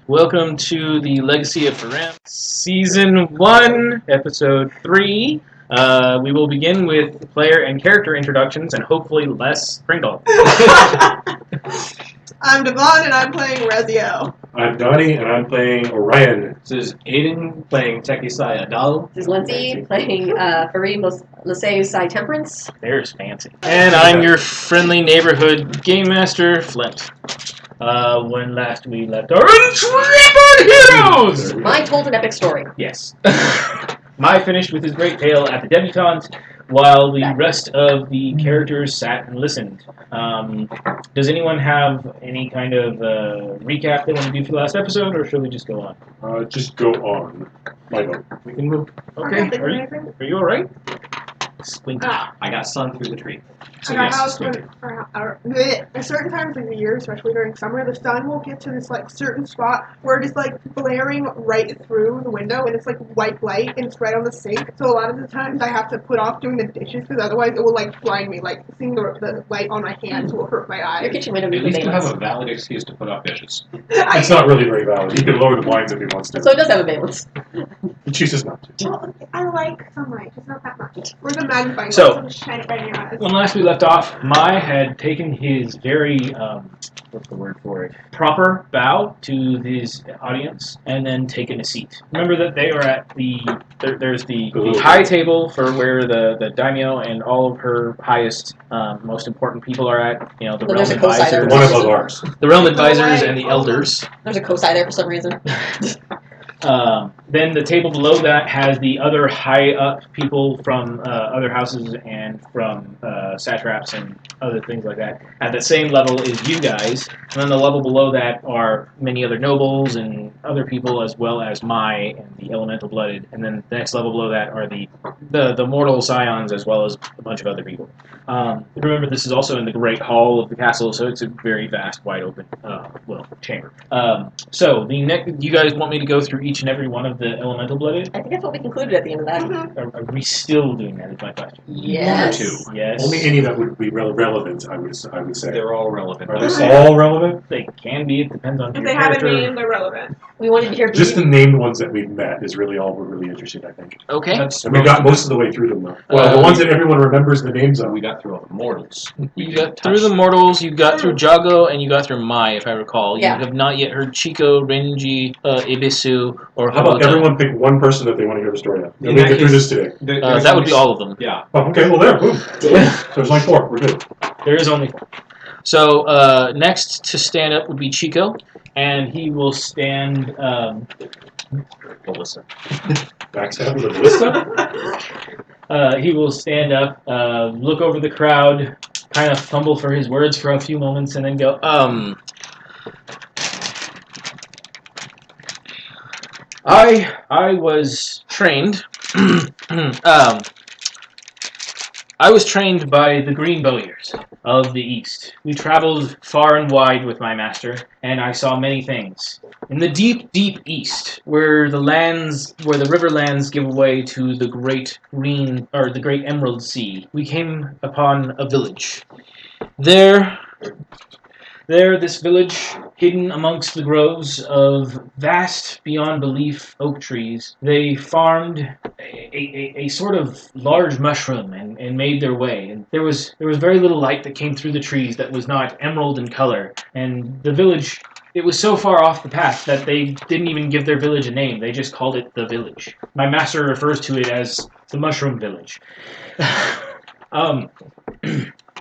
Welcome to the Legacy of Ferem, Season 1, Episode 3. We will begin with player and character introductions and hopefully less Pringle. I'm Devon and I'm playing Rezio. I'm Donnie and I'm playing Orion. This is Aiden playing Tekisai Adal. This is Lindsay playing LegacyOfFeremS01E03 Temperance. There's fancy. And I'm your friendly neighborhood game master, Flint. When last we left our intrepid heroes! Mine told an epic story. Yes. Mai finished with his great tale at the Debutante, while the rest of the characters sat and listened. Does anyone have any kind of recap they want to do for the last episode, or should we just go on? Just go on. My vote. We can move. Okay. Are you all right? Squinty. I got sun through the tree. So I got yes, house squinty. at certain times of the year, especially during summer, the sun will get to this certain spot where it is blaring right through the window, and it's white light, and it's right on the sink. So a lot of the times I have to put off doing the dishes because otherwise it will blind me. Seeing the light on my hands will hurt my Your eyes. kitchen window At needs least you have valence. a valid excuse to put off dishes. It's not really very valid. He can lower the blinds if he wants to. So it does have a valence. He chooses not to. Well, I like sunlight, just not that much. Or the magnifying So- glass, just shine it right in your eyes. When last we left off, Mai had taken his very, what's the word for it, proper bow to his audience, and then taken a seat. Remember that they are at there's the high table for where the daimyo and all of her highest, most important people are at. You know, the Well, realm there's a co-side advisors, One of those ours. the realm advisors and the elders. There's a cosi there for some reason. Then the table below that has the other high up people from other houses and from satraps and other things like that. At the same level is you guys, and then the level below that are many other nobles and other people, as well as Mai and the elemental blooded. And then the next level below that are the mortal scions, as well as a bunch of other people. Remember, this is also in the great hall of the castle, so it's a very vast, wide open, chamber. So you guys want me to go through each and every one of the elemental blooded? I think that's what we concluded at the end of that. Mhm. Are we still doing that? Is my question. Yes. One or two. Yes. Only any that would be relevant, I would say. They're all relevant. Are they all relevant? They can be. It depends on If your they have a character. name, they're relevant. We wanted to hear Just the named ones that we've met is really all we're really interested in, I think. Okay. That's And we got most of the way through them, though. Well, the ones that everyone remembers the names of. we got through all the mortals. We You didn't got through touch the mortals, you got through Jago, and you got through Mai, if I recall. Yeah. You have not yet heard Chico, Renji, Ibisu, or How about Habata. everyone pick one person that they want to hear the story of? In And we that get through case- this today. That would be all of them. Yeah. Oh, okay, well, there, boom. So there's only 4. We're good. There is only four. So next to stand up would be Chico, and he will stand. Melissa. Backstab with a ballista? He will stand up, look over the crowd, kind of fumble for his words for a few moments, and then go, I was trained. I was trained by the Green Bowyers of the East. We traveled far and wide with my master, and I saw many things. In the deep, deep East, where the river lands give way to the great the great Emerald Sea, we came upon a village. There, this village, hidden amongst the groves of vast, beyond belief oak trees, they farmed a sort of large mushroom and made their way. And there was very little light that came through the trees that was not emerald in color. And the village, it was so far off the path that they didn't even give their village a name. They just called it the village. My master refers to it as the Mushroom Village.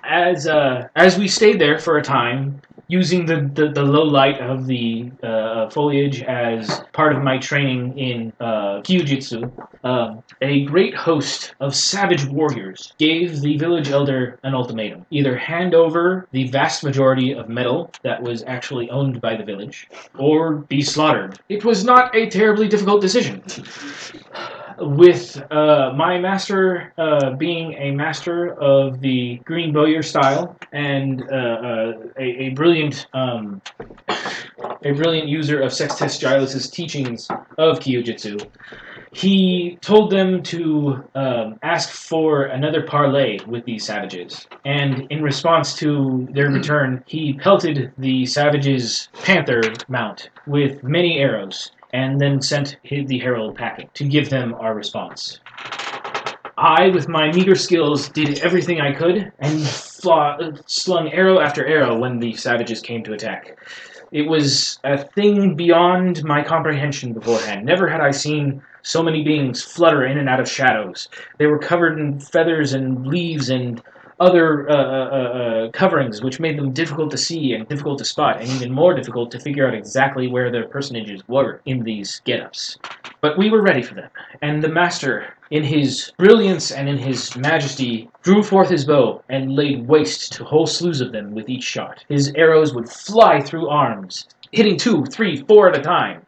As we stayed there for a time, using the low light of the foliage as part of my training in Kyujitsu, a great host of savage warriors gave the village elder an ultimatum. Either hand over the vast majority of metal that was actually owned by the village, or be slaughtered. It was not a terribly difficult decision. With my master being a master of the Green Bowyer style and a brilliant user of Sextus Giles' teachings of Kyujitsu, He told them to ask for another parley with these savages, and in response to their return, he pelted the savages' panther mount with many arrows, and then sent the herald packing to give them our response. I, with my meager skills, did everything I could, and slung arrow after arrow when the savages came to attack. It was a thing beyond my comprehension beforehand. Never had I seen so many beings flutter in and out of shadows. They were covered in feathers and leaves and other coverings, which made them difficult to see and difficult to spot, and even more difficult to figure out exactly where their personages were in these get-ups. But we were ready for them, and the master, in his brilliance and in his majesty, drew forth his bow and laid waste to whole slews of them with each shot. His arrows would fly through arms, hitting 2, 3, 4 at a time,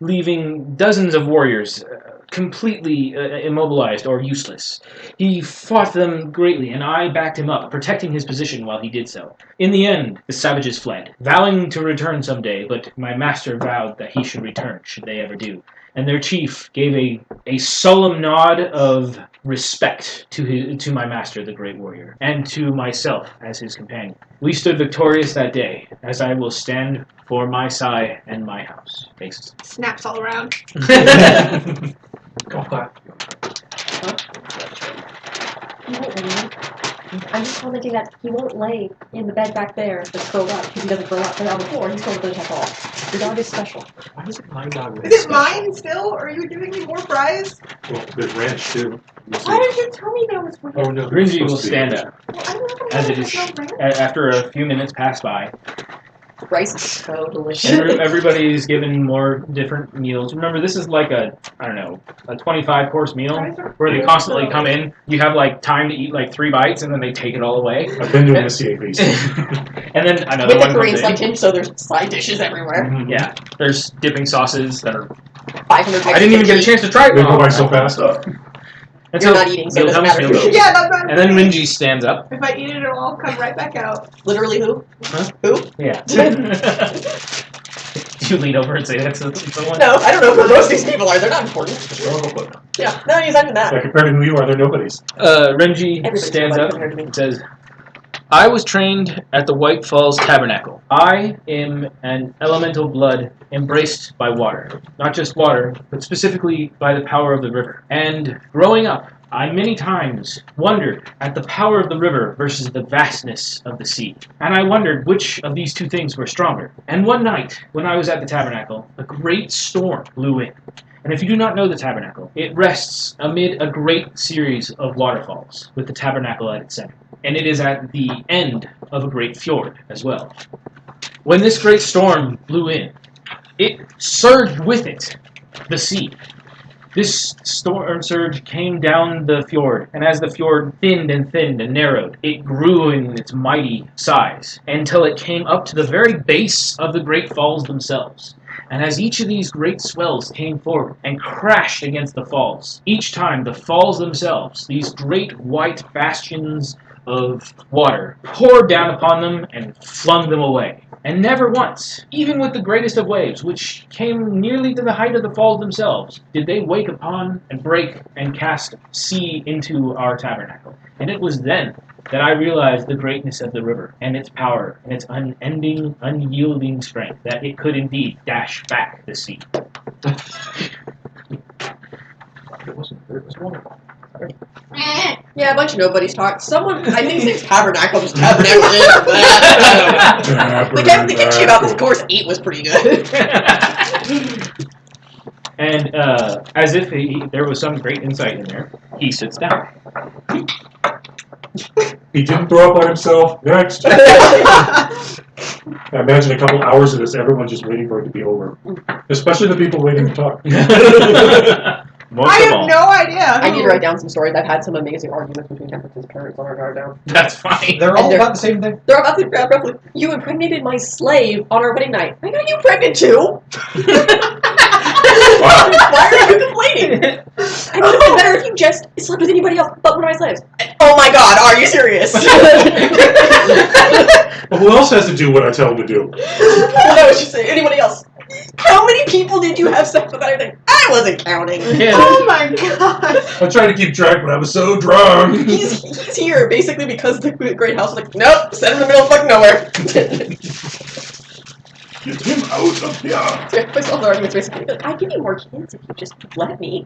leaving dozens of warriors completely immobilized or useless. He fought them greatly, and I backed him up, protecting his position while he did so. In the end, the savages fled, vowing to return someday, but my master vowed that he should return, should they ever do. And their chief gave a solemn nod of respect to my master, the great warrior, and to myself as his companion. We stood victorious that day, as I will stand for my Sai and my house. Thanks. Snaps all around. Golf clap. He won't lay. I'm just commenting that he won't lay in the bed back there that's curled up because he doesn't curl up. But on the floor, he's going to attack all. The dog is special. Why is it my dog? Is it mine still, or are you giving me more fries? Well, there's ranch too. Why didn't you tell me there was ranch? Oh no. Rinji will stand up Well, I don't know as it there's is no ranch. after a few minutes pass by. Rice is so delicious. Everybody's given more different meals. Remember, this is like a 25-course meal where they constantly come in. You have like time to eat like 3 bites, and then they take it all away. I've been doing this CAPs. And then another With one the Korean comes in. section, so there's side dishes everywhere. Yeah, there's dipping sauces that are. 500 I didn't even get a chance to try it. They go by so fast. And You're so not eating, so it you'll doesn't have a matter. meal. Yeah, that's what I'm And then saying. Rinji stands up. If I eat it, it'll all come right back out. Literally who? Huh? Who? Yeah. You lean over and say that's someone. No, I don't know who most of these people are. They're not important. Yeah, no, he's under that. Yeah, compared to who you are, they're nobodies. Renji Everybody's stands nobody up compared to me. and says, I was trained at the White Falls Tabernacle. I am an elemental blood embraced by water. Not just water, but specifically by the power of the river. And growing up, I many times wondered at the power of the river versus the vastness of the sea. And I wondered which of these two things were stronger. And one night, when I was at the tabernacle, a great storm blew in. And if you do not know the tabernacle, it rests amid a great series of waterfalls, with the tabernacle at its center. And it is at the end of a great fjord as well. When this great storm blew in, it surged with it the sea. This storm surge came down the fjord, and as the fjord thinned and narrowed, it grew in its mighty size, until it came up to the very base of the great falls themselves. And as each of these great swells came forward and crashed against the falls, each time the falls themselves, these great white bastions of water, poured down upon them and flung them away. And never once, even with the greatest of waves, which came nearly to the height of the falls themselves, did they wake upon and break and cast sea into our tabernacle. And it was then that I realized the greatness of the river and its power and its unending, unyielding strength, that it could indeed dash back the sea. It was wonderful. Yeah, a bunch of nobodies talk. Someone, I think his name's Tabernacle, just Tabernacle in. The kimchi about this course 8 was pretty good. And as if there was some great insight in there, he sits down. He didn't throw up on himself. Next. I imagine a couple hours of this, everyone's just waiting for it to be over. Especially the people waiting to talk. Most I of have all. no idea. I need to write down some stories. I've had some amazing arguments between Templeton's parents on our guard down. That's fine. They're all about the same thing. They're about to roughly, you impregnated my slave on our wedding night. I got you pregnant too. Why are you complaining? I would have been better if you just slept with anybody else but one of my slaves. Oh my god, are you serious? Well, who else has to do what I tell him to do? No, it's just anybody else. How many people did you have sex with and everything? I wasn't counting. Yeah. Oh my god! I tried to keep track, but I was so drunk. He's here basically because the great house is like, nope, set him in the middle of fucking nowhere. Get him out of here. My father argument's basically, I'd give you more kids if you just let me.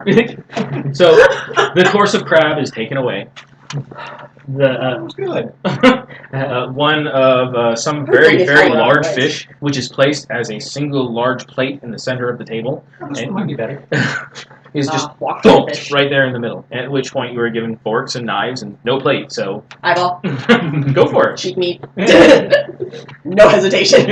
So the course of crab is taken away. That was good. One of some very, very large fish, which is placed as a single large plate in the center of the table, That might be better. is just Walk dumped right there in the middle. At which point you are given forks and knives and no plate. So Eyeball, go for it. cheek meat. No hesitation.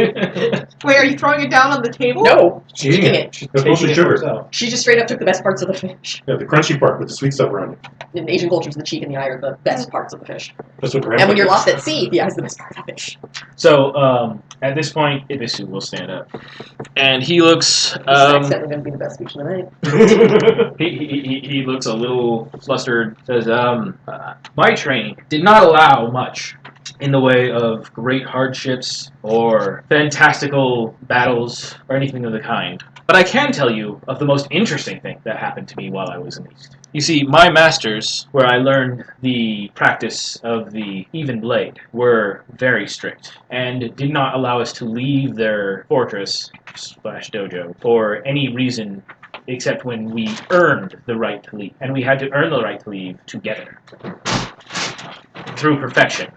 Wait, are you throwing it down on the table? No, She's eating it. That's mostly sugar. she just straight up took the best parts of the fish. Yeah, the crunchy part with the sweet stuff around it. In Asian cultures, the cheek and the eye are the best parts of the fish. That's what And when you're lost at sea, the eye is the best part of the fish. So at this point, Ibisu will stand up, and he looks. It's accidentally going to be the best speech of the night. He looks a little flustered. Says, my training did not allow much in the way of great hardships or fantastical battles or anything of the kind. But I can tell you of the most interesting thing that happened to me while I was in the East. You see, my masters, where I learned the practice of the even blade, were very strict and did not allow us to leave their fortress / dojo for any reason except when we earned the right to leave. And we had to earn the right to leave together. Through perfection.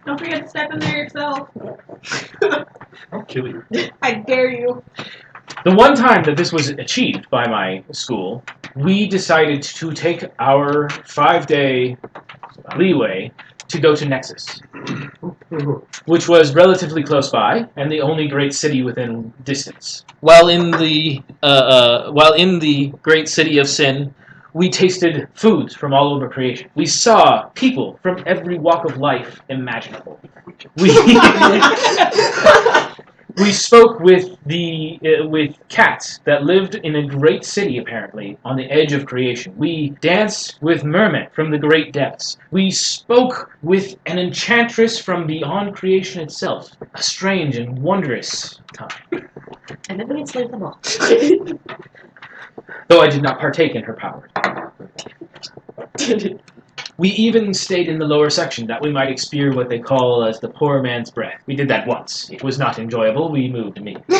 Don't forget to step in there yourself. I'll kill you. I dare you. The one time that this was achieved by my school, we decided to take our 5-day leeway to go to Nexus, which was relatively close by and the only great city within distance. While in the great city of Sin, we tasted foods from all over creation. We saw people from every walk of life imaginable. We spoke with with cats that lived in a great city, apparently, on the edge of creation. We danced with mermen from the great depths. We spoke with an enchantress from beyond creation itself. A strange and wondrous time. And then we enslaved them all. Though I did not partake in her powers. We even stayed in the lower section that we might experience what they call as the poor man's breath. We did that once. It was not enjoyable. We moved immediately.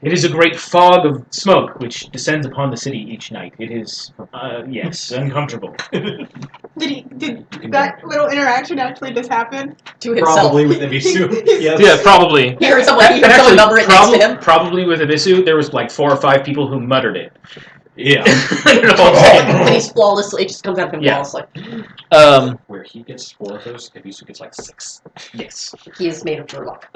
It is a great fog of smoke which descends upon the city each night. It is, yes, uncomfortable. Did that little interaction actually just happen? To himself. Probably with Ibisu. Yes. Yeah, probably. He heard someone number it next to him. Probably with Ibisu, there was like 4 or 5 people who muttered it. Yeah. And he's flawlessly, it just comes out of him Yeah. flawlessly. Where he gets 4 of those, Ibisu gets like 6. Yes. He is made of pure luck.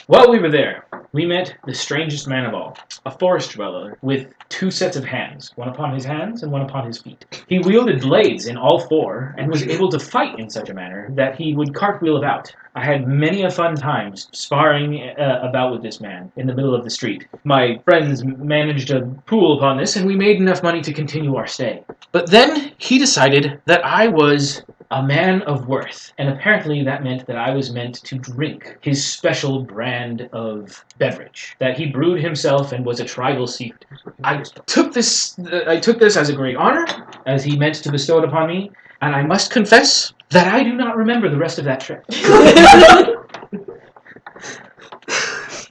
While we were there, we met the strangest man of all, a forest dweller with 2 sets of hands, one upon his hands and one upon his feet. He wielded blades in all 4 and was able to fight in such a manner that he would cartwheel about. I had many a fun time sparring about with this man in the middle of the street. My friends managed a pool upon this, and we made enough money to continue our stay. But then he decided that I was a man of worth, and apparently that meant that I was meant to drink his special brand of beverage that he brewed himself and was a tribal secret. I took this as a great honor, as he meant to bestow it upon me, and I must confess that I do not remember the rest of that trip.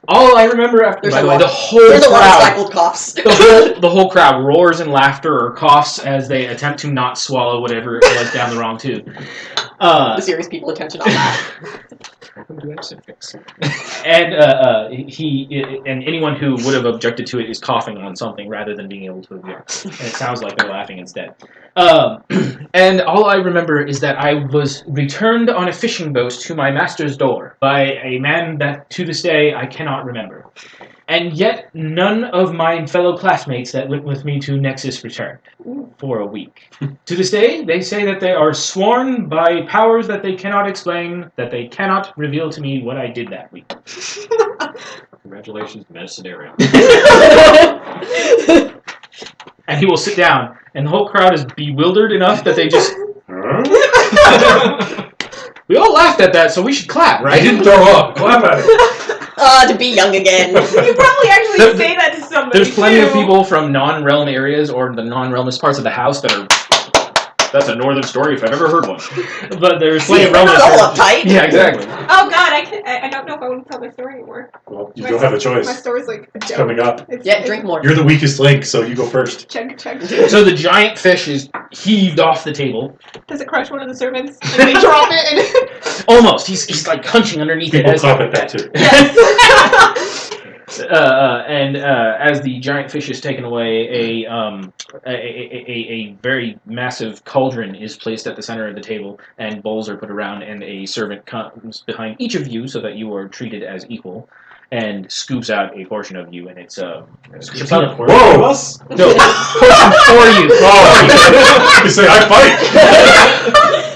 All I remember after, by the way, the whole There's a lot of crowd, stifled coughs. the whole crowd roars in laughter or coughs as they attempt to not swallow whatever it was down the wrong tube. The serious people attention on that. Welcome to Episode Fix. And he and anyone who would have objected to it is coughing on something rather than being able to object. And it sounds like they're laughing instead. And all I remember is that I was returned on a fishing boat to my master's door by a man that to this day I cannot remember. And yet none of my fellow classmates that went with me to Nexus returned for a week. To this day, they say that they are sworn by powers that they cannot explain, that they cannot reveal to me what I did that week. Congratulations, meta scenario. And he will sit down, and the whole crowd is bewildered enough that they just... We all laughed at that, so we should clap, I right? didn't throw up. Clap at it. To be young again. You probably actually say that to somebody. There's plenty too. of people from non-realm areas or the non-realmist parts of the house that are. That's a northern story if I've ever heard one. But there's plenty of They're realmists. not all uptight. Yeah, exactly. Oh God, I don't know if I want to tell my story anymore. Well, you don't have a My choice. story's like a It's joke. coming up. Yeah, drink more. You're the weakest link, so you go first. Check. So the giant fish is heaved off the table. Does it crush one of the servants? And they drop it Almost. He's like punching underneath People it. clap at that too. and As the giant fish is taken away, a very massive cauldron is placed at the center of the table, and bowls are put around, and a servant comes behind each of you so that you are treated as equal, and scoops out a portion of you, and it's chipina. Whoa! No, portion for you. You say I fight.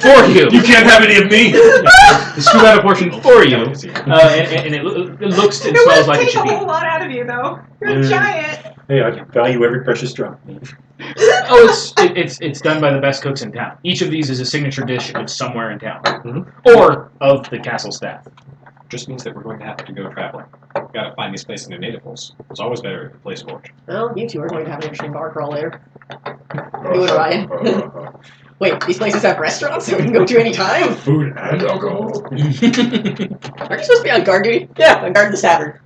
For you. You can't have any of me. You scoop out a portion for you, and it looks and it smells would like a take a whole chipina. lot out of you, though. You're a giant. Hey, I value every precious drop. Oh, it's done by the best cooks in town. Each of these is a signature dish of somewhere in town, or of the castle staff. Just means that we're going to have to go traveling. We've got to find these places in the native holes. It's always better to place fortune. Well, you two are going to have an interesting bar crawl later. You and Ryan. Wait, these places have restaurants that we can go to any time? Food and alcohol. Aren't you supposed to be on guard duty? Yeah, on guard the tavern.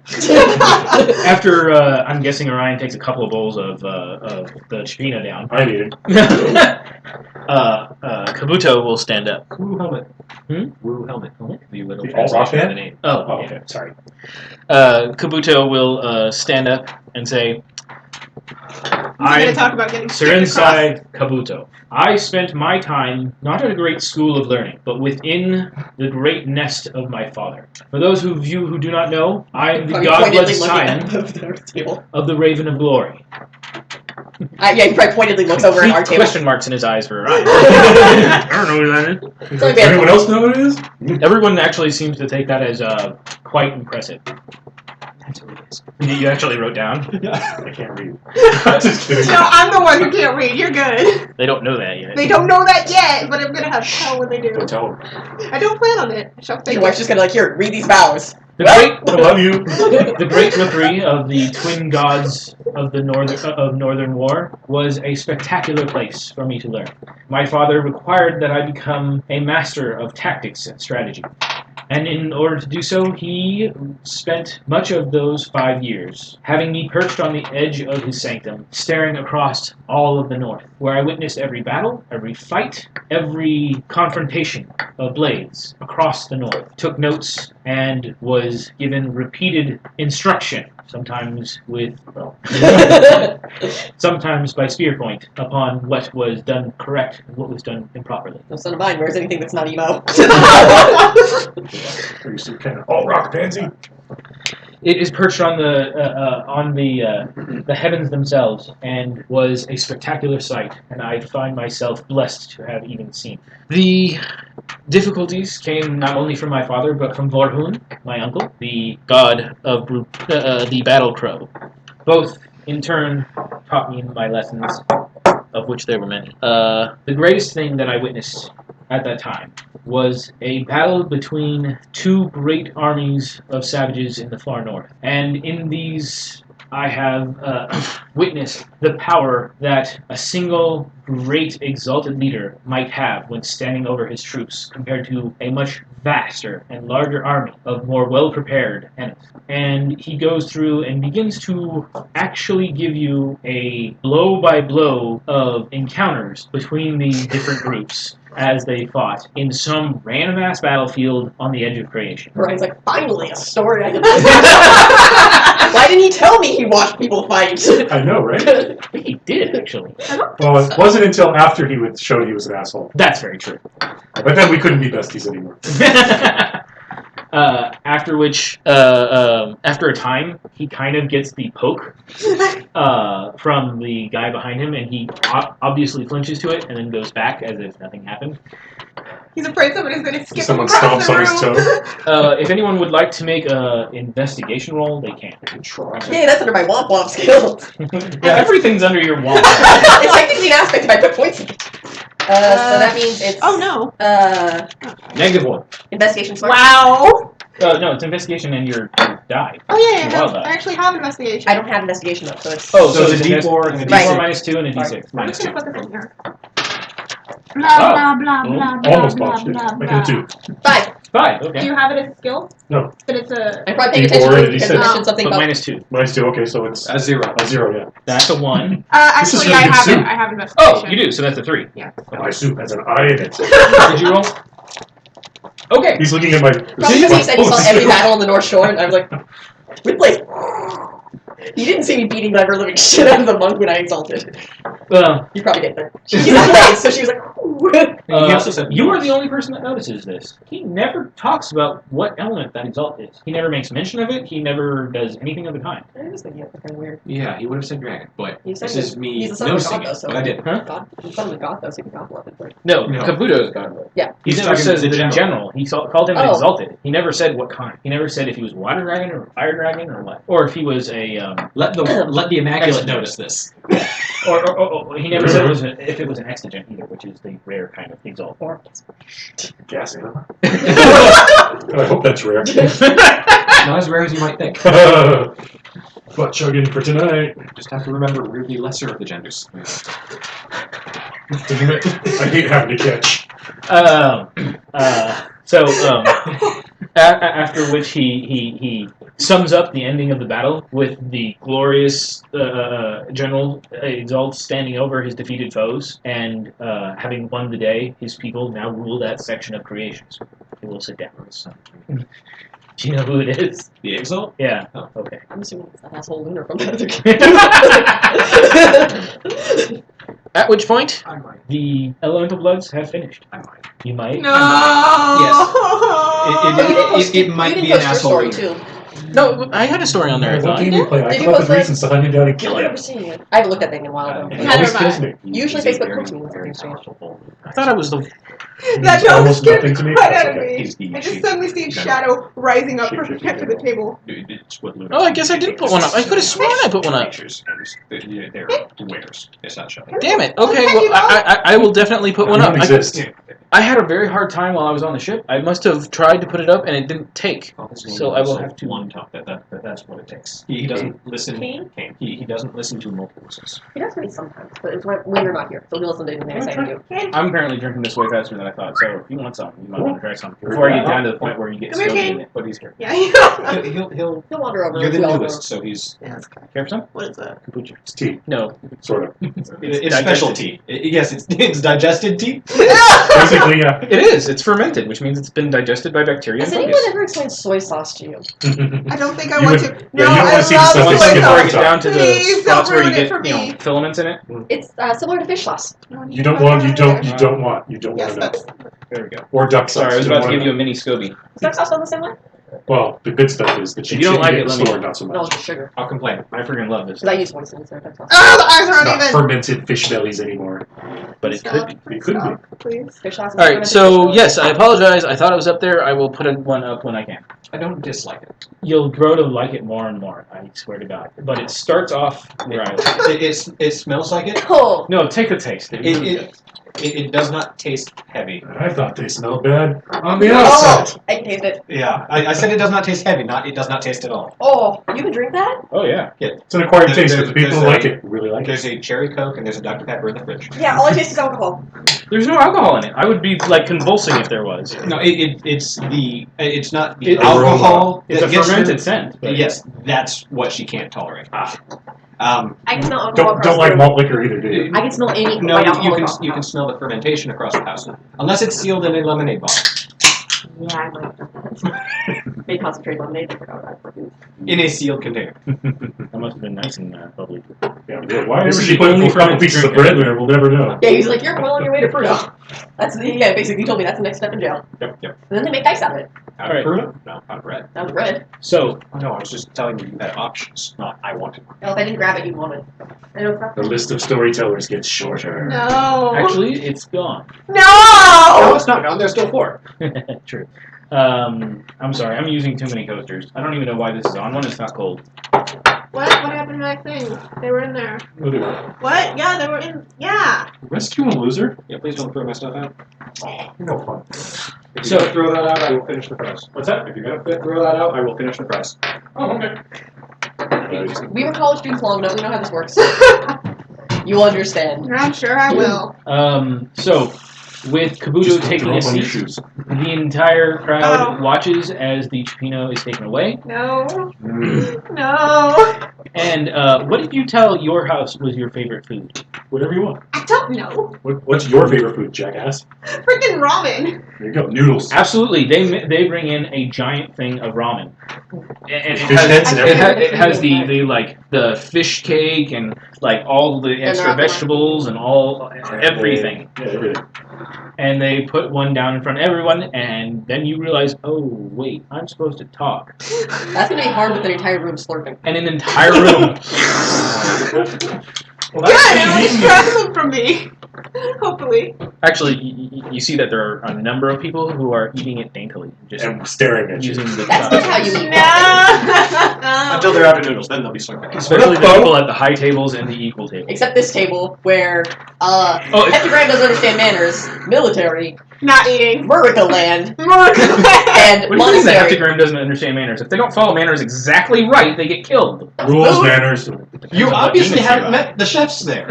After I'm guessing Orion takes a couple of bowls of the chipina down. I need it. Kabuto will stand up. Woo helmet. Woo helmet. The literal The alt rock translation of band? the name. Oh, Oh, yeah, okay. sorry. Kabuto will stand up and say, I'm going to talk about getting skipped across. Surinsai Kabuto. I spent my time not at a great school of learning, but within the great nest of my father. For those of you who do not know, I am the godblood scion of the Raven of Glory. Yeah, he probably pointedly looks over at our table. Question marks in his eyes for Orion. I don't know who that is. Does anyone else know what it is? Everyone actually seems to take that as quite impressive. That's what it is. You actually wrote down? I can't read. Just kidding. No, I'm the one who can't read. You're good. They don't know that yet. They don't know that yet, but I'm going to have to tell when they do. Don't tell them. I don't plan on it. I shall Your think wife's just gonna here, read these vows. The great, I love you. the great rookery of the twin gods of the Northern War was a spectacular place for me to learn. My father required that I become a master of tactics and strategy. And in order to do so, he spent much of those 5 years having me perched on the edge of his sanctum, staring across all of the North, where I witnessed every battle, every fight, every confrontation of blades across the North, took notes, and was given repeated instruction, sometimes sometimes by spear point, upon what was done correct and what was done improperly. No son of mine wears anything that's not emo. Are you some kind of alt rock pansy? It is perched on the heavens themselves, and was a spectacular sight, and I find myself blessed to have even seen. The difficulties came not only from my father, but from Vorhun, my uncle, the god of the battle crow. Both, in turn, taught me my lessons, of which there were many. The greatest thing that I witnessed at that time was a battle between two great armies of savages in the far north. And in these, I have witnessed the power that a single great exalted leader might have when standing over his troops compared to a much vaster and larger army of more well-prepared enemies. And he goes through and begins to actually give you a blow-by-blow of encounters between the different groups as they fought in some random-ass battlefield on the edge of creation. Ryan's like, finally, a story I can Why didn't he tell me he watched people fight? I know, right? He did, actually. Well, it wasn't until after he showed he was an asshole. That's very true. But then we couldn't be besties anymore. After which, after a time, he kind of gets the poke from the guy behind him, and he obviously flinches to it and then goes back as if nothing happened. He's afraid somebody's going to skip Someone him across stomps the on room. his toe. If anyone would like to make an investigation roll, they can. Yay, that's under my womp womp skills. Yeah, everything's under your wall. It's technically an aspect if I put points in. So that means it's. Oh no. -1. Investigation smart. Wow. No, it's investigation and your die. Oh yeah, Your wild I die. actually have investigation. I don't have investigation though, so it's. Oh, So so it's a it's D4 and a D4 D6. minus 2 and a D6. I'm Minus just 2. gonna put this in here. Blah, Oh. blah, blah, blah, blah, Almost blah, botched it. blah, Make it a 2. 5. 5, Do okay. you have it as a skill? No. But it's a. I'm probably paying D4 attention and a to because D6. it mentioned something So about. -2. Minus 2, okay, so it's A 0. a 0, yeah. That's a 1. This is Actually, really I good have it. soup. I have investigation. Oh, you do, so that's a 3. Yeah. My soup has an eye in it. Did you roll? Okay. He's looking at my. Probably because he said he saw every battle on the North Shore, and I was like, we played. You didn't see me beating the ever living shit out of the monk when I exalted. You probably did, but she's not played, so she was like, ooh. He also said you are the only person that notices this. He never talks about what element that exalt is. He never makes mention of it. He never does anything of the kind. I was thinking it was kind of weird. Yeah, he would have said dragon, but He said this is me he's the son of a noticing god, though, it, so but I didn't. Huh? God, he's son of a god, though, so he can compliment it. But No, No. Kabuto is God. Yeah. He He's never talking says the the general. general. He called him an Oh. exalted. He never said what kind. He never said if he was water dragon or fire dragon or what. Or if he was a Let the immaculate Excellent. notice this. or he never said if it was an exigent either, which is the rare kind of exalt. or Gas in. I hope that's rare. Not as rare as you might think. Butt chugging for tonight. Just have to remember we're the lesser of the genders. I hate having to catch. After which he sums up the ending of the battle with the glorious General Exalt standing over his defeated foes and having won the day, his people now rule that section of creations. He will sit down. Do you know who it is? The exalt? Yeah. Oh. Okay. I'm assuming it's that asshole Lunar from the other game. At which point, I might. the Elemental Bloods have finished. I might. You might. No. It might be an asshole story reader. too. No, I had a story on there. I What thought. game we play? I Did come you up post with that? reasons to hunt him down and kill I him. never seen it. I haven't looked at that in a while though. He Neither always have kills I. me. Usually He's a Facebook very, cooks me with very something strange. powerful. I thought I was the. That Means joke almost scared nothing the to me. crap That's out of okay. me. He's the I just chief suddenly see a general. shadow rising up from Chief the to the table. It's what Lunar Oh, I guess I did put one up. I could have sworn I put one up. creatures, and they're wares. It's not showing. Damn it. Okay, well, I will definitely put one You up. don't exist. I had a very hard time while I was on the ship. I must have tried to put it up and it didn't take. So I will have to. one top. That's what it takes. He doesn't listen. Kane? He doesn't listen to multiple voices. He does read sometimes, but it's when you're not here. So he'll listen to anything I say to do. I'm apparently drinking this way faster than I thought. So if you want some, you might want to try some before I get down to the point where you get Come here, scoby Kane. in it. But he's here. Yeah, yeah. He'll. He'll wander over. You're the we all newest, so he's. Yes. Care for some? What is that? Kombucha. It's tea, No. sort of. It's specialty. Yes, it's digested tea. Basically, yeah. It is. It's fermented, which means it's been digested by bacteria Has and anyone fungus. ever explained soy sauce to you? I don't think I You want would- to. yeah, No, you don't I wanna see the love stuff soy that's Once sticking before I out. get down to the Please, spots don't where you ruin it get for me. filaments in it. It's similar to fish sauce. You don't want. You don't want Yes, to know. that's. There we go. Or duck sauce. Sorry, I was don't about to wanna give you a know. mini SCOBY. Is that sauce done the same way? Well, the good stuff is the cheap you don't shit like you it, get in let the me store, know. not so No, much. it's just sugar. I'll complain. I freaking love this. Because I use hoisin instead of that sauce. Oh, the eyes It's aren't not even. fermented fish bellies anymore. But it could be. It could be. Stop, please. Fish sauce is All right, fermented so fish yes, I apologize. I thought it was up there. I will put one up when I can. I don't dislike it. You'll grow to like it more and more. I swear to God. But it starts off where I. It smells like it. Oh, No, take a taste. It really does. It does not taste heavy. I thought they smelled bad on the oh, outside. I can taste it. Yeah, I said it does not taste heavy. Not it does not taste at all. Oh, you can drink that? Oh yeah. It's an acquired taste, but the people There's who like a- it really like it. There's a cherry Coke and there's a Dr Pepper in the fridge. Yeah, all I taste is alcohol. There's no alcohol in it. I would be like convulsing if there was. No, it's not the It's alcohol. It's a that gets her- fermented scent. but- Yes, that's what she can't tolerate. I can smell alcohol Don't across like the room. malt liquor either, do you? I can smell any No, white you alcohol can across the you can house. smell the fermentation across the house, unless it's sealed in a lemonade bottle. Yeah, I might have done that. Made concentrate lemonade. I forgot about that. In a sealed container. That must have been nice and public. Yeah, why This ever is she the put only a couple fermented pieces of drink bread there, we'll never know. Yeah, he's like, you're well on your way to Pruno. That's basically he told me that's the next step in jail. Yep. And then they make dice out of it. Out Alright. of Pruno? No, out of bread. That was bread. So Oh, no, I was just telling you you had options. Not I wanted one. Well, if I didn't grab it, you wanted. I know it's not. The list of storytellers gets shorter. No. actually, it's gone. No, No. it's not gone. There's still 4. True. I'm sorry. I'm using too many coasters. I don't even know why this is on one. It's not cold. What happened to my things? They were in there. We'll do it. What? Yeah, they were in. Yeah. Rescue a loser? Yeah, please don't throw my stuff out. No fun. If you're gonna throw that out, I will finish the press. What's that? If you're gonna throw that out, I will finish the press. Oh, okay. We were college students long enough. We know how this works. You'll understand. I'm sure I will. So, with Kabuto Just taking throw a up on your seat, shoes. the entire crowd Oh. watches as the Chipino is taken away. No. Mm. No. And what did you tell your house was your favorite food? Whatever you want. I don't know. What's your favorite food, jackass? Freaking ramen. There you go. Noodles. Absolutely, they bring in a giant thing of ramen, and Fish heads and it has the fish cake and like all the extra vegetables and all everything. Yeah, everything. And they put one down in front of everyone, and then you realize, oh wait, I'm supposed to talk. That's gonna be hard with an entire room slurping. And an entire room. Well, Good. that's It easy. distracts them from me. Hopefully. Actually, you see that there are a number of people who are eating it daintily, just I'm staring at you. using the That's not how you eat. No. Until they're out of noodles, then they'll be slurping. especially the people at the high tables and the equal table. Except this table, where Oh, Heptagram doesn't understand manners, military, Not eating. Murica land, More. and what do you mean the monastery. heptagram doesn't understand manners? If they don't follow manners exactly right, they get killed. Rules, manners. You on what obviously demons haven't you met the chefs there.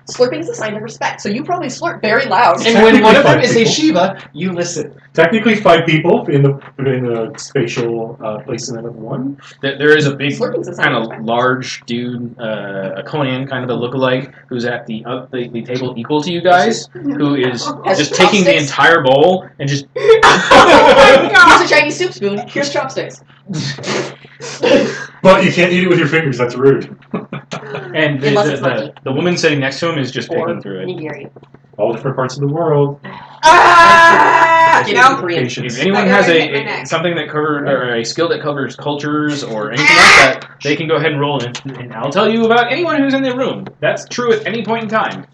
Slurping is a sign of respect, so you probably slurp very loud. And when one of them Technically is a five Shiva, you listen. Technically 5 people in the spatial place of one. There is a big, Slurping's a sign kind of of respect. large dude, a Conan kind of a lookalike, who's at the table equal to you guys, who is Has just taking the chopsticks. entire bowl and just. Oh my god. Here's a Chinese soup spoon. Here's chopsticks. But you can't eat it with your fingers. That's rude. And Unless it's monkey. the woman sitting next to him is just Or picking through it. nigiri. All different parts of the world. Ah! Give No. me Korean. Patience. If anyone Like, has I hit my a neck. something that covers or a skill that covers cultures or anything like that, they can go ahead and roll it, and I'll tell you about anyone who's in the room. That's true at any point in time.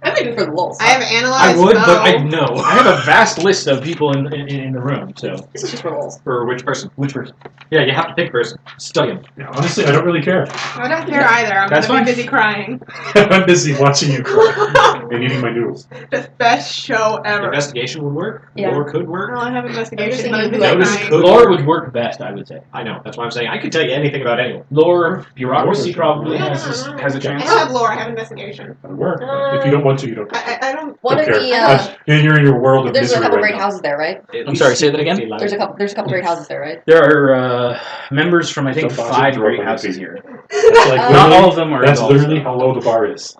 I'm gonna do it for the lulz. I have I analyzed. would, Mo. but I know. I have a vast list of people in the room, so. This is just for lulz. For which person? Which person? Yeah, you have to pick a person. Study him. Yeah, honestly, I don't really care. I don't care either. I'm That's gonna fine. be busy crying. I'm busy watching you cry and eating my noodles. The best show ever. Investigation would work. Yeah. Lore could work. Well, I have investigation, I'm just but I'm thinking busy who I crying. could- Lore would work best, I would say. I know. That's why I'm saying I could tell you anything about anyone. Lore, bureaucracy Lore. probably has a I don't chance. have lore. I have investigation. That'll work. If you don't want to, you don't. I don't. One don't of care. the You're in your world of there's a misery couple right great now. houses there, right? At I'm sorry, say that again? There's a couple great houses there, right? There are members from, I think, Some 5 throw great up on houses your here. That's like Not Not literally- all of them are That's adults, literally though. how low the bar is.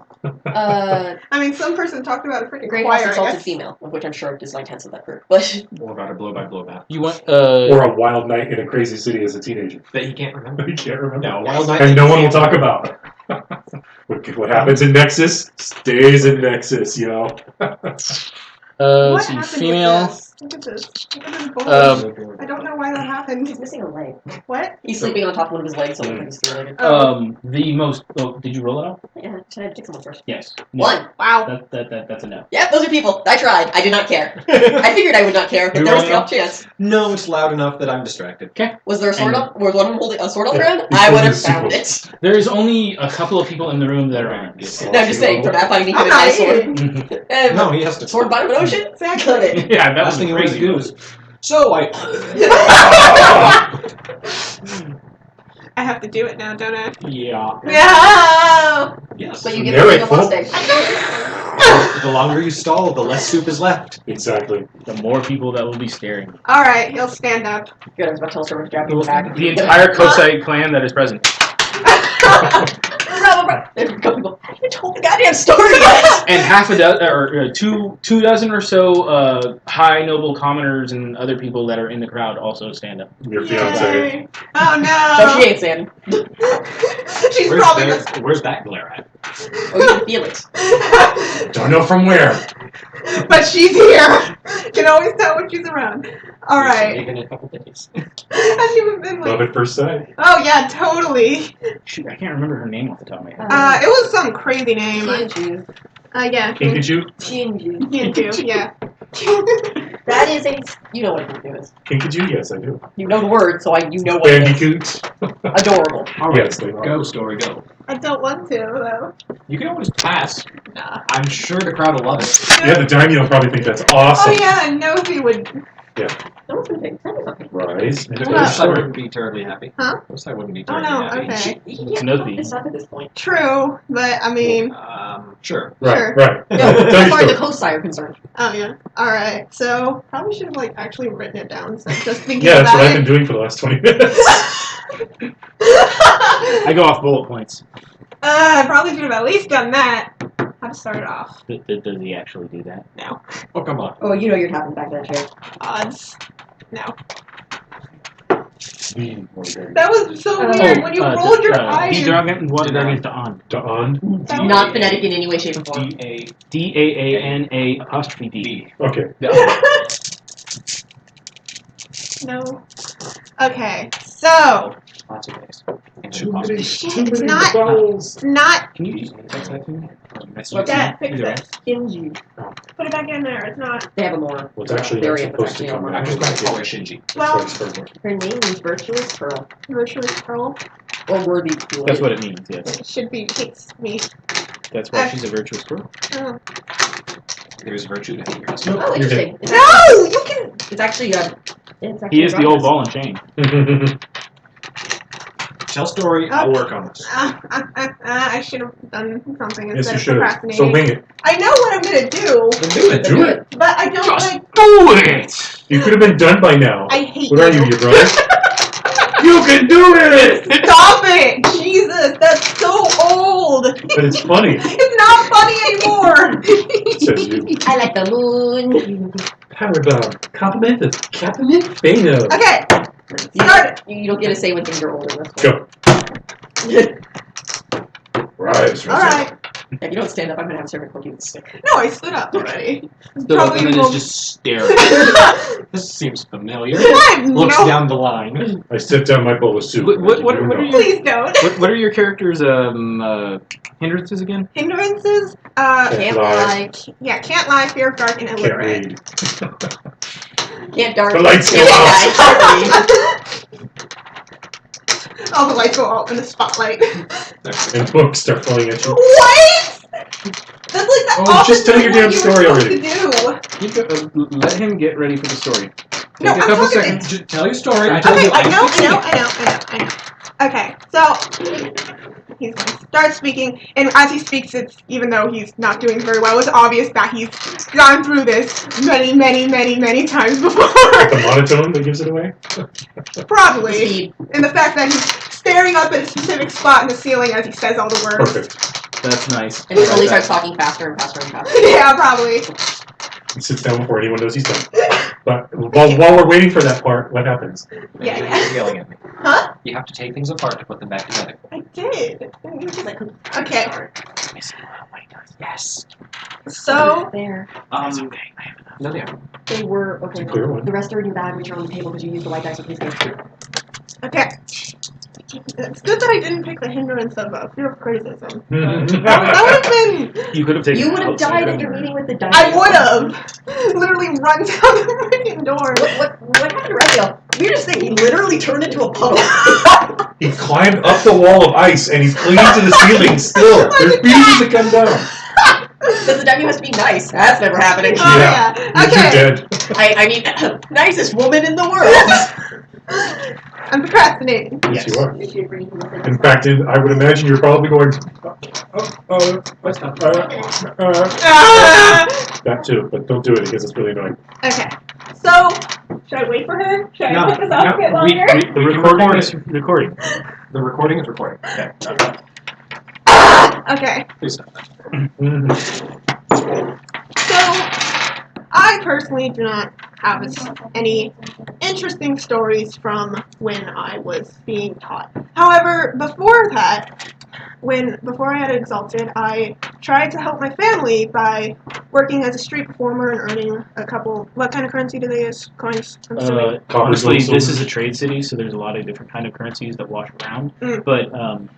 I mean, some person talked about a freaking Great choir. house I insulted guess. female, of which I'm sure is 9/10 of that group. But Or about a blow-by-blow map You want, Or a wild night in a crazy city as a teenager. that he can't remember. You can't remember. No, Wild Night. And no one will talk about. What happens in Nexus stays in Nexus, you know. let's What see, happened female. with this? Look at this. Look at this bowl. I don't know why that happened. he's missing a leg. What? He's sleeping on top of one of his legs, so it looks like he's stealing it. The most, did you roll it out? Yeah, should I pick someone first? Yes. No. One. Wow. That's a no. Yeah, those are people. I tried. I did not care. I figured I would not care, but You there was roll the it? off chance. No, it's loud enough that I'm distracted. Was there a sword And- up? Was one of them holding a sword on the Yeah, ground? he's I would holding have a found sword. it. There's only a couple of people in the room that are armed. No, I'm just saying, for not finding him I'm and my not sword. eating. No, he has to. Sword bottom of an ocean? Exactly. Cut it. Yeah, that was Last thing you want to crazy. do is. So I. I have to do it now, don't I? Yeah. No. Yes. But you get Narrate, a Paul. mustache. The longer you stall, the less soup is left. Exactly. The more people that will be staring. All right, he'll stand up. Good, I was about to tell a story with Japanese in the back. The entire Kosai clan that is present. There's a couple people. I haven't even told the goddamn story yet. And half a dozen, or two dozen or so high noble commoners and other people that are in the crowd also stand up. Your fiance. Yay. Oh No, no. she ain't Sam. She's probably Where's that glare at? Oh, you can feel it. Don't know from where. but she's here. Can always tell when she's around. All right. Even a couple days. Has she been Love like? at first sight. Oh yeah, totally. Shoot, I can't remember her name off the top of my head. It was some crazy name. Chinju. Yeah. Pikachu. Chinju. Hindu. Yeah. That is a. You know what it is. Kinkajou? Yes, I do. You know the word, so you know what it is. Bandicoots? Adorable. All right, Yes, they are. go, story, go. I don't want to, though. You can always pass. Nah. I'm sure the crowd will love it. Yeah, the Daimyo will probably think that's awesome. Oh, yeah, and Nosy would. No one's gonna take something. Rise and The tell Wow. the host I story. wouldn't be terribly happy. Huh? Host I wouldn't be Oh, terribly no, happy. okay. You It's can't Nothing. fuck this up at this point. True, but I mean. Sure. Right, Sure. right. No, Tell as your far as the story. hosts are concerned. Oh, yeah. Alright, so probably should have, like, actually written it down instead of just thinking Yeah, that's about what I've it. been doing for the last 20 minutes. I go off bullet points. I probably should have at least done that. How to start it off. Does he actually do that? No. Oh, come on. Oh, you know you're tapping back that chair. Odds. No. To That was so weird when you rolled your eyes. Die Dragon, what dragon to on? on? That was- Not phonetic in any way, shape, or form. D-A-D. DAANA''D. Okay. No. Okay, so. Lots of days. Too many, Shit, too it's many not- vowels. Not. Can you just text that to me? What's Dad, fix Either way. this. Shinji. Put it back in there. It's not. They have a more. Well, it's actually not variant that's supposed to actually come more. out. I'm just going to call her Shinji. Well, That's why it's perfect. Her name is Virtuous Pearl. virtuous pearl. Or Worthy Pearl. That's what it means, yes. It should be. Hates me. That's why she's a virtuous girl. Oh. There's virtue to yours. Nope, Oh, you're interesting. It's No! You can. It's actually it's actually He is the old Rogers. ball and chain. Tell story, I'll work on this. I should have done something Yes, instead you of should have. procrastinating. So wing it. I know what I'm gonna do, Then do it. Do it. but I don't Just like. do it! You could have been done by now. I hate What are you, your brother? You can do it! Stop it! Jesus, that's so old. But it's funny. It's not funny anymore. Says you. I like the moon. Powerbomb. Compliment of Captain Bano. Okay, You start. you don't get to say when things are old in this Go. Rise. All right. If you don't stand up, I'm gonna have to serve a cookie with a stick. No, I stood up already. Still, Probably and then will- is just staring. This seems familiar. What? Looks No. down the line. I set down my bowl of soup. What are you- Please don't. What are your characters' hindrances again? Hindrances? Can't lie. Yeah, can't lie, fear of dark, and Can't illiterate. read. Can't dark. The lights go Can't out. lie. All the lights go out in the spotlight. And books start falling at you. What? That's like the Oh, opposite just tell your of damn what you story were already. supposed to do. Let him get ready for the story. Take No, a I'm couple talking to- seconds. Just tell your story. I told Okay, you. I know. Okay, so he's going to start speaking, and as he speaks, it's even though he's not doing very well, it's obvious that he's gone through this many times before. The monotone that gives it away? Probably. Speed. And the fact that he's staring up at a specific spot in the ceiling as he says all the words. Perfect. That's nice. And he slowly starts talking faster and faster and faster. Yeah, probably. He sits down before anyone knows he's done. But while we're waiting for that part, what happens? Yeah, You're yeah. yelling at me. Huh? You have to take things apart to put them back together. I did. Okay, Yes. so There. No, they are. They were okay. Clear one. The rest are in your bag, which are on the table because you used the white dice with these guys. okay. It's good that I didn't pick the hindrance of fear of criticism. That would have been. You could have taken. You would have notes and died been at your there. meeting with the dice. I would have literally run down the freaking door. What happened to Raphael? Weirdest thing, he literally turned into a puddle. He climbed up the wall of ice and he's clinging to the ceiling still. There's beams that come down. Because the dummy must be nice. That's never happening. Oh, yeah. You're Okay. dead. I mean, nicest woman in the world. I'm procrastinating. Yes, you are. Did you agree with it? In fact, I would imagine you're probably going. What's not? Ah! That too, but don't do it because it's really annoying. Okay. So, should I wait for her? Should I put this off a bit longer? The recording is recording. The recording is recording. Okay. Okay. Please stop that. So, I personally do not have any interesting stories from when I was being taught. However, before that, before I had Exalted, I tried to help my family by working as a street performer and earning a couple. What kind of currency do they use? Coins? I'm assuming. Honestly, Silver. this is a trade city, so there's a lot of different kind of currencies that wash around. Mm. But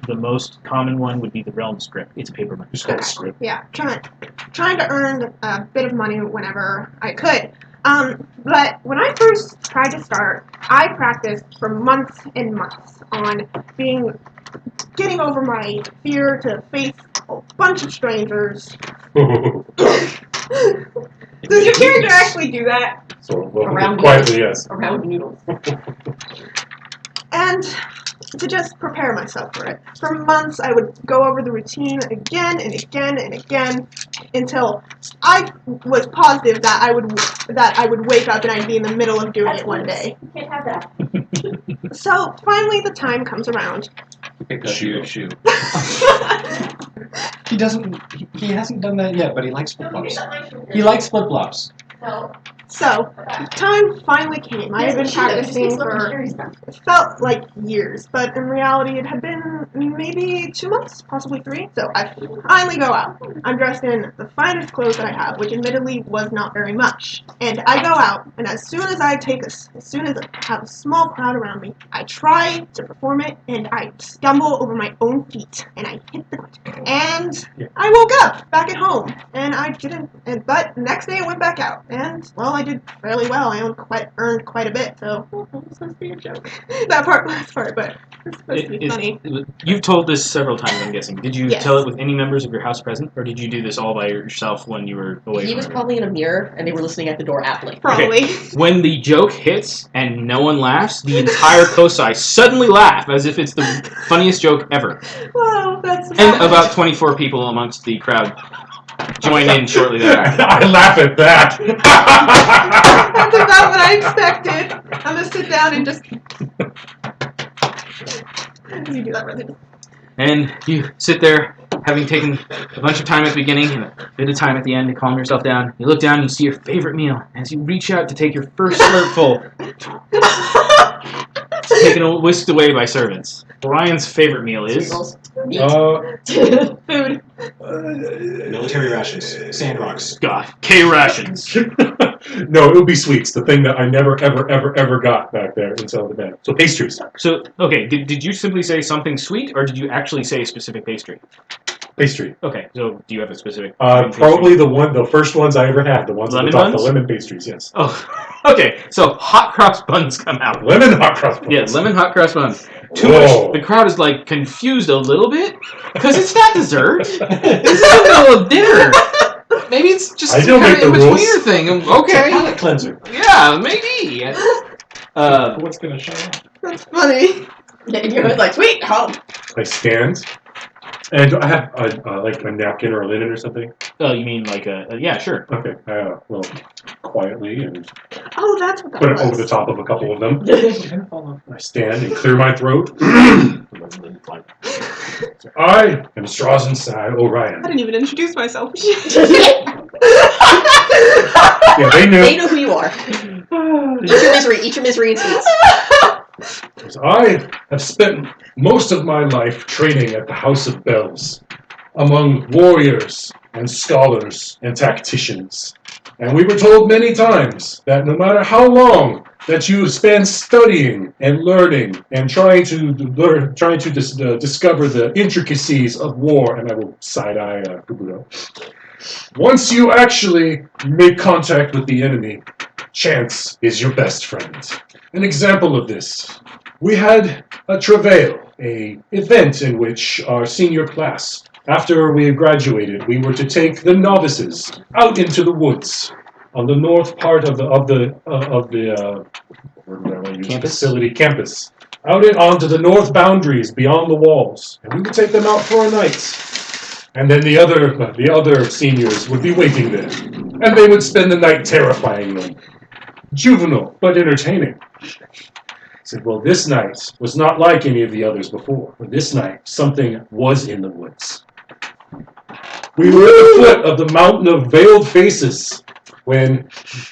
the most common one would be the realm script. It's paper money. Just call it script. Yeah, trying to earn a bit of money whenever I could. But when I first tried to start, I practiced for months and months on getting over my fear to face a bunch of strangers. Does your character actually do that? So, well, Around quietly, yes. Around noodles. And to just prepare myself for it. For months, I would go over the routine again and again and again until I was positive that I would wake up and I'd be in the middle of doing it one day. You can't have that. So finally, the time comes around. Pick up your shoe. He hasn't done that yet, but he likes flip flops. He likes flip flops. No. So the time finally came. I had been practicing for, it felt like years, but in reality it had been maybe 2 months, possibly 3. So I finally go out. I'm dressed in the finest clothes that I have, which admittedly was not very much. And I go out, and as soon as I have a small crowd around me, I try to perform it, and I stumble over my own feet, and I hit the ground. And I woke up back at home, and I didn't. But the next day I went back out, and well, I did fairly well. I earned quite a bit, so it was supposed to be a joke. That last part, but it's supposed to be funny. You've told this several times, I'm guessing. Did you Yes. tell it with any members of your house present, or did you do this all by yourself when you were away He from was everyone? probably in a mirror, and they were listening at the door aptly. Probably. When the joke hits and no one laughs, the entire Kosai suddenly laugh as if it's the funniest joke ever. Wow, that's And about 24 people amongst the crowd join in shortly thereafter. I laugh at that. That's about what I expected. I'm gonna sit down and just. You do that, brother. And you sit there, having taken a bunch of time at the beginning and a bit of time at the end to calm yourself down. You look down and you see your favorite meal. As you reach out to take your first slurpful, it's taken whisked away by servants. Brian's favorite meal is... Meat. Food. Military rations. Sand rocks. God, K-rations. No, it would be sweets. The thing that I never, ever, ever, ever got back there until the band. So pastries. So, okay, did you simply say something sweet, or did you actually say a specific pastry? Pastry. Okay, so do you have a specific... Probably the first ones I ever had. The ones at the Lemon top. buns? The lemon pastries, yes. Oh, okay, so hot cross buns come out. Lemon hot cross buns. Yeah, lemon hot cross buns. Too Whoa. much. The crowd is like confused a little bit because it's not dessert. This is the middle of dinner. Maybe it's just I some don't kind of make the in-betweener rules. thing. It's a Okay, palate cleanser. yeah, maybe. What's going to show up? That's funny. Yeah, and you're like, sweet, home. I stand. And do I have like a napkin or a linen or something? Oh, you mean like yeah, sure. Okay. Well, quietly and Oh, that's what that put it was. over the top of a couple of them. Follow. I stand and clear my throat. I am Strazen Orion. I didn't even introduce myself. Yeah, they knew. They know who you are. Eat your misery in seeds. I have spent most of my life training at the House of Bells, among warriors and scholars and tacticians. And we were told many times that no matter how long that you spend studying and learning and trying to discover the intricacies of war, and I will side-eye Kubudo, once you actually make contact with the enemy, chance is your best friend. An example of this, we had a travail, an event in which our senior class, after we had graduated, we were to take the novices out into the woods on the north part of the campus, out onto the north boundaries beyond the walls, and we would take them out for a night. And then the other seniors would be waiting there, and they would spend the night terrifying them. Juvenile, but entertaining. I said, well, this night was not like any of the others before. But this night, something was in the woods. We were at the foot of the mountain of veiled faces when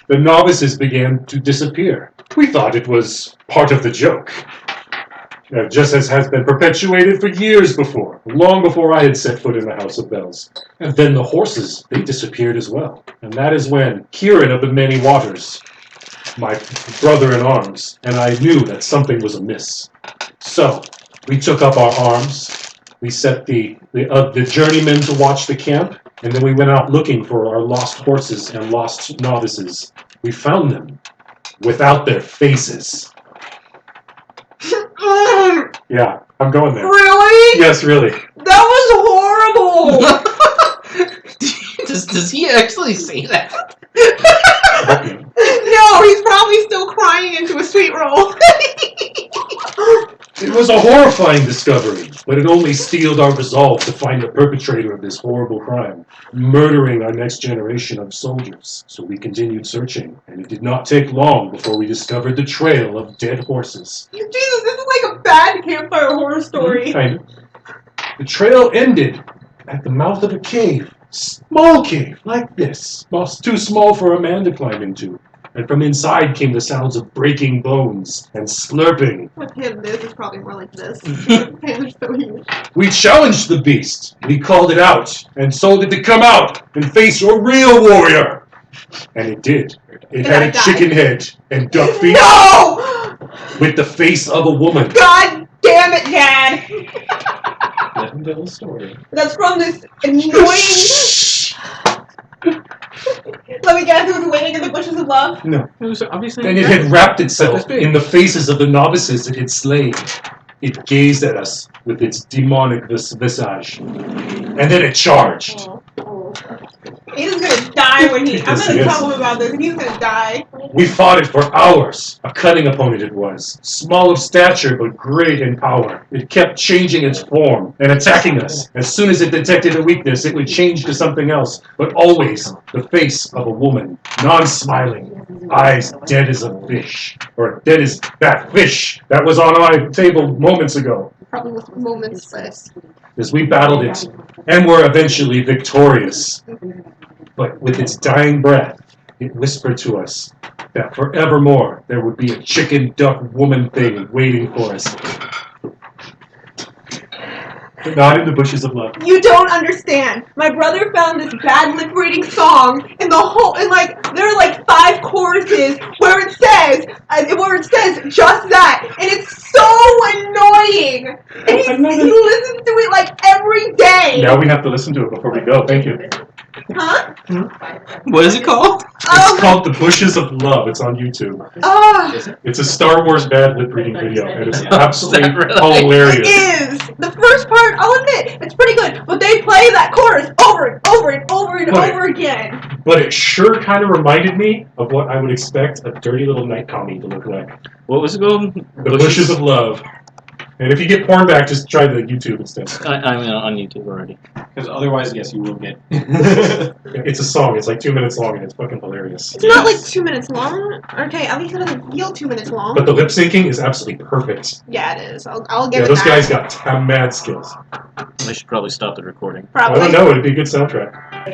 the novices began to disappear. We thought it was part of the joke. Just as has been perpetuated for years before, long before I had set foot in the House of Bells. And then the horses, they disappeared as well. And that is when Kieran of the Many Waters, my brother-in-arms, and I knew that something was amiss. So, we took up our arms, we set the journeymen to watch the camp, and then we went out looking for our lost horses and lost novices. We found them without their faces. Yeah, I'm going there. Really? Yes, really. That was horrible! Does he actually say that? No, he's probably still crying into a sweet roll. It was a horrifying discovery, but it only steeled our resolve to find the perpetrator of this horrible crime, murdering our next generation of soldiers. So we continued searching, and it did not take long before we discovered the trail of dead horses. Jesus, this is like a bad campfire horror story. Kind of. The trail ended at the mouth of a cave. Small cave, like this. Too small for a man to climb into. And from inside came the sounds of breaking bones and slurping. With him, this is probably more like this. Panthers so huge. We challenged the beast. We called it out and told it to come out and face a real warrior. And it did. It had a chicken head and duck feet No! with the face of a woman. God damn it, Dad! Let him tell the story. That's from this annoying... Let me guess, it was waiting in the bushes of love? No. It was obviously. And it had wrapped itself in the faces of the novices it had slain. It gazed at us with its demonic visage. And then it charged. He's gonna die when he... I'm Yes, gonna he is. tell him about this, and he's gonna die. We fought it for hours. A cunning opponent it was. Small of stature, but great in power. It kept changing its form and attacking us. As soon as it detected a weakness, it would change to something else, but always the face of a woman, non-smiling, eyes dead as a fish, or dead as that fish that was on our table moments ago. Probably with moments less. As we battled it, and were eventually victorious. But with its dying breath, it whispered to us that forevermore there would be a chicken duck woman thing waiting for us. But not in the bushes of love. You don't understand. My brother found this bad lip reading song in the whole, and like there are like 5 choruses where it says just that, and it's so annoying. And he listens to it like every day. Now we have to listen to it before we go. Thank you. Huh? What is it called? It's called The Bushes of Love. It's on YouTube. It's a Star Wars bad lip reading video, and it's absolutely really? hilarious. It is. The first part, I'll admit, it's pretty good, but they play that chorus over and over and over and over again. But it sure kind of reminded me of what I would expect a dirty little night commie to look like. What was it called? The Bushes of Love. And if you get porn back, just try the YouTube instead. I'm on YouTube already. Because otherwise, yes, you will get. It's a song. It's like 2 minutes long, and it's fucking hilarious. It's not like 2 minutes long. Okay, at least it doesn't feel 2 minutes long. But the lip syncing is absolutely perfect. Yeah, it is. I'll give Yeah, it those that. guys got mad skills. I should probably stop the recording. I Probably. don't know. It'd be a good soundtrack. All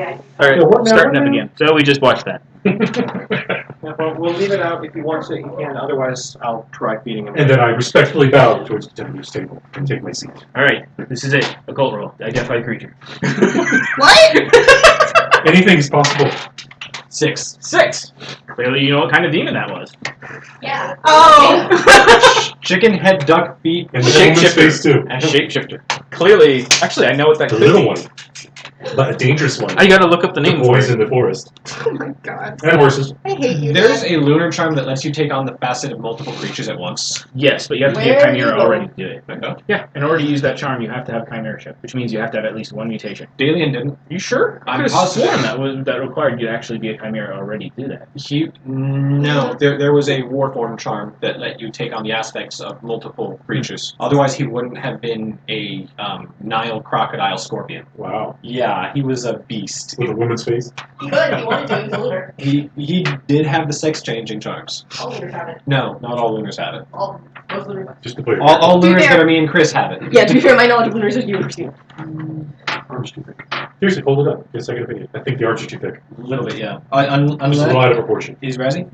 right, Yeah, what now, starting what up now? again. So we just watched that. Yeah, well, we'll leave it out. If you want to, you can. Otherwise, I'll try feeding him. And then I respectfully bow towards the gentleman's table and take my seat. All right, this is it. Occult roll. Identify creature. What? Anything is possible. 6. 6. Clearly, you know what kind of demon that was. Yeah. Oh. Chicken head, duck feet, And the woman's Shapeshifter. face, too. And a shapeshifter. Clearly, actually, I know what that The could little be. one. But a dangerous one. I gotta look up the The name for boys it. in the forest. Oh my god. And horses. I hate you. There's Dad. a lunar charm that lets you take on the facet of multiple creatures at once. Yes, but you have to be Where a are you chimera going? already to do it. Okay. Yeah, in order to use that charm, you have to have chimeraship, which means you have to have at least 1 mutation. Dalian didn't. You sure? I I'm could have positive. sworn that required you to actually be a chimera already to do that. No, there was a warform charm that let you take on the aspects of multiple creatures. Otherwise, he wouldn't have been a Nile crocodile scorpion. Wow. Yeah, he was a beast. With a woman's face. He could if he wanted to. He's a lunar. He did have the sex changing charms. All lunars have it. No, not all lunars have it. Most lunars. Just to play. All To be lunars fair- that are me and Chris have it. Yeah, to be fair, my knowledge of lunars is you and Christine. Arm's too thick. Seriously, hold it up. Get a second opinion. I think the arms are too thick. A little bit, yeah. Just a little out of proportion. Is Razzie?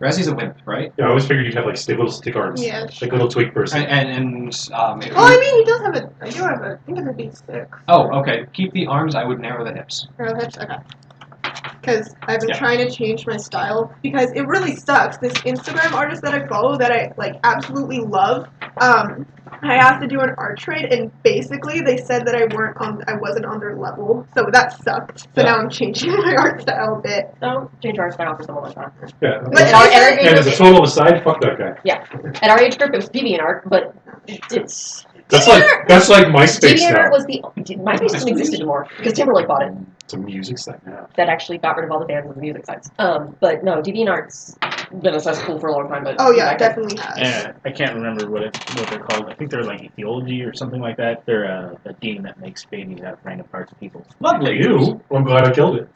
Razzie's a wimp, right? Yeah, I always figured you'd have like little stick arms. Yeah. Like a little twig person. Well, I mean, he does have a. I do have a. I think it's a big stick. oh, okay. Keep the arms. I would narrow the hips. Or hips. Okay. because I've been Yeah. trying to change my style because it really sucks. This Instagram artist that I follow that I like absolutely love, I asked to do an art trade, and basically they said that I wasn't on their level, so that sucked. So now I'm changing my art style a bit. Don't change our style for someone like that. Yeah. But At our age And as a group, total aside, fuck that guy. at our age group, it was DeviantArt, but it's That's like MySpace DeviantArt now. was the MySpace doesn't exist anymore because Timberlake bought it. It's a music site now. That actually got rid of all the bands and the music sites. But no, DeviantArt's been a cesspool for a long time. But Oh yeah, it definitely has. Yeah, I can't remember what they're called. I think they're like Theology or something like that. They're a demon that makes babies out of random parts of people. Lovely. You? Well, I'm glad I killed it.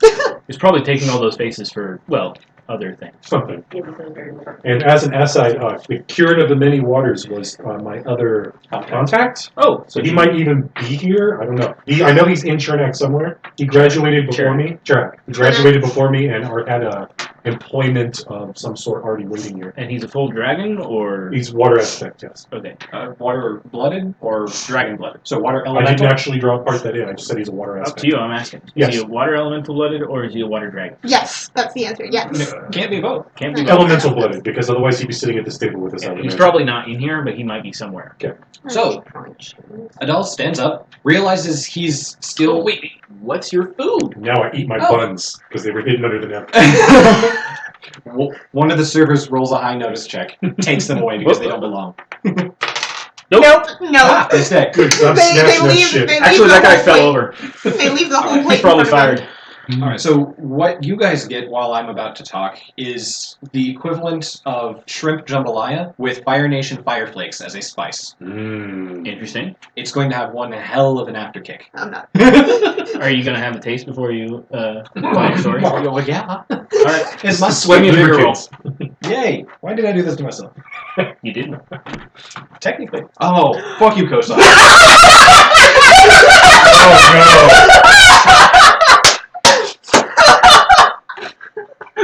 It's probably taking all those faces for, well, other things. Something. Yeah, this is very different. And as an aside, the Curate of the Many Waters was my other contact. Oh, So he might even be here. I don't know. I know he's in Chernak somewhere. He graduated before me. Chernak. He graduated before me and had a employment of some sort already waiting here. And he's a full dragon, or He's water aspect, yes. okay, Water-blooded or dragon-blooded? so water I elemental? didn't actually part that in. I just said he's a water Up aspect. to you. I'm asking. Yes. Is he a water elemental blooded, or is he a water dragon? Yes, that's the answer. Yes. Can't be both. Can't be. Elemental blooded, because otherwise he'd be sitting at this table with us. Yeah, I would he's imagine. probably not in here, but he might be somewhere. So, Adele stands up, realizes he's still. Wait, what's your food? Now I eat my Oh. buns because they were hidden under the napkin. One of the servers rolls a high notice check, takes them away because they don't belong. Nope. No. Ah, they stay. Good, I'm They snatching that leave. shit. They leave Actually, the that guy whole fell plate. over. They leave the whole plate. He's probably in front of fired. All right. So what you guys get while I'm about to talk is the equivalent of shrimp jambalaya with Fire Nation Fireflakes as a spice. Interesting. It's going to have one hell of an afterkick. I'm not. Are you gonna have a taste before you tell your story? Oh, yeah. All right. It must Swing me a bigger roll. Lubricants. Yay! Why did I do this to myself? You didn't. Technically. Oh, fuck you, Kosa. Oh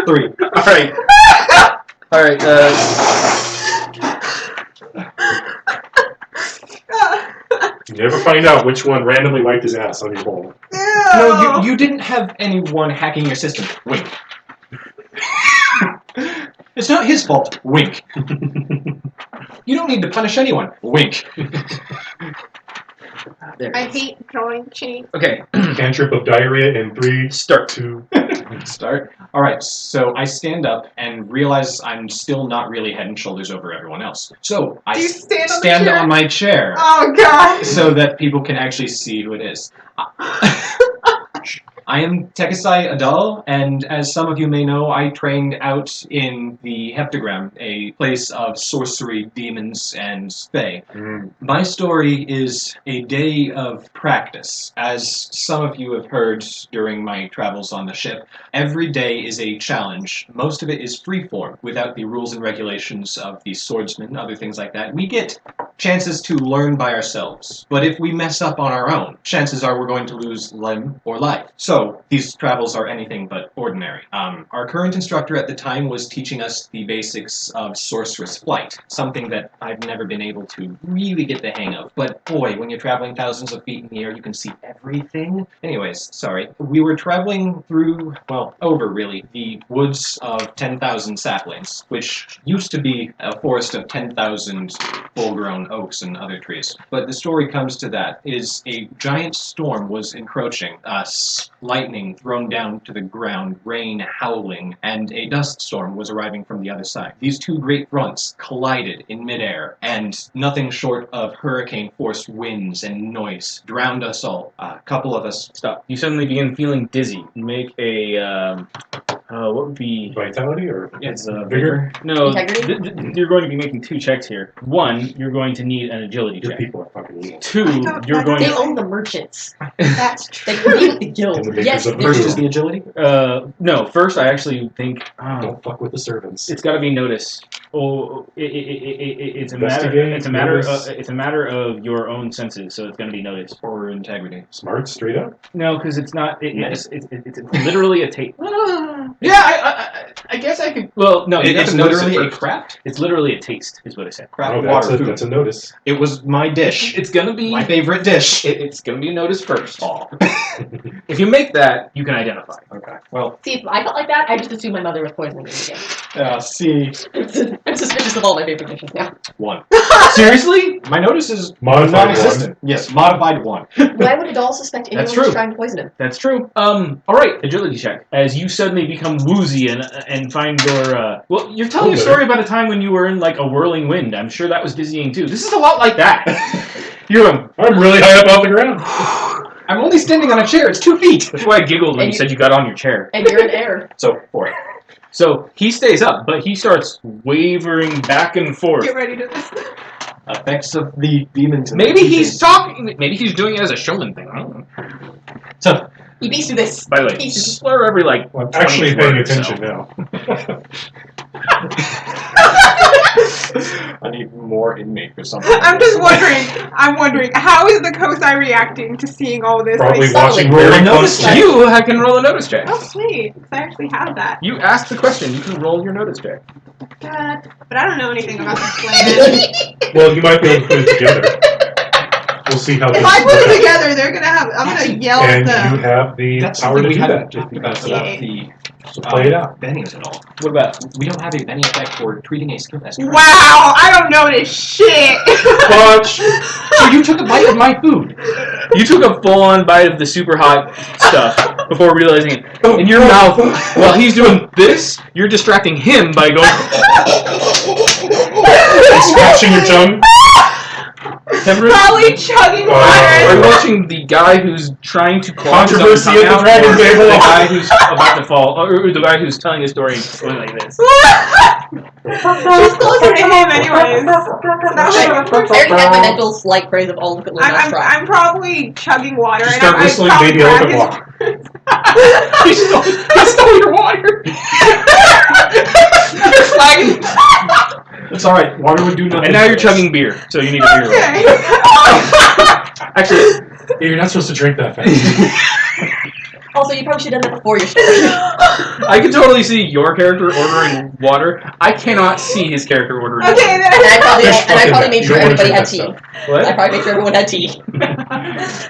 3. All right. All right. no! You never find out which one randomly wiped his ass on your bowl. No, you didn't have anyone hacking your system. Wink. It's not his fault. Wink. You don't need to punish anyone. Wink. There. I hate drawing cheese. Okay. Cantrip of diarrhea in 3, Start. 2. Start. All right, so I stand up and realize I'm still not really head and shoulders over everyone else. So I Do you stand on the stand chair? on my chair Oh god. so that people can actually see who it is. I am Tekasai Adal, and as some of you may know, I trained out in the Heptagram, a place of sorcery, demons, and fae. My story is a day of practice. As some of you have heard during my travels on the ship, every day is a challenge. Most of it is freeform, without the rules and regulations of the swordsman, other things like that. We get chances to learn by ourselves, but if we mess up on our own, chances are we're going to lose limb or life. So these travels are anything but ordinary. Our current instructor at the time was teaching us the basics of sorceress flight, something that I've never been able to really get the hang of. But boy, when you're traveling thousands of feet in the air, you can see everything. Anyways, sorry. We were traveling through, well, over really, the woods of 10,000 saplings, which used to be a forest of 10,000 full-grown oaks and other trees. But the story comes to that, is a giant storm was encroaching, lightning thrown down to the ground, rain howling, and a dust storm was arriving from the other side. These two great fronts collided in midair, and nothing short of hurricane-force winds and noise drowned us all. A couple of us Stop. You suddenly begin feeling dizzy. Make a what would be? Vitality or It's vigor? No, Integrity? you're going to be making 2 checks here. 1, you're going to need an agility Your check. people are fucking evil. 2, you're going They to. own the merchants. That's They true. compete with the guild. And the makers Yes, of the they First do. is the agility. No, first I actually think Don't fuck with the servants. it's got to be notice. Oh, it's a Investigate, matter. It's a matter. notice. It's a matter of your own senses. So it's going to be notice. Or integrity. Smart, straight up. No, because it's not. It's literally a tape. Yeah, I guess I could. Well, no, you have it's to notice literally it a first. craft. It's literally a taste, is what I said. Craft Oh, water food. that's a notice. It was my dish. It's gonna be. My favorite dish. It's gonna be a notice first. Aw. If you make that, you can identify. Okay. Well, See, if I felt like that, I just assumed my mother was poisoning me again. C I'm suspicious of all my favorite dishes now. 1. Seriously? My notice is Modified non-existent. Yes, modified 1. Why would a doll suspect anyone That's who's true. trying to poison him? That's true. Alright, agility check. As you suddenly become woozy and find your, well, you're telling a story about a time when you were in, like, a whirling wind. I'm sure that was dizzying, too. This is a lot like that. You're going, I'm really high up off the ground. I'm only standing on a chair. It's 2 feet. that's why I giggled when you said you got on your chair. And you're in air. So 4. So, he stays up, but he starts wavering back and forth. Get ready to. Effects of the demons. Maybe he's talking, maybe he's doing it as a showman thing. I don't know. So, He beats through this. By the way, Beats slur every, like, Well, I'm actually 20th paying word, attention so. now. I need more inmate or something. I'm just wondering. I'm wondering how is the Kosai reacting to seeing all this? Probably like, watching Roll very a notice closely. You can roll a notice check. Oh sweet! 'Cause I actually have that. You asked the question, you can roll your notice check. God, but I don't know anything about this plan. Well, you might be able to put it together. We'll see how If this I put it works. together, they're gonna have. I'm gonna yell at And them. you have the That's power to something we do haven't that. talked about the So play it out. bennies at all. What about? We don't have a benny effect for treating a skill as Wow, I don't know this shit. Punch! So you took a bite of my food. You took a full-on bite of the super hot stuff before realizing it. In your mouth, while he's doing this, you're distracting him by going... Scratching your tongue. Temperate? Probably chugging Are you water. watching the guy who's trying to claw his own Controversy tongue at the out, Dragon or Table. the guy who's about to fall, or the guy who's telling a story going like this? She's closer to him, anyways. I already had my mental slight praise of all the good I'm, I've I'm, tried. I'm probably chugging water, Just and start I'm whistling probably Baby Elephant grabbing- Walk. He stole your water! You're flagging. It's alright. Water would do nothing. And now you're chugging beer, so you need a beer roll. Okay. Actually, Yeah, you're not supposed to drink that fast. Also, you probably should have done that before your story. I can totally see your character ordering water. I cannot see his character ordering Okay, water. then. And I probably, Fish and I fucking probably that. made You sure don't wanna everybody drink had that tea. stuff. What? I probably made sure everyone had tea.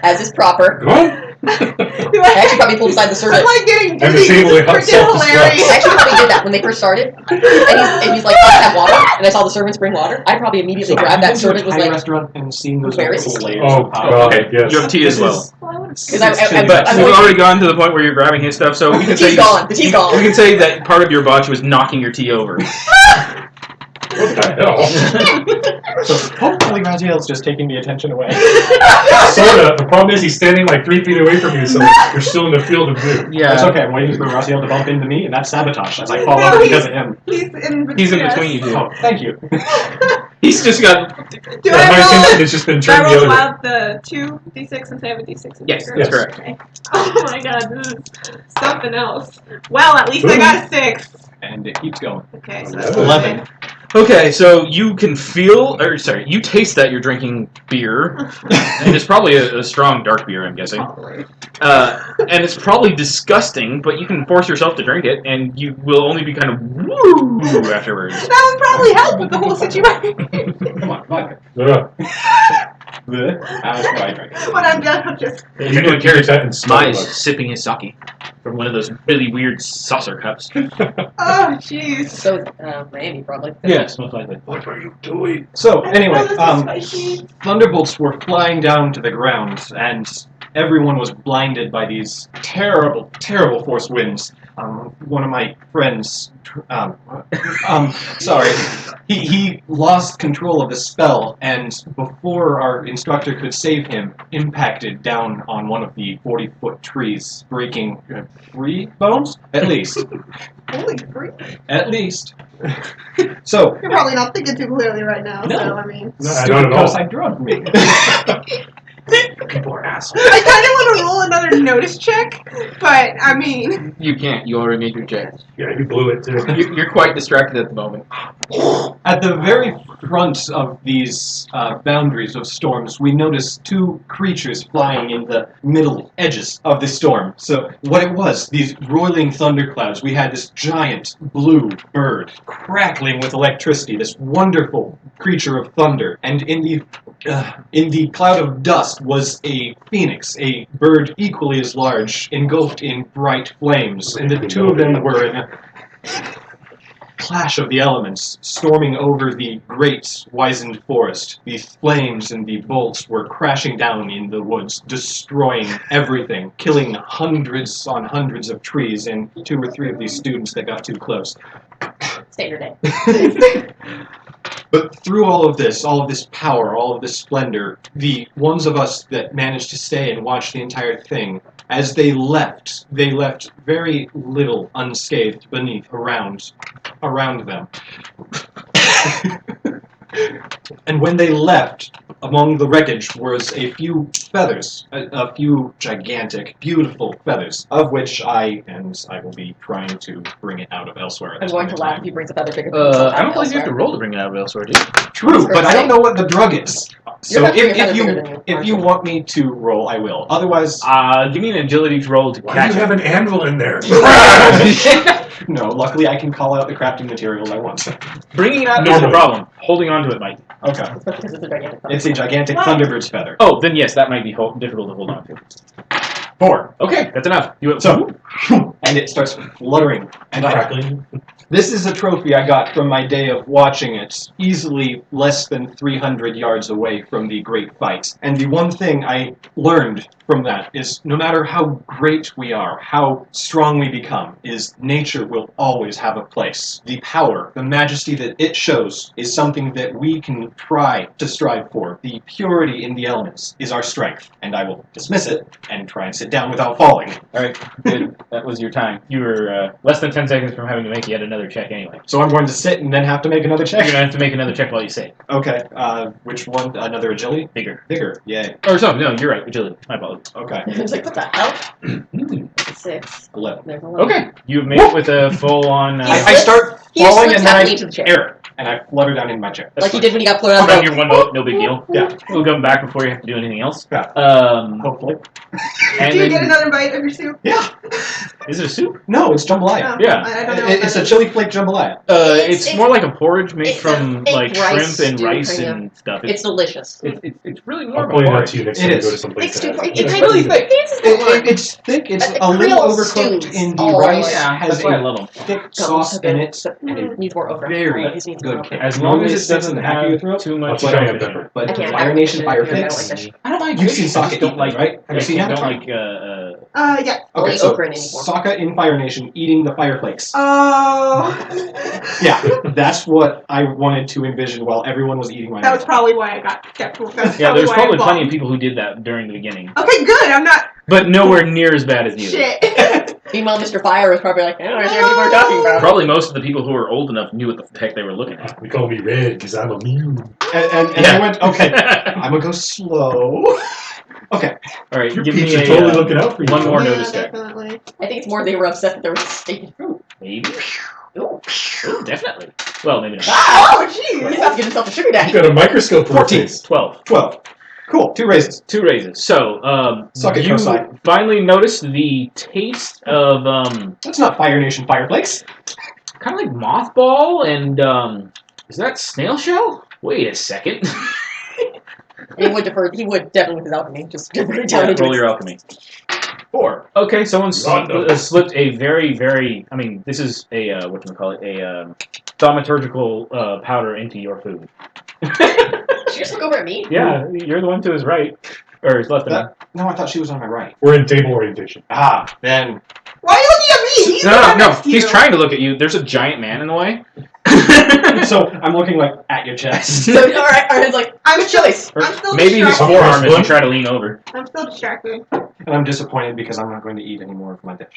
As is proper. Come on. I actually probably pulled aside the I'm servant. like getting And the dizzy. table It's it helps freaking self-destruct. hilarious. I actually probably did that when they first started. And he's like, oh, I have water. And I saw the servants bring water. I probably immediately grabbed that servant was Thai like, restaurant and seen those Where is little he? layers Oh, of power. God, Okay, yes. you have tea as well. because I But I'm we've always- already gone to the point where you're grabbing his stuff, so we the can tea's say gone. The tea's gone. we can say that part of your botch was knocking your tea over. What the hell? So hopefully Raziel's just taking the attention away. Sorta. The problem is he's standing like 3 feet away from you, so you're still in the field of view. Yeah, It's okay. I'm waiting for Raziel to bump into me, and that's sabotage as I fall No, over he's- because of him. He's in between. he's in us. between you two. Oh, thank you. He's just got. Do Yeah, I my roll? attention has just been Do I turned the roll other way. out the 2d6 since I have a d6 in Yes, the that's group? correct. Okay. Oh my god, this is something else. Well, at least I got a 6. And it keeps going. Okay, so that's 11. Okay, so you can feel, or sorry, you taste that you're drinking beer, and it's probably a strong dark beer, I'm guessing. Probably. And it's probably disgusting, but you can force yourself to drink it, and you will only be kind of woo afterwards. That would probably help with the whole situation. Come on, vodka. Yeah. That's what I drink. When I'm done, I'll just. You're doing Carrot carrots. that and smell Mai's it. sipping his sake from one of those really weird saucer cups. Oh, jeez. So, Miami probably. Yes, most likely. What are you doing? So I anyway, know this is spicy. thunderbolts were flying down to the ground, and everyone was blinded by these terrible, terrible force winds. One of my friends, sorry, he lost control of the spell, and before our instructor could save him, impacted down on one of the 40-foot trees, breaking 3 bones? At least. Holy freak. At least. So, You're probably not thinking too clearly right now, No. so I mean. No, I stupid don't at all. Kosai drugged me. People are assholes. I kind of want to roll another notice check, But I mean, You can't. You already made your check. Yeah, you blew it too. You're quite distracted at the moment. At the very front of these boundaries of storms, we notice two creatures flying in the middle edges of the storm. So what it was, these roiling thunderclouds, we had this giant blue bird crackling with electricity, this wonderful creature of thunder, and in the cloud of dust was a phoenix, a bird equally as large, engulfed in bright flames, and the two of them were in a clash of the elements, storming over the great wizened forest. The flames and the bolts were crashing down in the woods, destroying everything, killing hundreds on hundreds of trees and 2 or 3 of these students that got too close. Standard day. But through all of this power, all of this splendor, the ones of us that managed to stay and watch the entire thing, as they left very little unscathed beneath around them. And when they left, among the wreckage was a few feathers, a few gigantic, beautiful feathers, of which I will be trying to bring it out of elsewhere. I'm going to laugh if he brings a feather bigger than I don't believe you have to roll to bring it out of elsewhere, do you? True, but I don't know what the drug is. So You're not if you want me to roll, I will. Otherwise, Give me an agility roll to Why catch do you it. have an anvil in there? no. Luckily, I can call out the crafting materials I want. Bringing it out is a problem. Holding on to it might. Okay. Especially because it's a gigantic It's a gigantic thunderbird's feather. Oh, then yes, that might be difficult to hold on to. 4. Okay, that's enough. So, and it starts fluttering. And Crackling. this is a trophy I got from my day of watching it, easily less than 300 yards away from the great fight. And the one thing I learned from that is no matter how great we are, how strong we become, is nature will always have a place. The power, the majesty that it shows is something that we can try to strive for. The purity in the elements is our strength. And I will dismiss it and try and sit down without falling. All right, good. That was your time. You were less than 10 seconds from having to make yet another check anyway. So I'm going to sit and then have to make another You're check? going to have to make another check while you say it. Okay, which one? Another agility? Bigger. Bigger, yay. Or so, no, you're right. Agility. My apologies. Okay. It's like, what the hell? 6. 11. There's 11. Okay, you've made it with a full-on I start He falling slips and then happily I into the chair. error, and I flutter down in my chair. Like he did when he got floated out on of your the one vote, no big deal. Yeah. We'll come back before you have to do anything else. Yeah. Hopefully. And do you then, get another bite of your soup? Yeah. is it a soup? No, it's jambalaya. Yeah. I don't know. It's a chili flake jambalaya. It's more like a porridge made it's from a fake like rice shrimp and stew, rice kind and stuff. It's delicious. It's really more I'll of a point it out porridge. to you next It time you is. go to someplace. It's that too. has It's it. kind really of thick. It's thick. It's But a little Creole overcooked stews in the all rice. Yeah, Has that's why I a love them. thick sauce in it. And It needs more okra. very It needs more good okra. kick. As long as Normally it sits in doesn't the back of your have throat. too I'll much. try like it pepper. But I can't. Fire Nation Fire I don't Fix. like fish. I don't mind. You've seen I just Sokka don't eat like. them, right? Have you seen I that? don't like. Yeah. I'll Okay, eat so okra in any form. Sokka in Fire Nation eating the fire flakes. Oh. Yeah, that's what I wanted to envision while everyone was eating my That was probably why I got skeptical. That's Yeah, there's why I probably plenty bombed. of people who did that during the beginning, Okay, good. I'm not. but nowhere near as bad as you. Shit. Meanwhile, Mr. Fire was probably like, I don't understand what people are talking about. Probably most of the people who were old enough knew what the heck they were looking at. They call me Red because I'm immune. And Yeah. I went, okay, I'm gonna go slow. Okay. All right, Your give peeps me are a totally looking out for you. one more Yeah, notice check. definitely. I think it's more they were upset that there was a steak. Ooh. Maybe. Ooh. Ooh, definitely. Well, maybe not. Oh, He's jeez. about to get himself a sugar You daddy. got a microscope for 14. your face. 12. 12. Cool. 2 raises. 2 raises. So, Suck it, you Kosai. finally noticed the taste of That's not Fire Nation Fire Flakes. kind of like mothball and is that snail shell? Wait a second. He would defer. He would definitely with his alchemy. Just defer it down Yeah, into roll it. your alchemy. 4. Okay, someone Rondo. slipped a very. I mean, this is a whatchamacallit, a thaumaturgical powder into your food. Did you just look over at me? Yeah, you're the one to his right, or his left. No, I thought she was on my right. We're in table orientation. Ah, then. Why are you looking at me? He's the No, one no, next to he's you. trying to look at you. There's a giant man in the way. So I'm looking like at your chest. So, all right, it's like, I'm good still, choice. Or I'm still maybe his distracted. forearm as you try to lean over. I'm still distracted. And I'm disappointed because I'm not going to eat any more of my dish.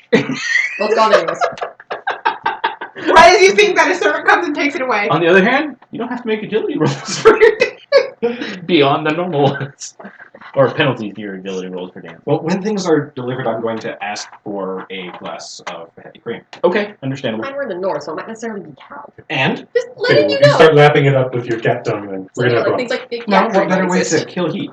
Well, it's gone anyways. Right as you think that a servant comes and takes it away. On the other hand, you don't have to make agility rolls for it. Beyond the normal ones. or penalties to your ability rolls for damage. Well, when things are delivered, I'm going to ask for a glass of heavy cream. Okay, understandable. Mine were in the north, so it might necessarily be cow. And? Just Okay, letting well, you if you know. start lapping it up with your cat tongue, then So, we're gonna have things problems. like No, yeah, what better way exist. to kill heat?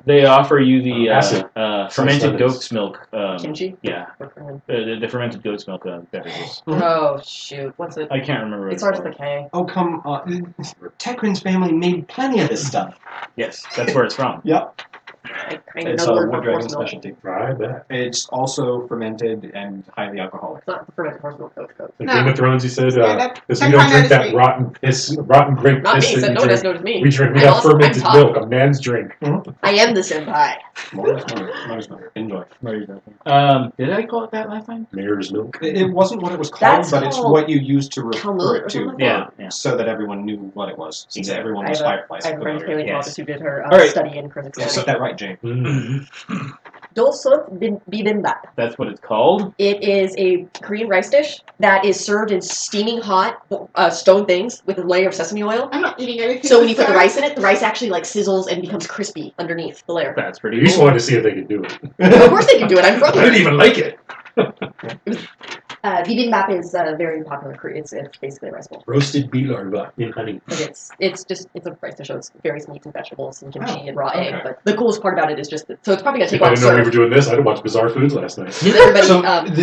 They offer you the Acid. fermented lemons. goat's milk. Kimchi? Yeah, the fermented goat's milk beverages. Oh shoot, what's it? I can't remember. What It it's starts with called. a K. Oh, come on. Tekrin's family made plenty of this stuff. Yes, that's where it's from. Yep. I kind of It's know a the word wood for dragon horse milk. specialty. I bet. It's also fermented and highly alcoholic. It's not the fermented horse milk Coke. In No. Game of Thrones, he said, Yeah, that- because that we don't kinda drink is that sweet. rotten piss, rotten grape Not me, piss so that no you one has drink. noticed me. We drink. We I'm got also- I'm fermented top. milk, a man's drink. I am the senpai. Mother's milk. Enjoy. Did I call it that last time? Mare's milk. It wasn't what it was called, That's but it's called what you used to refer Kalmut it or to, something like Yeah, yeah. so that everyone knew what it was, since everyone was Fireflies. I have a friend familiar. paleontologist who did her All right. study in Kazakhstan. Yeah, set that right, Jane. Dolsot bibimbap. That's what it's called. It is a Korean rice dish that is served in steaming hot stone things with a layer of sesame oil. I'm not eating anything. So when you put the rice in it, the rice actually like sizzles and becomes crispy underneath the layer. That's pretty We just cool. wanted to see if they could do it. Of course they can do it. I'm from I didn't here. even like it. Bibimbap is very popular. It's basically a rice bowl. Roasted bee larva in honey. But it's a rice dish. So it's various meats and vegetables and kimchi Oh, and raw egg. okay. But the coolest part about it is just that, so it's probably gonna take If I a while to didn't know we were serve. doing this, I'd have watched Bizarre Foods last night. Does everybody? So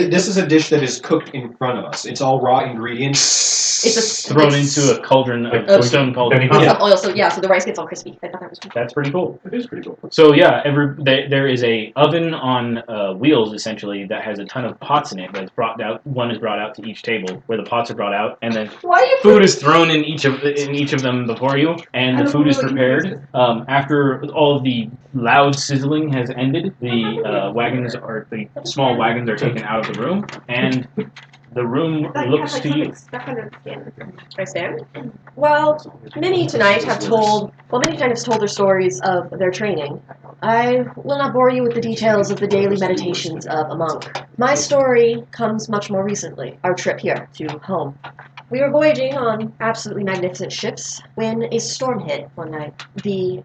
this is a dish that is cooked in front of us. It's all raw ingredients. It's Thrown into a cauldron, a stone cauldron. Benny some oil. So yeah. So the rice gets all crispy. I thought that was cool. That's pretty cool. It is pretty cool. So yeah, there is a oven on wheels essentially that has a ton of pots in it. That's brought out. One is brought out to each table where the pots are brought out, and then Why are you food is thrown in each of them before you, and the food is prepared. After all of the loud sizzling has ended, the small wagons are taken out of the room, and the room looks to you. Stuck under the skin. Can I stand? Well, many tonight have told their stories of their training. I will not bore you with the details of the daily meditations of a monk. My story comes much more recently, our trip here to home. We were voyaging on absolutely magnificent ships when a storm hit one night. The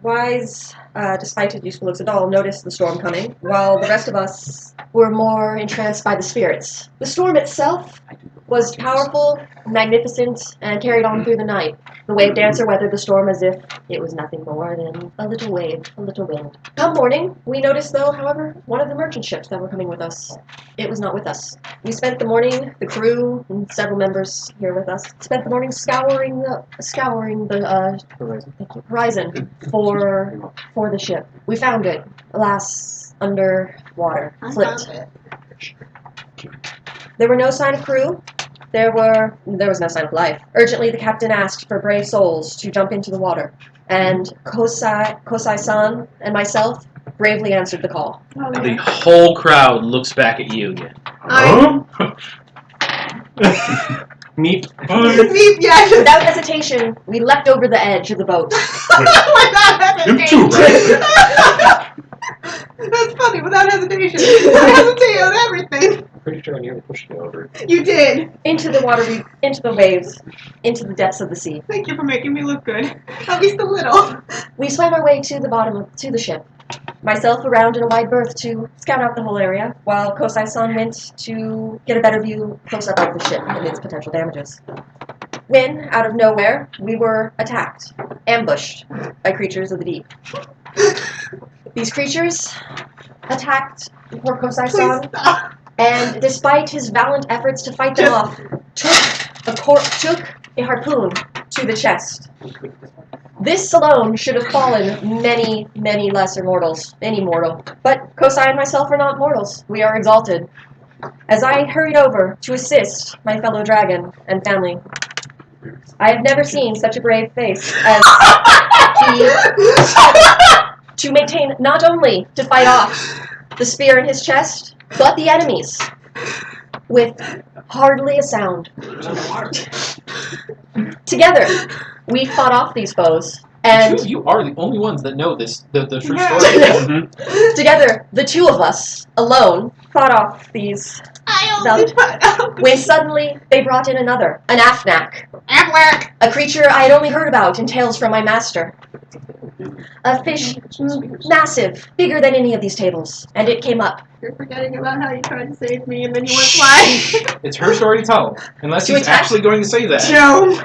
wise, despite his useful looks at all, noticed the storm coming, while the rest of us were more entranced by the spirits. The storm itself was powerful, magnificent, and carried on through the night. The wave dancer weathered the storm as if it was nothing more than a little wave, a little wind. Come morning, we noticed, though, however, one of the merchant ships that were coming with us. It was not with us. We spent the morning, the crew, and several members here with us, spent the morning scouring the horizon for the ship. We found it, alas, under water, I flipped. found it. There were no sign of crew. There was no sign of life. Urgently, the captain asked for brave souls to jump into the water, and Kosai-san and myself bravely answered the call. Oh, The yeah. whole crowd looks back at you again. Meat. Meat, yes. Without hesitation, we leapt over the edge of the boat. Without Him hesitation. too, right? That's funny. Without hesitation. I hesitate on everything. Pretty sure I nearly pushed you over. You did. Into the water, into the waves, into the depths of the sea. Thank you for making me look good. At least a little. We swam our way to the bottom to the ship. Myself around in a wide berth to scout out the whole area, while Kosai-san went to get a better view close up of the ship and its potential damages. When, out of nowhere, we were attacked, ambushed by creatures of the deep. These creatures attacked poor Please Kosai-san, stop. and despite his valiant efforts to fight them off, took a harpoon to the chest. This alone should have fallen many, many lesser mortals, any mortal. But Kosai and myself are not mortals. We are exalted. As I hurried over to assist my fellow dragon and family, I have never seen such a brave face as he to maintain, not only to fight off the spear in his chest, but the enemies with hardly a sound. Together, we fought off these foes, and You are the only ones that know this, the true Yeah. story. together, the two of us, alone, fought off these I only only when suddenly they brought in another, an Afnak. Afnak. A creature I had only heard about in tales from my master. A fish, massive, bigger than any of these tables. And it came up. You're forgetting about how you tried to save me and then you went flying. It's her story to tell. Unless To he's attack? actually going to say that. No.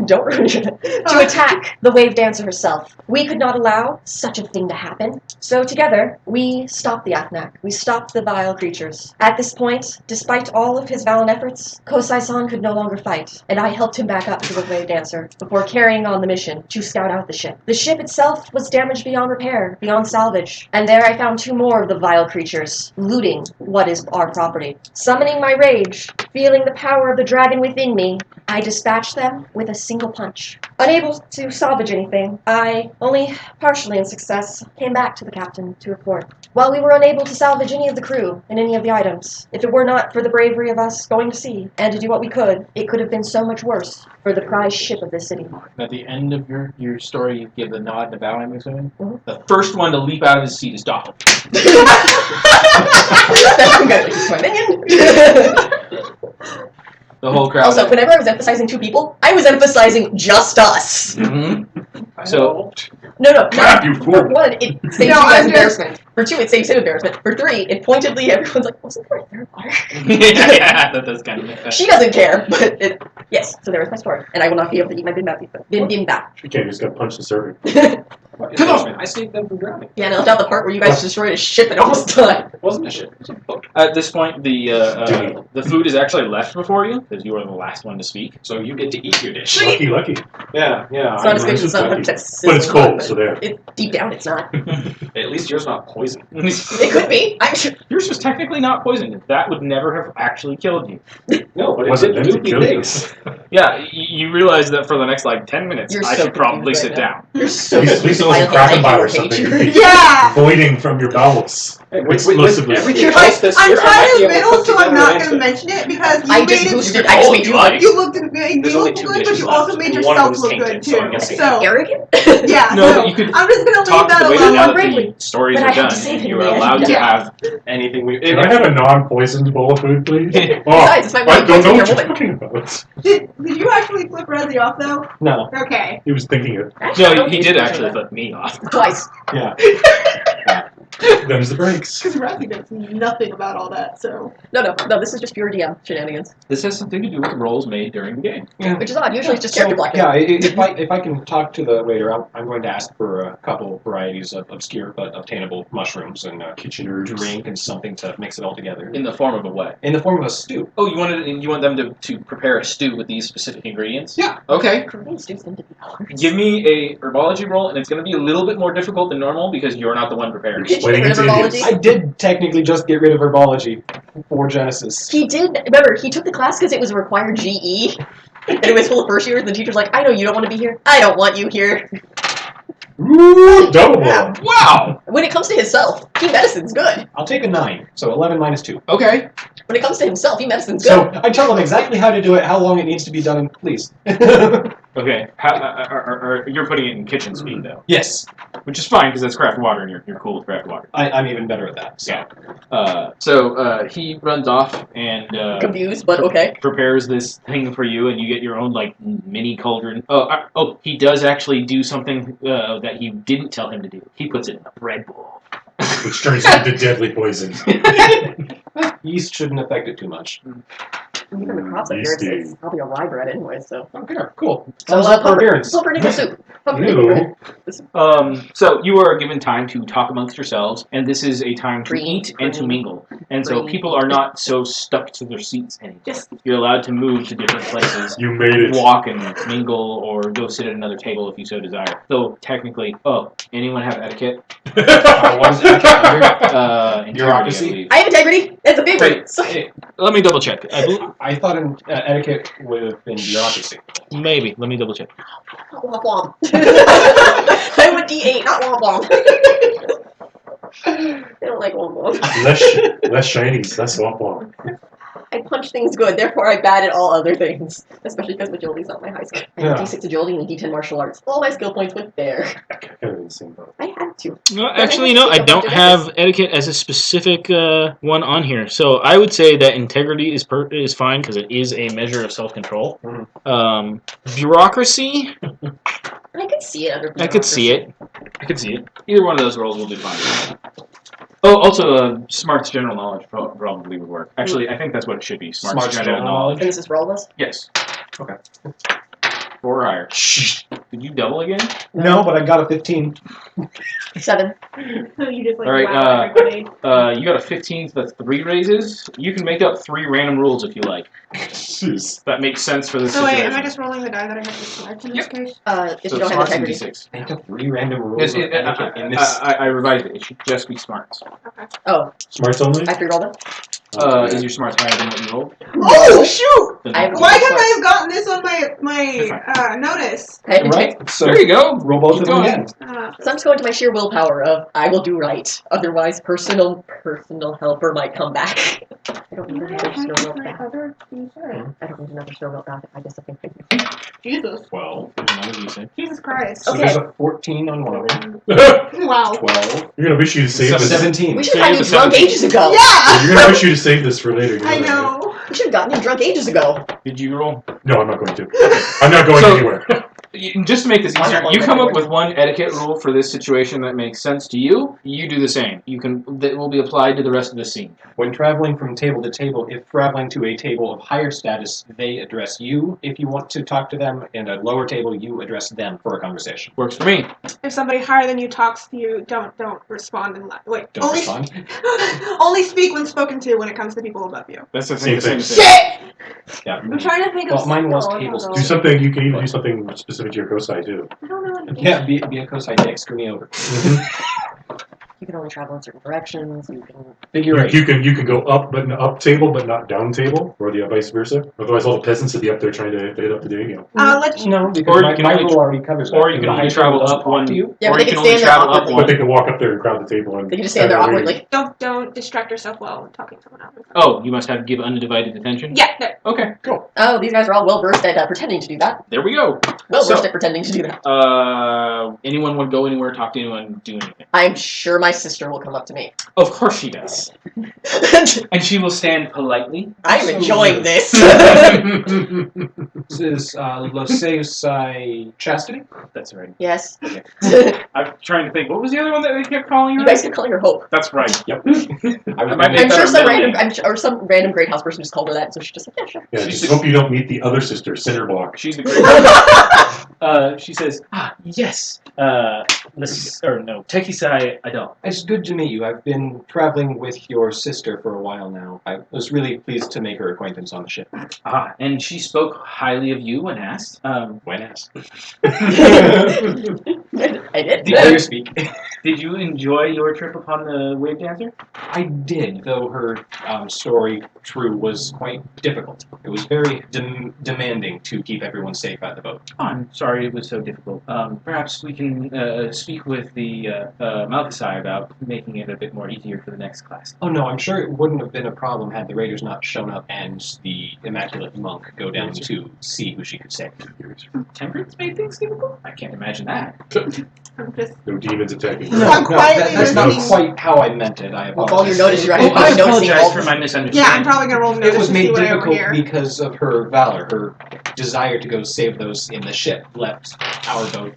Don't ruin it. To attack the wave dancer herself. We could not allow such a thing to happen. So together, we stopped the Afnak. We stopped the vile creatures. At this point, despite all of his valiant efforts, Kosai-san could no longer fight, and I helped him back up to the wave dancer before carrying on the mission to scout out the ship. The ship itself was damaged beyond repair, beyond salvage, and there I found 2 more of the vile creatures, looting what is our property. Summoning my rage, feeling the power of the dragon within me, I dispatched them with a single punch. Unable to salvage anything, I, only partially in success, came back to the captain to report. While we were unable to salvage any of the crew and any of the items, if it were not for the bravery of us going to sea and to do what we could, it could have been so much worse for the prize ship of this city. At the end of your story, you give the nod and the bow, I'm assuming? Mhm. The first one to leap out of his seat is Doppel. Congratulations, my minion! The whole crowd. Also, whenever I was emphasizing 2 people, I was emphasizing just us. Mm-hmm. So, No. Crap, you fool. For 1, it saves you No, guys I'm embarrassment. For 2, it saves him embarrassment. For 3, it pointedly everyone's like, wasn't there a third water? yeah, that does kind of make sense. She doesn't care, but yes. So there is my story, and I will not be able to eat my bibimbap. She can't just got punched the serving. Come on, I saved them from drowning. Yeah, and I left out the part where you guys destroyed a ship and almost died. It wasn't a ship. It was a boat. At this point, the food is actually left before you, because you are the last one to speak. So you get to eat your dish. Lucky, lucky. Yeah. It's not as good as it's some lucky. Texas. But it's cold, so there. Deep down, it's not. At least yours not poison. It could be. I'm sure. Yours was technically not poisoned. That would never have actually killed you. No, but Wasn't meant to loopy kill you. things. Yeah, you realize that for the next 10 minutes, You're I so should probably confused sit right down. You're so At least it wasn't violent. Krakenbauer or I hate something. you. Yeah. Voiding from your bowels. Exclusively. I'm trying in the middle, so I'm not going to mention it because you I made just it. boosted. I just made you look You looked made There's you only look 2 good, but dishes you left. also made One of yourself them's look tainted, good so I'm too. guessing So arrogant. yeah, No, so you could I'm just going to leave talk that to the waiter alone. now that bravely. the stories But are I had to done, save and him you in are the end. allowed to Yeah. have anything we. Can I have a non-poisoned bowl of food, please? Besides, it's my I one don't know poison what you're woman. talking about. Did you actually flip Rezzy off though? No. Okay. He was thinking it. No, he did actually flip me off. Twice. Yeah. Them's the breaks. Because Rezzy knows nothing about all that, so. No. This is just pure DM shenanigans, This has something to do with rolls made during the game. which is odd. Usually it's just So, character blocking. yeah, if I can talk to the waiter, I'm going to ask for a couple varieties of obscure but obtainable mushrooms and Kitchen herbs. drink and something to mix it all together. In the form of a what? In the form of a stew. Oh, you want them to prepare a stew with these specific ingredients? Yeah. Okay. Korean stews tend to be hard. Give me a herbology roll, and it's going to be a little bit more difficult than normal because you're not the one preparing. Did you Waiting get rid of until herbology? idiots. I did technically just get rid of herbology for Genesis. He did. Remember, he took the class because it was a required GE, and it was full of first years. And the teacher's like, "I know you don't want to be here. I don't want you here." Ooh, double blow. Wow. When it comes to himself, he medicine's good. I'll take a 9, so 11 minus 2. Okay. When it comes to himself, he medicine's good. So I tell them exactly how to do it, how long it needs to be done, and please. Okay. You're putting it in kitchen speed though, Yes, which is fine because that's craft water, and you're cool with craft water. I'm even better at that. So. Yeah. So he runs off and Confused, but okay. prepares this thing for you, and you get your own mini cauldron. Oh, he does actually do something that you didn't tell him to do. He puts it in a bread bowl. Which turns into deadly poison. Yeast shouldn't affect it too much. Even the crops up here, it's probably a rye bread anyway, so. Okay, cool. So, Thumbs up for appearance. pumpernickel soup. Pumpernickel Ew. bread. So you are given time to talk amongst yourselves, and this is a time to Green, eat and to green, mingle. And so green. people are not so stuck to their seats anymore. Yes. You're allowed to move to different places. You made it. Walk and mingle, or go sit at another table if you so desire. So technically, anyone have etiquette? Integrity, Bureaucracy? I believe. I have integrity. It's a big Wait, one. let me double check. I thought etiquette would have been bureaucracy. Maybe. Let me double check. Womp womp. I went D8, not womp womp. They don't like womp womp. Less shinies, less womp womp. I punch things good, therefore I'm bad at all other things. Especially because agility's not my high skill. I have D6 agility and D10 martial arts. All my skill points went there. Kind of in the same boat. I had to. Well, actually, no, I don't have etiquette as a specific one on here. So I would say that integrity is fine because it is a measure of self-control. Bureaucracy, I could see it under I could see it. Either one of those roles will be fine. Oh, also, smarts general knowledge probably would work. Actually, I think that's what it should be. Smarts general knowledge. And this is for all of us? Yes. Okay. 4 or higher. Did you double again? No, but I got a 15. 7. So you just like All right, wow everybody. You got a 15, so that's 3 raises. You can make up 3 random rules if you like. Jeez. That makes sense for this So wait, situation. am I just rolling the die that I have to select in this case? If So you don't have smarts and integrity. D6. Make up 3 random rules Yes, of etiquette in this. I revised it. It should just be smarts. Oh, Smarts only? I have to reroll them? Is your smarts higher than what you rolled? Oh shoot! Then I have Why couldn't I have gotten this on my notice? I had to Right? So There you go. roll both of them going. again. So I'm just going to my sheer willpower of I will do right. Otherwise, personal helper might come back. I don't need another snow melt bath. I don't need another snow melt bath if I disappear. Jesus. 12. Jesus Christ. So Okay. there's a 14 on one of them. Wow. 12. You're gonna wish you to save this. 17. We should So have you're gotten you the drunk 17. ages ago. Yeah! You're gonna wish you to save this for later. I know. We should have gotten you drunk ages ago. Did you roll? No, I'm not going to. I'm not going So- anywhere. Just to make this I'm easier, not you come up going with one etiquette rule for this situation that makes sense to you. You do the same. That will be applied to the rest of the scene. When traveling from table to table, if traveling to a table of higher status, they address you if you want to talk to them, and a lower table, you address them for a conversation. Works for me. If somebody higher than you talks to you, don't respond and wait. Don't only respond. only speak when spoken to when it comes to people above you. That's the Same thing. thing. Shit! Yeah. I'm trying to think Well, of mine was no, tables. no, Do something. You can even do something specific to your Kosai too. I don't know. Yeah, be a Kosai dick. Screw me over. You can only travel in certain directions. You can. Figure eight. You can go up table, but not down table, or the vice versa. Otherwise, all the peasants would be up there trying to hit up the dingo. Let's No, because Or my, you can my only- rule already covers that. or you If can the only higher travel table up doesn't one. talk to you. Yeah, Or but they you can can only stand there travel up awkwardly. But one. they can walk up there and crowd the table. And They can just stand there awkwardly. don't distract yourself while talking to someone else. Oh, you must give undivided attention? Yeah, there. Okay, Oh, these guys are all well versed at pretending to do that. there we go. Well versed So- at pretending to do that. Anyone would go anywhere, talk to anyone, do anything. I'm sure my sister will come up to me. Of course she does. And she will stand politely. I'm enjoying this. This is Loseusai Chastity. That's right. Yes. I'm trying to think. What was the other one that they kept calling her? You guys keep calling her Hope. That's right. Yep. I might make I'm that sure our some middle random, name. or some random great house person just called her that, so she's just like, yeah, sure. Yeah, just hope you don't meet the other sister, Cinderblock. She's the great. She says, yes. Tekisai Adol. It's good to meet you. I've been traveling with your sister for a while now. I was really pleased to make her acquaintance on the ship. And she spoke highly of you when asked. When asked. I did. Dare you speak? Did you enjoy your trip upon the Wave Dancer? I did, though her story, true, was quite difficult. It was very demanding to keep everyone safe at the boat. Oh, I'm sorry it was so difficult. Perhaps we can speak with the Malkasai about making it a bit more easier for the next class. Oh no, I'm sure it wouldn't have been a problem had the raiders not shown up and the Immaculate Monk go down to see who she could save. Temperance made things difficult? I can't imagine that. I'm just. No demons attacking. No. I'm quietly that's not listening. quite how I meant it. I With all apologize. your notice, you're Oh, actually I noticing apologize all for my misunderstanding. Yeah, I'm probably gonna roll the It notice was to see made what I difficult overhear. because of her valor. Her desire to go save those in the ship left our boat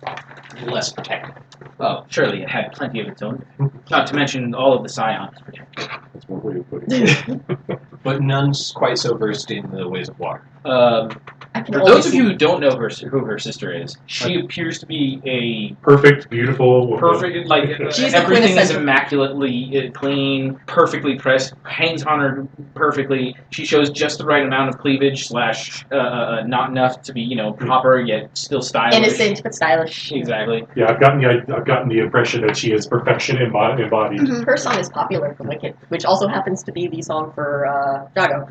less protected. Well, surely it had plenty of its own. Not to mention all of the scions protected. That's one way of putting it. But none's quite so versed in the ways of water. I can For only those of see- you who don't know who her sister is, she appears to be a Perfect, beautiful. perfect, like She's the everything is quintessential- immaculately clean, perfectly pressed, hangs on her perfectly. She shows just the right amount of cleavage / not enough to be proper yet still stylish. innocent but stylish. Exactly. Yeah, I've gotten the impression that she is perfection embodied. Mhm. Her song is popular for Wicked, which also happens to be the song for Jago.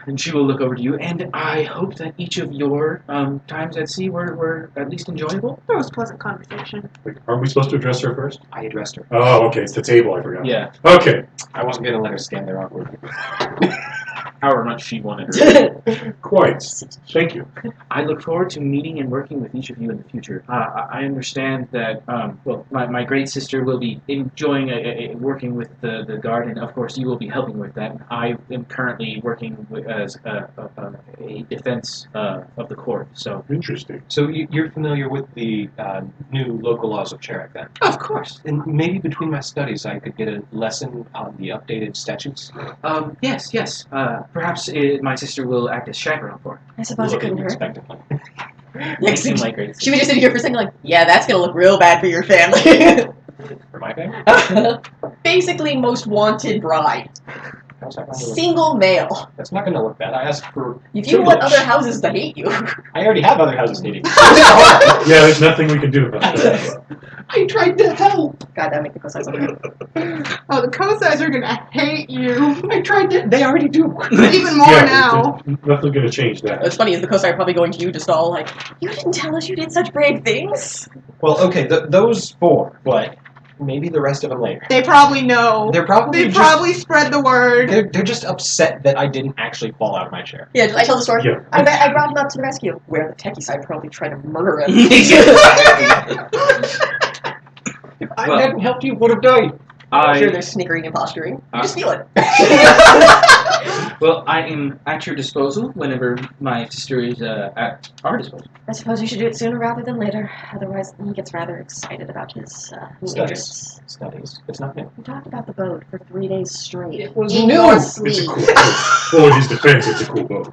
And she will look over to you, and I hope that each of your times at sea were at least enjoyable. There was pleasant conversation. Wait, aren't we supposed to address her first? I addressed her. Oh, okay. It's the table. I forgot. Yeah, Okay. I wasn't going to let her stand there awkwardly. however much she wanted her. Quite. Thank you. I look forward to meeting and working with each of you in the future. I understand that, well, my great sister will be enjoying working with the guard, and of course you will be helping with that. I am currently working as a defense of the court, so. Interesting. So you're familiar with the new local laws of Cherok, then? Of course. And maybe between my studies I could get a lesson on the updated statutes? Yes. Perhaps my sister will act as chaperone for it. I suppose it couldn't hurt. Expectantly. They seem like great She would just sit here for a second like, yeah, that's gonna look real bad for your family. For my family? Basically, most wanted bride. How's that going to look? Single male. That's not going to look bad. I asked for If you want other houses to hate you. I already have other houses hating. Yeah, there's nothing we can do about that. I tried to help. God, that make the cosines okay. Oh, the Kosais are gonna hate you. I tried to. They already do. Even more now. Nothing's gonna change that. What's funny is the Kosai are probably going to you just all like, you didn't tell us you did such brave things. Well, okay, those four, but maybe the rest of them later. They probably know. They're probably They probably spread the word. They're just upset that I didn't actually fall out of my chair. Yeah, I tell the story. Yeah. I brought him up to the rescue. Where the techie side probably tried to murder him. If I hadn't helped you, would have died. I'm sure they're snickering and posturing. You just feel it. Well, I am at your disposal whenever my sister is at our disposal. I suppose you should do it sooner rather than later. Otherwise, he gets rather excited about his new interests. Studies. It's not new. We talked about the boat for 3 days straight. It was in new. your It's a sleep. cool boat. Well, in his defense, it's a cool boat.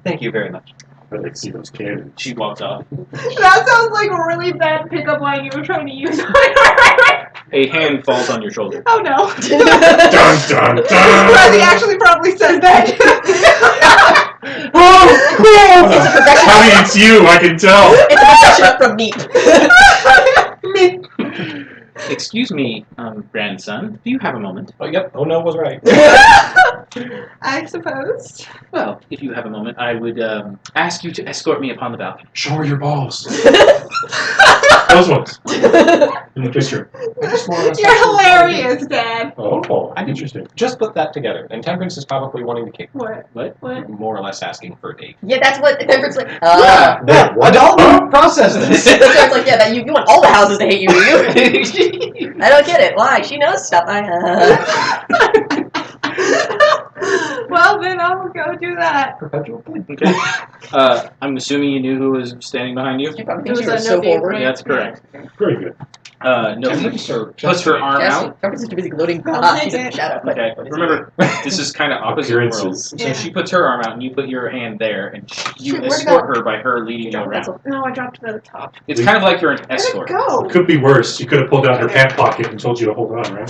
Thank you very much. I like to see those cannons. She walks off. That sounds like a really bad pickup line you were trying to use. A hand falls on your shoulder. Oh no. Dun dun dun! Razzie actually probably says that. Oh, cool! It's a progression. Honey, it's you, I can tell. It's a progression up from meat. Excuse me, grandson. Do you have a moment? Oh, yep. Oh, no was right. I suppose. Well, if you have a moment, I would ask you to escort me upon the balcony. Show her your balls. Those ones. In the picture. I just more or less You're hilarious, Dad. Oh, interesting. Just put that together. And Temperance is probably wanting to kick. What? What? More or less asking for a date. Yeah, that's what Temperance like. Yeah, What? adult process this. It's like, yeah, that you want all the houses to hate you, do you? I don't get it. Why? She knows stuff. Well, then I'll go do that. Perpetual. Okay. I'm assuming you knew who was standing behind you. You probably It think she was was a so no forward. deal. Yeah, that's correct. Very good. No, Temperance or puts her arm out. Temperance is too busy gloating. I'll She's in the take it. shadow. But Okay, remember, this is kind of opposite Appearances. worlds. So Yeah. she puts her arm out, and you put your hand there, and you Shoot, where'd it escort go? her by her leading you Drop around. pencil. No, I dropped it at the top. It's kind of like you're an Where'd it escort. go? Could be worse. You could have pulled out her pant pocket and told you to hold on, right?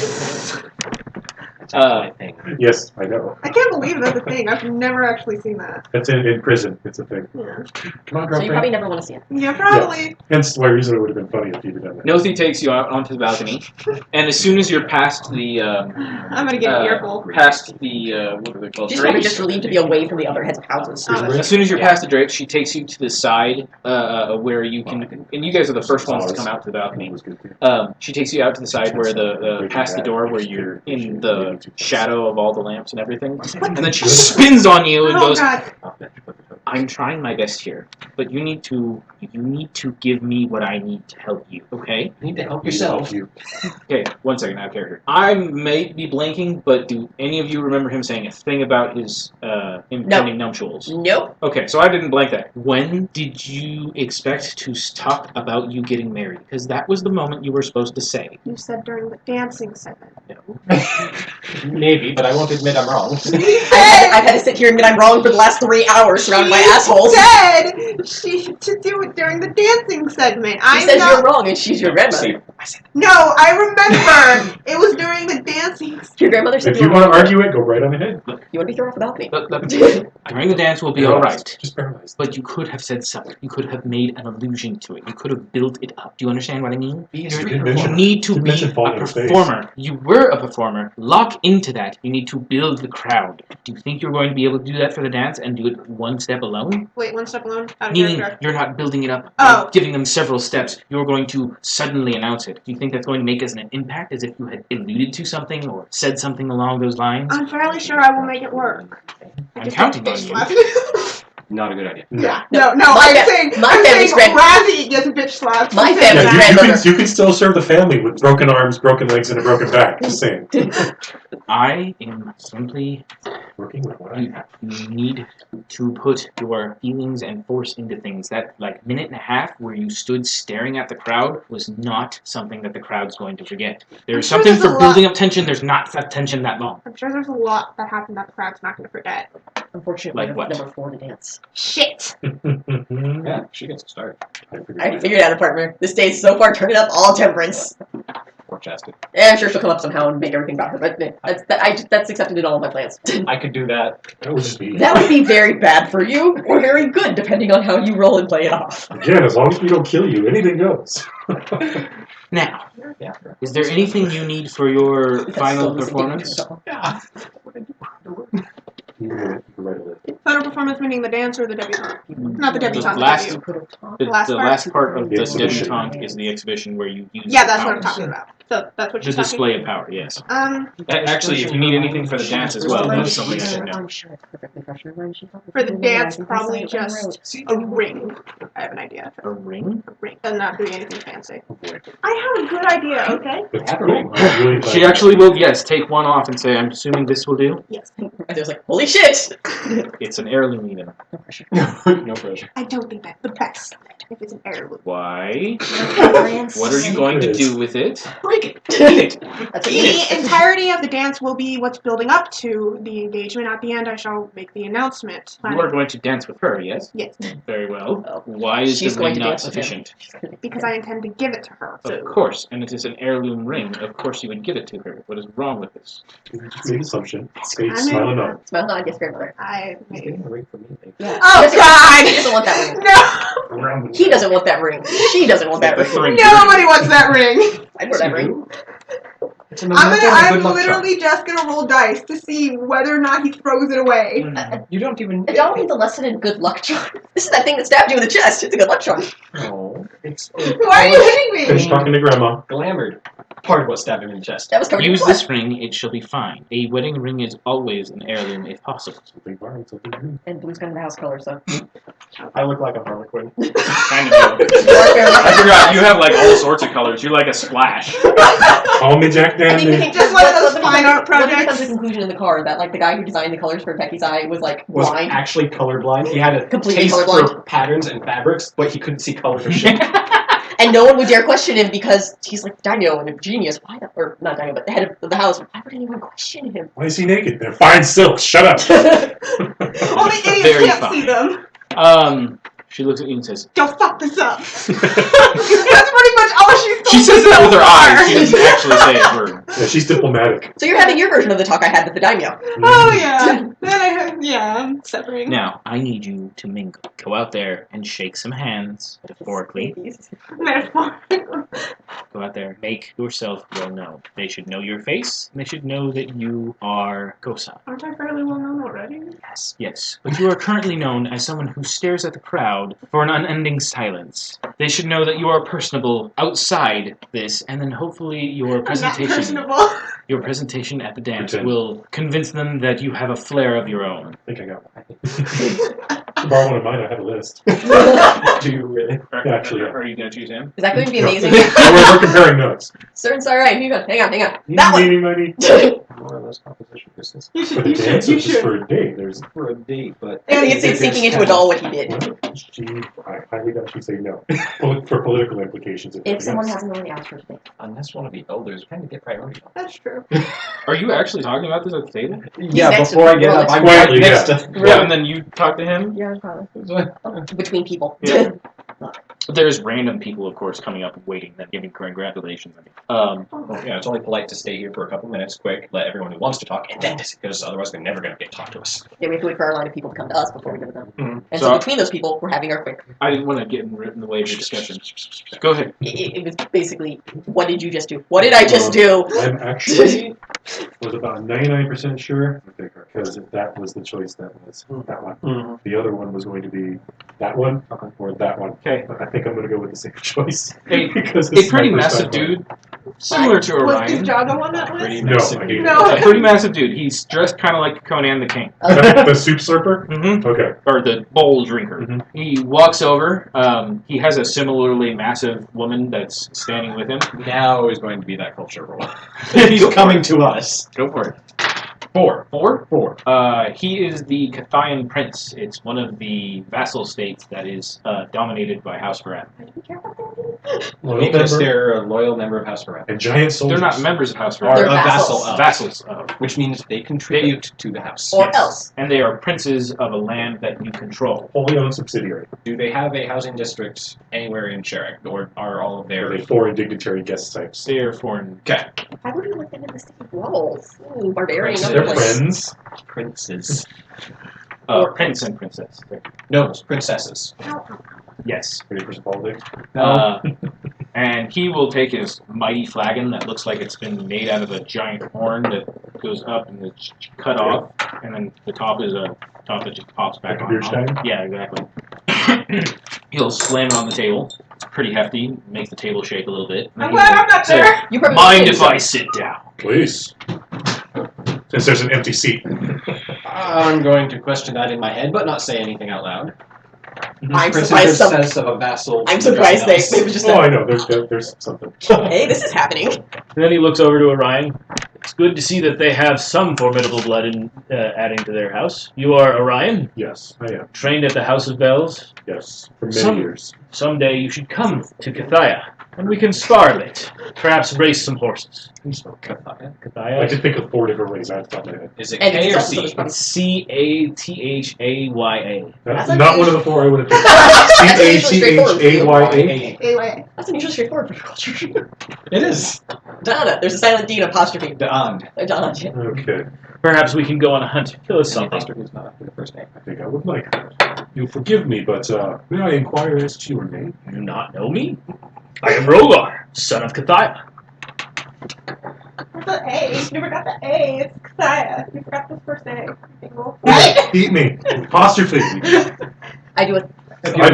thing. Yes, I know. I can't believe that's a thing. I've never actually seen that. That's in prison. It's a thing. Yeah, Come on, So you girlfriend. probably never want to see it. yeah probably. Hence why reason it would have been funny if you'd have done that. Nothi takes you out onto the balcony, and as soon as you're past the I'm gonna get an earful. past the what are they called? She's probably Drapes. just relieved to be away from the other heads of houses. Oh, As soon as you're past the drapes, she takes you to the side where you can, and you guys are the first ones to come out to the balcony. She takes you out to the side where past the door where you're in the shadow of all the lamps and everything, and then she spins on you and Oh goes, god. "I'm trying my best here, but you need to give me what I need to help you, okay?" You need to help Yourself. yourself. Okay, 1 second, out of character. I may be blanking, but do any of you remember him saying a thing about his impending nuptials? Nope. Okay, so I didn't blank that. When did you expect to talk about you getting married? Because that was the moment you were supposed to say. You said during the dancing segment. No. Maybe, but I won't admit I'm wrong. I've had to sit here and admit I'm wrong for the last 3 hours surrounded by assholes. Said she to do it during the dancing segment. She says you're wrong and she's your grandmother. No, I remember. It was during the dancing. You're grandmother said If you want to argue it, go right on ahead. you want to be thrown off the balcony. During the dance will be alright. Just paralyzed. But you could have said something. You could have made an allusion to it. You could have built it up. Do you understand what I mean? You You need to be a performer. You were a performer. Lock into that. You need to build the crowd. Do you think you're going to be able to do that for the dance and do it one step alone? Wait, one step alone? Out of Meaning character. you're not building it up, Oh. giving them several steps. You're going to suddenly announce it. Do you think that's going to make as an impact as if you had alluded to something or said something along those lines? I'm fairly sure I will make it work. I'm counting on you. Not a good idea. Yeah. No. No, My I'm saying family's Razzie gets a bitch slapped. My I'm family's saying Yeah, that. you can still serve the family with broken arms, broken legs, and a broken back. Just saying. I am simply. Working with what I have. You need to put your feelings and force into things. That minute and a half where you stood staring at the crowd was not something that the crowd's going to forget. There's sure something there's a for building up tension. There's not that tension that long. I'm sure there's a lot that happened that the crowd's not going to forget. Unfortunately, Like what? number 4 to dance. Shit. Yeah, she gets a start. I figured out a partner. This day's so far turning up all temperance. Forecasted. Yeah, I'm sure she'll come up somehow and make everything about her, but that's accepted in all of my plans. I could do that. That would just be. That would be very bad for you, or very good, depending on how you roll and play it off. Again, as long as we don't kill you, anything goes. Now, Yeah. is there anything you need for your That's final so distinct. performance? Yeah. You can write a list. Final performance meaning the dance or the debutante? Not the debutante. The last- debut. The Last part? last part of The the exhibition. debutante is the exhibition where you use Yeah, your that's what I'm powers. talking about. So that's what The you're talking display of power, yes. Actually, if you need anything for the dance as well, that's something I should know. I'm sure it's perfectly fresh in her mind. She probably For the didn't dance, realize it probably inside her just throat. a ring. I have an idea. A ring? A ring. And not doing anything fancy. I have a good idea, okay? That's cool. I'm really glad She you- actually will, yes, take one off and say, I'm assuming this will do. Yes. And I was like, holy shit! It's an heirloom even. No pressure. No pressure. I don't think that's the best if it's an heirloom. Why? What What are you going to do with it? Break it. Eat it. That's what you need. The entirety of the dance will be what's building up to the engagement. At the end, I shall make the announcement. You are going to dance with her, yes? Yes, Very well. Oh. Why is She's the going ring to not dance with him. sufficient? because I intend to give it to her. Of course, and it is an heirloom ring. Of course you would give it to her. What is wrong with this? Just make an assumption. Say I'm smile and in- nod. Smile nod, yes, grandmother. I He's made. getting a ring from me. Yeah. Oh He doesn't want that ring. God! No! He doesn't want that ring. She doesn't want that That's the ring. ring. Nobody wants that ring. I'd wear that ring. It's a memento and a I'm good luck charm. literally just gonna roll dice to see whether or not he throws it away. You don't even. I don't need the lesson in good luck charm. This is that thing that stabbed you in the chest. It's a good luck charm. No, it's Why are you hitting Finish me? talking to Grandma. glamored. Part of what stabbed him in the chest. That was covered in Use blood. this ring, it shall be fine. A wedding ring is always an heirloom if possible. Something fine, something green. And blue's kind of the house color, so. I look like a Harlequin. Kind of. You are fairly- I forgot, you have like all sorts of colors. You're like a splash. Call me Jack I think Dandy. Just one of those fine art What projects. becomes the conclusion in the car that like the guy who designed the colors for Becky's eye was like Was blind. actually colorblind. He had a Completely taste colorblind. for patterns and fabrics, but he couldn't see color for shit. And no one would dare question him because he's like Daniel and a genius. Why the, or not Daniel, but the head of the house. Why would anyone question him? Why is he naked? They're fine silks. Shut up. Only idiots Very can't fine. see them. She looks at you and says, Don't fuck this up. That's pretty much all she's told she says me that so with her far. eyes. She doesn't actually say a word. Yeah, she's diplomatic. So you're having your version of the talk I had with the daimyo. Oh yeah. I'm severing. Now, I need you to mingle. Go out there and shake some hands, metaphorically. Metaphor. Go out there, make yourself well known. They should know your face, and they should know that you are Kosa. Aren't I fairly well known already? Yes, yes. But you are currently known as someone who stares at the crowd for an unending silence. They should know that you are personable outside this, and then hopefully your I'm not presentation, personable. your presentation at the dance Pretend. will convince them that you have a flair of your own. I think I got one. To borrow one of mine, I have a list. Do you really? Yeah, actually, yeah. Are you going to choose him? Is that going to be amazing? We're comparing notes. Sir, it's alright. Hang on. That one! Meeny, miny. More or less composition business. You For should. the You dance should. or You just should. for a day? There's For a date, but. I think it's sinking into it all what he did. I highly doubt she'd say no. For political implications. If someone yes. hasn't already asked her today. Unless one of the elders kind of get priority. That's true. Are you actually talking about this at the table? Yeah, next before to- I get up, I'm Quietly, right next yeah. to. Yeah, and then you talk to him? Yeah, probably. Between people. Yeah. But there's random people, of course, coming up and waiting, then giving congratulations. Well, yeah, it's only polite to stay here for a couple minutes, quick, let everyone who wants to talk, and then because otherwise they're never going to get to talk to us. Yeah, we have to wait for our line of people to come to us before we go to them. Mm-hmm. And so between those people, we're having our quick. I didn't want to get in the way of the discussion. Go ahead. It was basically, what did you just do? What did I just do? I'm actually was about 99% sure because that was the choice that was that one. Mm-hmm. The other one was going to be that one or that one. Okay. But I think I'm going to go with the same choice. A pretty massive dude, similar to Was Orion. Jago on that Pretty list? No, I massive do dude. No. A pretty massive dude. He's dressed kind of like Conan the King. The soup slurper? Mm-hmm. Okay. Or the bowl drinker. Mhm. He walks over. He has a similarly massive woman that's standing with him. Now is going to be that culture roll. He's coming to us. Go for it. Four. Four? He is the Cathayan Prince. It's one of the vassal states that is dominated by House Varad. Because they're a loyal member of House Varad. And giant soldiers. They're not members of House Or Varad. They're a vassal vassals. of. Vassals of. Which means they contribute to the house. Or else. And they are princes of a land that you control. wholly owned subsidiary. Do they have a housing district anywhere in Sherrick, or are all of Are their... they foreign dignitary guest types? They are foreign. Okay. Why would we let them in the city walls? Ooh, barbarian. They're other place. friends. Princes. Prince and princess. No, princesses. Yes. Ready for some politics? And he will take his mighty flagon that looks like it's been made out of a giant horn that goes up and it's cut off, and then the top is a top that just pops back Like a on. beer stein? Yeah, exactly. He'll slam it on the table. It's pretty hefty. Makes the table shake a little bit. I'm glad I'm not there. You probably Mind think if so. I sit down? Please. Since there's an empty seat. I'm going to question that in my head, but not say anything out loud. I'm Prince surprised. and princess of a vassal. I'm surprised they was just. Oh, I know. There's something. Hey, this is happening. And then he looks over to Orion. It's good to see that they have some formidable blood in adding to their house. You are Orion, Yes, I am. trained at the House of Bells. Yes, for many years. Someday you should come to Cathaya, and we can spar a bit. Perhaps race some horses. Cathaya. I Cathaya? could think of 4 different ways off the top of my head. Is it And K it's or also C? there's probably- C-A-T-H-A-Y-A. That's like not the- one of the 4 I would have picked. That's unusually straightforward for you. C-A-T-H-A-Y-A. Anyway, That's unusually straightforward for your culture. It is. Donna, there's a silent D and apostrophe. Daan. Donna. Okay. Perhaps we can go on a hunt. Kill us The something. apostrophe is not after the first name. I think I would like that. You'll forgive me, but may I inquire as to your name? You do not know me? I am Rogar, son of Cathaya. what's the A? You forgot the A. It's Kaya. You forgot the first A. Bingo. Beat me. Apostrophe. I do it. I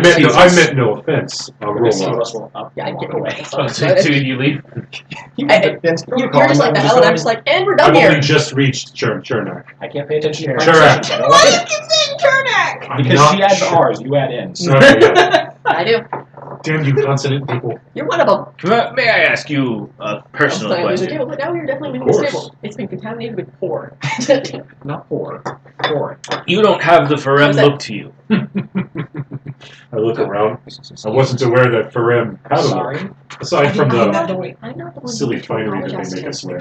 meant no offense. Roll up. Yeah, I get away. Oh, so you leave? You're just like the hell, and I'm just like, and we're done I've here. only just reached Chernak. I can't pay attention to your Sure. conversation. Why do you keep saying Chernak? I'm Because not she adds sure. R's, you add N's. Okay, yeah. I do. Damn you consonant people. You're one of them. May I ask you a personal I'm question? table, but now you're definitely Of leaving this course. table. It's been contaminated with pour. Not four. Four. You don't have the Ferem What's that? look to you. I look around. I wasn't aware that Ferem had a Sorry. look. Aside from I'm the not the I'm not the one silly who finery that apologize they make to. us wear.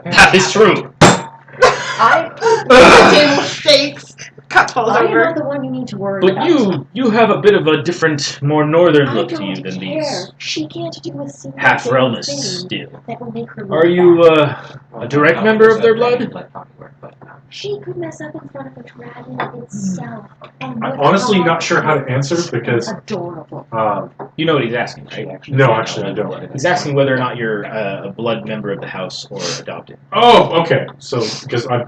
That is true. The table shakes. Cut falls I am over. not the one you need to worry But about. you have a bit of a different, more northern I look don't to you than care. these She can't do a single half-realmists thing still. that will make her Are look you bad. a direct member of their blood? She could mess up in front of the dragon itself. And I'm look honestly how not sure how to answer because adorable. You know what he's asking, right? no, actually I don't. He's asking whether or not you're a blood member of the house or adopted. Oh, okay. So because I'm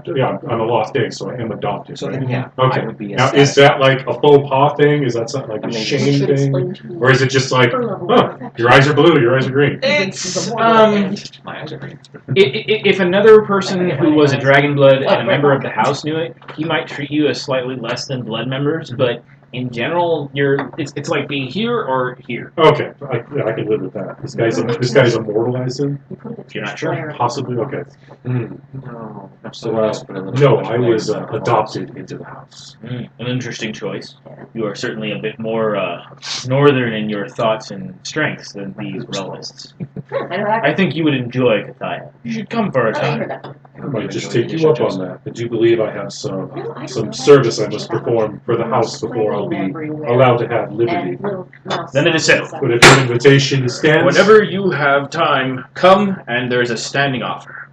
a lost egg, so I am adopted. So right? then, yeah, Okay. I would be a Now, is that like a faux pas thing? Is that something like a You shame should thing? explain to me Or is it just like, her level oh, of affection. your eyes are blue, your eyes are green? It's My eyes are green. If another person who was a dragon blood and a member of the house knew it, he might treat you as slightly less than blood members, but in general, it's like being here or here. Okay, I can live with that. This guy's immortalized him? You're not sure? Possibly, okay. No. So, no, I was adopted into the house. An interesting choice. You are certainly a bit more northern in your thoughts and strengths than these realists. I know that. I think you would enjoy Cathaya. You should come for a I heard time. that. I might just take you up on that. I do believe I have some No, I don't some know. service I must perform for the house before I'll be allowed to have liberty. Then it is settled. But if your invitation stands, Whenever you have time, come, and there is a standing offer.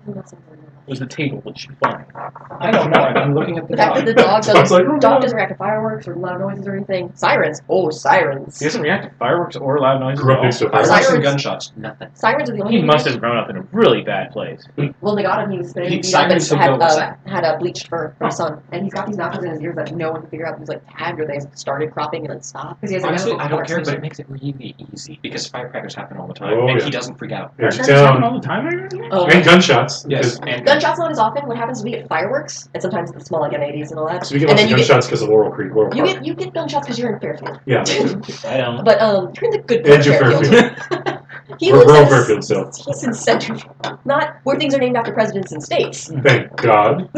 Was the table which you find? I don't know. I'm looking at the The fact that the dog. dog Dog's like, doesn't, dog doesn't react to fireworks or loud noises or anything. Sirens. Oh, sirens. He doesn't react to fireworks or loud noises grew at up all. next to a Fireworks fireworks. and gunshots. Nothing. Sirens are the only He thing must have grown up in a really bad place. Well, they got him. He was beat up and Sirens would go with that. had a bleached fur for his son. And he's got these notches in his ears that no one can figure out if he's like tagged or they started cropping and then stopped. Because he has a Honestly, medical I don't care, but station. it makes it really easy because firecrackers happen all the time, Oh, and yeah. he doesn't freak out. Edge of Firecrackers happen town. all the time around here? And gunshots. Yes, because- and Gunshots not as often. What happens is we get fireworks, and sometimes the small like M80s and all that. So we get And lots then of you gunshots because of Laurel Creek. Laurel You Park. get gunshots because you're in Fairfield. Yeah. I don't. But you're in the good part Edge of Fairfield. He We're lives rural in Fairfield, so He's in Central, not where things are named after presidents and states. thank God.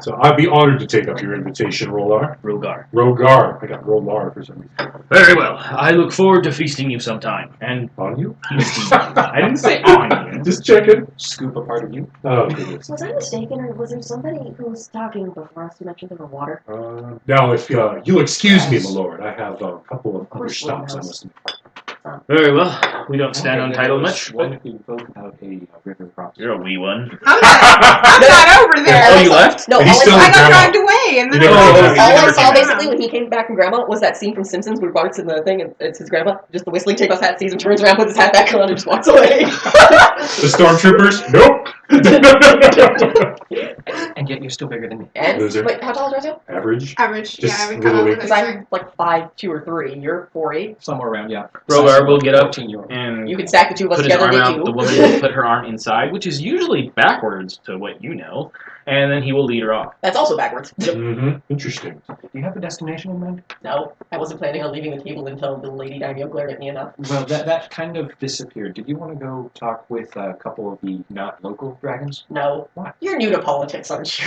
So I'd be honored to take up your invitation, Rolar. Rogar. Rogar. I got Rolar for some reason. Very well. I look forward to feasting you sometime. And On you? I didn't say on you. Just checking. scoop a part of you. Oh, goodness. Was I mistaken, or was there somebody who was talking before us who mentioned the water? Now, if you'll excuse me, my lord, I have a couple of other course, stops I Lord. must make. Very well. We don't stand on title much, One but if we both have a river crossing. you're a wee one. I'm not over there. Oh, you left? No, And he's still I with got Grandma. dragged away, and then You never I came was back. all You I never saw came back. basically when he came back from Grandma was that scene from Simpsons where Bart's in the thing and it's his grandma. Just the whistling tape off hat, sees him, turns around, puts his hat back on, and just walks away. The stormtroopers? Nope. And yet you're still bigger than me. And Loser. wait, how tall are you? Average. average. Just Yeah, I haven't little come up weak. with Because a I'm like 5'2" or 3. You're 4'8". Somewhere around, yeah. Rogar will get up 14-year-old. and You can stack the two of us put his together arm and out. get you. The woman will put her arm inside, which is usually backwards to what you know, and then he will lead her off. That's also backwards. Mm-hmm. Interesting. Do you have a destination in mind? No, I wasn't planning on leaving the table until the lady daimyo glared at me enough. Well, that kind of disappeared. Did you want to go talk with a couple of the not local dragons? No. Why? You're new to politics, aren't you?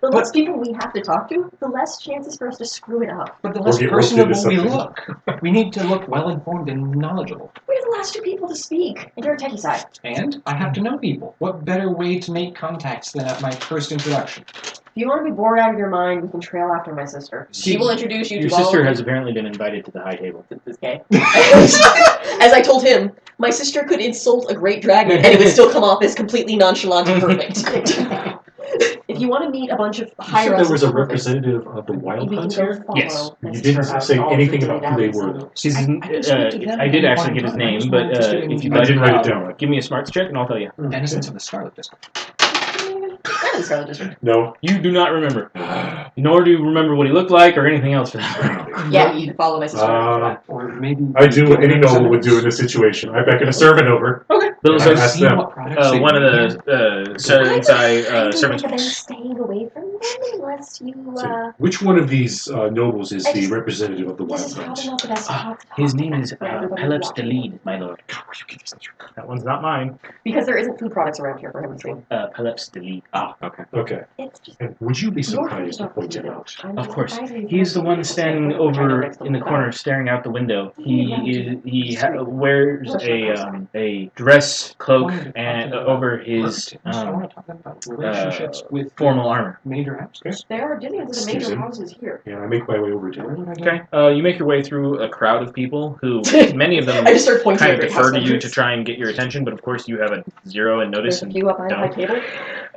The less people we have to talk to, the less chances for us to screw it up. But the less get roped into personable we something. look. We need to look well-informed and knowledgeable. We're the last two people to speak, and you're a techie side. And I have to know people. What better way to make contacts than at my first introduction? If you want to be bored out of your mind, we can trail after my sister. She will introduce you Your to all sister of has apparently been invited to the high table. this gay. As I told him, my sister could insult a great dragon, and it would still come off as completely nonchalant and perfect. If you want to meet a bunch of higher There was a perfect, representative of the Wild we can Hunt go here? follow Yes. my You sister didn't around say all anything the about who they alleys were, and- though. She's. I can speak to them. I did actually Fine, get his fine. I name, just but wanted to stay if you'd in- I like, didn't write it down. give me a smarts check and I'll tell you. Denizens of the Scarlet District. Kind of the Scarlet District. No. You do not remember, nor do you remember what he looked like or anything else for that matter. Yeah, you can follow my sister around for that. Or maybe... I do what any noble would do in this situation. I becken a servant over. Little Yeah, so, ask them. one of the servants I servants. recommend staying away from them unless you. So, which one of these nobles is I the just- representative of the This is Wild probably Hunt? not the best spot to His talk name to is for everybody Pelops watching. the Lead, my lord. That one's not mine. Because there isn't food products around here for him to see. Pelops the Lead. Ah, okay. Okay. It's just. And would you be so Your kind food as to stuff point is it good. out? I'm Of just course, surprised you he's the don't one think standing it's over next to in the the corner, staring out the window. Wears a dress cloak and over his I want to talk about relationships with formal armor. major houses. There are millions of Excuse major him. houses here. Yeah, I make my way over to Where it. would I go? Okay, you make your way through a crowd of people who, many of them, I just start pointing kind at of great house defer to you numbers. to try and get your attention, but of course you have a zero and notice. There's a And few up behind my don't. table.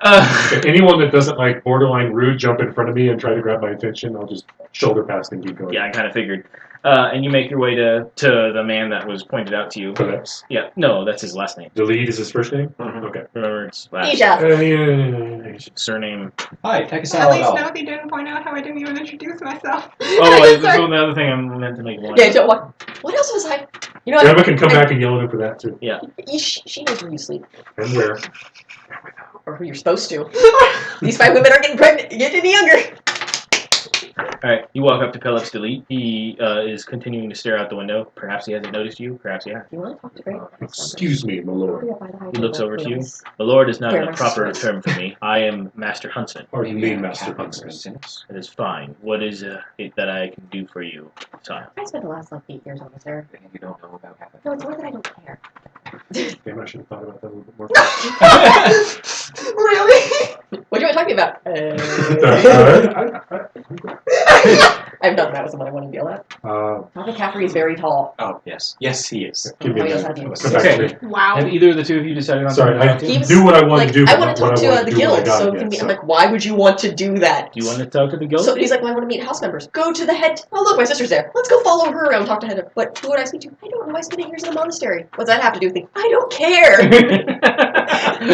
Okay, anyone that doesn't like borderline rude jump in front of me and try to grab my attention, I'll just shoulder past and keep going. Yeah, I kind of figured. And you make your way to the man that was pointed out to you. Perhaps. Yeah, no, that's his last name. The lead is his first name? Mhm. Okay. Remember, it's last Isha. surname. Hi, At least Tekasal. now they didn't point out how I didn't even introduce myself. Oh, this is the other thing I'm meant to make one. Yeah, so what else was I? You know what? Grandma can come back and yell at him for that, too. She knows where you sleep. And where? Or who you're supposed to. These 5 women aren't getting pregnant, getting any younger. Alright, you walk up to Pelops Delete. He is continuing to stare out the window. Perhaps he hasn't noticed you. Perhaps he has. You want to talk to Greg? Excuse me, my lord. He looks over to you. The Lord is not Where a am I proper supposed- term for me. I am Master Huntsman. Pardon me, Master Huntsman. It is fine. What is it that I can do for you, son? I spent the last 8 years on this earth. You don't know about happening. No, it's more that I don't care. Damn, I should have thought about that a little bit more. Really? What do you want to talk to me about? I've done that with someone I want to deal at. Papa Caffrey is very tall. Oh, yes. Yes, he is. Give me a Oh, yes, minute. I do. Come back to me. Wow. Have either of the two of you decided on Sorry, something I to talk He to? was- knew what I wanted to do, I but want not to what talk I to wanted the to do when I guild, got so it can yet, we, so. I'm like, why would you want to do that? Do you want to talk to the guild? So he's like, well, I want to meet house members. Go to the head. Oh, look, my sister's there. Let's go follow her around, talk to Heather. But who would I speak to? I don't know. I spent 8 years in a monastery. What's that have to do with me? I don't care.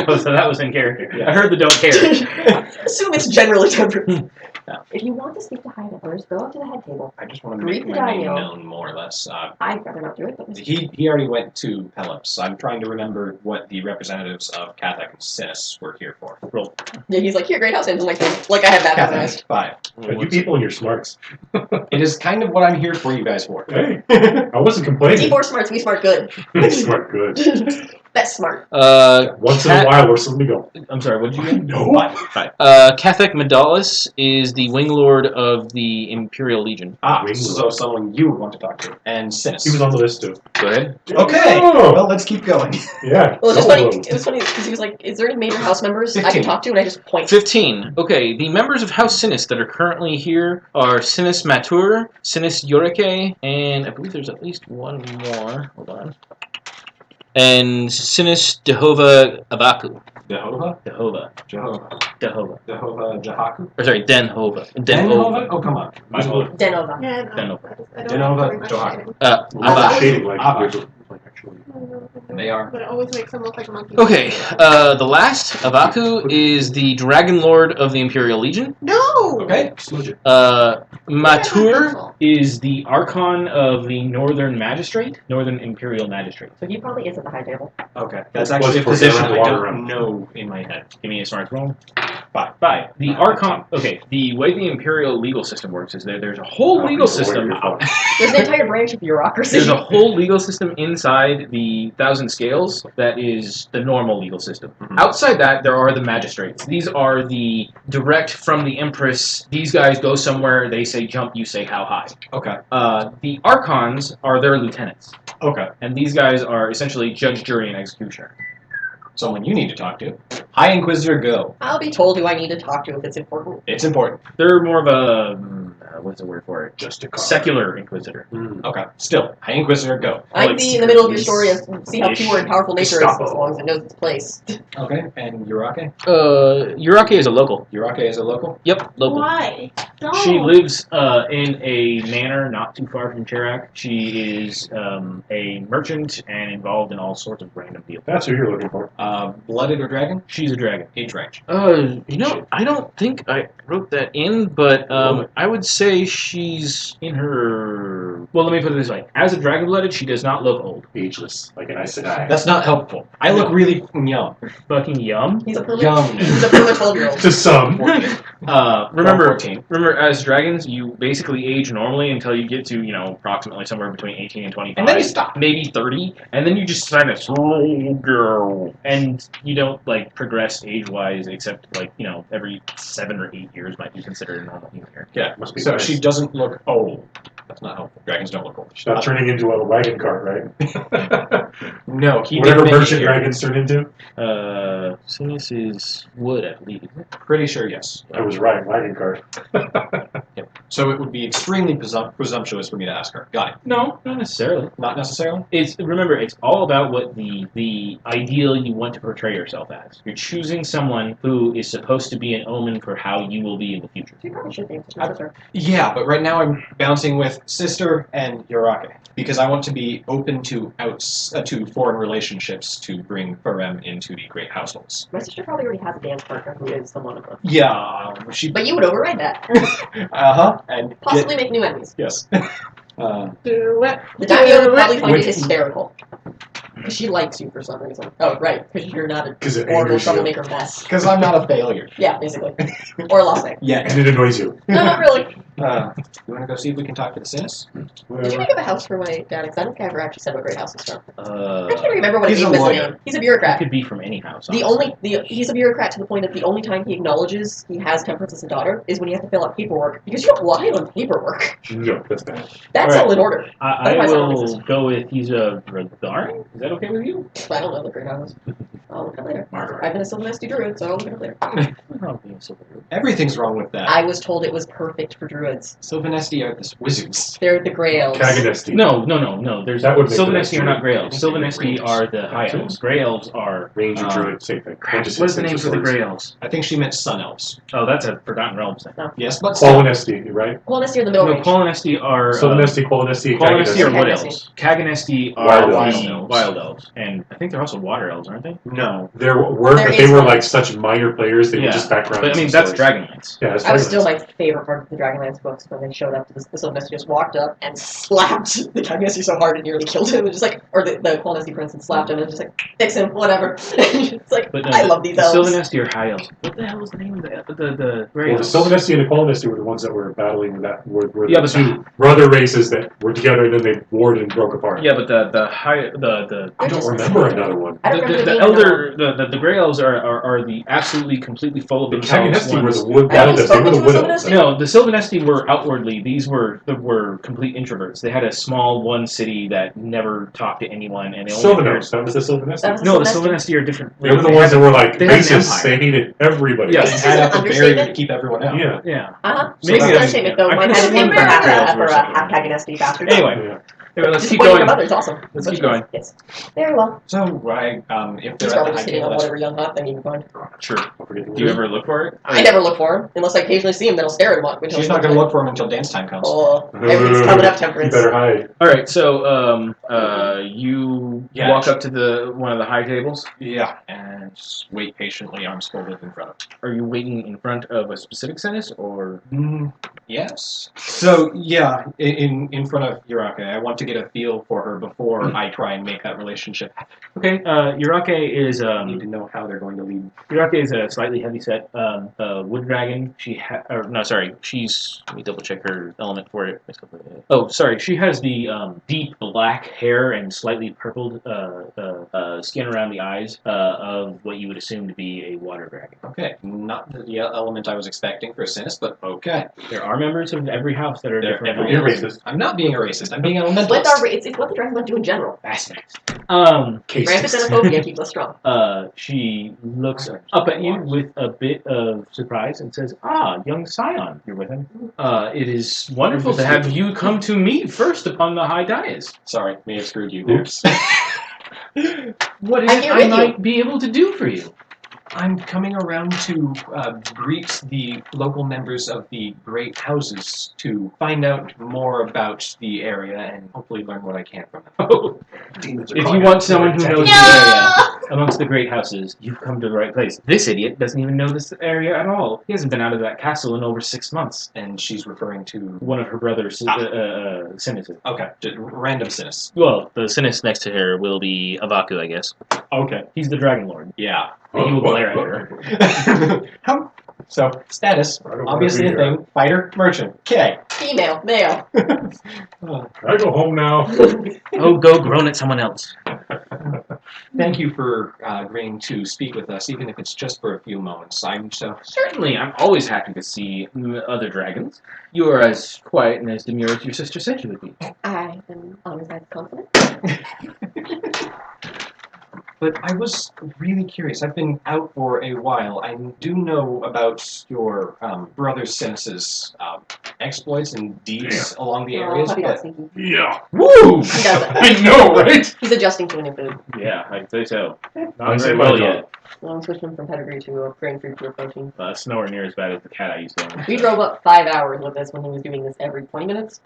Oh, so that was in character. I heard the don't care. Assume it's generally temperate. If you want to speak to high members, go up to the head table. I just want to Greet make the my name daimyo. known more or less. I'd rather not do it, but He already went to Pelops. I'm trying to remember what the representatives of Cathek and Sinis were here for. Roll. yeah, he's like, here, great house, and like I have that memorized. Cathek, 5. You people and your smarts. It is kind of what I'm here for you guys for. Hey, I wasn't complaining. D4 smarts, we smart good. Smart, good. That's smart. Once in a while, where's somebody go? I'm sorry, what did you get? No. 5. Cathek Medalis is the wing lord of the Imperial Legion. So someone you would want to talk to. And Sinis. He was on the list too. Go ahead. Okay. Oh. Well, let's keep going. Yeah. Well, it's just double funny. them. It was funny because he was like, "Is there any major house members I 15. can talk to?" And I just point. 15. Okay, the members of House Sinis that are currently here are Sinis Matur, Sinis Yorike, and I believe there's at least one more. Hold on. And Sinis Dehova Avaku. Jehovah? Dehova. Jehovah. Dehova. Jehovah Jahaku? Or sorry, Denhova. Denhova? Oh, come on. My fault. Denova. Yeah, Denova. I don't Denova, like very much Johar. shading. Avaku. Shading like Avaku. actually. They are. But it always makes them look like monkeys. Okay, the last, Avaku, is the Dragon Lord of the Imperial Legion. No! Okay. Smudge it. Matur is the Archon of the Northern Magistrate, Northern Imperial Magistrate. So he probably is at the high table. Okay. That's Was actually a for position around I water don't around. know in my head. Give me a smart roll. 5. 5. The Archon. Okay, the way the Imperial legal system works is there's a whole legal system. There's an entire branch of bureaucracy. There's a whole legal system inside the Thousand Scales that is the normal legal system. Outside that, there are the magistrates. These are the direct from the Empress. These guys go somewhere, they say jump, you say how high. Okay. The Archons are their lieutenants. Okay. And these guys are essentially judge, jury, and executioner. Someone you need to talk to. High Inquisitor, go. I'll be told who I need to talk to if it's important. It's important. They're more of a, what's the word for it? Just a card. Secular Inquisitor. Okay. Still, High Inquisitor, go. I'd Like be in the middle of your story secret and see how ish. pure and powerful nature is as long as it knows its place. Okay. And Urake? Yurake is a local. Urake is a local? Yep, local. Why? Don't. She lives in a manor not too far from Chirac. She is a merchant and involved in all sorts of random deals. That's who you're looking for. Blooded or dragon? She's a dragon. Age range. I don't think I wrote that in, but I would say she's in her. Well, let me put it this way: as a dragon-blooded, she does not look old. Ageless, like an Aes Sedai. That's not helpful. I look really young. Fucking yum. He's a perma. Young. He's a perma 12-year-old. To some. Remember, 14. as dragons, you basically age normally until you get to approximately somewhere between 18 and 25, And then you stop. maybe 30, and then you just kind of slow girl, and you don't progress age-wise except every 7 or 8 years might be considered a normal human year. Yeah. Must be So nice. she doesn't look old. That's not helpful. Dragons don't look old. She's not turning into a wagon cart, right? No, he Whatever did make merchant it. dragons turn into. Sinus is wood, I believe. Pretty sure, yes. I was right, wagon cart. So it would be extremely presumptuous for me to ask her. Got it. No, not necessarily. Not necessarily? Remember, it's all about what the ideal you want to portray yourself as. You're choosing someone who is supposed to be an omen for how you will be in the future. You probably should be. Sister. Yeah, but right now I'm bouncing with sister and Urake because I want to be open to to foreign relationships to bring Ferem into the great households. My sister probably already has a dance partner who is someone of them. Yeah, she. But you would override that. And Possibly make new enemies. yes. Do it. The Daimyo would probably Do find it Which- hysterical. Because she likes you for some reason. Oh, right. Because you're not a 'Cause it horrible angers you. troublemaker mess. Because I'm not a failure Yeah, basically. Or a lost name. yet. And it annoys you. No, not really. You want to go see if we can talk to the Sinis? Did you make up a house for my dad? Because I don't think I ever actually said what great house is from. I can't It remember what he's his a name was. lawyer. He's a bureaucrat. could be from any house. He's honestly. a bureaucrat to the point that the only time he acknowledges he has Temperance as a daughter is when he has to fill out paperwork. Because you don't lie on paperwork. No, that's bad. That's All right. all in order. I Otherwise, I don't will exist. go with he's a Regarin? Is that okay with you? I don't know the great houses. I'll look it up later. Margaret. I've been a Sylvanesti druid, so I'll look it up later. Everything's wrong with that. I was told it was perfect for druids. Sylvanesti are the wizards. They're the Grey Elves. Kaganesti. No. There's That would make Sylvanesti the are not Grey I Elves. think they're Sylvanesti Rangers. are the High Elves. Grey Elves are. Ranger Druid, same thing. What is the name for the Grey Elves? I think she meant sun elves. Oh, that's a Forgotten Realms thing. Yes, but still. Qualinesti, right? Qualinesti are the middle No, range. Qualinesti are. Sylvanesti, Qualinesti, Qualinesti are Kaganesti. Wood Kaganesti. Elves. Kaganesti are Wild the elves. Wild Elves. And I think they're also Water Elves, aren't they? No. There were, There but they is were one. like such minor players. They were just background. But I mean, that's Dragonlance. Yeah, that's That was still Dragonlance. my favorite part of the Dragonlance books when they showed up. The Sylvanesti just walked up and slapped the Kaganesti so hard it nearly killed him. It was just like, or the Qualinesti, for instance, slapped him and just like, fix him, whatever. It's like, But no, I love these the elves. Sylvanesti are High Elves. What the hell was the name of the Grey Well, the Elves? Sylvanesti and the Qualinesti were the ones that were battling with that. Were Yeah, the but two brother races that were together and then they warred and broke apart. Yeah, but the I don't remember another one. I don't remember the being elder the Grey Elves are the absolutely completely full of The themselves Kaganesti were ones. the wood Have you wild elves. They were the spoken wood to a elves. Sylvanesti? No, the Sylvanesti were outwardly. These were complete introverts. They had a small one city that never talked to anyone, and they only appeared. Sylvanos, that was the That Sylvanesti. was No, the Sylvanesti. Sylvanesti are different. They were the They ones had that were like they had an racists. empire. They hated everybody. Yeah. They This had is up an a barrier to understatement. keep everyone out. Yeah. Yeah. Maybe So it's an that's- understatement, though. I Might could've have a sworn name for the half Grey Elves were half Kaganesti bastards. Anyway, Yeah. let's keep Disappointing going. your mother, it's awesome. Let's keep going. Yes. Very well. So, right, if He's they're at probably the high just hitting table, on that's whatever young hot thing you can find. Sure. Don't forget the Do you ever look for it? I never look for him, unless I occasionally see him, then I'll stare at him. Until she's not going to look for him until dance time comes. Oh, everything's coming up, Temperance. You better hide. All right. So you Yeah. walk up to one of the high tables. Yeah, and just wait patiently, arms folded in front of Are you waiting in front of a specific sentence or? Yes. So, yeah, in front of Urake, I want to get a feel for her before I try and make that relationship. Okay. Urake is I need to know how they're going to lead. Urake is a slightly heavy-set wood dragon. She's. Let me double-check her element for it. Oh, sorry. She has the deep black hair and slightly purpled skin around the eyes of what you would assume to be a water dragon. Okay, not the element I was expecting for a Sinis, but okay. There are members of every house that are They're different. every You're elements. racist. I'm not being a racist. I'm being an elementalist. It's what the Dragonlord do in general. Fascinating. Rampant Cases. xenophobia keeps us strong. She looks up at you with a bit of surprise and says, "Ah, young Scion, you're with him. It is wonderful to have you come to me first upon the high dais. Sorry, may have screwed you there. Oops. What is I'm it here I with you. might be able to do for you?" I'm coming around to greet the local members of the great houses to find out more about the area and hopefully learn what I can from them. Demons are If calling you want out. someone who knows No! the area amongst the great houses, you've come to the right place. This idiot doesn't even know this area at all. He hasn't been out of that castle in over 6 months. And she's referring to... One of her brothers, Sinis. Okay, just random Sinis. Well, the Sinis next to her will be Avaku, I guess. Okay. He's the Dragon Lord. Yeah. And he will glare at her. So, status, I don't wanna obviously be a here. thing. Fighter, merchant. Okay. Female, male. Can I go home now? Oh, go groan at someone else. Thank you for agreeing to speak with us, even if it's just for a few moments. I'm so... Certainly, I'm always happy to see other dragons. You are as quiet and as demure as your sister said you would be. I am always that confident. But I was really curious. I've been out for a while. I do know about your brother Sinis's exploits and deeds along the areas, Puppy dog but sneaky. Yeah. Woo! He does it. I know, right? He's adjusting to a new food. Yeah, I'd say so. I Not say very my well dog. yet. Well, I'm switching from pedigree to a grain free pure protein. It's nowhere near as bad as the cat I used to own. We drove up 5 hours with this when he was doing this every 20 minutes.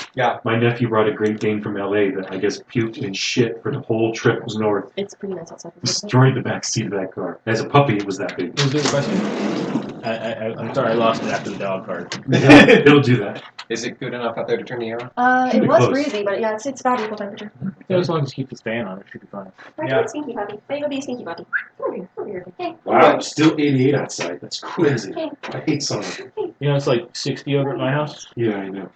My nephew brought a Great Dane from LA that I guess puked and shit for the whole trip was north. It's pretty nice outside. Destroyed the back seat of that car. As a puppy, it was that big. What was the question? I'm sorry, I lost it after the dog part. He'll do that. is it good enough out there to turn the air on? It Pretty was close. breezy, but yeah, it's about equal temperature. Yeah, as long as you keep the fan on, it should be fine. Right, stinky puppy. There you go, be a stinky puppy. Come here, come here. Hey, Wow, still 88 outside. That's crazy. hey. I hate summer. You know, it's like 60 over at my house. Yeah, I know.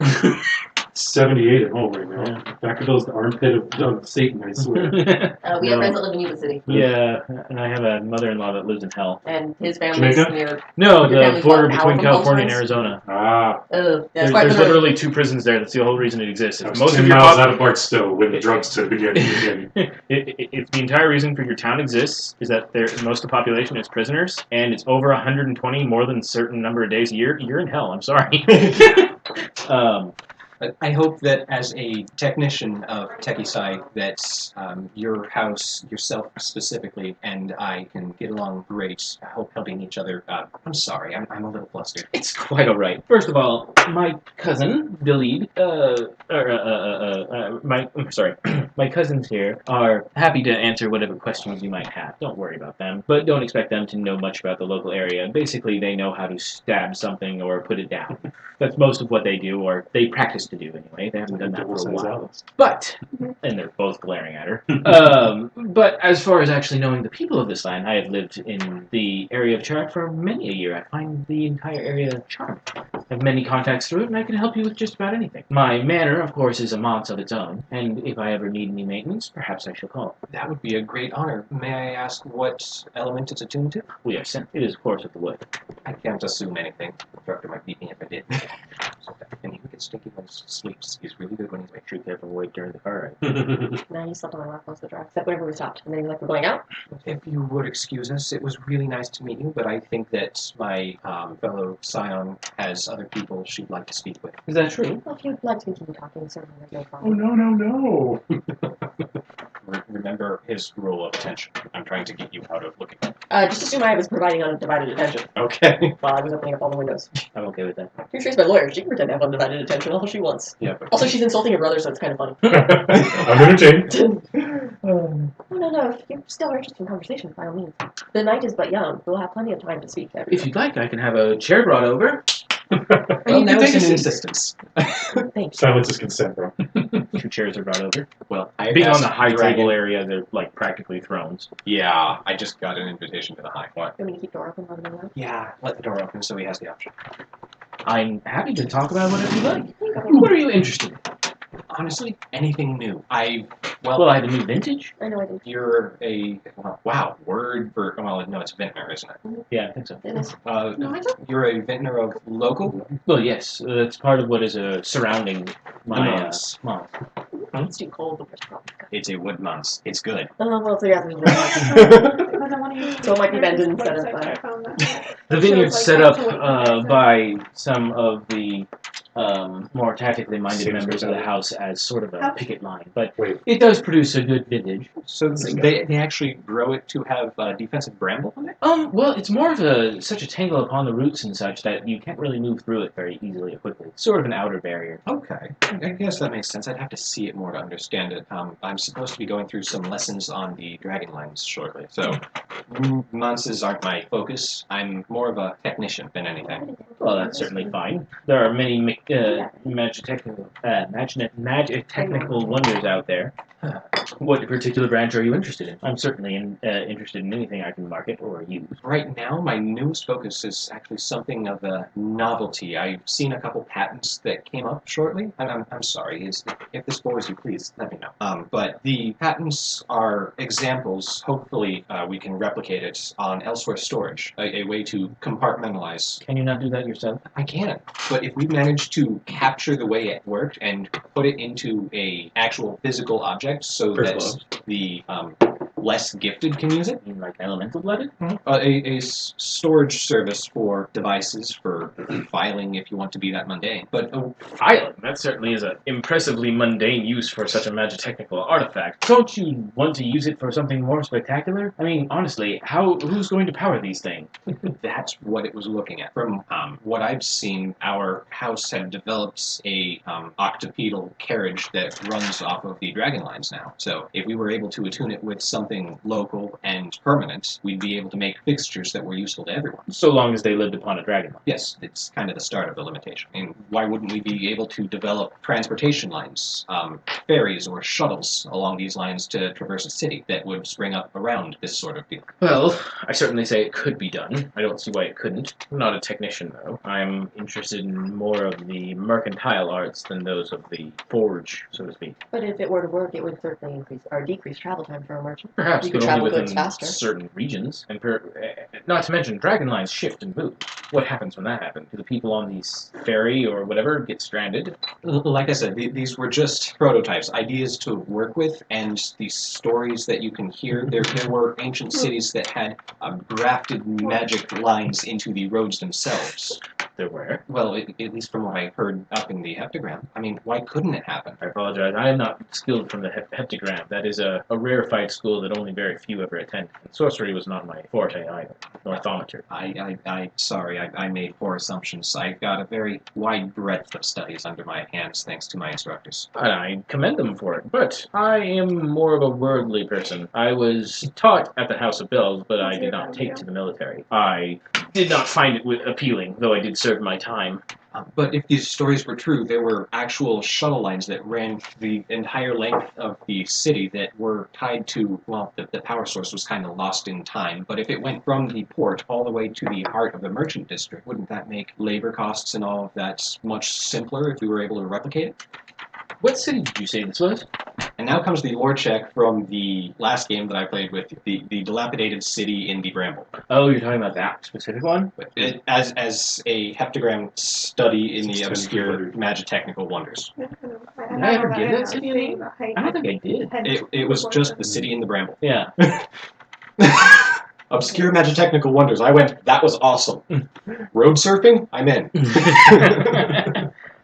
78 at home right now. Back of those, the armpit of Satan, I swear. We have No. friends that live in Yuba City, Yeah, and I have a mother-in-law that lives in hell. and his family's Jamaica? near. No, Your the family's border what, an hour between from California and Palm Arizona. Ah, That's quite There's familiar. literally 2 prisons there. That's the whole reason it exists. I If was most 10 of your miles out of Barstow when the drugs to begin. if the entire reason for your town exists is that most of the population is prisoners, and it's over 120 more than a certain number of days a year, you're in hell. I'm sorry. But I hope that as a technician of TechieSci, that your house, yourself specifically, and I can get along great. I hope helping each other. I'm sorry, I'm a little flustered. It's quite all right. First of all, my cousin, Billy, my cousins here are happy to answer whatever questions you might have. Don't worry about them, but don't expect them to know much about the local area. Basically, they know how to stab something or put it down. That's most of what they do, or they practice to do anyway. They haven't done that for a while. But, and they're both glaring at her. But as far as actually knowing the people of this land, I have lived in the area of Chart for many a year. I find the entire area charming. I have many contacts through it, and I can help you with just about anything. My manor, of course, is a manse of its own, and if I ever need any maintenance, perhaps I shall call. That would be a great honor. May I ask what element it's attuned to? We are sent. It is, of course, of the wood. I can't assume anything. The director might beat me if I did. And he gets stinky when he sleeps. He's really good when he's Make sure you have a wait during the car ride. Nah, you slept on my lap most of the drive, except whenever we stopped. And then you're like, we're going out? If you would excuse us, it was really nice to meet you, but I think that my fellow Scion has other people she'd like to speak with. Is that true? Well, if you'd like to continue talking, certainly there's no Oh, problem. no. Remember his rule of attention. I'm trying to get you out of looking. Just assume I was providing undivided attention Okay. while I was opening up all the windows. I'm okay with that. Pretty sure she's my lawyer. She can pretend to have undivided attention all she wants. Yeah, but Also, she's insulting your brother, so it's kind of funny. I'm entertained. No. If you're still interested in conversation, by all means. The night is but young. We'll have plenty of time to speak to everyone. If you'd like, I can have a chair brought over. well, You now can take it's a an seat. insistence. Thanks. Silence is consent, bro. 2 chairs are brought over. Well, I Being on asked the high Dragon- table area, they're like practically thrones. Yeah, I just got an invitation to the high one. You want me to keep the door open while I'm around? Yeah, let the door open so he has the option. I'm happy to talk about whatever you like. There you go. What are you interested in? Honestly, anything new. Well, I have a new vintage. I know I did. You're a word for no, it's vintner, isn't it? Yeah, I think so. It is. No, I don't. You're a vintner of local. Well, yes, that's part of what is surrounding my Months. month. It's too cold. The rest probably. It's a wood months. It's good. Well, so yeah, there's really Because I want to use So it might be America's Benton instead of, website, I found that. The It vineyard's shows, set like, up up to what by some of the more tactically minded Seems members of the better. house as sort of a picket line, but Wait. it does produce a good vintage. So they actually grow it to have defensive bramble on it. Well, it's more of such a tangle upon the roots and such that you can't really move through it very easily or quickly. It's sort of an outer barrier. Okay, I guess that makes sense. I'd have to see it more to understand it. I'm supposed to be going through some lessons on the Dragonlines shortly, so monsters aren't my focus. I'm more of a technician than anything. Well, that's certainly fine. There are many magic technical wonders out there. What particular branch are you interested in? I'm certainly interested in anything I can market or use. Right now, my newest focus is actually something of a novelty. I've seen a couple patents that came up shortly. I'm sorry. If this bores you, please let me know. But the patents are examples. Hopefully, we can replicate it on elsewhere storage, a way to compartmentalize. Can you not do that yourself? I can, but if we manage to capture the way it worked and put it into a actual physical object, so First that the less gifted can use it. You mean like elemental blooded? A storage service for devices, for filing if you want to be that mundane. But Filing? That certainly is an impressively mundane use for such a magitechnical artifact. Don't you want to use it for something more spectacular? I mean, honestly, who's going to power these things? that's what it was looking at. From what I've seen, our house had developed a octopedal carriage that runs off of the Dragonlines now. So if we were able to attune it with something something local and permanent, we'd be able to make fixtures that were useful to everyone. So long as they lived upon a dragon. Yes, it's kind of the start of the limitation. I mean, why wouldn't we be able to develop transportation lines, ferries or shuttles along these lines to traverse a city that would spring up around this sort of deal? Well, I certainly say it could be done. I don't see why it couldn't. I'm not a technician, though. I'm interested in more of the mercantile arts than those of the forge, so to speak. But if it were to work, it would certainly increase or decrease travel time for a merchant. Perhaps, You but could only travel goods within faster. certain regions. And not to mention, dragon lines shift and move. What happens when that happens? Do the people on these ferry or whatever get stranded? Like I said, these were just prototypes, ideas to work with, and these stories that you can hear. There were ancient cities that had grafted magic lines into the roads themselves. There were. Well, at least from what I heard up in the heptagram. I mean, why couldn't it happen? I apologize. I am not skilled from the heptagram. That is a rarefied school that only very few ever attend. Sorcery was not my forte either. Northometry. Sorry, I made poor assumptions. I got a very wide breadth of studies under my hands thanks to my instructors. I commend them for it, but I am more of a worldly person. I was taught at the House of Bells, but I did not take to the military. I did not find it appealing, though I did serve my time. But if these stories were true, there were actual shuttle lines that ran the entire length of the city that were tied to, well, the power source was kind of lost in time, but if it went from the port all the way to the heart of the merchant district, wouldn't that make labor costs and all of that much simpler if we were able to replicate it? What city did you say this was? And now comes the lore check from the last game that I played with, the dilapidated city in the Bramble. Oh, you're talking about that specific one? As a heptagram study in the obscure magitechnical wonders. Did I ever give that city a name? I don't think I did. It was just the city in the Bramble. Yeah. Obscure magitechnical wonders. I went, that was awesome. Road surfing? I'm in.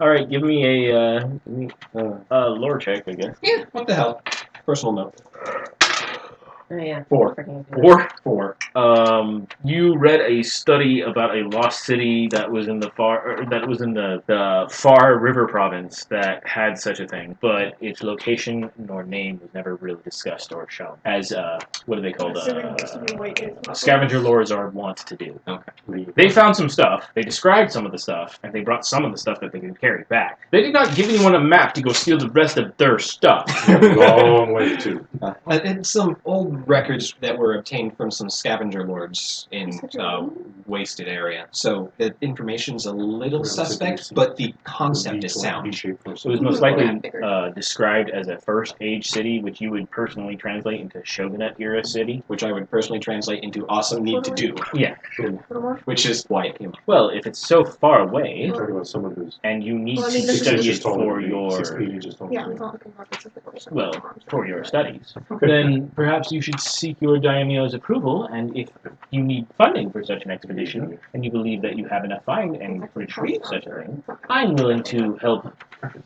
All right, give me a lore check, I guess. Yeah, what the hell? Personal note. Oh, yeah. 4. Freaking- 4. You read a study about a lost city that was in the far river province that had such a thing, but its location nor name was never really discussed or shown. As what are they called? Scavenger lords are wont to do. Okay. They found some stuff. They described some of the stuff, and they brought some of the stuff that they could carry back. They did not give anyone a map to go steal the rest of their stuff. Long way too. And some old records that were obtained from some scavenger lords in wasted area. So the information's a little suspect, but the concept is sound. So it was most likely described as a first age city, which you would personally translate into shogunate era city. Which I would personally translate into awesome need to do. Yeah. Which is why it came. Well, if it's so far away, Talking about some of those. and you need Well, I to mean, this is study it just taller for than me. your 6 pages taller Yeah, than I'm me. talking about this. well, for your studies, Okay. then perhaps you should seek your daimyo's approval, and if you need funding for such an expedition, and you believe that you have enough find and retrieve such a thing, I'm willing to help,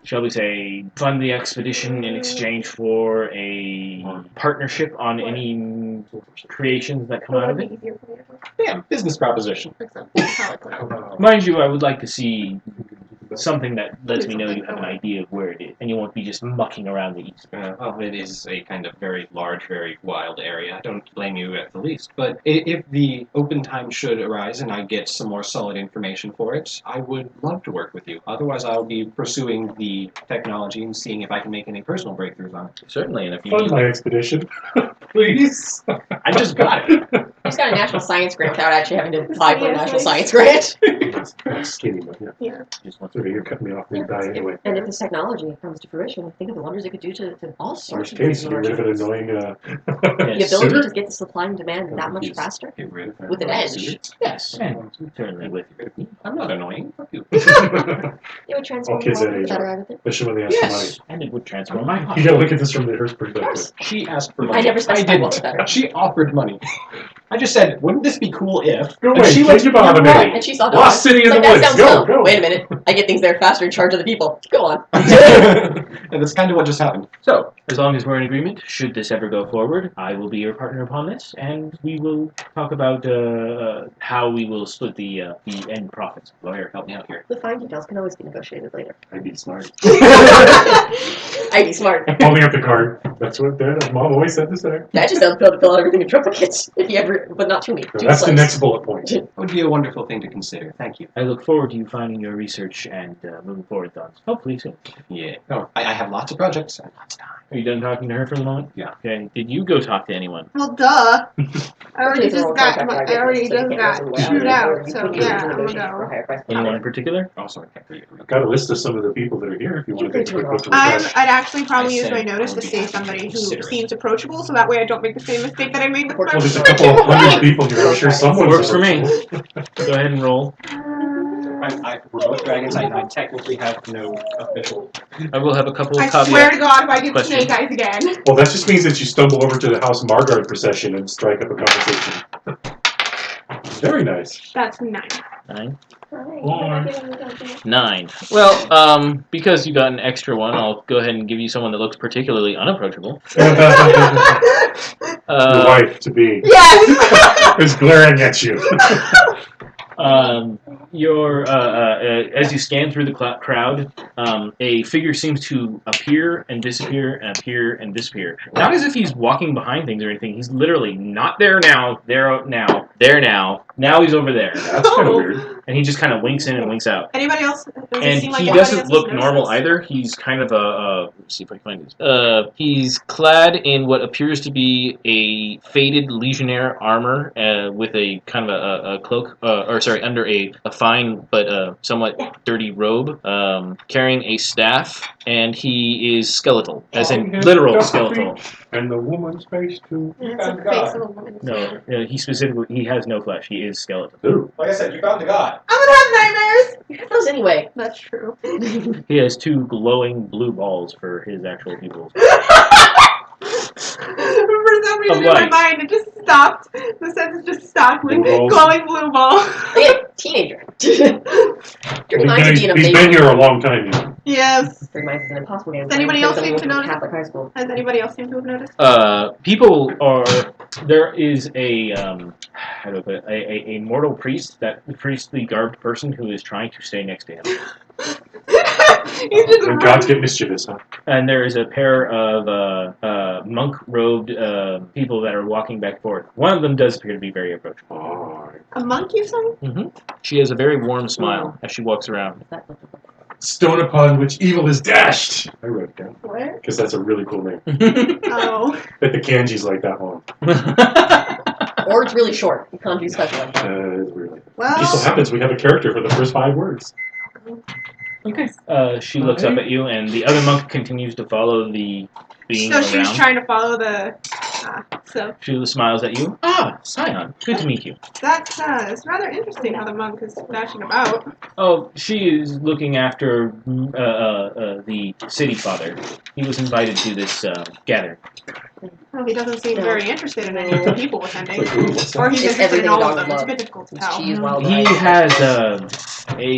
shall we say, fund the expedition in exchange for a partnership on any creations that come out of it. Yeah, business proposition. Mind you, I would like to see something that lets me know you have an idea of where it is, and you won't be just mucking around the east. Well, it is a kind of very large, very wild area. I don't blame you at the least. But if the open time should arise and I get some more solid information for it, I would love to work with you. Otherwise, I'll be pursuing the technology and seeing if I can make any personal breakthroughs on it. Certainly, and if you Fund need, my expedition, please. I just got it. He's got a national science grant without actually having to apply for a national science grant. That's skinny, but yeah. Yeah. Just want Okay, you're cutting me off mid-die anyway. And if this technology comes to fruition, think of the wonders it could do to all sorts Worst of case, you get rid of an merchants. annoying The Yes. ability suitor. to get the supply and demand that much faster Get rid of that. with an edge. Yes, and certainly with your I'm not annoying. Fuck you. It would transform All the kids world that for the age better, are. I would think. Especially when they ask for money. yes, and it would transform my You heart. gotta look at this from her perspective. She asked for money. I never specified didn't. what was better. She offered money. I just said, wouldn't this be cool if? Go And away, she kid, went, you bother me. Right, and she saw dogs. Lost city in It's the like, woods. that sounds Go, fun. go. Wait a minute. I get things there faster in charge of the people. Go on. and that's kind of what just happened. So, as long as we're in agreement, should this ever go forward, I will be your partner upon this, and we will talk about how we will split the end profits. Lawyer, help me out here. The fine details can always be negotiated later. I'd be smart. I'd be smart. Holding up the card. That's what Mom always said to say. I just don't fill out everything in triplicates. If you ever, but not to me. No, To that's the slaves. next bullet point. It would be a wonderful thing to consider. Thank you. I look forward to you finding your research and moving forward with thoughts. Hopefully soon. Yeah. No, I have lots of projects and lots of time. Are you done talking to her for the moment? Yeah. Okay. Did you go talk to anyone? Well, duh. I already These are just all got contract chewed out, You so couldn't yeah, use I'm the gonna negotiation for a go. higher price. Anyone in particular? Oh, sorry. Can't read it. I've got a list of some of the people that are here if you want to take a quick look to I'd refresh. actually probably I use my said notice I to would be say happy to somebody who consider it. seems approachable, so that way I don't make the same mistake that I made with my Well, there's a couple of hundred people here. I'm sure someone's Works for me. approachable. Go ahead and roll. We're both dragons. I technically have no official. I will have a couple of I caveats. swear to God, if I get Question. snake eyes again. Well, that just means that you stumble over to the House Margard procession and strike up a conversation. Very nice. That's 9. 9. Right. 9. Well, because you got an extra one, I'll go ahead and give you someone that looks particularly unapproachable. Your wife to be Yes! is glaring at you. As you scan through the crowd, a figure seems to appear and disappear and appear and disappear. Not as if he's walking behind things or anything. He's literally not there now, there now, there now. Now he's over there. That's kind of weird. And he just kind of winks in and winks out. Anybody else? Does it And seem like he anybody doesn't else look has normal noticed either. He's kind of let's see if I can find this. He's clad in what appears to be a faded legionnaire armor with a kind of a cloak, under a fine but somewhat dirty robe, carrying a staff, and he is skeletal, as in literal skeletal. And the woman's face too. It's the face of a woman. No, he has no flesh. He is skeleton. Ooh. Like I said, you found the god. I'm gonna have nightmares! You have those anyway. That's true. He has 2 glowing blue balls for his actual pupils. For some reason in my light. mind, it just stopped. The sentence just stopped with Blue balls. glowing blue ball. Again, teenager. Your mind would be an He's been amazing. here a long time now. Yes. 3 minds is an impossible game. Does anybody else seem to notice? Catholic high school. Has anybody else seem to have noticed? People are. There is a how do I put it? A mortal priest, that priestly garbed person who is trying to stay next to him. You just When gods get mischievous, huh? And there is a pair of monk-robed people that are walking back and forth. One of them does appear to be very approachable. Oh, a monk, you say? She has a very warm smile as she walks around. stone upon which evil is dashed. I wrote it down. Where? Because that's a really cool name. Oh. Bet the kanji's like that long. Or it's really short. You can't do special like that. It's really. Well. It just so happens we have a character for the first 5 words. Okay. She looks up at you, and the other monk continues to follow the being So around. she's trying to follow the. So She smiles at you. Ah, Scion. Good to meet you. that's it's rather interesting how the monk is dashing about. Oh, she is looking after the city father. He was invited to this gathering. Well, he doesn't seem very interested in any of the people attending. It's like, ooh, what's Or that? he's It's interested in everything all a of dog them. would It's a love. bit difficult to tell. Cheese, wild He rice. has a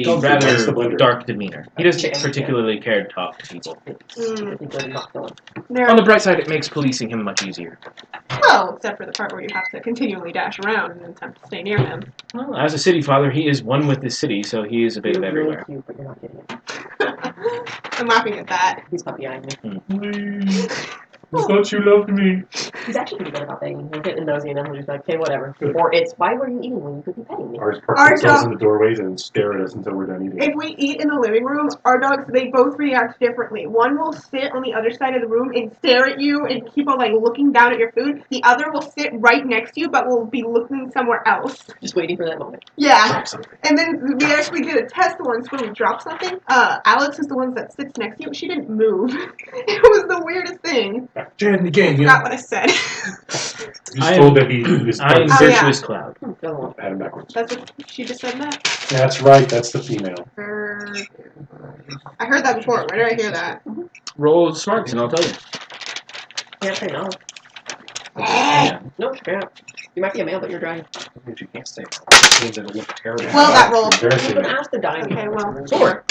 Don't forget the rather blender. dark demeanor. He doesn't Chicken. particularly care to talk to people. There- On the bright side, it makes policing him much easier. Well, except for the part where you have to continually dash around and attempt to stay near him. Well, as a city father, he is one with this city, so he is a bit of You're really everywhere. cute, but you're not getting it. I'm laughing at that. He's puppy eyeing me. Please. I thought you loved me. He's actually pretty good about begging. He'll get nosy and then he'll just be like, okay, whatever. Or it's, why were you eating when you could be petting me? Ours park Our themselves dog- in the doorways and stare at us until we're done eating. If we eat in the living room, our dogs, they both react differently. One will sit on the other side of the room and stare at you and keep on, like, looking down at your food. The other will sit right next to you, but will be looking somewhere else. Just waiting for that moment. Yeah. And then we actually did a test once where we dropped something. Alex is the one that sits next to you. She didn't move. It was the weirdest thing. Jan again, Not what I said. Just told that he is I am Oh, yeah. Virtuous Cloud. Go on. Had him backwards. That's what she just said that. That's right, that's the female. I heard that before. Where did I hear that? Roll smarts, and I'll tell you. Can't say no. Yeah. No, she can't. You might be a male, but you're dry. If you can't say it'll look terrible. Well, that rolled. You Embarrassing. can ask the dying. Okay, well. 4.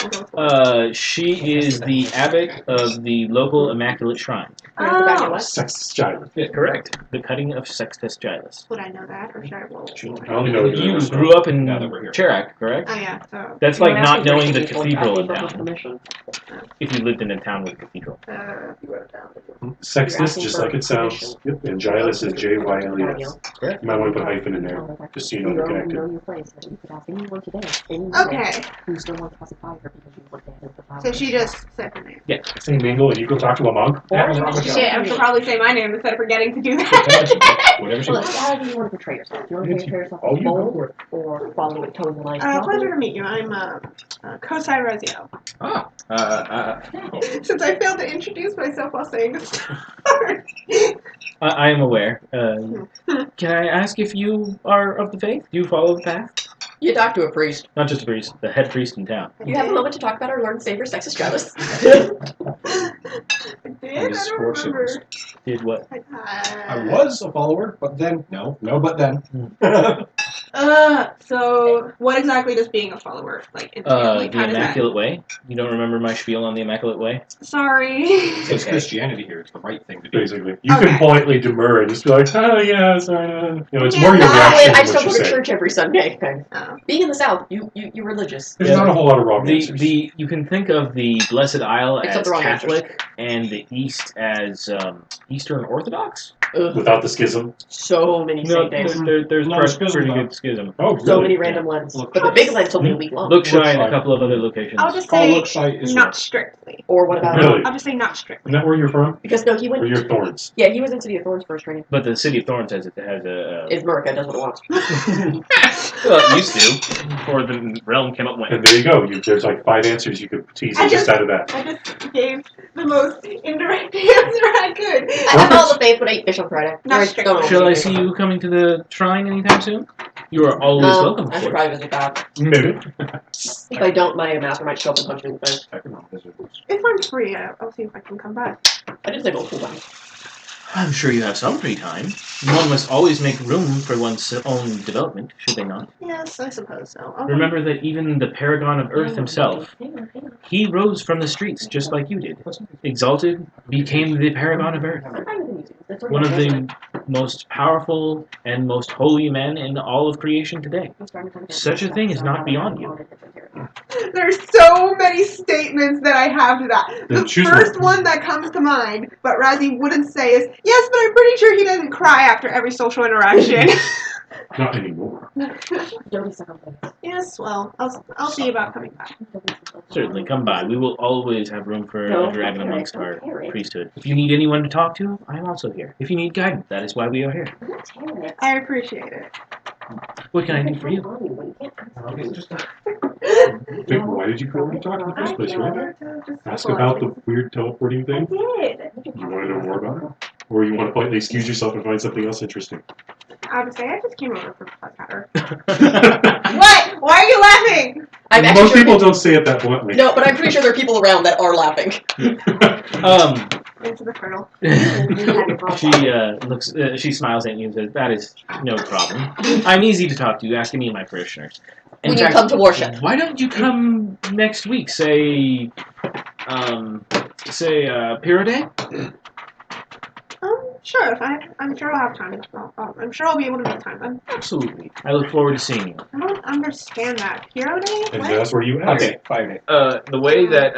She is the abbot of the local Immaculate Shrine. You ask the dying Oh. what? Sexist child. Yeah, correct. The cutting of Sextus Giles. Would I know that, or should I roll? I only know You grew up in Now that we're here. Chirac, correct? Oh, yeah, so. That's You like don't not ask me knowing the for cathedral in permission. town. Permission. If you lived in a town with a cathedral. You wrote it down. Sexist, just like it sounds. Yep. And Giles is Jyles. Correct. You might want to put a hyphen in there, just so you know they're connected. Okay, so she just said her name. Yeah. Hey, Mingle, you go talk to a monk? Shit, I should probably say my name instead of forgetting to do that. Whatever she Well, wants. how do you want to portray yourself? Do you want to portray yourself Oh, as you go bold for it. or following toes in line? Pleasure to meet you. I'm Kosai Rezio. Ah. Since I failed to introduce myself while saying the start. I am aware. Can I ask if you are of the faith? Do you follow the path? You talk to a priest. Not just a priest, the head priest in town. You have a moment to talk about our Lord and Savior, Sextus Giles. I did? I don't remember. Did what? I was a follower, but then but then. So what exactly does being a follower like entail? Like, The how does Immaculate Way. You don't remember my spiel on the Immaculate Way? that? Sorry. It's Okay. Christianity here. It's the right thing to do. Basically. You can politely demur and just be like, oh, yeah, sorry. You know, it's more your Yeah, reaction I than still what you go to say. church every Sunday. Oh. Being in the South, you're religious. There's Yeah. not a whole lot of wrong answers. You can think of the Blessed Isle Except as the wrong Catholic and the East as Eastern Orthodox. Ugh, Without the schism. so many No, saint days. there's No pretty schism, though. good schism. Oh, really? So many random lens. Look, But the big lens will be a week long. Look shy in a shy. couple of other locations. I'll just All say look shy is not strictly. Or what about... Really? I'll just say not strictly. Isn't that where you're from? Because no, he Or went... you're Thorns? Yeah, he was in City of Thorns first training. But the City of Thorns has a Is Murica, does what it wants. well, it used to before the realm came up and And went. there you go. There's like 5 answers you could tease just out of that. I just gave the most indirect answer I could. I follow the faith, but I eat fish on Friday. Not Or strictly. don't know. Shall I see you coming to the shrine anytime soon? You are always welcome. I should probably visit that. Maybe. If I don't, my master might show up and punch me in the face. If I'm free, I'll see if I can come back. I didn't say go full time. I'm sure you have some free time. One must always make room for one's own development, should they not? Yes, I suppose so. Remember that even the paragon of Earth himself, he rose from the streets just like you did. Exalted, became the paragon of Earth. One of the most powerful and most holy men in all of creation today. Such a thing is not beyond you. There's so many statements that I have to that. Then The choose first one that comes to mind, but Razzie wouldn't say is, yes, but I'm pretty sure he doesn't cry after every social interaction. Not anymore. Yes, well, I'll see about coming back. Certainly, come by. We will always have room for No, a dragon amongst our Harry. priesthood. If you need anyone to talk to, I am also here. If you need guidance, that is why we are here. I appreciate it. What can I do for you? Wait, why did you come to talk in the first place, right? Just Ask about the weird teleporting I thing? did. You want to know more about it? Or you want to politely excuse yourself and find something else interesting? I would say I just came over for a powder. What? Why are you laughing? I'm actually Most sure people don't say it that bluntly. No, but I'm pretty sure there are people around that are laughing. Into the kernel. She smiles at you and says, "That is no problem. I'm easy to talk to. Ask any of my parishioners. In When you fact, come to worship. why don't you come next week? Say Piro Day? Sure. I'm sure I'll have time. I'm sure I'll be able to make time then. Absolutely. I look forward to seeing you. I don't understand that. Hero Day? And What? that's where you ask. Okay. Fire day. The way that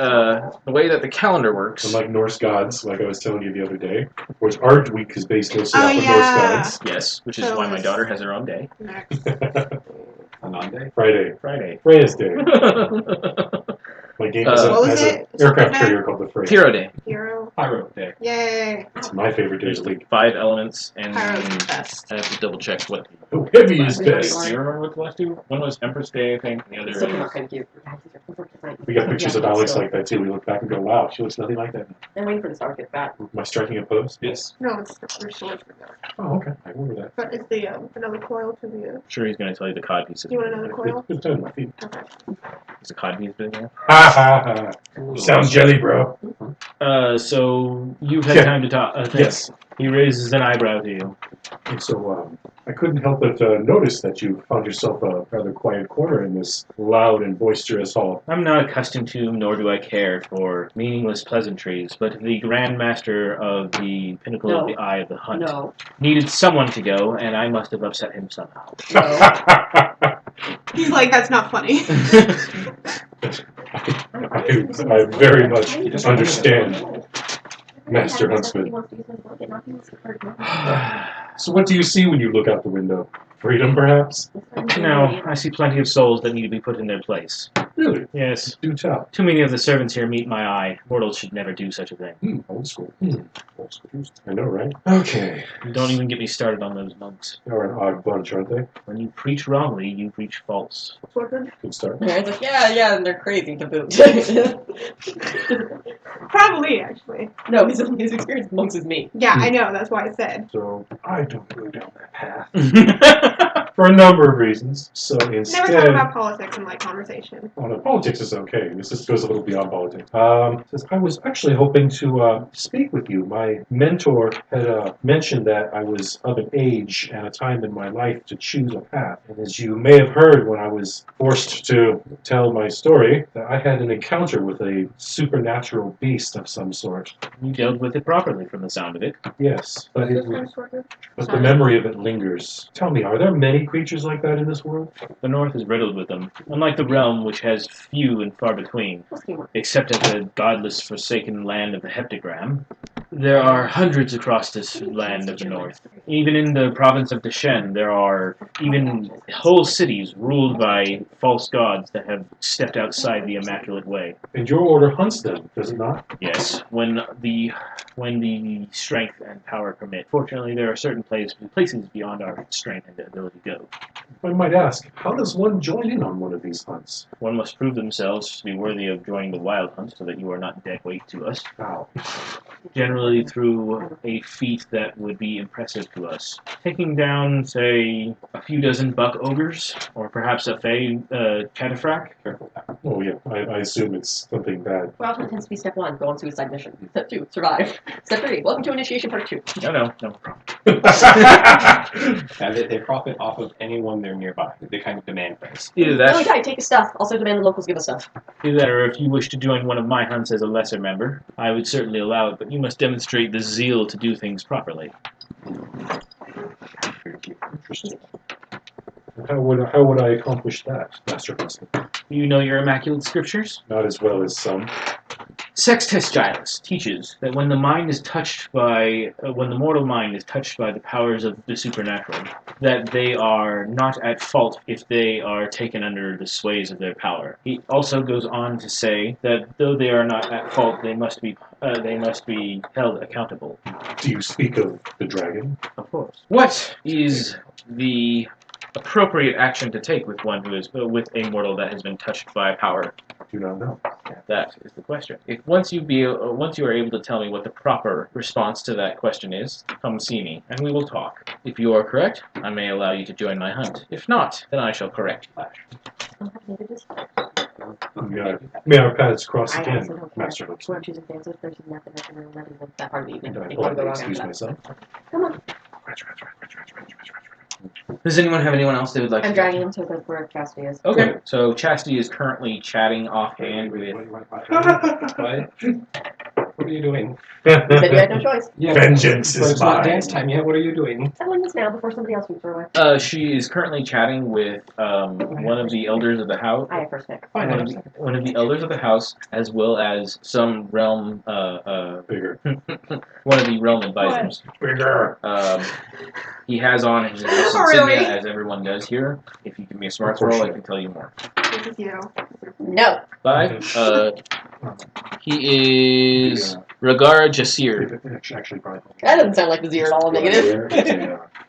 the calendar works. Unlike Norse gods, like I was telling you the other day, which our week is based mostly off of yeah. Norse Yes, which is So why my it's- daughter has her own day. Next. gods. A non-day. Friday. Friday. Freya's Day. My game has What was an it? aircraft Okay. carrier called the Freya. Piro Day. Hero. Pyro day. Yay. It's my favorite day of the week. 5 elements, and Pyro's the best. I have to double check what. The heavy is Do best. you remember what the last two? One was Empress Day, I think. The other Still is not kind of cute. We got pictures of Alex like that too. We look back and go, wow, she looks nothing like that. I'm waiting for the star to get fat. Am I striking a pose? Yes. No, it's your sword for that. Oh, okay. I remember that. But it's the another coil to the. sure he's going to tell you the cod piece. Do you want another coil? It's on my feet. Okay. It's a cod he's been there. Ha ha ha. Sounds jelly, bro. So you've had Yeah. time to talk. Think. Yes. He raises an eyebrow to you. And so, I couldn't help but notice that you found yourself a rather quiet corner in this loud and boisterous hall. I'm not accustomed to, nor do I care for meaningless pleasantries, but the Grand Master of the Pinnacle of the Eye of the Hunt needed someone to go, and I must have upset him somehow. He's like, that's not funny. I very much understand, Master Huntsman. So what do you see when you look out the window? Freedom, perhaps? No, I see plenty of souls that need to be put in their place. Really? Yes. Do tell. Too many of the servants here meet my eye. Mortals should never do such a thing. Old school. Old school. I know, right? Okay. Don't even get me started on those monks. They're an odd bunch, aren't they? When you preach wrongly, you preach false. Good start. Aaron's like, yeah, and they're crazy to boot. Probably, actually. No, his experience with monks is me. Yeah, I know. That's why I said. So, I don't go down that path. For a number of reasons. So Never instead... talk about politics in my conversation. Oh, no, politics is okay. This just goes a little beyond politics. Says, I was actually hoping to speak with you. My mentor had mentioned that I was of an age and a time in my life to choose a path. And as you may have heard when I was forced to tell my story, that I had an encounter with a supernatural beast of some sort. You dealt with it properly from the sound of it. Yes, but the memory of it lingers. Tell me, are there many creatures like that in this world? The North is riddled with them, unlike the realm, which has few and far between. Except at the godless, forsaken land of the Heptagram, there are hundreds across this land of the North. Even in the province of Deshen, there are even whole cities ruled by false gods that have stepped outside the Immaculate Way. And your order hunts them, does it not? Yes, when the strength and power permit. Fortunately, there are certain places beyond our strength and ability to go. I might ask, how does one join in on one of these hunts? One must prove themselves to be worthy of joining the wild hunt so that you are not dead weight to us. How? Generally through a feat that would be impressive to us. Taking down, say, a few dozen buck ogres, or perhaps a fey cataphract. Oh yeah, I assume it's something bad. Well, that tends to be step 1, go on suicide mission. Step 2, survive. Step 3, welcome to initiation part 2. No. And they profit off of anyone they're nearby. They kind of demand things. Either Oh, that, yeah, take his stuff. Also demand the locals give us stuff. or if you wish to join one of my hunts as a lesser member, I would certainly allow it, but you must demonstrate the zeal to do things properly. Interesting. How would I accomplish that, Master Huntsman? You know your immaculate scriptures? Not as well as some. Sextus Gilus teaches that when the mortal mind is touched by the powers of the supernatural, that they are not at fault if they are taken under the sways of their power. He also goes on to say that though they are not at fault, they must be held accountable. Do you speak of the dragon? Of course. What is the appropriate action to take with one who is with a mortal that has been touched by power? Do not know. That is the question. If once you are able to tell me what the proper response to that question is, come see me, and we will talk. If you are correct, I may allow you to join my hunt. If not, then I shall correct you. May our paths cross again, Master Huntsman. We're choosing dances versus nothing that part of the evening. I It can go wrong excuse after myself. Come on. Does anyone have anyone else they would like I'm to dragging him to where Chastity is. Okay, so Chastity is currently chatting offhand with... What are you doing? You said you had no choice. Yeah, Vengeance but is it's not mine. dance time yet. What are you doing? Settling this now before somebody else moves her away. She is currently chatting with one of the elders of the house. I have first pick. Fine, One of the elders of the house, as well as some realm... Bigger. one of the realm advisors. Bigger. He has on his Oh, really? insignia, as everyone does here. If you give me a smarts roll, I can tell you more. This is you. No. 5. He is Ragar Jasir, Actually, probably. That doesn't sound like the zero at all negative.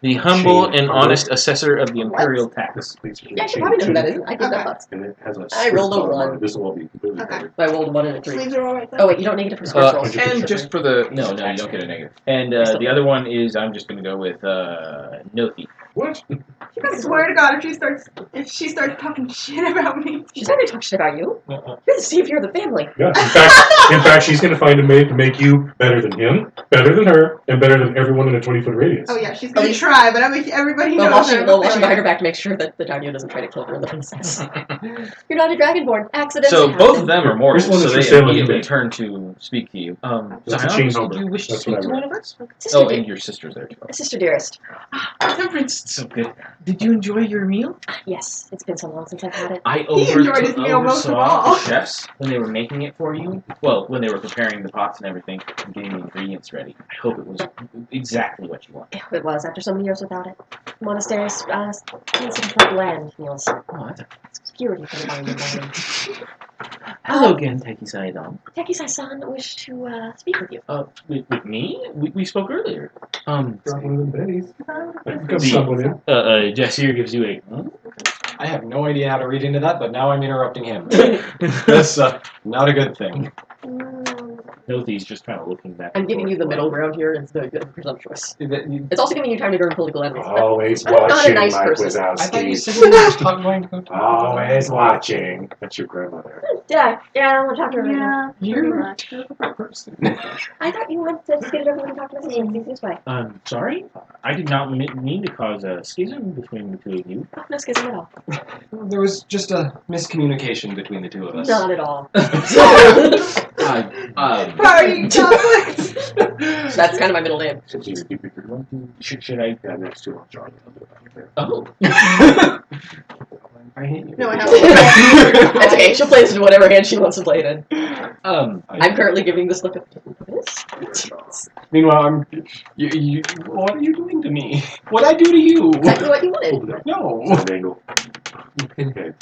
the humble Shame. and honest assessor of the imperial tax. Yeah, I should probably know who that is. I did that once. And it has a I rolled a switch one. on it. This will all be completely Okay. covered. I rolled a 1 and a 3. Sleeves are all right there. Oh wait, you don't negative for sports rolls. And just for the no, you don't get a negative. And the other one is I'm just going to go with Nothi. What? I swear to God, if she starts talking shit about me. She's not gonna talk shit about you. You're the savior of the family. Yeah. In fact, she's going to find a way to make you better than him, better than her, and better than everyone in a 20-foot radius. Oh yeah, she's gonna try, but everybody knows. They'll watch behind her back to make sure that the daimyo doesn't try to kill her in the process. You're not a dragonborn. Accidents So happen. both of them are mortals, There's one so that's they for sale in immediately eBay. turn to speak to you. That's a Zion, chain did number. you wish to That's speak what I to read. one of us? Sister Oh, dear. and your sister's there too. Sister dearest. Temperance, it's so good. Did you enjoy your meal? Yes, it's been so long since I've had it. I He enjoyed his meal most of all. the chefs when they were making it for you. Well, when they were preparing the pots and everything and getting the ingredients ready. I hope it was exactly what you wanted. It was after so many years without it. Monasteries, considered for bland meals. Oh, that's a... Security for the mind. Hello again, Teki-san. Tekisai-san wished to speak with you. With me? We spoke earlier. Drop one of them pennies. Come someone in. Jassir gives you a... I have no idea how to read into that, but now I'm interrupting him. That's not a good thing. Nothy's just kind of looking back. I'm giving you the middle ground here. It's very good and presumptuous. You- It's also giving you time to learn political enemies. Always I'm not a watching, nice Mike person. I thought you Wazowski. said you were just going to go talk. Always watching. That's your grandmother. Did I? Yeah, I don't want to talk to her right now. Yeah, pretty You're a much. terrible person. I thought you wanted to just get it over and talk to my sister. It's the easiest way. Sorry? I did not mean to cause a schism between the two of you. Oh, no schism at all. There was just a miscommunication between the two of us. Not at all. Party conflict. That's kind of my middle name. Should I... Yeah, next to John. Oh. I hate you. No, I know. That's okay. She'll play this in whatever hand she wants to play it in. Um, I'm currently giving this look of this. Meanwhile, what are you doing to me? What'd I do to you? Exactly what you wanted. Hold it up. No. It's an angle. Pinhead.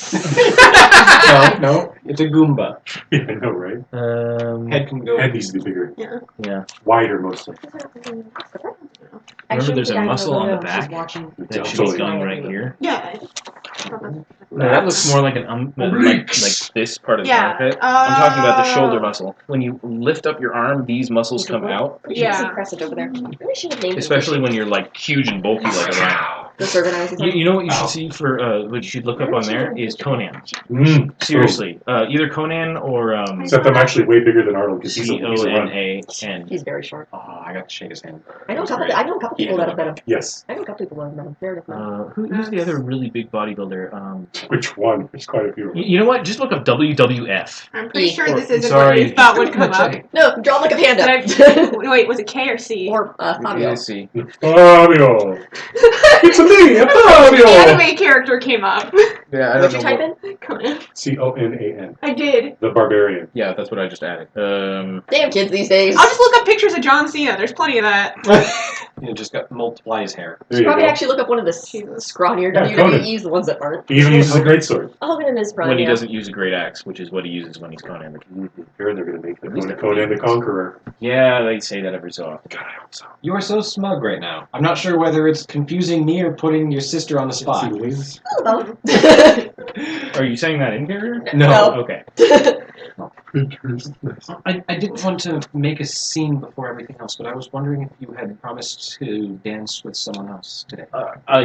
No, it's a Goomba. Yeah, I know, right? Head can go. Head needs to be bigger. Yeah. Wider, mostly. Remember there's a muscle on the back Watching. that should be going right here? Yeah. That looks more like an like this part of the Yeah, armpit. I'm talking about the shoulder muscle. When you lift up your arm, these muscles come out. You should see Yeah. Crescent over there. Really should have named it. Especially when you're like huge and bulky like a lion. The servant eyes. You know what you should see for what you should look up on there is Conan. Mm. Seriously, either Conan or Except I'm actually way bigger than Arnold because he's a run. CONAN. He's very short. Oh, I got to shake his hand. I know a couple people that have met him. Yes. I know a couple people that have met him. Meredith met him. Who's the other really big bodybuilder? Which one? There's quite a few. You know what? Just look up WWF. I'm pretty sure this isn't Sorry. what you thought would come up. No, draw like a panda. Wait, was it K or C? Or Fabio. see. Fabio! It's a me, The Fabio! anime character came up. Yeah, I What'd don't you know. type in? Conan. Conan. I did. The Barbarian. Yeah, that's what I just added. Damn kids these days. I'll just look up pictures of John Cena. There's plenty of that. You just got multiply his hair. There you Probably go. actually look up one of the Jesus. scrawnier Yeah, WWEs, the ones that aren't. He even uses a great sword. Hogan in his prime. When he yeah. doesn't use a great axe, which is what he uses when he's Conan. Here they're going to make the At least Conan the Conqueror. Yeah, they say that every so often. God, I hope so. You are so smug right now. I'm not sure whether it's confusing me or putting your sister on the spot. See the wings? Hello. Are you saying that in character? No. Okay. I didn't want to make a scene before everything else, but I was wondering if you had promised to dance with someone else today. I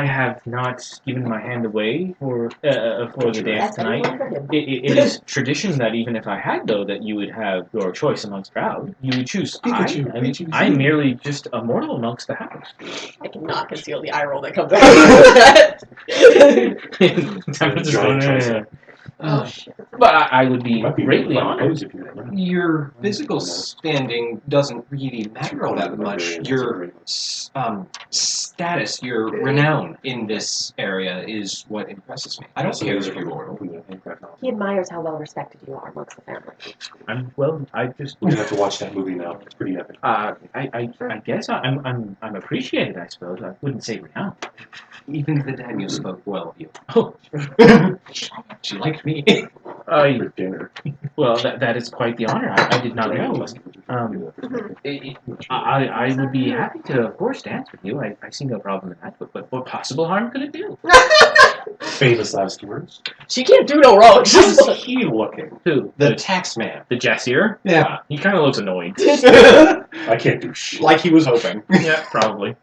have not given my hand away for the dance That's tonight. everyone for him. It is tradition that even if I had, though, that you would have your choice amongst crowd. You would choose. I'm merely just a mortal amongst the house. I cannot conceal the eye roll that comes out of that. Oh, shit. But I would be Might be greatly fun honored. pose if you remember. Your physical standing doesn't really matter all that much. Your status, your renown in this area is what impresses me. I don't care if you're mortal. He admires how well respected you are amongst the family. I just. We're gonna have to watch that movie now. It's pretty epic. I guess I'm appreciated. I suppose I wouldn't say renowned. Even the Daniel spoke well of you. Oh, She liked me. For dinner. well, that is quite the honor. I did not know. I would be happy to, of course, dance with you. I see no problem in that. But what possible harm could it do? Famous last words. She can't do no wrong. She's How's he looking? Who? The tax man. The Jassir? Yeah. He kind of looks annoyed. I can't do shit. Like he was hoping. Yeah, probably.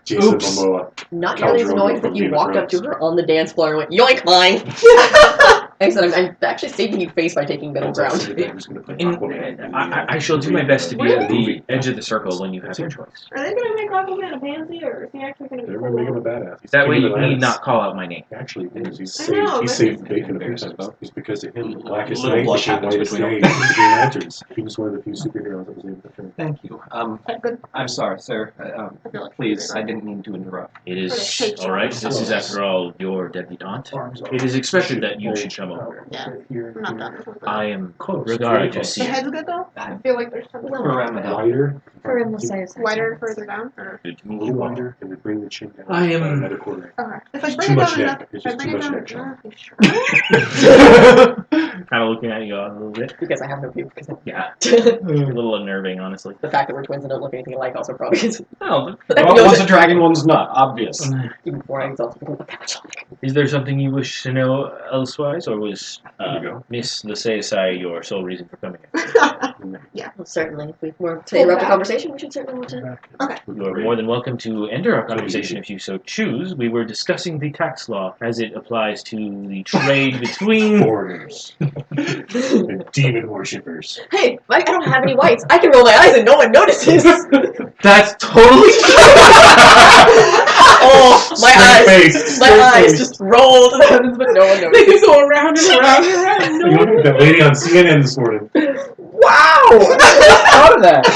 Jason Oops. Momoa. Not nearly as Caldrogo annoying as from if you Game of walked up to Thrones. her on the dance floor and went, yoink, mine! I said, I'm actually saving you face by taking middle Also, ground. the guy who's gonna play In, Aquaman. I shall do my best to be at the Movie. edge of the circle when you have your choice. Are they gonna make Aquaman a pansy, or is he actually gonna be They're gonna make him a cool? badass. He's That way king you of need Atlantis. not call out my name. Actually, he is. He's I saved, know, he but- saved bacon a few times. It's because of him. Blackest Little night blood became happens whitest between day. in Green Lanterns. He was one of the few superheroes that was able to finish. Thank you. Good. I'm sorry, sir. I feel like Please, I didn't mean to interrupt. It Okay, is take alright. charge. This is, after all, your debutante. It is expected that you should come over. Yeah. I'm not done with I am regarded to The see head's good though? I feel like there's something Wider. wider further down. Or... good to A meet little you all. wider. It would bring the chin down. I am- Another quarter. Okay. If I It's bring too it much down neck. enough, It's if I just bring too it much down neck, Sean. sure. Kind of looking at you a little bit. Because I have no pubes. Yeah. A little unnerving, honestly. The fact that we're twins and don't look anything alike also probably is. Oh, Well, one's a dragon, one's not. Obvious. Even before I exalted people like that. is there something you wish to know elsewise, or was There you go. Miss Legacy your sole reason for coming in? Well, certainly, if we were to interrupt the conversation, we should certainly want to. You are more than welcome to enter our conversation if you so choose. We were discussing the tax law as it applies to the trade between. Foreigners. And demon worshippers. Hey, I don't have any whites. I can roll my eyes and no one notices. That's totally. Oh, my eyes. Face. My eyes just rolled to the heavens, but no one They noticed. can go around and around and around. You look at that lady on CNN this morning. Wow! Out of that.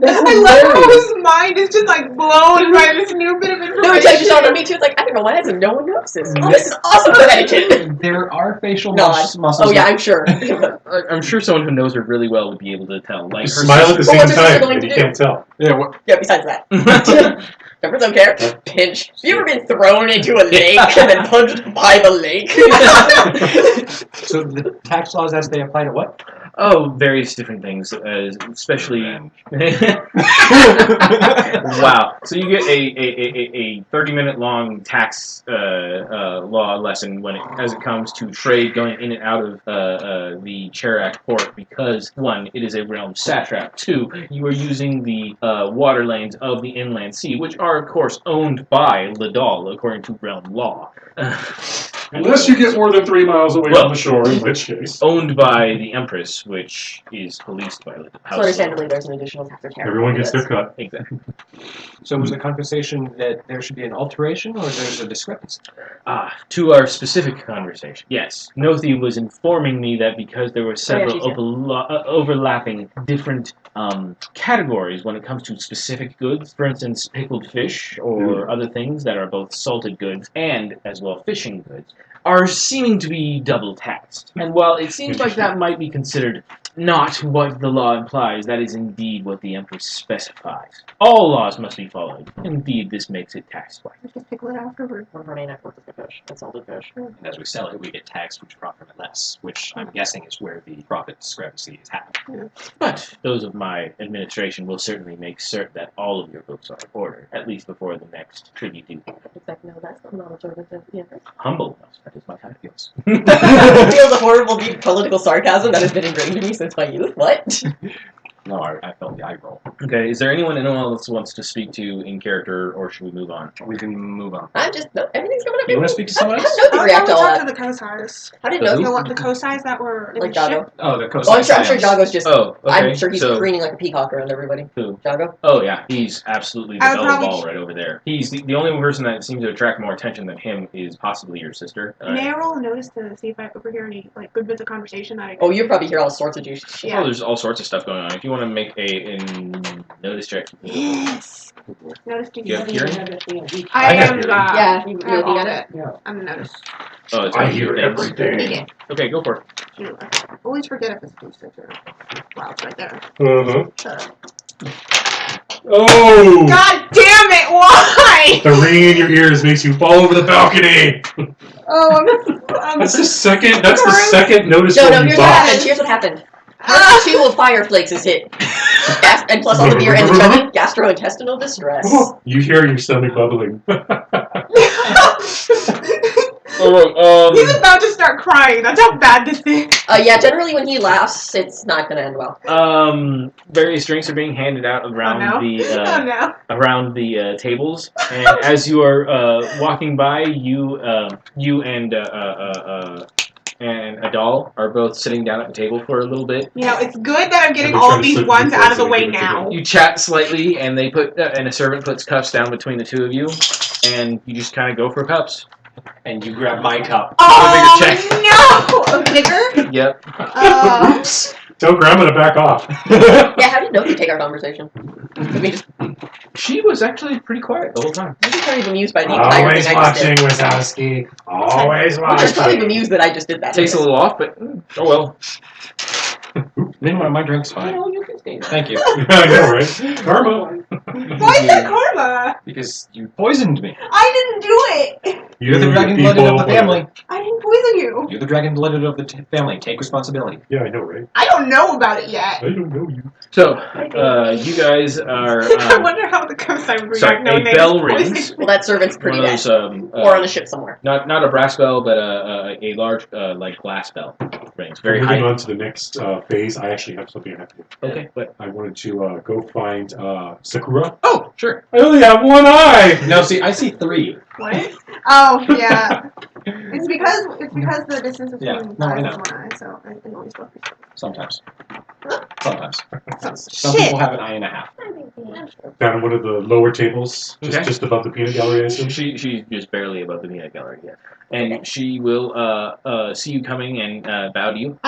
I love how his mind is just like blown by this new bit of information. No, it touches on me too. It's like, I can roll my eyes and no one notices. Oh, this is awesome Connecticut. There are facial Nod. muscles. Oh yeah, I'm sure. I'm sure someone who knows her really well would be able to tell. Like Just her smile at the Well, same what's your sister time, going and to you do? can't tell. Yeah, what? Yeah, besides that. Members don't care. Pinch. Have you ever been thrown into a lake and then punched by the lake? So the tax laws as they apply to what? Oh, various different things, especially. Wow! So you get a 30-minute long tax law lesson as it comes to trade going in and out of the Cherac port because 1, it is a realm satrap. 2, you are using the water lanes of the inland sea, which are of course owned by Ladal according to realm law. Unless you get more than 3 miles away from the shore, in which case. Owned by the Empress, which is policed by the House. So understandably, there's an additional factor carry. Everyone gets their cut. Exactly. So was the conversation that there should be an alteration or there's a discrepancy? To our specific conversation, yes. Nothi was informing me that because there were several she's overlapping different categories when it comes to specific goods, for instance, pickled fish or other things that are both salted goods and as well fishing goods, are seeming to be double taxed. And while it seems like that might be considered not what the law implies, that is indeed what the Empress specifies. All laws must be followed. Indeed, this makes it taxed twice. Just pickle it afterward. One of our main efforts is the fish. That's salted fish. And as we sell it, we get taxed, which profit less, which I'm guessing is where the profit discrepancy is happening. But those of my administration will certainly make certain that all of your books are in order, at least before the next tribute due. It's like, no, that's not knowledge of the Empress. Humble, that is my title. Yes. Feels a horrible, deep political sarcasm that has been ingrained in me since my youth. What? No, I felt the eye roll. Okay, is there anyone else who wants to speak to in character, or should we move on? We can move on. I'm just, no, everything's coming up. You want to speak to someone How did else? Nothi react to all talk that? to the co-size. How did The Nothi? who? The co-size that were in Like the ship. Jago? Oh, the coast. Oh, I'm sure Jago's just. Oh, okay. I'm sure he's so, preening like a peacock around everybody. Who? Jago? Oh, yeah, he's absolutely the I would belle of probably ball right over there. He's the only person that seems to attract more attention than him is possibly your sister. May I roll a notice to see if I overhear any like good bits of conversation that I Oh, you probably hear all sorts of juice. Oh, there's all sorts of stuff going on. If you want to make a notice check. Yes. Notice to You have hearing? I am Yeah, you I have all got of it? it. I'm the notice. Oh, it's I on hear things. everything. Okay, go for it. Anyway, always forget if it's boosted or wow, it's right there. Uh-huh. Shut up. Oh! God damn it! Why? The ringing in your ears makes you fall over the balcony. Oh, I'm That's the second. That's the second notice No, one you here's what bought. happened. Here's what happened. Part 2 of Fire Flakes is hit. And plus all the beer and the children, gastrointestinal distress. You hear your stomach bubbling. He's about to start crying. That's how bad this is. Yeah, generally when he laughs, it's not gonna end well. Various drinks are being handed out around no. around the tables, and as you are walking by, you and a doll are both sitting down at the table for a little bit. You know, it's good that I'm getting And they all try of to these slip ones you out of the first way and give it to now. You chat slightly, and they put and a servant puts cups down between the two of you, and you just kind of go for cups. And you grab my cup. Oh, A bigger? Yep. Oops. Tell Grandma to back off. Yeah, how did Noki take our conversation? We just, She was actually pretty quiet the whole time. I'm just kind of amused by the entire Always thing I just watching, did. Wazowski. Always I'm just kind of watching. amused that I just did that. Takes a little off, but oh well. Meanwhile, my drink's fine. You can stay there. Thank you. I know, right? Karma. Why is that karma? Because you poisoned me. I didn't do it. You're the You dragon-blooded of the people- family. I didn't poison you. You're the dragon-blooded of the family. Take responsibility. Yeah, I know, right? I don't know about it yet. I don't know you. So, you guys are. I wonder how the coast-side would sorry, react knowing a they bell just poisoned rings. me. Well, that servant's One pretty of dead. those, Or on a ship somewhere. not a brass bell, but a large like glass bell rings. Very Moving high. on to the next phase, I actually have something I have to do. Okay, but I wanted to go find Sakura. oh, sure. I only have one eye! Now, see, I see 3. What? Oh, yeah. It's because the distance between Yeah, no, I eyes know. is one eye, so I can always look. Sometimes. Sometimes. Some Shit. people have an eye and a half. Down on one of the lower tables, Okay. just above the peanut gallery, I assume. She's just barely above the peanut gallery, yeah. And she will see you coming and bow to you.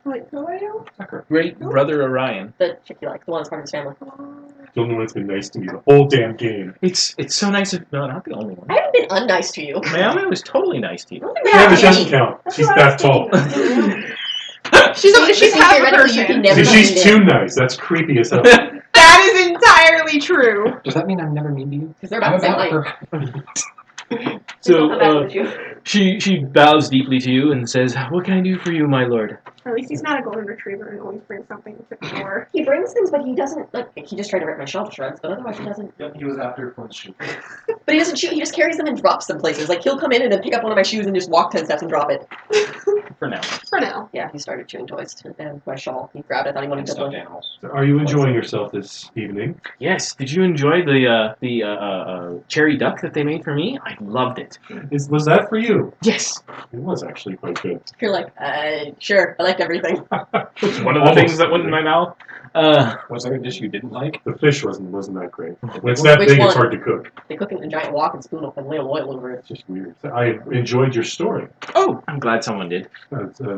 Wait, who are you? Great brother Orion. The chick you like, the one that's part of his family. The only one that's been nice to me the whole damn game. It's so nice of no, not the only one. I haven't been unnice to you. Mayame was totally nice to you. Yeah, but she doesn't count. She's that tall. She's half a Theoretically, you can person. never See, she's be too mean. nice. That's creepy as hell. That is entirely true. Does that mean I'm never mean to you? Because they're about the same height. So Come back with you. she bows deeply to you and says, "What can I do for you, my lord?" Or at least he's not a golden retriever and always brings something to the door. He brings things, but he doesn't. Like, he just tried to rip my shell to shreds, but otherwise he doesn't. Yep, he was after French shoe. But he doesn't shoot. He just carries them and drops them places. Like he'll come in and then pick up one of my shoes and just walk 10 steps and drop it. For now. For now. Yeah, he started chewing toys and my shawl. He grabbed it. I thought he wanted to Stuffed play. animals. So are you enjoying yourself this evening? Yes. Did you enjoy the cherry duck that they made for me? I loved it. Was that for you? Yes. It was actually quite good. You're like, sure. I liked everything. It's one of the things that went in my mouth. Was there a dish you didn't like? The fish wasn't that great. When it's that Which big, one? it's hard to cook. They cook it in a giant wok and spoon up and lay oil over it. It's just weird. I enjoyed your story. Oh, I'm glad someone did.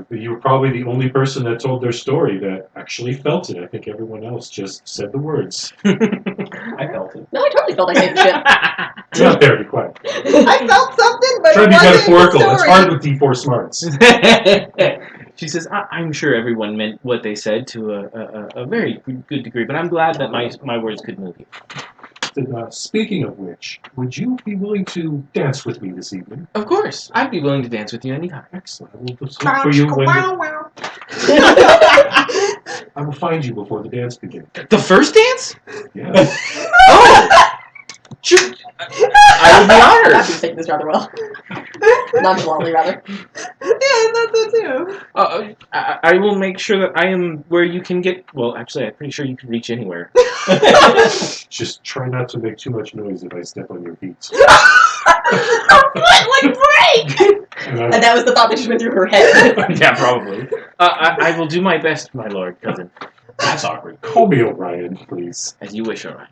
You were probably the only person that told their story that actually felt it. I think everyone else just said the words. I felt it. No, I totally felt like saying shit. Get out there, be quiet. I felt something, but Try to it be wasn't metaphorical. the It's story. hard with D4 smarts. She says, I'm sure everyone meant what they said to a very good degree, but I'm glad that my words could move you. Speaking of which, would you be willing to dance with me this evening? Of course. I'd be willing to dance with you anytime. Excellent. I will just look for you when Wow. I will find you before the dance begins. The first dance? Yes. Oh! Sure. I would be honored. Matthew's taking this rather well. Nonchalantly, rather. Yeah, I thought so too. I will make sure that I am where you can get. Well, actually, I'm pretty sure you can reach anywhere. Just try not to make too much noise if I step on your feet. Like break! And that was the thought that just went through her head. Yeah, probably. I will do my best, my lord, cousin. That's awkward. Call me Orion, please. As you wish, alright.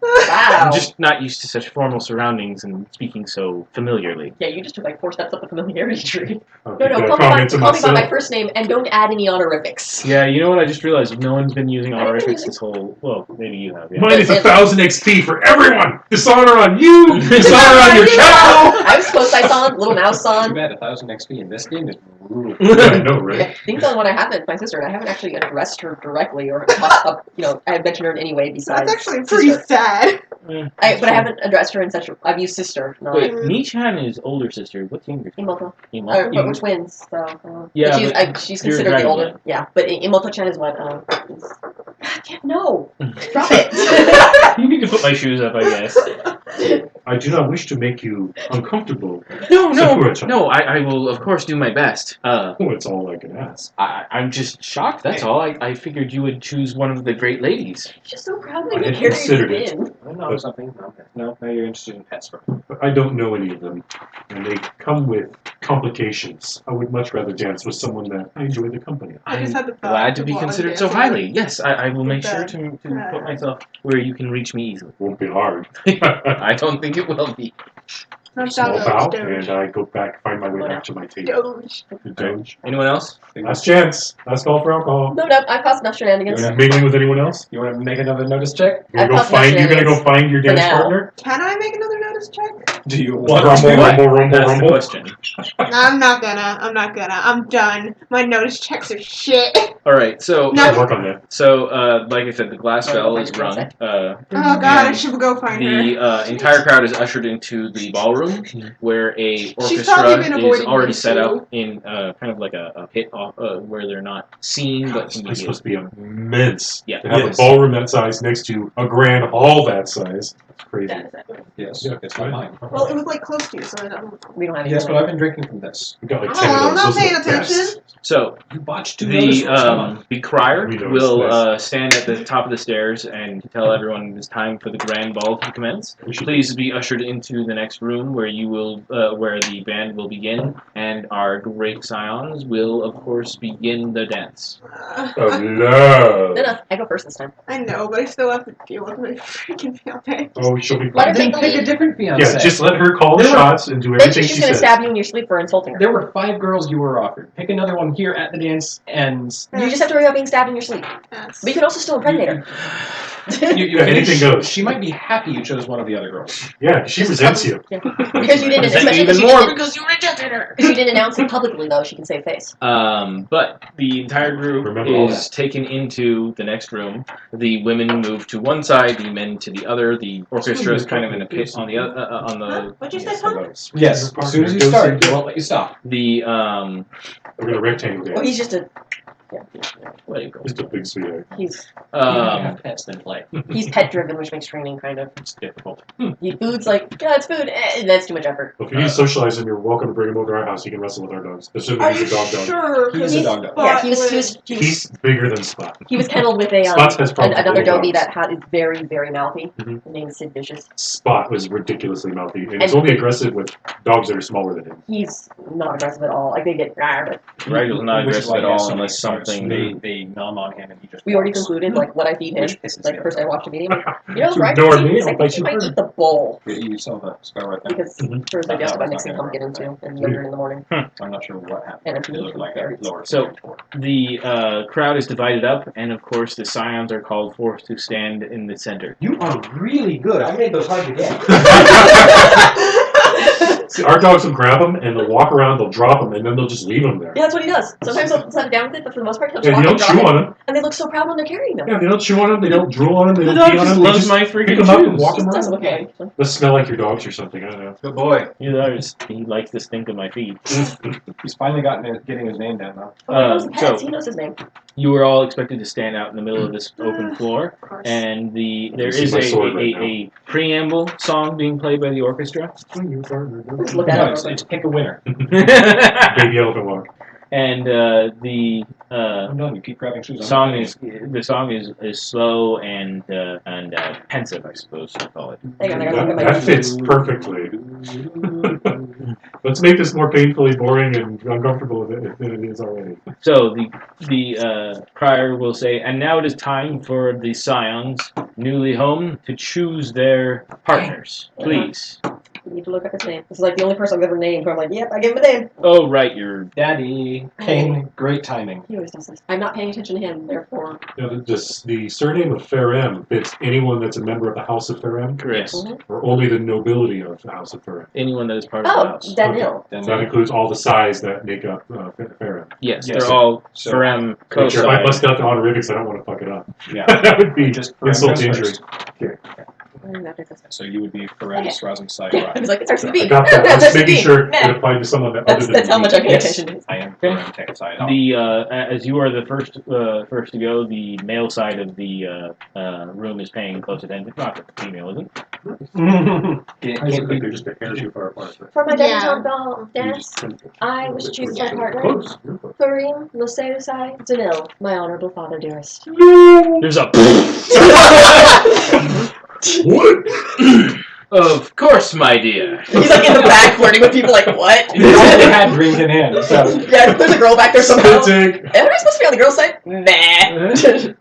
Wow. I'm just not used to such formal surroundings and speaking so familiarly. Yeah, you just took like 4 steps up the familiarity tree. I'll No, keep that call comment to me by myself. my first name and don't add any honorifics. Yeah, you know what? I just realized no one's been using honorifics this whole. Well, maybe you have. Yeah. Minus 1,000 XP for everyone! Dishonor on you! Dishonor on your cow! I was close eyes on, little mouse Too on. bad 1,000 XP in this game is brutal. Yeah, I know, right? Yeah, things on what I happened with my sister, and I haven't actually addressed her directly or talked up, I have mentioned her in any way besides. That's actually pretty sister. sad. But I haven't addressed her in such. I've used sister, not Wait, Mi-chan is older sister. What's younger? Imoto. Imoto. But we're twins, so. Yeah, but she's you're a considered the dragon older. blood. Yeah, but Imoto-chan is what. God damn, no! Drop it! You need to put my shoes up, I guess. I do not wish to make you uncomfortable. No, Sakura-chan. no. I will of course do my best. Oh, it's all I can ask. I'm just shocked. That's all. I figured you would choose one of the great ladies. She's so proud I that had he carries considered it it. in. I know something. No, now you're interested in pets. But I don't know any of them, and they come with complications. I would much rather dance with someone that I enjoy the company of. I just had the thought Glad to of be while I was considered so dancing. highly. Yes, I will make sure Bed. to put myself where you can reach me easily. Won't be hard. I don't think it will be. I'm Small down bow, Doge. and I go back, find my way back to my table. Doge. The Doge. Anyone else? Last chance. Last call for alcohol. No, I caused enough shenanigans. Are you mingling with anyone else? You want to make another notice check? You're I gonna go thought that's find. You're gonna go find your For dance now. partner. Can I make another notice check? Do you Rumble, want to? rumble, rumble, That's the rumble. question. I'm not gonna. I'm done. My notice checks are shit. All right, so No. I'll work on that. so like I said, the glass bell is rung. Oh god, I And should go find her. The entire crowd is ushered into the ballroom, where a She's probably orchestra been is avoiding already me, set too. up in kind of like a pit off, where they're not seen but It's can be supposed to be immense. Yeah. To have Yes. a ballroom that size next to a grand hall that size. It's crazy. That is it. Yes, Yeah, it's not mine. Well, it was like close to you, so I don't. We don't have any. Yes, but I've been drinking from this. We've got like Oh, 10 of I'm those. not Those are paying the attention. best. So You botched two notices. Come on. the crier We noticed will this. stand at the top of the stairs and tell everyone it's time for the grand ball to commence. We should Please be ushered into the next room where you will where the band will begin, and our great scions will of course begin the dance. of No, love. no, I go first this time. I know, but I still have to deal with my freaking fiance. Oh, she'll be Let her fine. take the Pick a lead. different fiance. Yeah, just let her call the There were- shots and do Then everything she's she just gonna says. stab you in your sleep for insulting her. There were 5 girls you were offered. Pick another one here at the dance, and You just have to worry about being stabbed in your sleep. Yes. But you could also still impregnate her. Yeah, anything goes. She might be happy you chose one of the other girls. Yeah, she resents you. Because you didn't, Resent especially even because you more didn't, because you rejected her. because you didn't announce it publicly, though. She can save face. But the entire group Remember all is taken into the next room. The women move to one side, the men to the other. The orchestra is kind of in a pit on the on the. What'd you say, Tom? Yes, as soon as you start, they won't let you stop. The We're gonna rectangle Well, dance. he's just a. what do you call it? Just a big sweetheart. He's You have pets, then play. he's pet driven, which makes training kind of. It's difficult. Food's like, yeah, it's food. That's too much effort. Well, if you need to socialize him, you're welcome to bring him over to our house. He can wrestle with our dogs. Assuming Are he's you a dog. sure? He is a dog. Yeah, he was He's bigger than Spot. he was kenneled with a Spots has problems with another little doggy dogs. that is very very mouthy. Mhm. Named Sid Vicious. Spot was ridiculously mouthy, and he's only aggressive with dogs that are smaller than him. He's not aggressive at all. Like they get rawr, but Rigel's not Which is aggressive why at he has all so many unless scars. something. They numb on him, and he just. we already walks. concluded like what I feed him. Which pisses Like me first off. I watched a meeting. You know, To right? ignore I me, I'll think bite she you might further. eat the bowl You saw the scar right there. because hers I guess about mixing pumpkin into and yogurt in the morning. I'm not sure what happened. And it's It looked like a very lower. So- The crowd is divided up, and of course the scions are called forth to stand in the center. You are really good. I made those hard to get. See, our dogs will grab him and they'll walk around, they'll drop him, and then they'll just leave him there. Yeah, that's what he does. Sometimes he'll set it down with it, but for the most part he'll just Yeah, they walk don't and chew drop on it. him. And they look so proud when they're carrying them. Yeah, they don't chew on him, they don't drool on him, they The don't dog pee on just him. They loves just my pick freaking him up and shoes. walk He him does around. look okay. They smell like your dogs or something, I don't know. Good boy. He does. He likes the stink of my feet. He's finally getting his name down now. Oh, he knows the pets. so- He knows his name. You were all expected to stand out in the middle of this open floor, Of course. and there see is my sword right a preamble song being played by the orchestra. Just look at No, him. it's pick a winner. Baby elephant walk. And the I'm done. You keep grabbing shoes. I'm song not is slow and pensive, I suppose you call it. Hang on, I gotta look at my That fits perfectly. Let's make this more painfully boring and uncomfortable than it is already. So the crier will say, and now it is time for the scions newly home to choose their partners. Please. You need to look up his name. This is like the only person I've ever named where I'm like, yep, I give him a name. Oh right, you're Daddy. King. Great timing. He always does this. I'm not paying attention to him, therefore. You know, the surname of Ferem fits anyone that's a member of the House of Ferem, Chris. or only the nobility of the House of Ferem. Anyone that is part of the Oh, house. Daniel. So that includes all the size that make up Ferem. Yes, Yes. they're all So- Ferem Make sure if I co-side. bust out the honorifics, I don't want to fuck it up. Yeah. That would be Just insult to Ferem injury. goes Okay. So you would be horrendous rousing sight. Yeah, I was like, it's RCB. I got that. I was That's making RCB. sure Yeah. it applied to someone that other than That's how me. much I pay Yes. attention to. I am Okay. horrendous sight. As you are the first to go, the male side of the room is paying close attention. Not the female, isn't? They're just a hair too far apart. For my Yeah. debutante ball dance, I was choosing my partner, Close. Kareem Moseusai Danil, my honorable father, dearest. There's a. What? Of course, my dear. He's like in the back flirting with people like, what? You probably had drink in hand, so. Yeah, there's a girl back there somehow. Spit take. Am I supposed to be on the girl's side? Nah.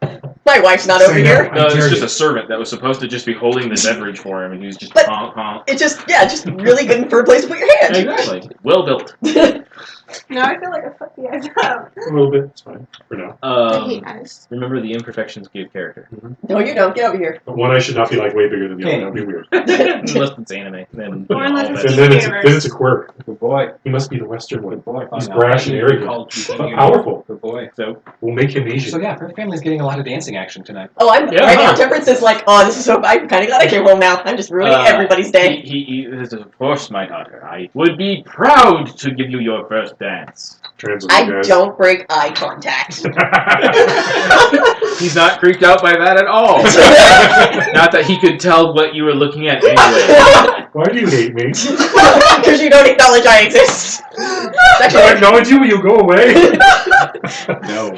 My wife's not over Say here. that. No, dare it's just you. a servant that was supposed to just be holding the beverage for him, and he was just But- honk, honk. It's just really good for a place to put your hand. Exactly. Well built. Now I feel like I fucked you guys up. A little bit. It's fine for now. I hate ice. Remember, the imperfections give character. No, you don't. Get over here. But one eye should not be like way bigger than the other. That would be weird. Unless it's anime, then Or unless all it's bets- And then Universe. it's a quirk. Good boy. He must be the Western one. Good boy. He's brash and arrogant. But powerful. Good boy. So We'll make him So Asian. yeah, her family's getting a lot of dancing action tonight. Oh, I'm Yeah, right now. huh. Temperance is like, oh, this is so. I'm kind of glad I came home now. I'm just ruining everybody's day. He this is, of course, my daughter. I would be proud to give you your first dance. Translate, I guys. don't break eye contact. He's not creeped out by that at all. Not that he could tell what you were looking at anyway. Why do you hate me? Because you don't acknowledge I exist. It's I actually, acknowledge you when you go away. No.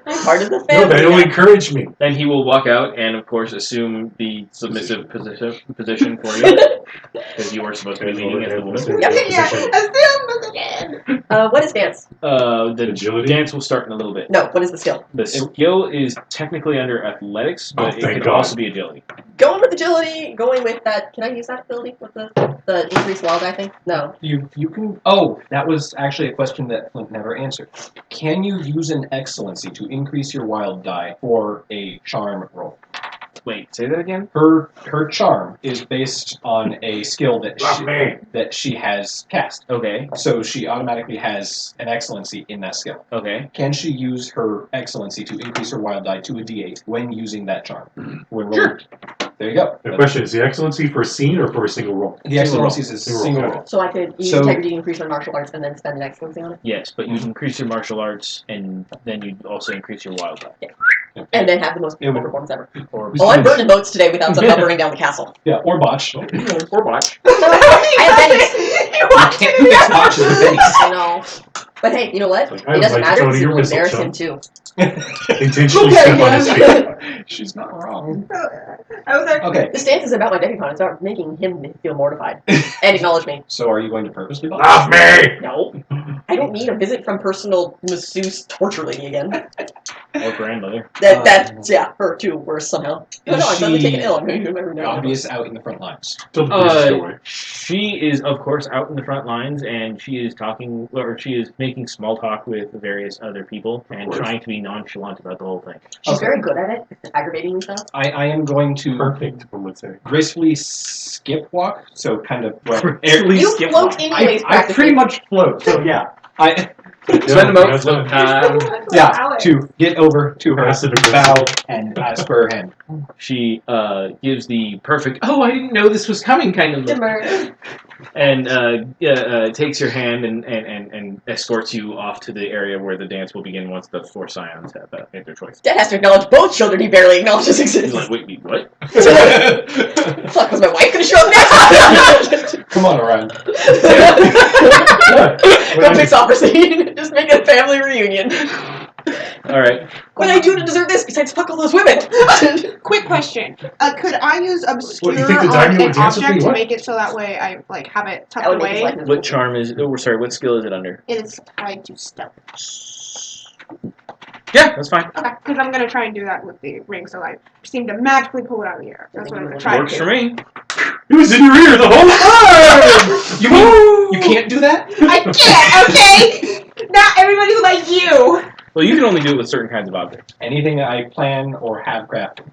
I'm part of the No, family. they don't now. encourage me. Then he will walk out and, of course, assume the submissive position for you, because you are supposed to be leading as the woman. Yep. Yeah, assume again. What is dance? The Agility? dance will start in a little bit. No, what is the skill? The skill is technically under athletics, but it thank could God. also be agility. Going with agility, going with that. Can I use that ability with the increased wild eye thing? No. You can. Oh, that was actually a question that Flint never answered. Can you use an excellency to increase your wild die for a charm roll? Wait, say that again? Her charm is based on a skill Love me. that she has cast. Okay, So she automatically has an excellency in that skill. okay. Can she use her excellency to increase her wild die to a d8 when using that charm? When Sure. rolling? There you go. The question is the excellency for a scene or for a single roll? The excellency is a Single roll. single Okay. roll. So I could use So- integrity, increase my martial arts, and then spend an excellency on it, Yes, but you'd increase your martial arts, and then you'd also increase your wild die. and then have the most beautiful It would- performance ever. Or Oh, I'm burning boats today without somehow burning down the castle. Yeah, or botch. or watch. I have bennies. You watched Can't it fix again. botches with bennies. I know. But hey, you know what? Like, It I doesn't would like matter to because your it will embarrass whistle, him too. Intentionally step on his feet. She's not wrong. I was actually. Okay, This dance is about my debutante. It's about making him feel mortified and acknowledge me. so are you going to purposely botch? Love me! No, I don't need a visit from personal masseuse torture lady again. Or grandmother. That's her too. Worse somehow. No, Is I'm suddenly she taken ill. I'm going to remember now. Obvious out in the front lines. Till the police go away. She is, of course, out in the front lines, and she is talking, or she is making small talk with various other people, and trying to be nonchalant about the whole thing. She's Okay. very good at it, aggravating me stuff. I am going to Perfect, one would say. gracefully skip walk, so kind of You float anyways, I pretty much float, so yeah. I Spend Yeah, most of that's time. yeah to get over to her, Passive bow aggressive. and ask for her hand. She gives the perfect, oh, I didn't know this was coming kind of look, Demur. and takes your hand and escorts you off to the area where the dance will begin once the four scions have made their choice. Dad has to acknowledge both children he barely acknowledges He's exist. like, wait, what? Fuck, was my wife gonna show up next? Come on, Orion. No big soccer scene. Just make a family reunion. All right. What did I do to deserve this besides fuck all those women? Quick question. Could I use obscure What, you think the on daimyo an would dance with object me? to What? make it so that way I like have it tucked That would make his away? life miserable. What charm is? Oh, sorry. What skill is it under? It is tied to stealth. Yeah, that's fine. Okay, because I'm gonna try and do that with the ring, so I seem to magically pull it out of the air. That's what I'm gonna try. Works for me. It was in your ear the whole time! You mean you can't do that? I can't. Okay. Not everybody's like you. Well, you can only do it with certain kinds of objects. Anything I plan or have crafted.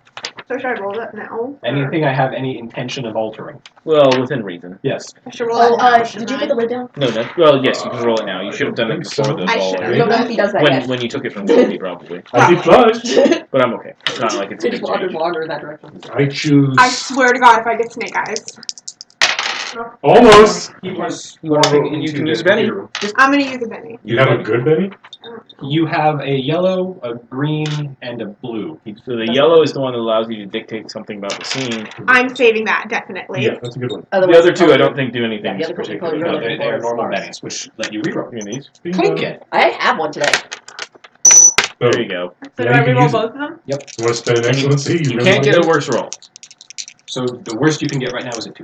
So should I roll that now? Anything I have any intention of altering. Well, within reason. Yes. I should roll Oh, that now. did you put the lid down? No, no. Well, yes, you can roll it now. You should have done it think so. before the I ball. should've. We don't know if he does that yet. When you took it from Goldie, probably. I did flush. But I'm okay. It's not like it's a We big just wandered change. longer in that direction. I choose. I swear to God, if I get snake eyes, Almost. He was You wanna walking roll- you into can the use Benny. computer room. I'm gonna use a Benny. You have a good Benny? You have a yellow, a green, and a blue. So the yellow is the one that allows you to dictate something about the scene. I'm saving that definitely. Yeah, that's a good one. The other two, I don't think do anything Yeah, the other two particular. colors No, are they are normal Bars. bennies, which let you reroll. You need these? Pumpkin. I have one today. There you go. So Yeah, do I you can reroll use it. both of them? You want to spend an excellency? You can't get a worse roll. So the worst you can get right now is a 2.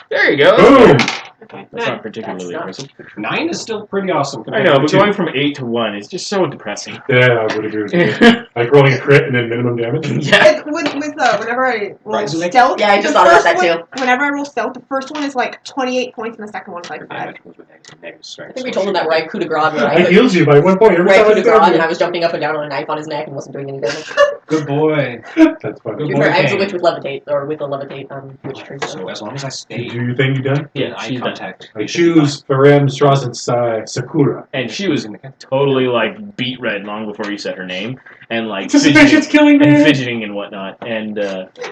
There you go. Boom! Okay. That's not particularly That's impressive. 9 is still pretty awesome. I compared know, to but 2. going from 8 to 1 is just so depressing. Yeah, I would agree with you. Like rolling a crit and then minimum damage? Yeah. With whenever I roll Right, so they- stealth, Yeah, I just the thought about first that one- Whenever I roll stealth, the first one is like 28 points and the second one's like Your 5. damage goes with negative I strength. think we told him that where I coup de grace where I I healed you by 1 point every where I time coup I de grace stabbed and I you. was jumping up and down on a knife on his neck and wasn't doing any damage. Good boy. That's fine. Good To be boy, fair, I was a Kane. witch with levitate, or with a levitate witch tree. So as long as I Did stay you do your thing you done? in Yeah, eye she's done. contact, I choose FeremS01E03 Sakura. And she was totally like beet red long before you said her name, and like Suspicion's killing and me! fidgeting and whatnot. And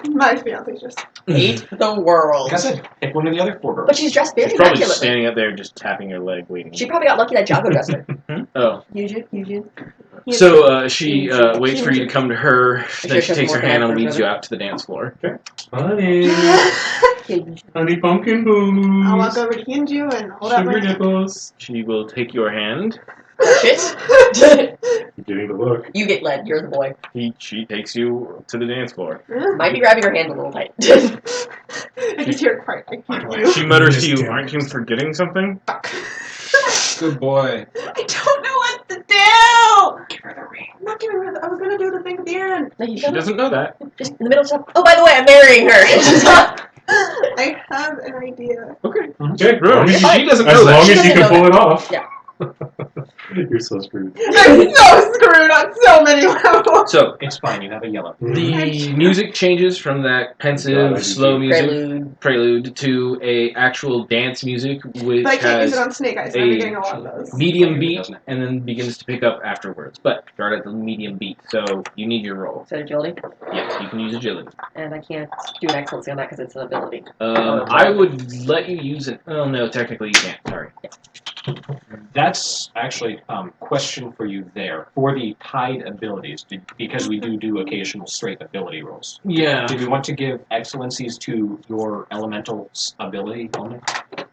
My fiance's just. Hate the world. Like I said, pick one of the other 4 girls. But she's dressed very she's probably immaculately. just standing up there, just tapping her leg, waiting. She probably got lucky that Jago dressed her. Oh, Eugene. so she waits for you to come to her. Then she Sure, takes her more hand and than leads that. you out to the dance floor. Honey, honey pumpkin boots. I'll walk over to Hinju and hold out my Sugar hand. nipples. She will take your hand. Shit. You're getting the look. You get led. You're the boy. She takes you to the dance floor. Might be grabbing her hand a little tight. I just hear it cry. I hate you. She mutters to you, Damn it. "Aren't you forgetting something?" Good boy. I don't know what to do. Give her the ring. I'm not giving her the, I was gonna do the thing at the end. No, you She don't. doesn't know that. Just in the middle of stuff. Oh, by the way, I'm marrying her. I have an idea. Okay. Okay, Bro, as she doesn't know long that. She as you doesn't can know pull it off. Yeah. You're so screwed. I'm so screwed on so many levels. So It's fine, you have a yellow. the music changes from that God, I pensive, do slow too. music Prelude. to a actual dance music, which But I can't use has it on Snake Eyes. So I'm getting a lot of those. medium beat and then begins to pick up afterwards. But start at the medium beat, so you need your roll. Is that agility? Yes, you can use agility. And I can't do an excellency on that because it's an ability. I would let you use it. Oh no, technically you can't. Sorry. That's actually question for you there. For the tied abilities, because we do occasional straight ability rolls. Yeah. Did we want to give excellencies to your elemental ability only?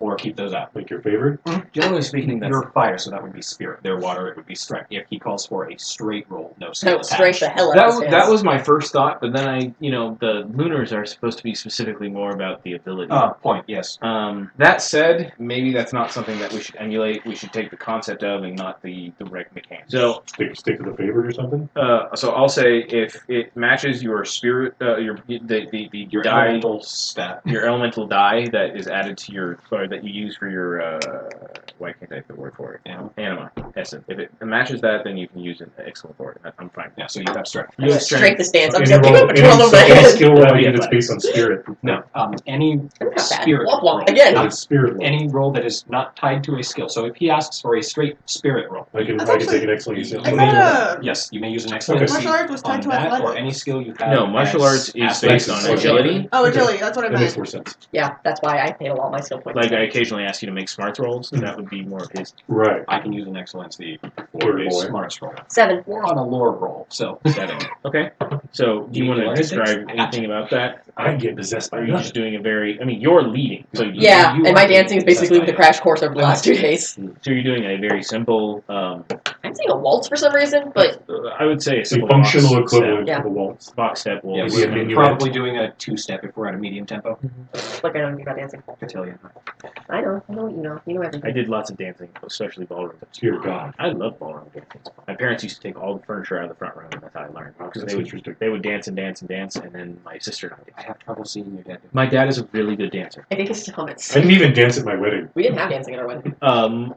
Or keep those out? Like your favorite? Generally speaking, that's Your fire, so that would be spirit. Their water, it would be strength. If he calls for a straight roll, no skill No, straight the attached. hell out of that was my first thought, but then the lunars are supposed to be specifically more about the ability. Point, yes. That said, maybe that's not something that we should emulate. We should take the concept of and not the direct mechanics. So, Stick to the favorite or something? so I'll say if it matches your spirit, Your die, elemental stat. your elemental die that is added to your, or that you use for your, why can't I think the word for it? Anima essence. If it matches that, then you can use an excellent for it. I'm fine. Yeah, so you have strength. You have Strength the stance. I'm Any just giving patrol over my any head. skill roll That'd be I get it's athletics. based on spirit. No, any Not bad. spirit Womp roll. womp. Again. It's spirit roll. Any roll that is not tied to a skill. So if he asks for a straight spirit roll, I can That's take an actually- excellency. you I may, thought, yes, you may use an excellency martial arts was tied on to that or athletics. any skill you have. No, martial as arts is athletics. based on Okay. agility. Oh, agility. That's what I That makes meant. more sense. Yeah, that's why I paid a lot of my skill points. Like, I occasionally ask you to make smarts rolls, and that would be more of his Right. I can use an excellency for Good a boy. smarts roll. 7. We're on a lore roll, so setting. Okay. So, do you want to describe anything about that? I get possessed Or by are you nothing. just doing a very, you're leading. So, Yeah, you and my are dancing is basically that's with a crash course over the last 2 days. so you're doing a very simple, I'm saying a waltz for some reason, but I would say a It's a simple functional box equivalent Yeah. of a waltz. Step. Box step will yeah, Maybe we're a minuet. probably doing a 2-step if we're at a medium tempo. like I don't think about dancing. Cotillion. I know what you know. You know everything. I did lots of dancing, especially ballroom. Dear God. I love ballroom dancing. My parents used to take all the furniture out of the front room, and that's how I learned. Because That's interesting. they would dance and dance and dance, and then my sister and I did. I have trouble seeing your dad. My dad is a really good dancer. I think it's just comments. I didn't even dance at my wedding. We didn't have dancing at our wedding.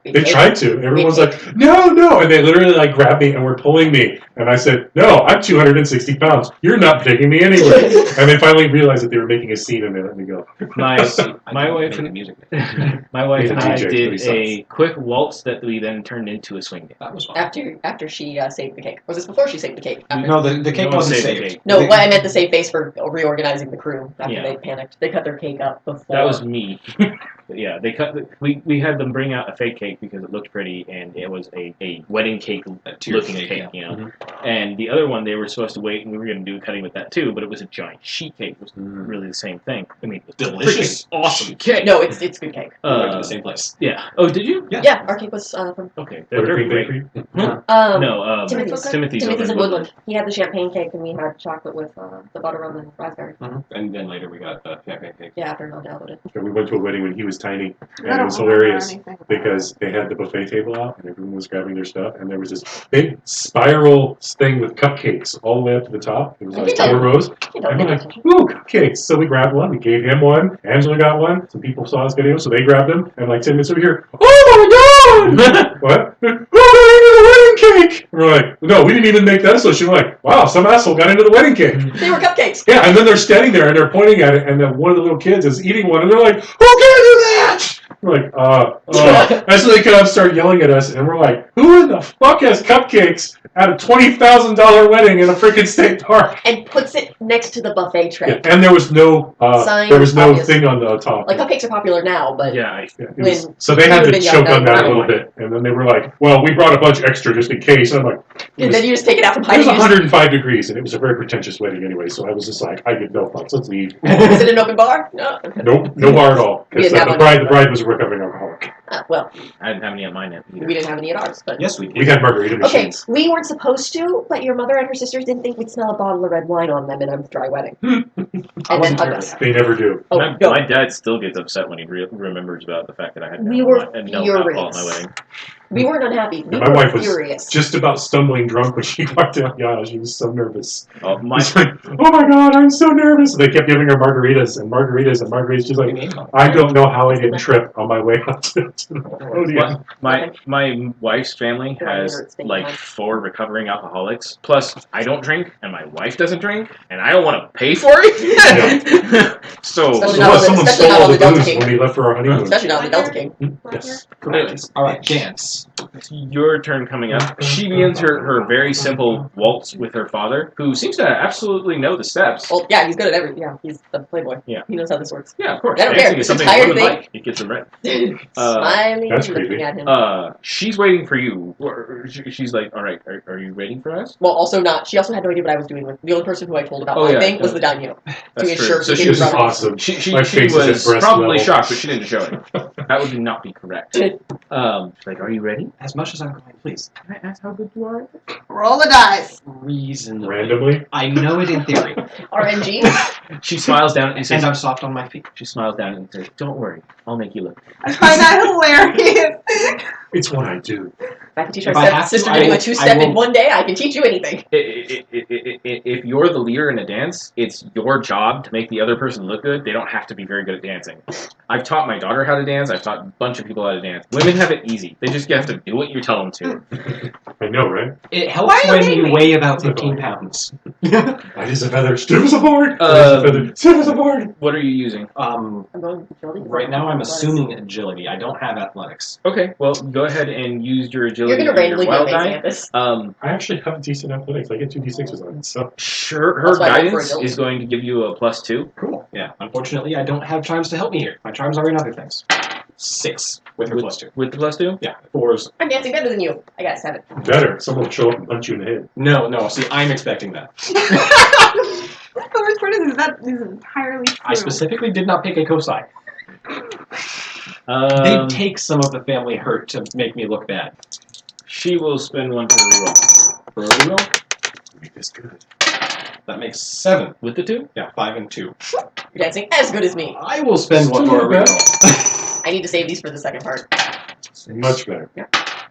They tried to. Everyone's like, no, and then literally like grabbed me and were pulling me. And I said, no, I'm 260 pounds. You're not taking me anywhere. And they finally realized that they were making a scene and they let me go. My wife and music. my wife He's a and I DJ, but did he a quick waltz that we then turned into a swing dance. That was fun. After she saved the cake. Was this before she saved the cake? After? No, the cake No, wasn't save the saved. cake. No, what I meant to save face for reorganizing the crew after Yeah. they panicked. They cut their cake up before. That was me. But yeah, they cut. We had them bring out a fake cake because it looked pretty, and it was a wedding cake tiered looking cake, cake, yeah. you know. And the other one they were supposed to wait, and we were going to do cutting with that too, but it was a giant sheet cake. It was really the same thing. I mean, it was Delicious. freaking awesome cake. No, it's good cake. We went to the same place. Yeah. Oh, did you? Yeah. Yeah, our cake was from Okay. They're Buttercream great. bakery? No, Timothy's. Timothy's over Timothy's in in Woodland. He had the champagne cake, and we had chocolate with the butter rum and raspberry. And then later we got the champagne cake. Yeah, after no doubt it. And we went to a wedding when he was tiny, I and it don't was remember hilarious anything about because they had the buffet table out and everyone was grabbing their stuff, and there was this big spiral thing with cupcakes all the way up to the top. It was like Okay. 4 rows. You know, And we're like, ooh, cupcakes. So we grabbed one, we gave him one, Angela got one, some people saw us video, so they grabbed them, and like 10 minutes over here, oh my god! What? Oh, the wedding cake! And we're like, no, we didn't even make that association. We're like, wow, some asshole got into the wedding cake. they were cupcakes. Yeah, and then they're standing there and they're pointing at it, and then one of the little kids is eating one, and they're like, who gave you that? We're like, and so they kind of start yelling at us, and we're like, who in the fuck has cupcakes at a $20,000 wedding in a freaking state park? And puts it next to the buffet tray. Yeah, and there was no Sign, obvious. thing on the top. Like cupcakes are popular now, but Yeah. Yeah, it was- when so they had you to would've been choke young, on that a no. little bit, and then they were like, well, we brought a bunch extra just in case. And I'm like, and then you just take it out from it hiding. was You just- 105 degrees, and it was a very pretentious wedding anyway, so I was just like, I give no fucks, let's leave. Is it an open bar? No. Nope, no bar at all. We Because didn't have the one. bride was a recovering alcoholic. Well, I didn't have any at mine yet. we didn't have any at ours, but. Yes, we did. We had margarita Okay, machines. we weren't supposed to, but your mother and her sisters didn't think we'd smell a bottle of red wine on them in a dry wedding. And then wasn't hugged terribly us. happy. They never do. Oh, my, no. my dad still gets upset when he remembers about the fact that I had We were no alcohol at my furious. wedding. We weren't unhappy. We My were wife was furious. just about stumbling drunk when she walked down the aisle. She was so nervous. Oh, my She's like, oh my god, I'm so nervous. And they kept giving her margaritas and margaritas and margaritas. She's like, I don't know how I didn't trip on my way up to the podium. my wife's family has like 4 recovering alcoholics. Plus, I don't drink, and my wife doesn't drink, and I don't want to pay for it. So, Especially So not what, on the- someone especially stole not all on the the Delta booze King. when we left for our honeymoon. Especially not the Delta King. Yes. Anyways, all right, dance. it's your turn coming up. She begins her very simple waltz with her father, who seems to absolutely know the steps. Well, yeah, he's good at everything. Yeah, he's the playboy. Yeah. He knows how this works. Yeah, of course. I don't Dancing care. is This something entire more than thing- like. It gets them right. Smiling, that's looking creepy. at him. She's waiting for you. She's like, all right, are you waiting for us? Well, also not. She also had no idea what I was doing with. The only person who I told about Oh, my yeah, thing was yeah. the daimyo. That's to true. ensure So he she didn't was This is run off. awesome. She My face is at was breast probably level. shocked, but she didn't show it. That would not be correct. She's like, are you ready? As much as I'm going, please. Can I ask how good you are? Roll the dice. Reasonably. Randomly? I know it in theory. RNG. She smiles down and says, And I'm soft on my feet. she smiles down and says, don't worry, I'll make you look. I find that hilarious. It's what I do. I can teach If my I have to, sister I to do will- a two-step I in will- one day. I can teach you anything. If you're the leader in a dance, it's your job to make the other person look good. They don't have to be very good at dancing. I've taught my daughter how to dance. I've taught a bunch of people how to dance. Women have it easy. They just have to do what you tell them to. I know, right? It helps Why are you when hitting you me? weigh about 15 pounds. Light as a feather, stiff as a board. Light as a feather, stiff as a board. What are you using? I'm going to agility. Right now I'm assuming agility. I don't have athletics. Okay, well, go ahead and use your agility. You're going to and your randomly be wild amazing die. at this. I actually have decent athletics. I get 2 d6s on it, so. Sure, her That's why I went for guidance agility. is going to give you a +2. Cool. Yeah. Unfortunately, I don't have charms to help me here. My charms are in other things. 6 with her +2. With the +2? Yeah. 4s. I'm dancing better than you. I got 7. Better. Someone will show up and punch you in the head. No. See, I'm expecting that. The worst part is that is entirely true. I specifically did not pick a cosi. They take some of the family hurt to make me look bad. She will spend 1 for reroll. For a reroll, Make this good. that makes 7. With the 2? Yeah, 5 and 2. You're dancing as good as me. I will spend 1 for a reroll. I need to save these for the second part. Much better.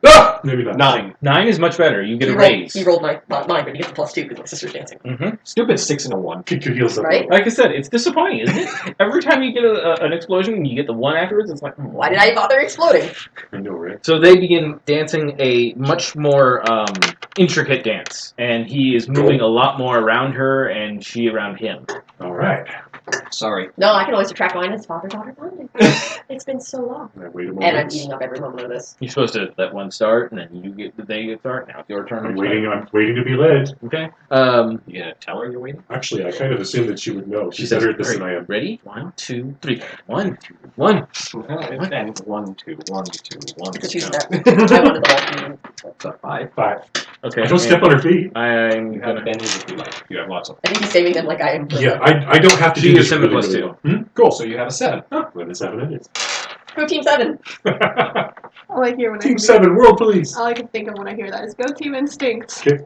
Ah! Maybe not. 9. 9 is much better. You get a He raise. rolled mine, but you get the +2 because my sister's dancing. Mm-hmm. Stupid 6 and a 1. Kick your heels up. Right? Like I said, it's disappointing, isn't it? Every time you get an explosion and you get the 1 afterwards, it's like, Why did I bother exploding? I know, right? So they begin dancing a much more intricate dance, and he is moving a lot more around her, and she around him. All right. Sorry. No, I can always subtract mine as father-daughter bonding. It's been so long. Wait a moment. And I'm eating up every moment of this. You're supposed to let one start, and then they get start. Now it's your turn. I'm waiting to be led. Okay. You gonna tell her you're waiting? Actually, I kind of assumed that she would know. She's says, better at this "All than I am. Ready? 1, 2, 3. 1, 2, 1. And 1, 2, 1, 2, 1. It's a choose that. I wanted the whole So 5. 5. Okay. I don't step on her feet. I'm You have gonna. bennies if you like. You have lots of. I think he's saving them like I am. Yeah, I don't have to She do gets this. 7 really, plus really 2. well. Cool. So you have a 7. Well, then 7 it is. Go Team 7. I like hear when I Team hear- 7, World Police. I like to think of when I hear that is go Team Instinct. Okay.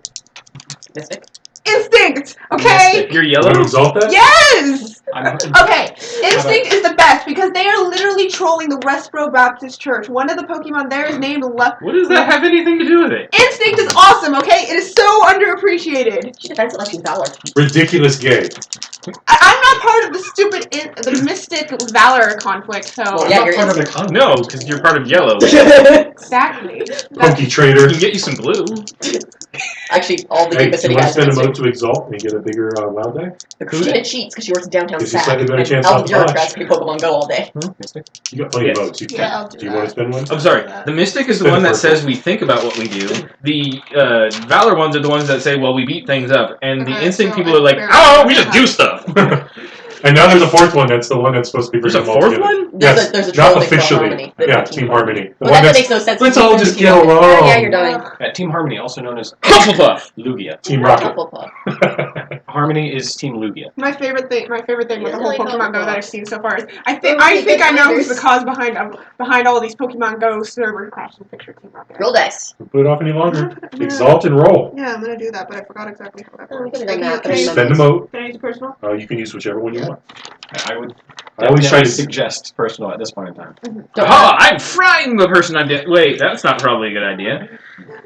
Mystic. Instinct! Okay? You're Want yellow. to exalt that? Yes! I'm Okay, Instinct is the best because they are literally trolling the Westboro Baptist Church. One of the Pokemon there is named What does that have anything to do with it? Instinct is awesome, okay? It is so underappreciated. She defends it like she's Valor. Ridiculous gay. I'm not part of the stupid, the Mystic Valor conflict, so... Well, yeah, not you're part of the instinct. con. No, because you're part of yellow. Exactly. Pokey We trader. can get you some blue. Actually, all the Hey, Yuba do City you want to guys spend a are mote to exalt and get a bigger wild die? Christina cheats because she works in downtown Gives you Sac. slightly better And chance all off the the dodge. bureaucrats play Pokemon Go all day. You got plenty Yes. of motes. Yeah, I'll do Do you want to that. spend one? I'm sorry. The Mystic is the one that says we think about what we do. The Valor ones are the ones that say, well, we beat things up. And the Okay, Instinct so people are like, I oh, we just do stuff. And now there's a 4th one. That's the one that's supposed to be There's a bringing them all 4th together. one? Yes, There's a not troll thing called officially. Harmony. that Yeah, makes Team you- Harmony. The Well, one that that's makes no sense. let's You all can just do get it. along. Oh, yeah, you're dying. Team Harmony, also known as Hufflepuff. Lugia. Team Rocket. Hufflepuff. Harmony is Team Lugia. My favorite thing with the whole like Pokemon Go Hufflepuff. that I've seen so far is I Oh, think good I know who's finders. the cause behind all these Pokemon Go server crashing picture Team Rocket. Roll dice. Don't put it off any longer. Exalt and roll. Yeah, I'm gonna do that, but I forgot exactly how that Oh, we works. could've done that, but Can I I use- Spend a mote. can I use a personal? You can use whichever one you want. I would I always try definitely to suggest personal at this point in time. Don't Oh, I'm frying the person I'm Wait, that's not probably a good idea.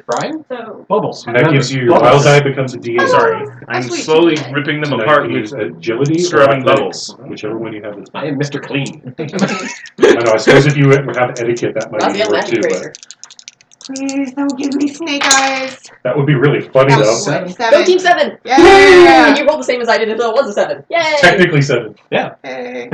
Brian? So Bubbles. And that gives you your wild die becomes a D8. Sorry. I'm sweet. slowly ripping them So now apart you can with use agility or scrubbing athletics, bubbles. whichever one you have. That's I am Mr. Clean. I know. I suppose if you have etiquette, that might Raziel be work Magic too. Razor. But please don't give me snake eyes. that would be really funny That though. was Seven. what, 7. Go Team 7! Yeah. And you rolled the same as I did until it was a 7. Yay! Technically 7. Hey.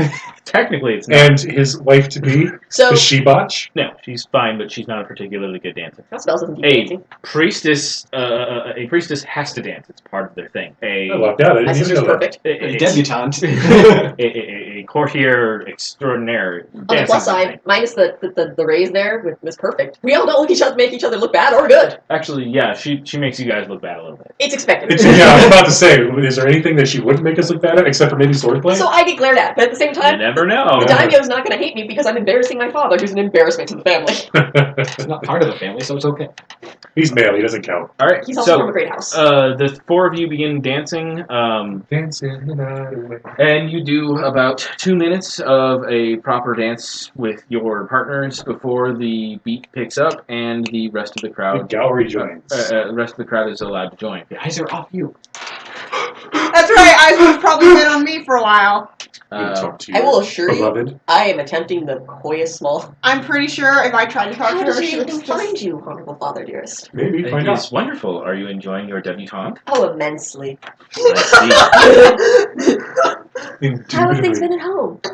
Technically, it's not. And his wife to be, So, the she-botch. No, she's fine, but she's not a particularly good dancer. that spells doesn't keep A dancing. priestess, a priestess has to dance. It's part of their thing. I lucked out. I My didn't even sister's know that. perfect. A Debutante. a courtier extraordinaire. On the plus side, minus the raise there was perfect. We all don't make each other look bad or good. Actually, yeah, she makes you guys look bad a little bit. It's expected. Yeah, I was about to say, is there anything that she wouldn't make us look bad at, except for maybe swordplay? So I get glared at, but at the same You time, never know. the daimyo's not going to hate me because I'm embarrassing my father, who's an embarrassment to the family. He's not part of the family, so it's okay. He's male. He doesn't count. All right, He's also from a so great house. the 4 of you begin dancing. Dancing the night away. And you do about 2 minutes of a proper dance with your partners before the beat picks up and the rest of the The crowd. gallery joins. The rest of the crowd is allowed to join. The eyes are off you. That's right, eyes have probably been on me for a while. I'm gonna talk to you, I will assure you, beloved. I am attempting the coyest small. I'm pretty sure if I tried to talk How to does her, she she would even just... find you, honorable father, dearest? Maybe, It find out. is wonderful. Are you enjoying your debutante? Oh, immensely. I How have things Indubitably. been at home? see.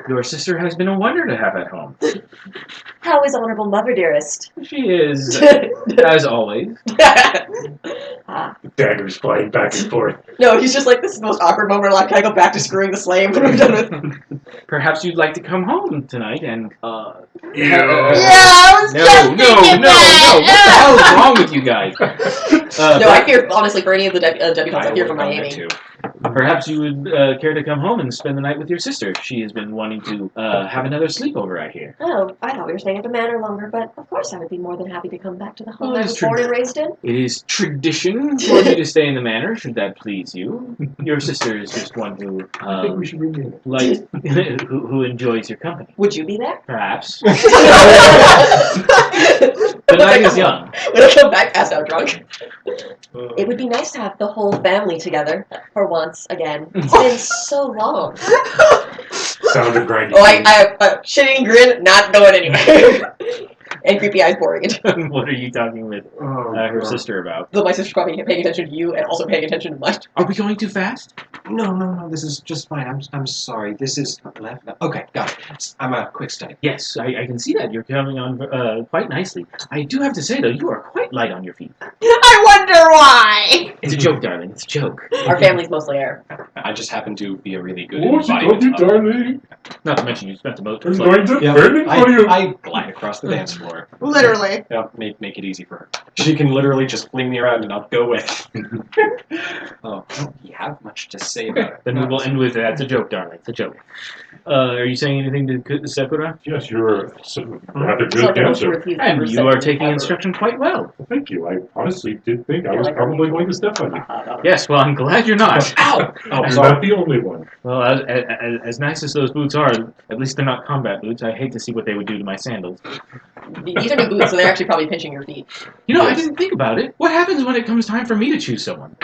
Your sister has been a wonder to have at home. How is honorable mother, dearest? She is, as always. Ah. Daggers flying back and forth. No, he's just like, this is the most awkward moment. Like, can I go back to screwing the slave when we're done with? Perhaps you'd like to come home tonight and Yeah, I was No, just no, thinking no, that. no! What the hell is wrong with you guys? No, I fear, honestly, for any of the debutantes, I fear for Miami. Perhaps you would care to come home and spend the night with your sister. She has been wanting to have another sleepover, I hear. Oh, I thought we were staying at the manor longer, but of course I would be more than happy to come back to the home Well, I it's was born and raised in. It is tradition for you to stay in the manor, should that please you. Your sister is just one who I think we should rename it. like who enjoys your company. Would you be there? Perhaps. The night is young. When I come back passed out drunk. It would be nice to have the whole family together for once again. It's been so long. Sound of grinding. Oh, I shitting grin, not going anywhere. And creepy eyes boring. What are you talking with her sister about? So my sister's probably paying attention to you and also paying attention to mine. Are we going too fast? No, this is just fine. I'm sorry. This is left. Okay, got it. I'm a quick study. Yes, I can see that. You're coming on quite nicely. I do have to say, though, you are quite light on your feet. I wonder why. It's a joke, darling. It's a joke. Our family's mostly air. I just happen to be a really good What's it called, you embodiment of- darling? Not to mention you spent the most. I'm going to Yeah, burn it for you. I glide across the dance floor. Literally. Yeah, make it easy for her. She can literally just fling me around and I'll go with. Oh, I don't really have much to say about it. Then we will end with that's a joke, darling. It's a joke. Are you saying anything to Sakura? Yes, you're a rather It's like good the most dancer. refused And you are reception taking ever. instruction quite well. Well, thank you. I honestly did think I Yeah, was like probably going to step on you. Yes, well, I'm glad you're not. Ow! Oh, You're sorry. not the only one. Well, as nice as those boots are, at least they're not combat boots. I hate to see what they would do to my sandals. These are new boots, so they're actually probably pinching your feet. You know, I Yes. didn't think about it. What happens when it comes time for me to choose someone?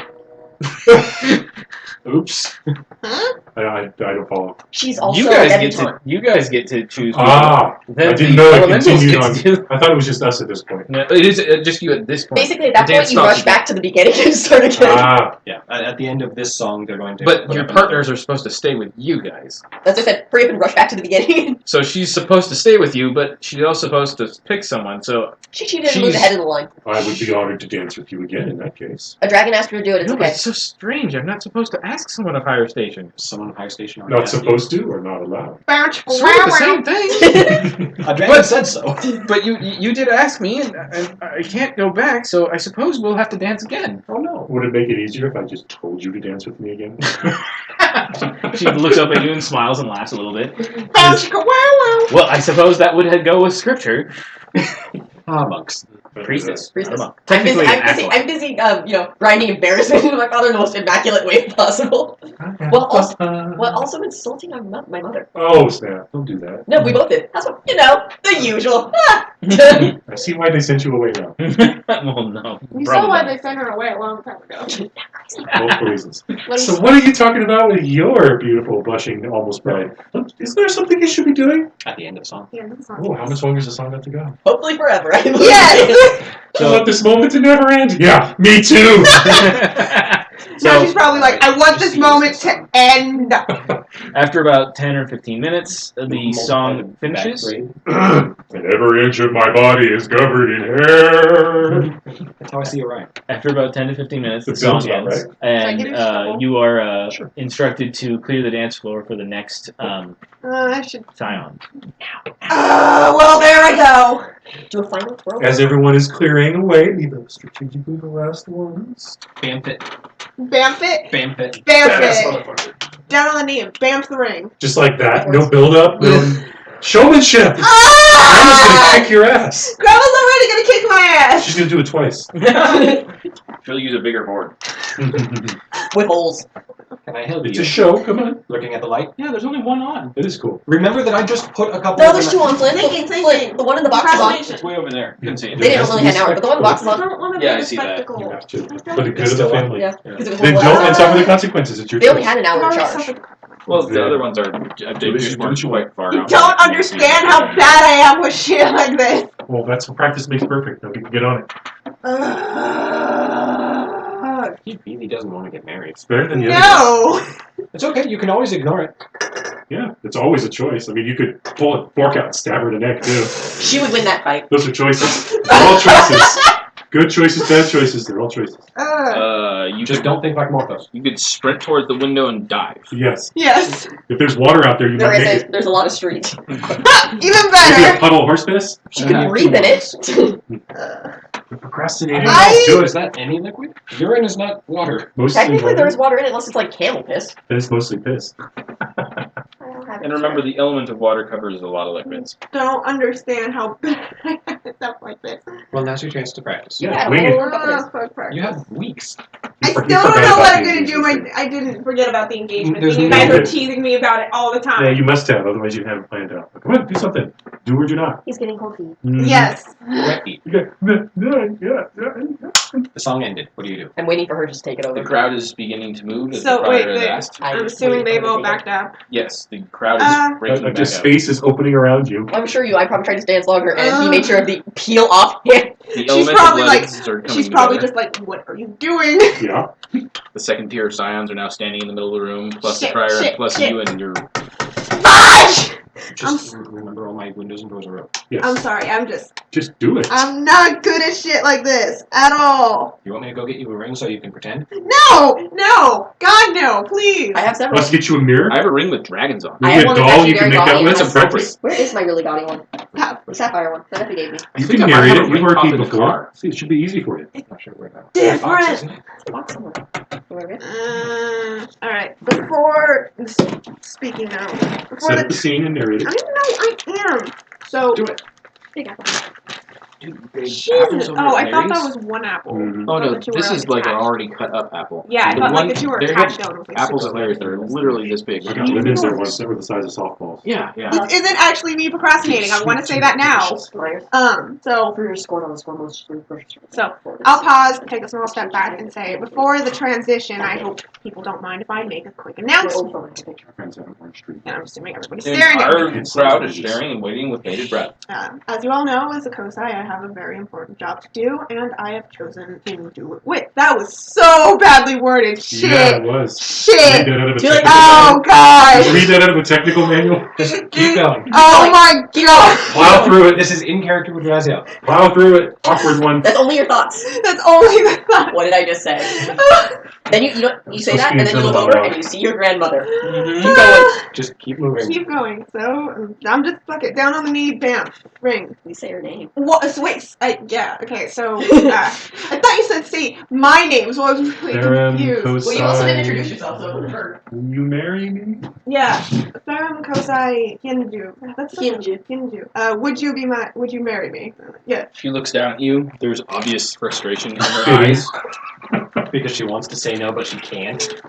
Oops. Huh? I don't follow. She's also You guys a get to debutante. choose. Ah, Then I didn't the know it elementals continued get on. to do- I thought it was just us at this point. No, it is just you at this point. Basically, at that The dance point, you stops rush again. back to the beginning and start again. Ah, Yeah, at the end of this song, they're going to. But put your up another- partners are supposed to stay with you guys. That's what I said. Hurry up and rush back to the beginning. So she's supposed to stay with you, but she's also supposed to pick someone. So She cheated and moved ahead of the line. I would be honored to dance with you again in that case. A dragon asked her to do it. It's no, but okay. it's so strange. I'm not supposed to ask someone of higher station. Someone in higher station. Not supposed to or not allowed. Bounce. Sort of the same thing. A dragon said so. But you did ask me, and I can't go back. So I suppose we'll have to dance again. Oh no. Would it make it easier if I just told you to dance with me again? She looks up at you and smiles and laughs a little bit. Bounce. Well, I suppose that would go with scripture. Ah, monks. Priestess. Priestess. I don't know. I'm busy. Technically, an acolyte. I'm busy. Grinding embarrassment in my father in the most immaculate way possible. While also insulting my mother. Oh snap! Don't do that. No, we both did. That's what the usual. I see why they sent you away now. Well, no. You probably saw why not. they sent her away a long time ago. Multiple reasons. What So what are you talking about with your beautiful, blushing, almost bride? Is there something you should be doing? At the end of the song. Yeah, that's not Oh, how much longer is the song got to go? Hopefully forever. I believe. Yes! I want this moment to never end. Yeah, me too. Now she's probably like, I want this moment to end. After about 10 or 15 minutes, the song finishes. And every inch of my body is covered in hair. That's how I see Orion. After about 10 to 15 minutes, the The song build's not ends, Should I give and you a shovel? you are instructed to clear the dance floor for the next I should. scion. Well, there I go. Do a final twirl. As everyone is clearing away, be the strategically the last ones. Bamfit. Bamf it. Bamfit. Bamf Badass it. motherfucker. Down on the knee. Bamf the ring. Just like that. No build up, no showmanship. I'm just Ah! gonna kick your ass. Grandma's already gonna kick my ass. She's gonna do it twice. She'll use a bigger board. With holes. Can I help It's you? a show. Come on. Looking at the light. Yeah, there's only one on. It is cool. Remember that I just put a couple. No, of there's them- two on Flint. Flint. The one in the box is on. It's way over there. Couldn't see it. They didn't really have an hour, but the one in the box is I on. don't want to Yeah, be I a see that. spectacle. You have to. I don't For the want good of the still on. family. Yeah. Because it was Then one don't last and suffer the hour. consequences. It's your They only choice. had an hour I'm in already charge. suffocating. Well, the Yeah. other ones are. They just weren't quite far You enough. don't understand how bad I am with shit like this. Well, that's what practice makes perfect. Now people get on it. He really doesn't want to get married. It's better than the other. No. It's okay. You can always ignore it. Yeah, it's always a choice. I mean, you could pull a fork out and stab her in the neck too. She would win that fight. Those are choices. They're all choices. Good choices, bad choices. They're all choices. You Just don't think like Morthos. You could sprint towards the window and dive. Yes. Yes. If there's water out there, you There might make is. it. There's a lot of streets. Even Maybe a better. puddle of horse piss. She could breathe in it. procrastinating. I- Is that any liquid? Urine is not water. Mostly Technically, water. there's water in it, unless it's like camel piss. It's mostly piss. I don't have And it. remember, the element of water covers a lot of liquids. don't understand how bad I have stuff like this. Well, now's your chance to practice. You had a wing it. whole couple days. Fuck practice. You have weeks. I You still forgot don't know about what the I'm gonna do. engagement. I didn't forget about the engagement There's thing. You no guys were good. teasing me about it all the time. Yeah, you must have, otherwise you'd have it planned out. Come on, do something. Do or do not. He's getting cold feet. Yes. Wet feet. Okay. The song ended. What do you do? I'm waiting for her to just take it over. The crowd is beginning to move as So, the crier wait, has asked. I'm assuming they've all backed up. Yes, the crowd is breaking back Just up. space is opening around you. I'm sure you. I probably tried to dance longer, and he made sure of the peel off him. The She's elemental probably like, bloods are coming she's probably together. just like, what are you doing? Yeah. The second tier of scions are now standing in the middle of the room, plus Shit, the crier, shit, plus shit. you and your... Fudge! Just remember all my windows and doors are open. Yes. I'm sorry, Just do it. I'm not good at shit like this at all. You want me to go get you a ring so you can pretend? No, God no, please. I have several. Must get you a mirror. I have a ring with dragons on it. Maybe have a one that's doll actually you can very make gaudy that and with. That's Some practice. Where is my really gaudy one? Ah, The sapphire one that he gave me. You think can I might marry have it. a You've ring worked pop it in the before. car. See, it should be easy for you. Not sure where that Different. box is. It's a box somewhere. You want it? Alright, before, speaking now, before Set up the the, scene and narrate I it. know I am. So, Do it. Big apple. Dude, they Jesus. Oh, I thought that was one apple. Mhm. Oh no, the two were, this like, is like an attached. already cut up apple. Yeah, I The thought one- like the two were they attached have down. Like, apples super at Larry's that are literally this big. I got lemons there once that were the size of softballs. Yeah, yeah. This isn't actually me procrastinating. I want to say that now. Liars. So For your score on the score most first. So, I'll pause, take a small step back, and say, before the transition, I hope people don't mind if I make a quick announcement. My friends have an orange tree. And I'm assuming everybody's The staring at me. entire crowd is staring and waiting with bated breath. As you all know, as a Kosai, I have a very important job to do, and I have chosen to do it with. That was so badly worded. Shit. Yeah, it was. Shit. Read that out of a Do it. technical Oh, manual. God. Read that out of a technical manual. Just keep going. Oh, my God. Plow through it. This is in character with Raziel. Plow through it. Awkward one. That's only your thoughts. That's only the thought. What did I just say? Then you know you say Supposed that, to be and then you look internal over monologue. and you see your grandmother. Mm-hmm. Keep going. Just keep moving. Keep going. So, I'm just, fuck it, down on the knee, bam, ring. You say her name. What? So wait. Yeah. Okay. So I thought you said say my name, so I was really Theron confused. Well, you also didn't Kosai. introduce yourself, so it wouldn't hurt. Will you marry me? Yeah. Theron Kosai Hindu. That's Hindu. Hindu. Would you marry me? Yeah. She looks down at you. There's obvious frustration in her Pity. eyes. Because she wants to say no, but she can't.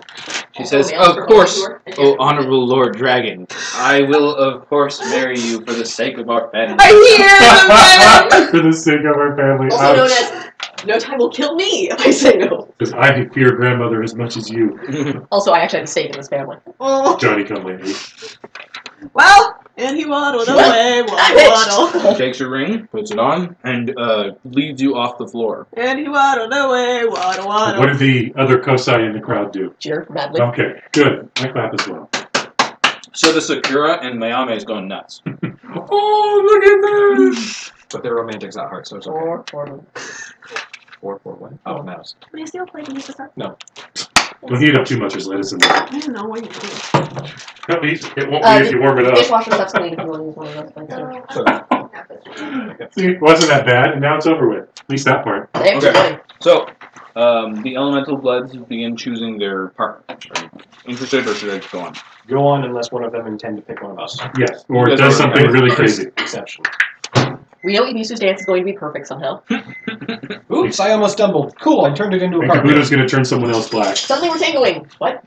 She says, Also, "Of course, to her, and oh yes, honorable Lord Dragon, I will of course marry you for the sake of our family." I hear the For the sake of our family. Also known as no time will kill me if I say no. Because I fear grandmother as much as you, Also, I actually have a stake in this family. Oh. Johnny come lately. Well, and he waddled Well, away, I waddle. Takes her ring, puts it on, and leads you off the floor. And he waddled away, waddle, waddle. What did the other Kosai in the crowd do? Cheer madly. Okay, good. I clap as well. So the Sakura and Mayame is going nuts. Oh, look at that! But they're romantics at heart, so it's okay. Or 4-4-1. Oh, mouse. Can I steal a plate and use this up? Don't heat up too much, there's lettuce in there. I don't know what you do. At least it won't be if you warm it up. Dishwasher stuff's clean if you want to use one of those plates too. See, it wasn't that bad, and now it's over with. At least that part. Thank you. Okay. So, the elemental bloods begin choosing their partner. Are you interested, or should I go on? Go on unless one of them intend to pick one of us. Yes, or You it guys does are something okay. really crazy. Exception. We know Ibisu's dance is going to be perfect somehow. Oops, I almost stumbled. Cool, I turned it into a And carpet. Kabuto's gonna turn someone else black. Suddenly we're tangling. What?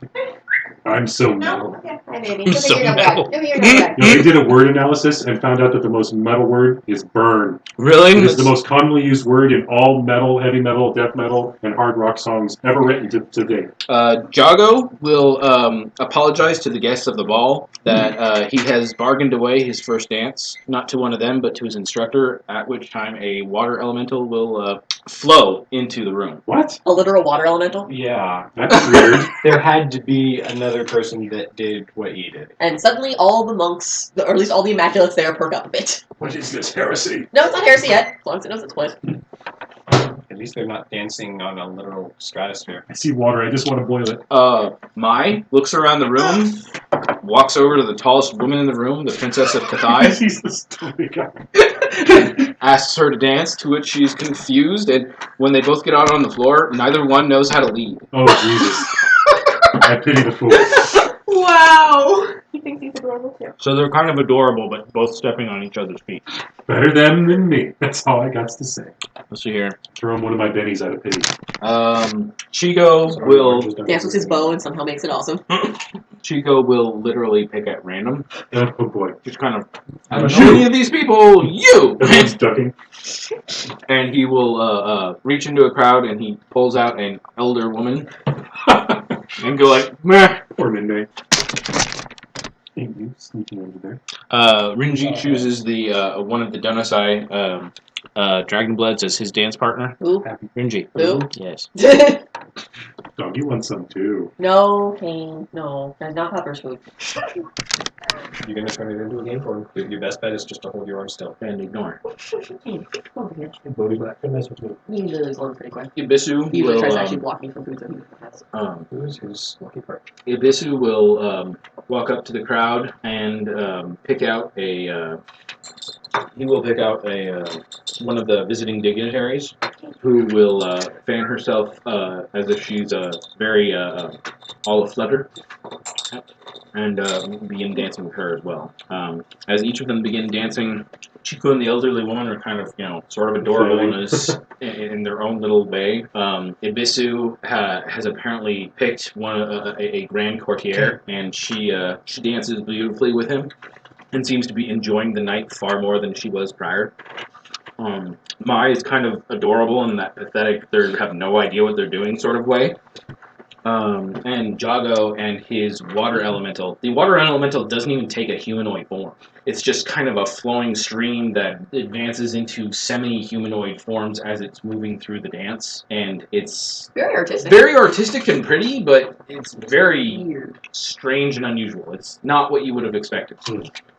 I'm so No. metal. Okay. Hi, baby. I'm Give so me your metal. notepad. Give me your notepad. You know, they did a word analysis and found out that the most metal word is burn. Really? It is the most commonly used word in all metal, heavy metal, death metal, and hard rock songs ever written to date. Jago will apologize to the guests of the ball that he has bargained away his first dance, not to one of them, but to his instructor, at which time a water elemental will flow into the room. What? A literal water elemental. Yeah, That's weird. there had to be another person that did what he did. And suddenly all the monks, or at least all the immaculates there, perk up a bit. What is this heresy? No, it's not heresy yet, as long as it knows it's split. At least they're not dancing on a literal stratosphere. I see water, I just want to boil it. Mai looks around the room, walks over to the tallest woman in the room, the Princess of Kathai. He's the stupid guy. asks her to dance, to which she's confused, and when they both get out on the floor, neither one knows how to lead. Oh, Jesus. I pity the fool. Wow. He thinks he's adorable too. So they're kind of adorable, but both stepping on each other's feet. Better them than me. That's all I got to say. Let's see here. Throw him one of my bennies out of pity. Chico will Dance with his bow and somehow makes it awesome. Chico will literally pick at random. Oh, boy. Just kind of, I don't know any of these people. You. Everyone's ducking. And he will reach into a crowd and he pulls out an elder woman and go like, meh. Or midnight. Hey, you sneaking over there. Rinji chooses the one of the Donasai Dragonbloods as his dance partner. Who? Rinji. Who? Yes. Dog, you want some too. No, Kane. No. That's not Pepper's food. You're going to turn it into a game for him. Your best bet is just to hold your arm still. And ignore. Kane, come over here. Bodhi Black can mess with me. He usually is pretty quick. Ibisu He usually will tries to actually block me from food that he has. Who is his lucky part? Ibisu will walk up to the crowd and pick out a. He will pick out a one of the visiting dignitaries, who will fan herself as if she's very all aflutter, and begin dancing with her as well. As each of them begin dancing, Chico and the elderly woman are kind of, sort of adorable in their own little way. Ibisu has apparently picked a grand courtier, and she dances beautifully with him, and seems to be enjoying the night far more than she was prior. Mai is kind of adorable in that pathetic, they have no idea what they're doing sort of way. And Jago and his water elemental. The water elemental doesn't even take a humanoid form. It's just kind of a flowing stream that advances into semi-humanoid forms as it's moving through the dance. And it's Very artistic. very artistic and pretty, but it's very Weird. strange and unusual. It's not what you would have expected.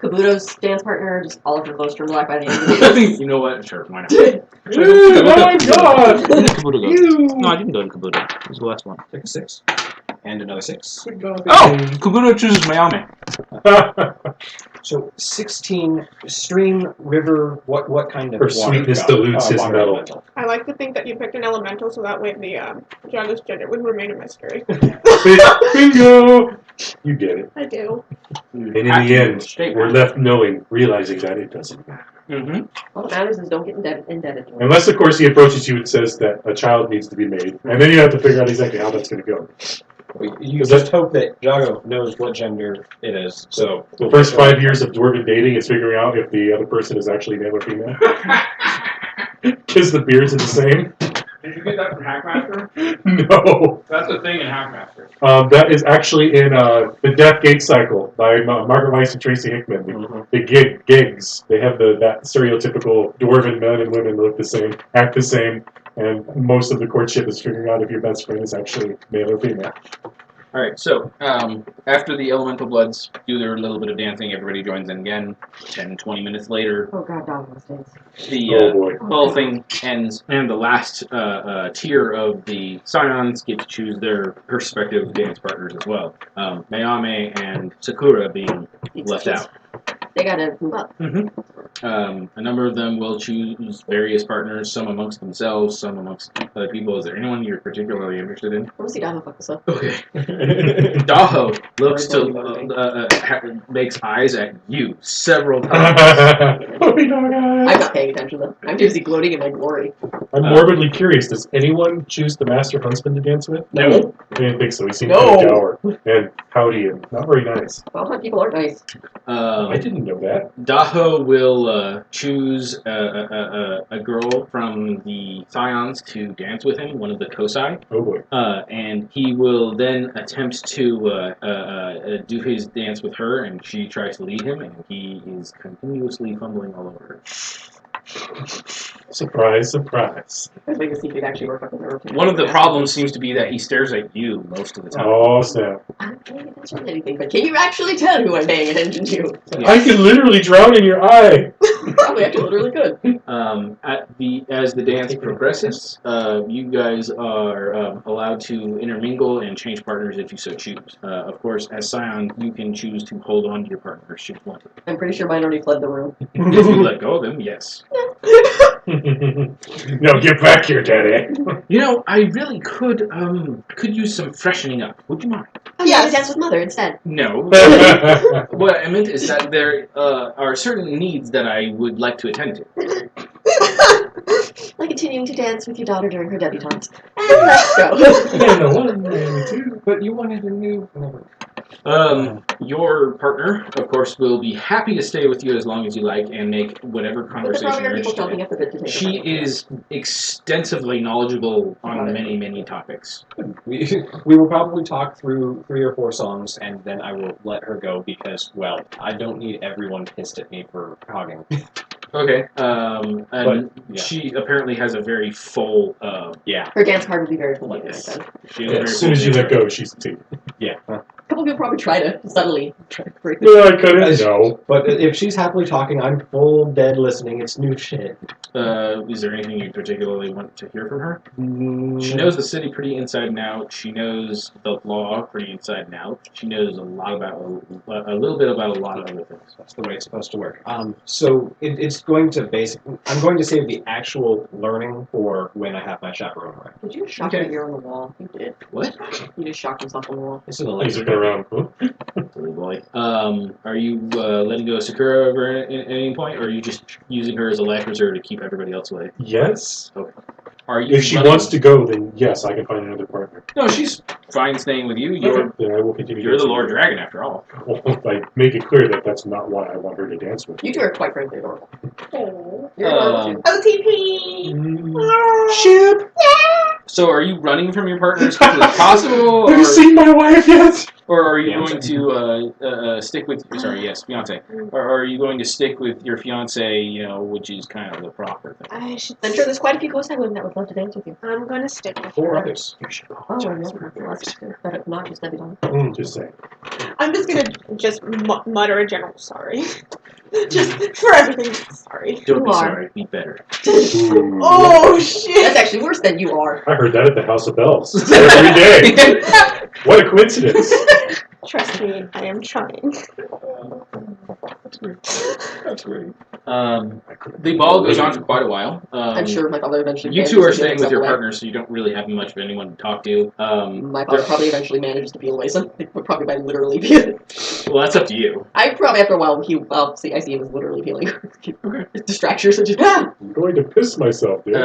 Kabuto's dance partner, just all of her clothes turn black by the end of the You know what? Sure, why not? Oh my God! When did Kabuto go? No, I didn't go to Kabuto. It was the last one. Take a 6. And another 6. Oh! Kabuto chooses Mayame. So 16 stream, river, what kind of Her water? sweetness dilutes his water metal. elemental. I like to think that you picked an elemental so that way the Jago's gender would remain a mystery. Bingo! You get it. I do. And in the end, we're left realizing that it doesn't matter. Mm-hmm. All that matters is don't get indebted to him. Unless, of course, he approaches you and says that a child needs to be made. And then you have to figure out exactly how that's going to go. You just hope that Jago knows what gender it is. So The first 5 years of dwarven dating is figuring out if the other person is actually male or female. Because the beards are the same. Did you get that from Hackmaster? No. That's a thing in Hackmaster. That is actually in The Death Gate Cycle by Margaret Weiss and Tracy Hickman. The gigs. They have that stereotypical dwarven men and women look the same, act the same, and most of the courtship is figuring out if your best friend is actually male or female. Alright, so after the Elemental Bloods do their little bit of dancing, everybody joins in again. 10, 20 minutes later, Oh god, dog must dance. the Oh boy. whole thing ends, and the last tier of the Scions get to choose their respective dance partners as well. Mayame and Sakura being left out. They gotta move up. A number of them will choose various partners, some amongst themselves, some amongst other people. Is there anyone you're particularly interested in? I wanna see Damo fuck this up. Okay. Daho looks to makes eyes at you several times. Puppy dog eyes. I'm not paying attention though. I'm too busy gloating in my glory. I'm morbidly curious. Does anyone choose the master huntsman to dance with? No. I didn't think so. He seemed No. kind of dour and pouty and not very nice. Well, hunt people aren't nice. I didn't know that. Daho will choose a girl from the Scions to dance with him, one of the Kosai, Oh boy. and he will then attempt to do his dance with her, and she tries to lead him, and he is continuously fumbling all over her. Surprise, surprise. I was making could actually work up in the One of the problems seems to be that he stares at you most of the time. Oh, snap. I'm not paying attention to anything, but can you actually tell who I'm paying attention to? I can literally drown in your eye. Probably actually literally could. As the dance progresses, you guys are allowed to intermingle and change partners if you so choose. Of course, as Scion, you can choose to hold on to your partner should you want to. I'm pretty sure mine already fled the room. If you let go of him, yes. No, get back here, Daddy. You know, I really could use some freshening up. Would you mind? I'm gonna dance with Mother instead. No. What I meant is that there are certain needs that I would like to attend to. Like continuing to dance with your daughter during her debutante. And let's go. And one, and two. But you wanted a new. Your partner, of course, will be happy to stay with you as long as you like and make whatever But there conversation probably you're are people interested jumping in. at the bit to take She is extensively knowledgeable on many topics. We will probably talk through 3 or 4 songs, and then I will let her go because, well, I don't need everyone pissed at me for hogging. Okay. And But, yeah. she apparently has a very full. Yeah. Her dance card would be very full, like I Yes. said. She has a Yeah, very As soon as you let go, she's a team. Yeah. A couple people probably try to subtly break the No, I couldn't. No. But if she's happily talking, I'm full dead listening. It's new shit. Is there anything you particularly want to hear from her? She knows the city pretty inside and out. She knows the law pretty inside and out. She knows a little bit about a lot of other things. That's the way it's supposed to work. So it's going to I'm going to save the actual learning for when I have my chaperone around. Did you just shock Okay. your ear on the wall? You did. What? You just shocked yourself on the wall. This is a He's laser. looking around. Huh? Silly boy. Are you letting go of Sakura over at any point, or are you just using her as a life reserve to keep everybody else away? Yes. Are you? If she running- wants to go, then yes, I can find another partner. No, she's fine staying with you. You're Then I will continue. you're the dancing Lord with her. Dragon after all. Like, make it clear that that's not why I want her to dance with. You two are quite frankly adorable. Oh. You're adorable too. OTP! Ship! So, are you running from your partner as quickly as possible, Have you seen my wife yet? or are you Fiancé. going to stick with? Sorry, yes, fiance. Or are you going to stick with your fiance? You know, which is kind of the proper thing. I should. I'm sure there's quite a few ghost women that would love to dance with you. I'm gonna stick with 4 her. others. Oh, no, that's but not just debutante. Just saying. I'm just gonna mutter a general sorry. Just for everything. Sorry. Don't be You are. sorry. Be better. Ooh. Oh shit! That's actually worse than you are. I heard that at the House of Bells every day. What a coincidence! Trust me, I am trying. That's great. The ball goes on for quite a while. I'm sure my father eventually. You two are manages to staying peel with your himself away. partners, so you don't really have much of anyone to talk to. My father probably eventually manages to peel away some, probably by literally peeling. Well, that's up to you. I probably after a while I see him as literally peeling. Okay. Distractions, so just I'm going to piss myself, dude.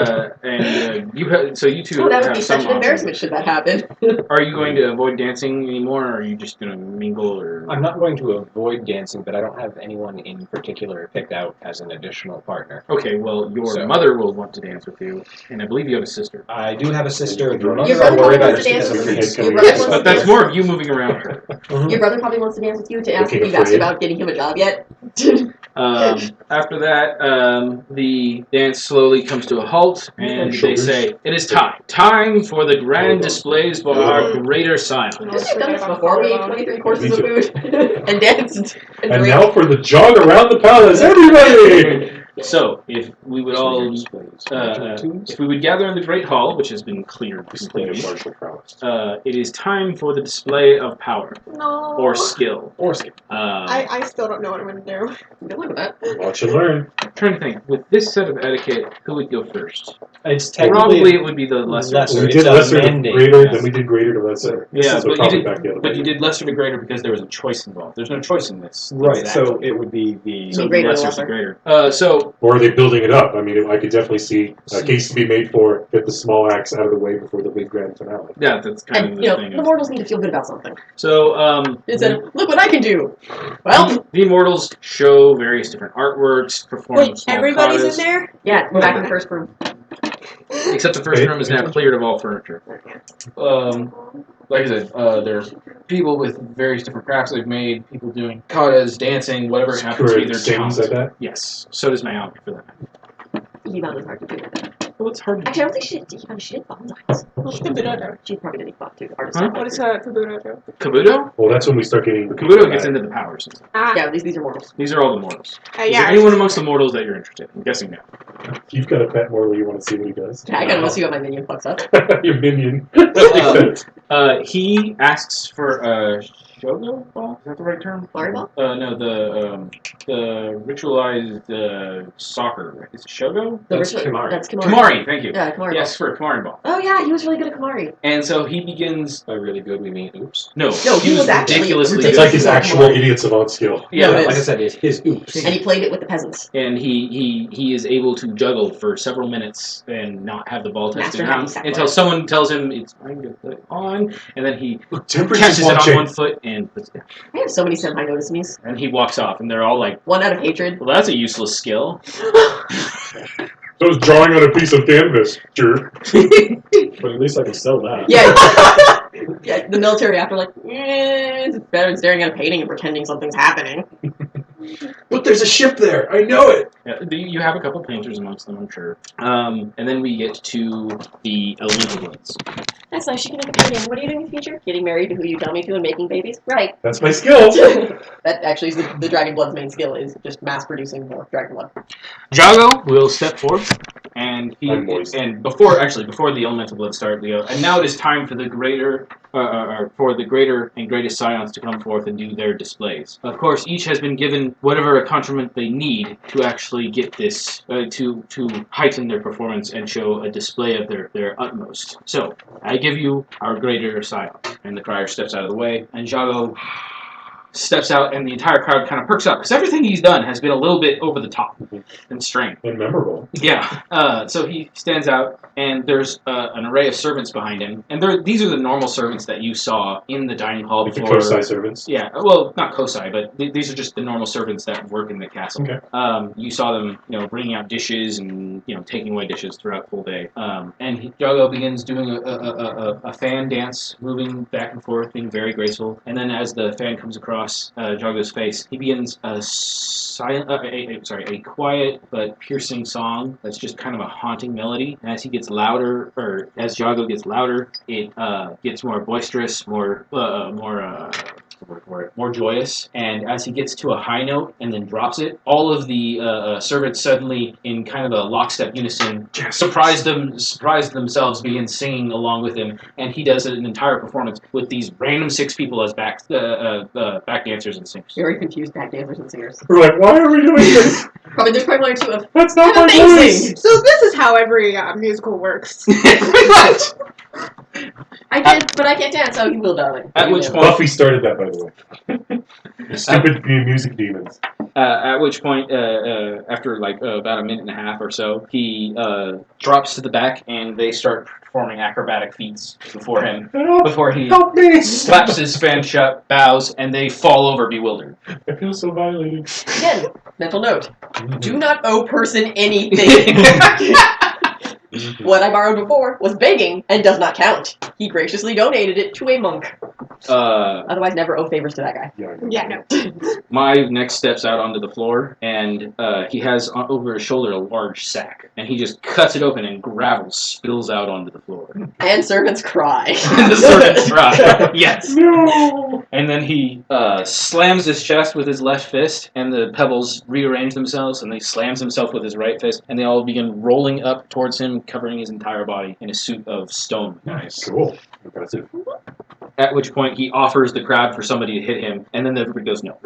So you two Oh, that would have be some such an embarrassment should that happen. Are you going to avoid dancing anymore, or are you just going to mingle? Or I'm not going to avoid dancing, but I don't have anyone in particular picked out as an additional partner. okay, well, your So- mother will want to dance with you, and I believe you have a sister. I do have a sister. The Your mother brother I'll worry probably about wants to just dance because of with the you. feast. Your brother wants But to that's dance. more of you moving around her. Your brother probably wants to dance with you to ask if Looking you've asked afraid. about getting him a job yet. After that, the dance slowly comes to a halt, and they Shoulders. say, "It is time for the grand displays by our greater Scion." We've done this before. We ate 23 courses of food and danced and And drank. now for the jog around the palace, everybody! So, if we would all, if we would gather in the great hall, which has been cleared Display of completely, martial prowess. it is time for the display of power No. or skill. Or skip. I still don't know what I'm gonna do. Good luck with that. Watch and learn. I'm trying to think. With this set of etiquette, who would go first? It's Probably technically it would be the lesser. lesser. We It's did a lesser to mandate, greater, yes. then we did greater to lesser. Yeah, So but probably you back the did. other But way. you did lesser to greater because there was a choice involved. There's no choice in this. right. It's So that. it would be the So greater lesser lesser. to greater. So Or are they building it up? I mean, I could definitely see a case to be made for get the small acts out of the way before the big grand finale. yeah, that's kind And of you the know, thing. the mortals need to feel good about something. So Instead of, look what I can do. Well, the immortals show various different artworks, perform Wait, small everybody's katas, in there? yeah, we're back in the first room. except the first Okay. room is now cleared of all furniture. Like I said, there's people with various different crafts they've made, people doing katas, dancing, whatever happens to be their sings talent. like that. Yes, so does Naomi for that. He found it hard to do that. Well, it's hard. Actually, I don't think she did bot designs. What's Kabuto? She probably did bot too. Artist Huh? What is Kabuto do? Kabuto? Well, that's when we start getting. Kabuto gets into the powers. Ah, Yeah, these are mortals. These are all the mortals. Is yeah. there anyone amongst the mortals that you're interested in? I'm guessing no. You've got a pet mortal. You want to see what he does? I gotta go see what my minion fucks up. Your minion. That makes sense. He asks for a shogo ball. Is that the right term? Mario ball? No, the ritualized soccer. Is it shogo? That's Kimari. That's Kimari. Kimari. Thank you. Yeah, Kimari Yes, for a Kimari ball. ball. Oh yeah, he was really good at Kimari. And so he begins. By really good, we mean oops. No, he was actually ridiculously It's good. like his actual idiot savant skill. Yeah, No, it Like I is. said, it's his oops. And he played it with the peasants. and he is able to juggle for several minutes and not have the ball touch the Master ground Happy until Sackboy. someone tells him it's time to put it on, and then he Look, temperature's catches it on watching. one foot and puts it down. I have so many senpai notice me's. And he walks off, and they're all like, One out of hatred. "Well, that's a useless skill." So it's drawing on a piece of canvas, jerk. But at least I can sell that. Yeah. Yeah, the military after like, it's better than staring at a painting and pretending something's happening. But there's a ship there. I know it. Yeah, you have a couple painters amongst them, I'm sure. And then we get to the Elemental Bloods. That's nice. You can make a painting. What are you doing in the future? Getting married to who you tell me to and making babies? Right. That's my skill. That actually is the Dragon Blood's main skill is just mass producing more Dragon Blood. Jago will step forth, and I'm moist. before the Elemental Bloods start, we go. And now it is time for the greater and greatest scions to come forth and do their displays. Of course, each has been given whatever accoutrement they need to actually get this to heighten their performance and show a display of their utmost. So I give you our greater scion, and the crier steps out of the way, and Jago steps out, and the entire crowd kind of perks up because everything he's done has been a little bit over the top and strange. And memorable. Yeah. So he stands out, and there's an array of servants behind him, and these are the normal servants that you saw in the dining hall Like the before. Kosai servants. Yeah, well, not Kosai, but these are just the normal servants that work in the castle. Okay. You saw them, bringing out dishes and taking away dishes throughout the whole day. And Jago begins doing a fan dance, moving back and forth, being very graceful. And then as the fan comes across Jago's face, he begins a quiet but piercing song that's just kind of a haunting melody. And as he gets louder, or as Jago gets louder, it gets more boisterous, more joyous, and as he gets to a high note and then drops it, all of the servants suddenly, in kind of a lockstep unison, surprise themselves, begin singing along with him, and he does an entire performance with these random 6 people as back dancers and singers. Very confused back dancers and singers. We're like, why are we doing this? There's probably 1 or 2 of That's not my amazing. voice. So this is how every musical works. Pretty much. I did, but I can't dance. Oh, you will, darling. At You which will. point- Buffy started that, by the way. The stupid music demons. At which point, after about a minute and a half or so, he drops to the back, and they start performing acrobatic feats before him. Before he Help me! slaps his fan shut, bows, and they fall over bewildered. I feel so violated. Again, mental note. Do not owe person anything. What I borrowed before was begging and does not count. He graciously donated it to a monk. Otherwise, never owe favors to that guy. Yeah, no. My next steps out onto the floor, and he has over his shoulder a large sack, and he just cuts it open, and gravel spills out onto the floor. And servants cry. And the servants cry. Yes. No! And then he slams his chest with his left fist, and the pebbles rearrange themselves, and he slams himself with his right fist, and they all begin rolling up towards him, covering his entire body in a suit of stone. Nice. Cool. Impressive. At which point he offers the crowd for somebody to hit him, and then everybody goes no.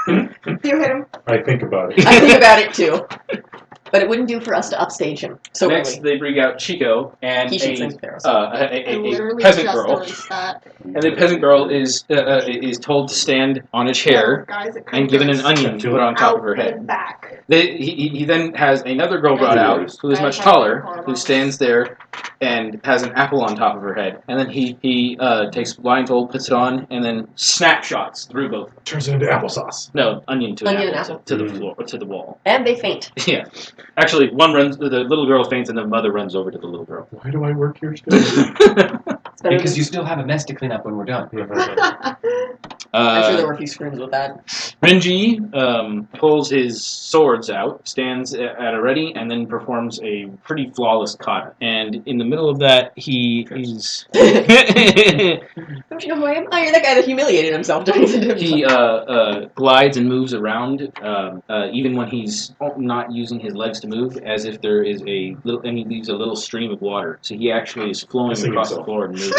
You hit him. I think about it. I think about it too. But it wouldn't do for us to upstage him. So Next, they bring out Chico and he shoots things with arrows. I a literally peasant just girl. noticed that. And the peasant girl is told to stand on a chair Guys, it and given an onion to put on top of her out head. and back. He then has another girl brought out who is much taller, who stands there and has an apple on top of her head. And then he takes blindfold, puts it on, and then snapshots through both. Turns it into applesauce. No, onion to Onion an and apple, to the floor, to the wall. And they faint. Yeah, actually, the little girl faints, and the mother runs over to the little girl. Why do I work here still? It's better Because you still have a mess to clean up when we're done. I'm sure there were a few screams with that. Renji pulls his swords out, stands at a ready, and then performs a pretty flawless kata. And in the middle of that, he is... Don't you know who I am? Oh, you're that guy that humiliated himself during the He glides and moves around, even when he's not using his legs to move, as if there is a little, and he leaves a little stream of water. So he actually is flowing across the floor and moving.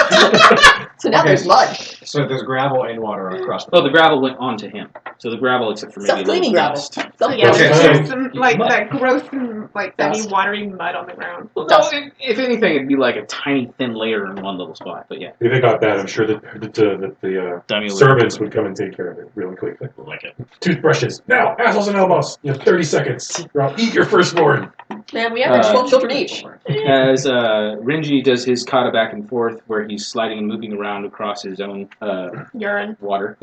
So now there's mud. So there's gravel and water across the Oh, the gravel went onto him. So the gravel, except for maybe a Self-cleaning little gravel. dust. Yeah, Okay. there's some like Mud. that gross, like Dust. semi-watery mud on the ground. Well, no, if anything, it'd be like a tiny, thin layer in one little spot. But yeah, If they got that, I'm sure that the Dummy servants would come and take care of it really quickly. like it. Toothbrushes. Now, assholes and elbows. You have 30 seconds. Or I'll eat your firstborn. Man, we average 12 children each. As Renji does his kata back and forth, where he's sliding and moving around across his own Urine. water.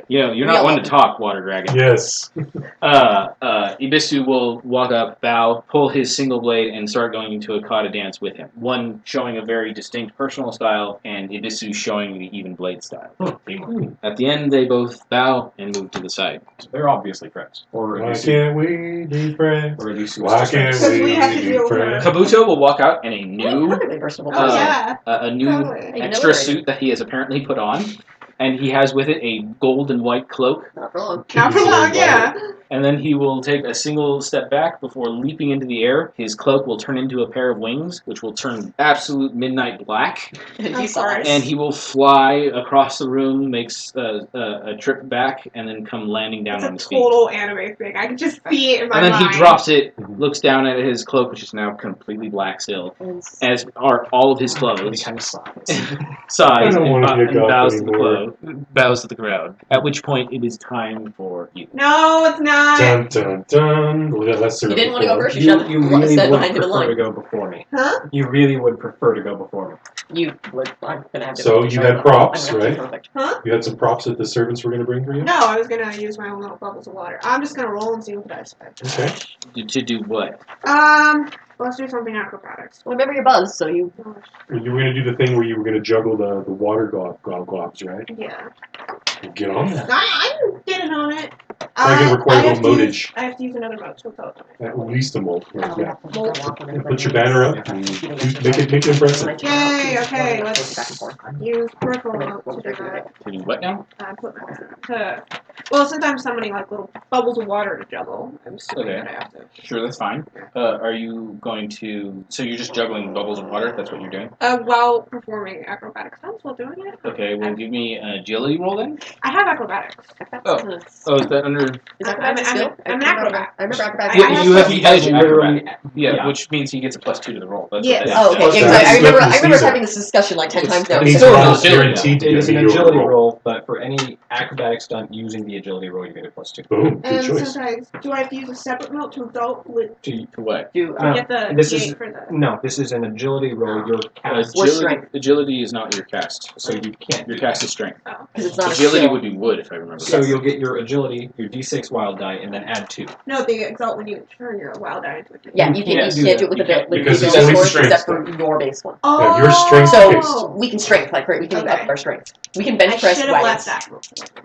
You're not one to talk, water dragon. Yes. Ibisu will walk up, bow, pull his single blade, and start going into a kata dance with him. One showing a very distinct personal style, and Ibisu showing the even blade style. At the end, they both bow and move to the side. So they're obviously friends. Or at Why least, can't we be friends? or at least Why can't Because we we have to be deal with friends? Kabuto will walk out in a new Perfectly versatile. Oh, Uh, yeah. a new Totally. extra suit that he has apparently put on, and he has with it a gold and white cloak. Not wrong. Not for long, yeah. And then he will take a single step back before leaping into the air. His cloak will turn into a pair of wings, which will turn absolute midnight black. And Of you saw course. it. And he will fly across the room, makes a trip back, and then come landing down It's on a his feet. total anime thing. I can just see it in my And then mind. he drops it, looks down at his cloak, which is now completely black still, as are all of his He clothes. kind of sucks. I Sighs don't and, wanna be a and goth bows to the anymore. bows to the crowd. At which point it is time for you. No, it's not. Dun dun dun. Let's You didn't want to go first? You really stand would behind him in prefer to line. go before me. Huh? You really would prefer to go before me. You would. I'm gonna have to. So you had props, I'm gonna have to right? be perfect. Huh? You had some props that the servants were going to bring for you? No, I was gonna use my own little bubbles of water. I'm just gonna roll and see what the dice say. Okay. To do what? Let's do something acrobatics. Well, remember your buzz, so you. You were going to do the thing where you were going to juggle the water globs, right? Yeah. Get on that. I'm getting on it. I can require have a to use- motage. I have to use another mode to tell it. At least a mold. Oh, Yeah. yeah. Put your banner up. And make it impressive. Yay, okay, let's Back and forth. use purple mode to do that. To do what now? Well, since I'm summoning like little bubbles of water to juggle, I'm assuming Okay. that I have to. Sure, that's fine. Are you going to... So you're just juggling bubbles of water? That's what you're doing? While performing acrobatic stunts while doing it. Okay, well give me an agility roll then. I have acrobatics. Oh, is that under... Is that I'm a skill? an acrobat. I remember acrobatics. Yeah, you have He the edge has literally- acrobatic. Yeah, yeah. which means he gets a +2 to the roll. That's Yes. what Oh, that okay. is. Yeah, 'cause I remember. That's I remember season. having this discussion like 10 times now. He's still not an agility guaranteed to It is give an you a agility roll. roll, but for any acrobatic stunt using the agility roll, you get a +2. Boom. Good And choice. sometimes, do I have to use a separate mode to adult with To what? Do to get the this D8 is- for the? No, this is an agility roll. Your cast, Or strength. Agility is not your cast. so you can't. Your cast is strength. because it's not a Agility skill. would be wood, if I remember. So you'll get your agility, your D6 wild die, and then add 2. No, the exalt when you turn your wild eye into a D8. Yeah, you can't. Yes. You can't do it with You the can't, with because the it's ability only source strength except for your base one. Oh. Yeah, your strength's So based. we can strength, like we can Okay. up our strength. We can bench I press should have wagons. left that.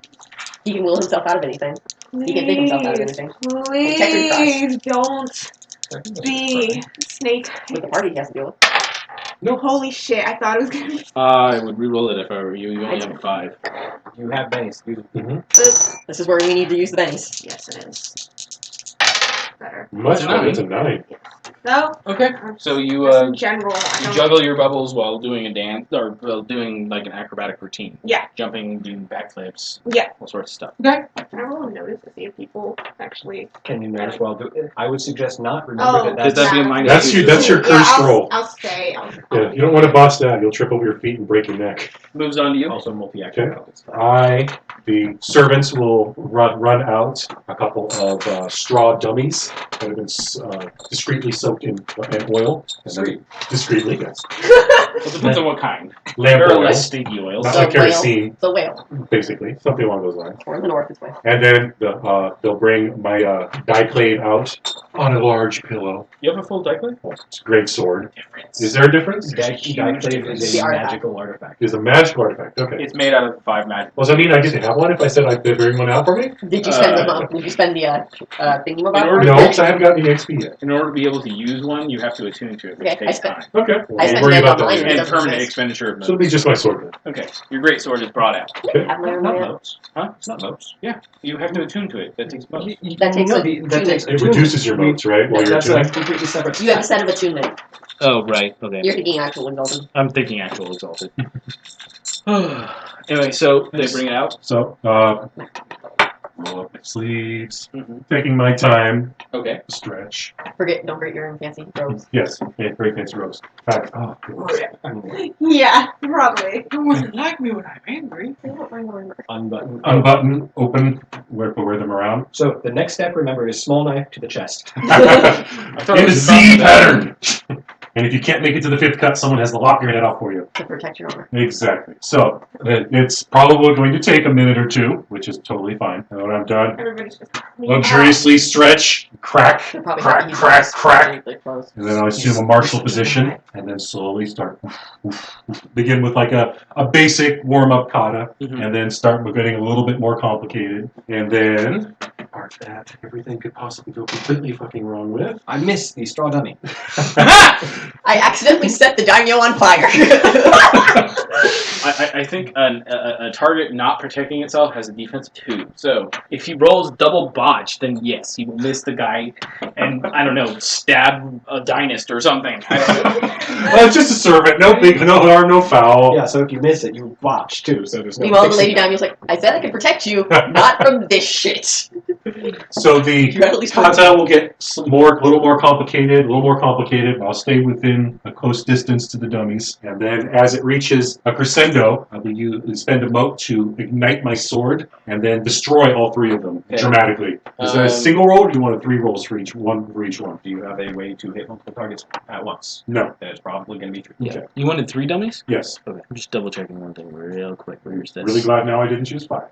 He can will himself out of anything. He can think himself out of anything. Please don't be snake. With the party he has to deal with. No, holy shit! I thought it was gonna be. I would re-roll it if I were you. You only have a 5. You have bennies. Use it. This is where we need to use the bennies. Yes, it is. Better. Much It's a better. 9. It's a 9. So. Okay. So you Just in general, I you don't. juggle your bubbles while doing a dance or while doing like an acrobatic routine. Yeah. Jumping, doing backflips. Yeah. All sorts of stuff. Can I roll a notice to see if people actually? Can you notice while do it? I would suggest not. Remember that Because that'd be a minus. That's two. That's your cursed I'll, roll. I'll stay. Yeah, you don't want to bust that. You'll trip over your feet and break your neck. Moves on to you. also multi-action. Okay. The servants will run out a couple of straw dummies that have been discreetly soaked in oil. And then- discreetly, yes. Well, it depends on what kind. lamp Or oil, less stinky oils. not So like kerosene, The whale. basically, something along those lines. Or in the north, it's whale. And then they'll bring my diclade out on a large pillow. You have a full diaper? It's a great sword. Is there a difference? Diclade is The a artifact. magical artifact. It's a magical artifact. Okay. It's made out of 5 magic. Well, does that mean I get to have one if I said I'd bring one out for me? Did you spend the Did you spend the thingy In order No, because I haven't gotten the XP yet. In order to be able to use one, you have to attune to it, which Okay, I takes spent- time. Okay. I We'll spent worry it about that online later. It And doesn't permanent exist. expenditure of So it'll motes. be just my sword then. Okay, your great sword is brought out. Have my own Not man. motes. Huh? It's not motes. Yeah, you have to attune to it. That takes motes. That takes that takes It reduces your motes, right? While you're That's a tuning. completely separate. You have a set of attunement. Oh, right. Okay. You're thinking actual exalted. I'm thinking actual exalted. Anyway, so they bring it out. So, roll up my sleeves, taking my time Okay. to stretch. Don't forget your fancy robes. Yes, very fancy robes. In fact, Yeah, probably. You wouldn't like me when I'm angry. Unbutton. unbutton, open, wear them around. So the next step, remember, is small knife to the chest. In a Z pattern. And if you can't make it to the 5th cut, someone has to lop your head off for you. To protect your armor. Exactly. So it's probably going to take a minute or two, which is totally fine. And when I'm done, Everybody's just luxuriously stretch, crack, They'll probably crack, have to crack, use crack. their clothes. And then I'll assume a martial position, and then slowly start. Begin with like a basic warm-up kata, and then start getting a little bit more complicated. And then, part that everything could possibly go completely fucking wrong with. I miss the straw dummy. I accidentally set the daimyo on fire. I think a target not protecting itself has a defense of 2. So if he rolls double botch, then yes, he will miss the guy and, I don't know, stab a dynast or something. I don't know. Well, it's just a servant. No big, no harm, no foul. Yeah, so if you miss it, you botch too. So there's no. Meanwhile, the fixing lady that. daimyo's like, I said I could protect you, not from this shit. So the You gotta at least kata will get a little more complicated. I'll stay within a close distance to the dummies, and then as it reaches a crescendo, I will spend a mote to ignite my sword and then destroy all 3 of them dramatically. Is that a single roll, or do you want 3 rolls for each one? Do you have a way to hit multiple targets at once? No. Then it's probably going to be true. Okay. You wanted 3 dummies? Yes. Okay. I'm just double checking one thing real quick. Where's this? Really glad now I didn't choose 5.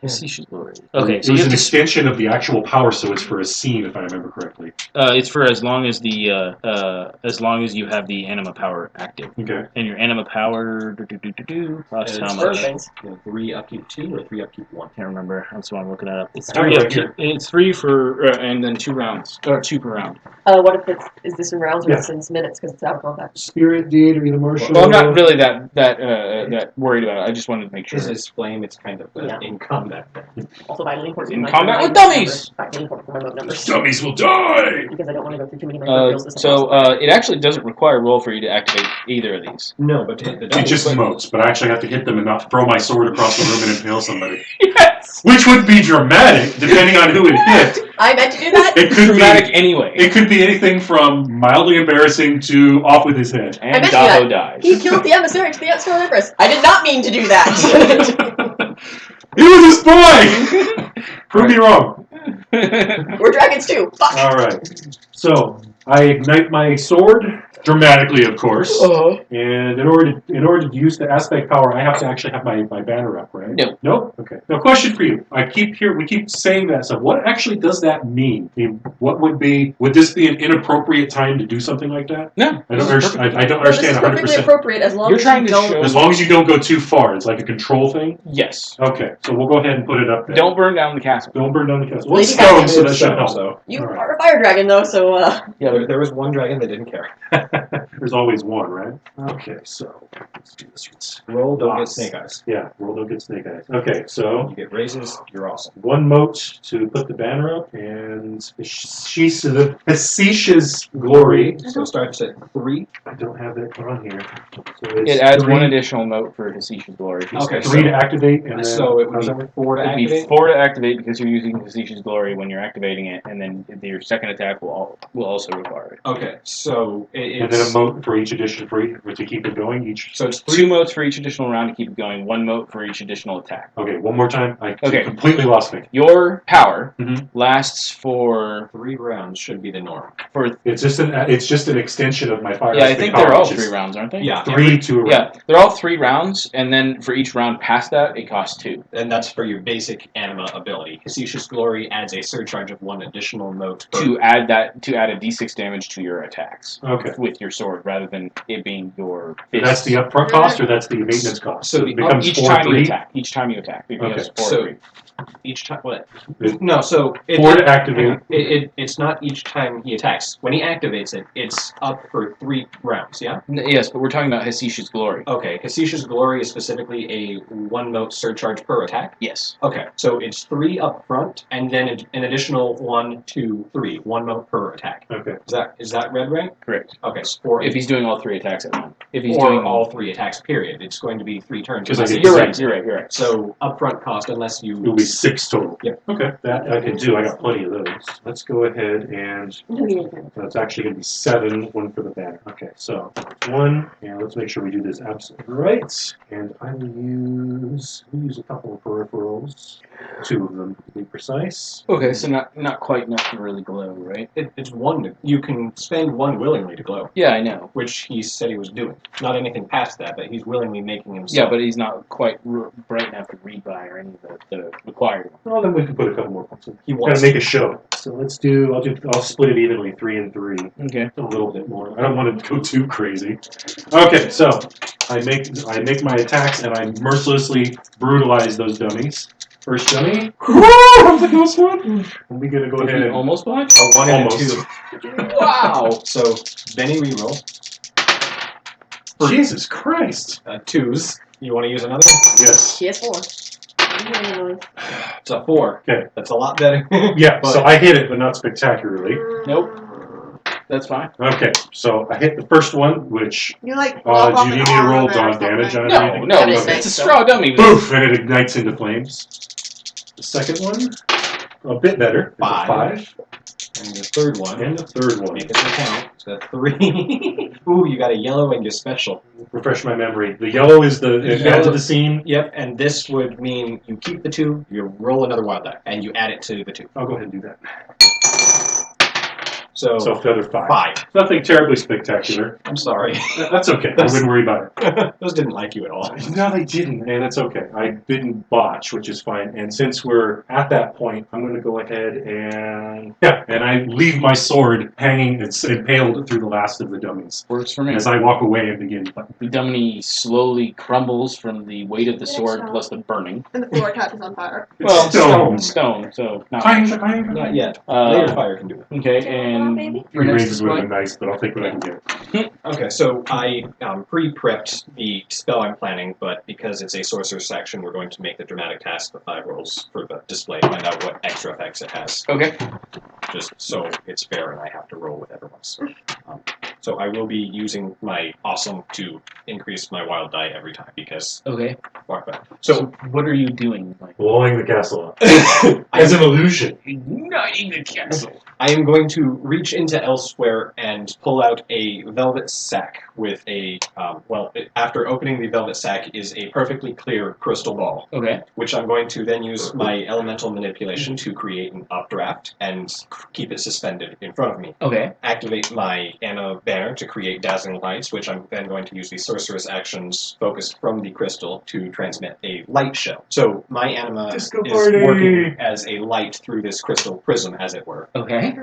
Facetious glory. Okay, It so was you an have to. extension of the actual power, so it's for a scene, if I remember correctly. It's for as long as the as long as you have the anima power active. Okay. And your anima power costs how It's much? Things. 3 upkeep 2 or 3 upkeep 1? Can't remember. That's why I'm looking it up. It's I have 3 it right upkeep. It's 3 for and then 2 rounds or 2 per round. What if is this in rounds or Yeah. is this in minutes because it's out of combat? Spirit, deed, or either martial. Well, I'm not really that worried about it. I just wanted to make sure. This is flame. It's kind of in combat. Also vitally important. In for my combat mote with dummies! numbers. Vitally important for my mote numbers. Dummies will die! Because I don't want to go through too many microfields. It actually doesn't require a roll for you to activate either of these. No, but the It just emotes, but I actually have to hit them and not throw my sword across the room and impale somebody. Yes! Which would be dramatic, depending on who it hit. I meant to do that. It could Dramatic be, anyway. it could be anything from mildly embarrassing to off with his head. And I meant to Davo do dies. He killed the emissary to the Outskirts Empress. I did not mean to do that. He was a spy! Prove me wrong. We're dragons too. Fuck. Alright, so I ignite my sword, dramatically of course, and in order to use the aspect power, I have to actually have my banner up, right? No. Nope? Okay. Now question for you. We keep saying that stuff. What actually does that mean? I mean, would this be an inappropriate time to do something like that? No. I don't understand This is perfectly 100%. appropriate as long You're as trying you to don't. show- As long as you don't go too far. It's like a control thing? Yes. Okay, so we'll go ahead and put it up there. Don't burn down the castle. Don't burn down the castle. Well, it's Lady stone, Gaga so is that should help. So You All right. are a fire dragon though, so yeah, there was one dragon that didn't care. There's always one, right? Okay, so let's do this. Roll, don't get Lots. snake eyes. Yeah, roll don't get snake eyes. Okay, so You get raises, you're awesome. 1 mote to put the banner up, and she's the facetious glory. So starts at 3. I don't have that on here. So it's It adds 3, 1 additional note for facetious glory. Okay, 3 to activate, and then So it would how's be that work? 4 to It'd be activate. 4 to activate because you're using facetious glory when you're activating it, and then your second attack will also require it. Okay, so it And then a moat for each addition to keep it going. So it's 2 motes for each additional round to keep it going. 1 mote for each additional attack. Okay, one more time. I Okay. completely lost me. Your power Mhm. lasts for 3 rounds should be the norm. It's just an extension of my fire. Yeah, I think they're all 3 rounds, aren't they? Yeah, 3 to a round. Yeah, they're all 3 rounds, and then for each round past that, it costs 2. and that's for your basic anima ability. Facetious Glory adds a surcharge of 1 additional mote per To add a d6 damage to your attacks Okay. with your sword, rather than it being your That's fists. the upfront cost, or that's the maintenance cost? So it becomes each 4 time 3? you attack. Each time you attack, it becomes 4 So 3. each time. What? It- No, so 4 to activate. It's not each time he attacks. When he activates it, it's up for 3 rounds. Yeah. Yes, but we're talking about Facetious Glory. Okay. Facetious Glory is specifically a 1 mote surcharge per attack. Yes. Okay, so it's 3 up front, and then an additional 1, 2, 3, 1 mote per attack. Okay. Is that read right? Correct. Okay, so for If he's doing all 3 attacks at once. If he's or doing all 3 attacks, period. It's going to be 3 turns. Because I get You're six. right. You're right. So upfront cost, unless you It'll be 6 total. Yep. Okay, that I can do. I got plenty of those. Let's go ahead and that's actually going to be 7, 1 for the banner. Okay, so 1, and let's make sure we do this absolutely right. And I will use a couple of peripherals, 2 of them to be precise. Okay, so not quite enough to really glow, right? it's 1. You can spend 1 willingly to glow, Yeah, I know. which he said he was doing. Not anything past that, but he's willingly making himself. Yeah, but he's not quite bright enough to read by or any of the required ones. Well, then we can put a couple more points in. He Gotta wants. make a show. So I'll split it evenly, 3 and 3. Okay. A little bit more. I don't want to go too crazy. Okay, so I make my attacks and I mercilessly brutalize those dummies. First dummy. I'm the close one. And we're gonna go ahead and Almost black? A 1 and a Almost. 2. Wow! So Benny reroll. Jesus Christ. 2s. You want to use another? Yes. She has 4. It's a 4. Okay. That's a lot better. Yeah. But- So I hit it, but not spectacularly. Nope. That's fine. Okay. So I hit the first one, which You like. do walk off you an need me to arm roll of it or dawn damage something. on it? No, no, That is it's a nice, straw dummy. Poof, and it ignites into flames. The second one, a bit better. It's a 5. 5. And the third one. And the third one. Make it count. It's a 3. Ooh, you got a yellow and your special. Refresh my memory. The yellow is the add to the scene. Yep, and this would mean you keep the 2, you roll another wild die, and you add it to the 2. I'll go ahead and do that. So So feather 5. 5. Nothing terribly spectacular. I'm sorry. That's okay. I wouldn't worry about it. Those didn't like you at all. No, they didn't, and it's okay. I didn't botch, which is fine. And since we're at that point, I'm going to go ahead and I leave my sword hanging. It's impaled through the last of the dummies Works for me. as I walk away and begin. The dummy slowly crumbles from the weight of the sword plus the burning. And the floor catches on fire. Well, Stone. stone, so not Clang, much. clang, clang. Not yet. Later Uh, fire can do it. okay, and baby. your 3 next ranges would have display? been nice, but I'll take what I can get. Okay, so I pre-prepped the spell I'm planning, but because it's a sorcerer's section, we're going to make the dramatic task the 5 rolls for the display, find out what extra effects it has, Okay. just so it's fair and I have to roll with everyone's. So I will be using my awesome to increase my wild die every time, because Okay. fuck that. So what are you doing? Like Blowing the castle up. As an illusion. igniting the castle. I am going to reach into elsewhere and pull out a velvet sack with a, after opening the velvet sack is a perfectly clear crystal ball, Okay. which I'm going to then use my elemental manipulation to create an updraft and keep it suspended in front of me. Okay. Activate my Anna banner to create dazzling lights, which I'm then going to use the sorceress actions focused from the crystal to transmit a light show. So my anima Disco is party! working as a light through this crystal prism, as it were. Okay.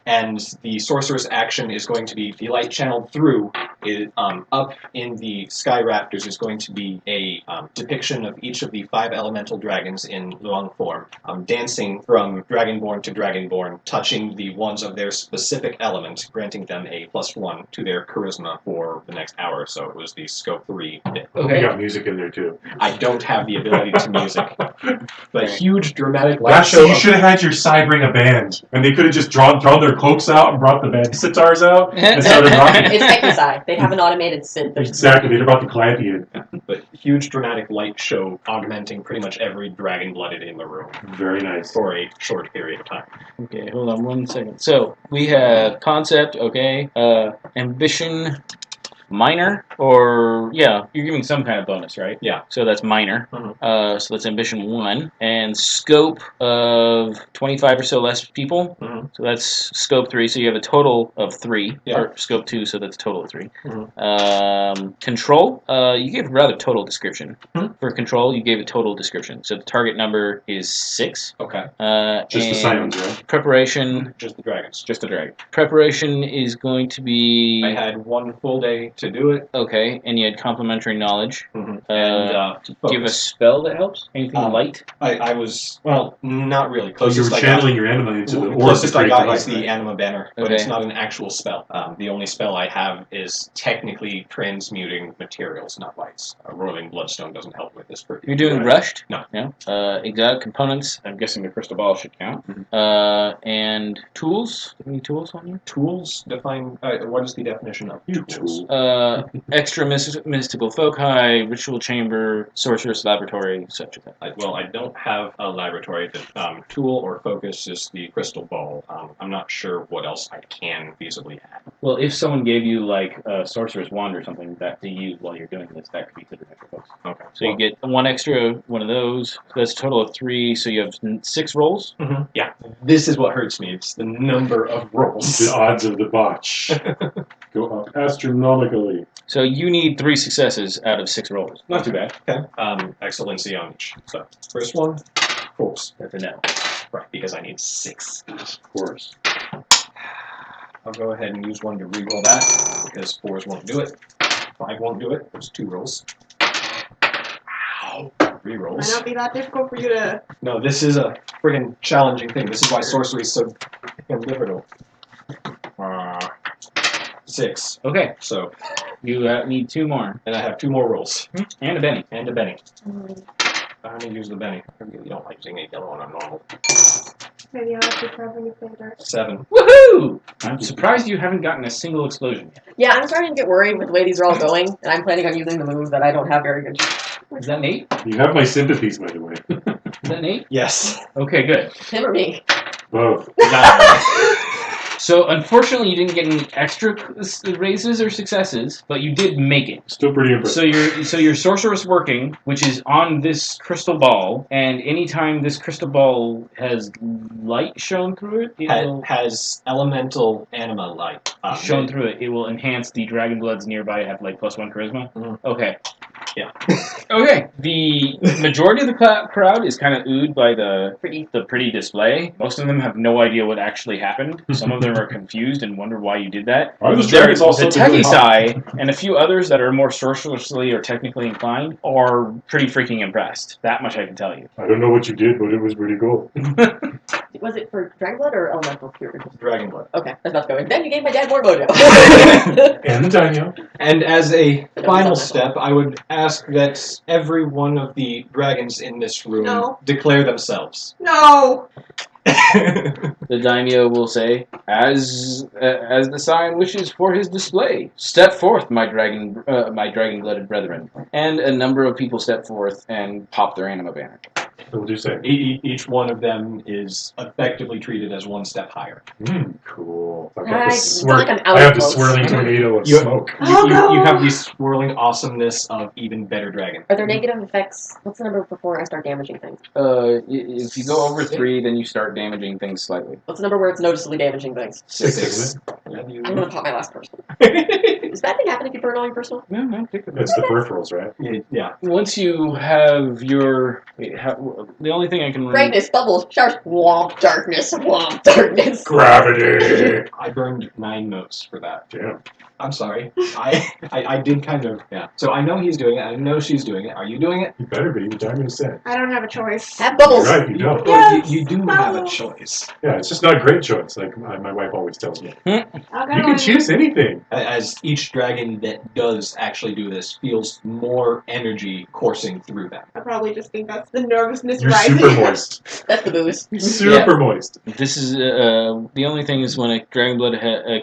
And the sorcerer's action is going to be the light channeled through it, up in the sky rafters is going to be a depiction of each of the 5 elemental dragons in long form, dancing from dragonborn to dragonborn, touching the ones of their specific element, granting them a +1 to their charisma for the next hour or so. It was the scope 3 bit. We Okay. got music in there too. I don't have the ability to music. But huge dramatic light That's show. you should have had your side bring a band, and they could have just drawn their cloaks out and brought the band sitars out and started rocking. It's Technicide. They'd have an automated synth. Exactly, they'd have brought the Clampian. But huge dramatic light show augmenting pretty much every dragon-blooded in the room Very nice. for a short period of time. Okay, hold on 1 second. So we have concept, okay, ambition, minor, or yeah, you're giving some kind of bonus, right? Yeah. So that's minor. Mhm. So that's ambition 1, and scope of 25 or so less people. Mhm. So that's scope 3. So you have a total of 3, Yeah. or scope 2. So that's a total of 3. Mhm. Control. You gave a rather total description. Mhm. For control, you gave a total description. So the target number is 6. Okay. Just the and Simons, right? Preparation. Just the dragons. Just the dragon. Preparation is going to be I had 1 full day to do it. okay, and you had complementary knowledge. And Do you have a focus. spell that helps? Anything light? I was, well, not really. So you were Closest I got- channeling your anima into the orb to Closest I create got the is light, the right? anima banner, but Okay. it's not an actual spell. The only spell I have is technically transmuting materials, not lights. Roiling Bloodstone doesn't help with this. You're doing Right. rushed? No. No. Exotic components. I'm guessing the crystal ball should count. And tools. Do you have any tools on you? Tools define. What is the definition of You tools? tool. Extra mystical foci, ritual chamber, sorceress laboratory, such as that. I don't have a laboratory. The tool or focus is the crystal ball. I'm not sure what else I can feasibly have. Well, if someone gave you like a sorcerer's wand or something that to use while you're doing this, that could be considered extra focus. Okay. So you get 1 extra one of those. That's a total of 3. So you have 6 rolls. Yeah. This is what hurts me. It's the number of rolls. The odds of the botch go up astronomically. So you need 3 successes out of 6 rolls. Not too bad. Okay. Excellency on each. So first one, false. That's a no. Right, because I need 6. Of course. I'll go ahead and use 1 to reroll that because 4s won't do it. 5 won't do it. There's 2 rolls. Ow. Might Rerolls. not be that difficult for you to. No, this is a friggin' challenging thing. This is why sorcery is so freaking difficult. 6. Okay, So, you need 2 more. and I have 2 more rolls. And a Benny. And a Benny. I'm gonna use the Benny. I really don't like using a yellow one on normal. Maybe I'll have to try when you play dirt. 7. Woohoo! I'm surprised you haven't gotten a single explosion yet. Yeah, I'm starting to get worried with the way these are all going, and I'm planning on using the move that I don't have very good. Is that Nate? You have my sympathies, by the way. Is that Nate? Yes. Okay, good. Him or me? Both. So, unfortunately, you didn't get any extra raises or successes, but you did make it. Still pretty impressive. So your sorceress working, which is on this crystal ball, and anytime this crystal ball has light shown through it, it will Has elemental anima light. shown through it. It will enhance the dragon bloods nearby. Have like +1 charisma. Mhm. Okay. Yeah. Okay. The majority of the crowd is kind of oohed by the Pretty. display. Most of them have no idea what actually happened. Some of them are confused and wonder why you did that. Why are those There- dragons all the so really techie hot? side and a few others that are more sorcerously or technically inclined are pretty freaking impressed. That much I can tell you. I don't know what you did, but it was pretty cool. Was it for Dragon Blood or Elemental Pure? Dragon blood. Okay, that's not going. Then you gave my dad more mojo. And the Daimyo. And as a But final that's step, I would ask that every one of the dragons in this room No. declare themselves. No! The daimyo will say, as the sign wishes for his display, step forth, my dragon-blooded brethren. And a number of people step forth and pop their anima banner. What would you say? Each one of them is effectively treated as 1 step higher. Cool. I've I- got the it's not like I'm out I have of the clothes. swirling tornado of You- smoke. Oh, no. You have the swirling awesomeness of even better dragon. Are there negative effects? What's the number before I start damaging things? If you go over 3, then you start damaging things slightly. What's the number where it's noticeably damaging things? 6, isn't it? Yeah, you- I'm gonna pop my last personal. Does that thing happen if you burn all your personal? No, no, take it. It's the peripherals, right? yeah. Once you have your... the only thing I can... Brightness, bubbles, showers, womp darkness, womp darkness. Gravity! I burned 9 notes for that. Damn. I'm sorry. I did kind of, yeah. So I know he's doing it. I know she's doing it. Are you doing it? You better be. The Daimyo said. I don't have a choice. Have bubbles. You're right, you don't. Yes. You do have a Oh. choice. Yeah, it's just not a great choice, like my wife always tells me. You can choose anything. As each dragon that does actually do this feels more energy coursing through them. I probably just think that's the nervousness You're rising. super moist. That's the booze. Super moist. This is the only thing is when a Dragon Blood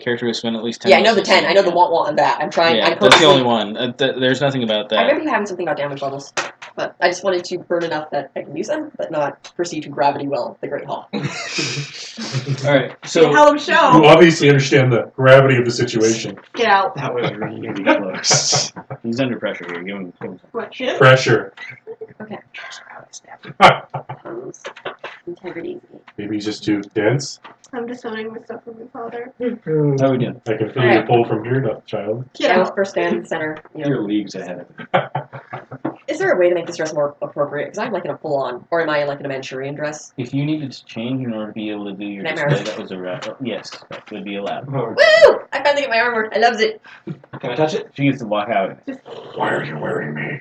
character has spent at least 10. Yeah, I know the levels 10. I know the want on that. I'm trying. Yeah, I'm that's the purposely. only one. There's nothing about that. I remember you having something about damage levels, but I just wanted to burn enough that I can use them, but not proceed to gravity well the Great Hall. All right, Can't so tell them You show. obviously understand the gravity of the situation. Get out. That was really close. He's under pressure here. Give him What, shit? Pressure. Integrity. Maybe he's just too dense. I'm disowning myself from my father. how are we doing? I can feel your pull from here, child. Get I was out. first stand in the center. You know. You're leagues ahead of them. Is there a way to make this dress more appropriate? Because I'm like in a full-on, or am I in like in a Manchurian dress? If you needed to change in order to be able to do your Nightmare. display, that was a yes, that would be allowed. Woo! I finally get my armor. I loves it. Can I touch it? She gets to walk out. Why are you wearing me?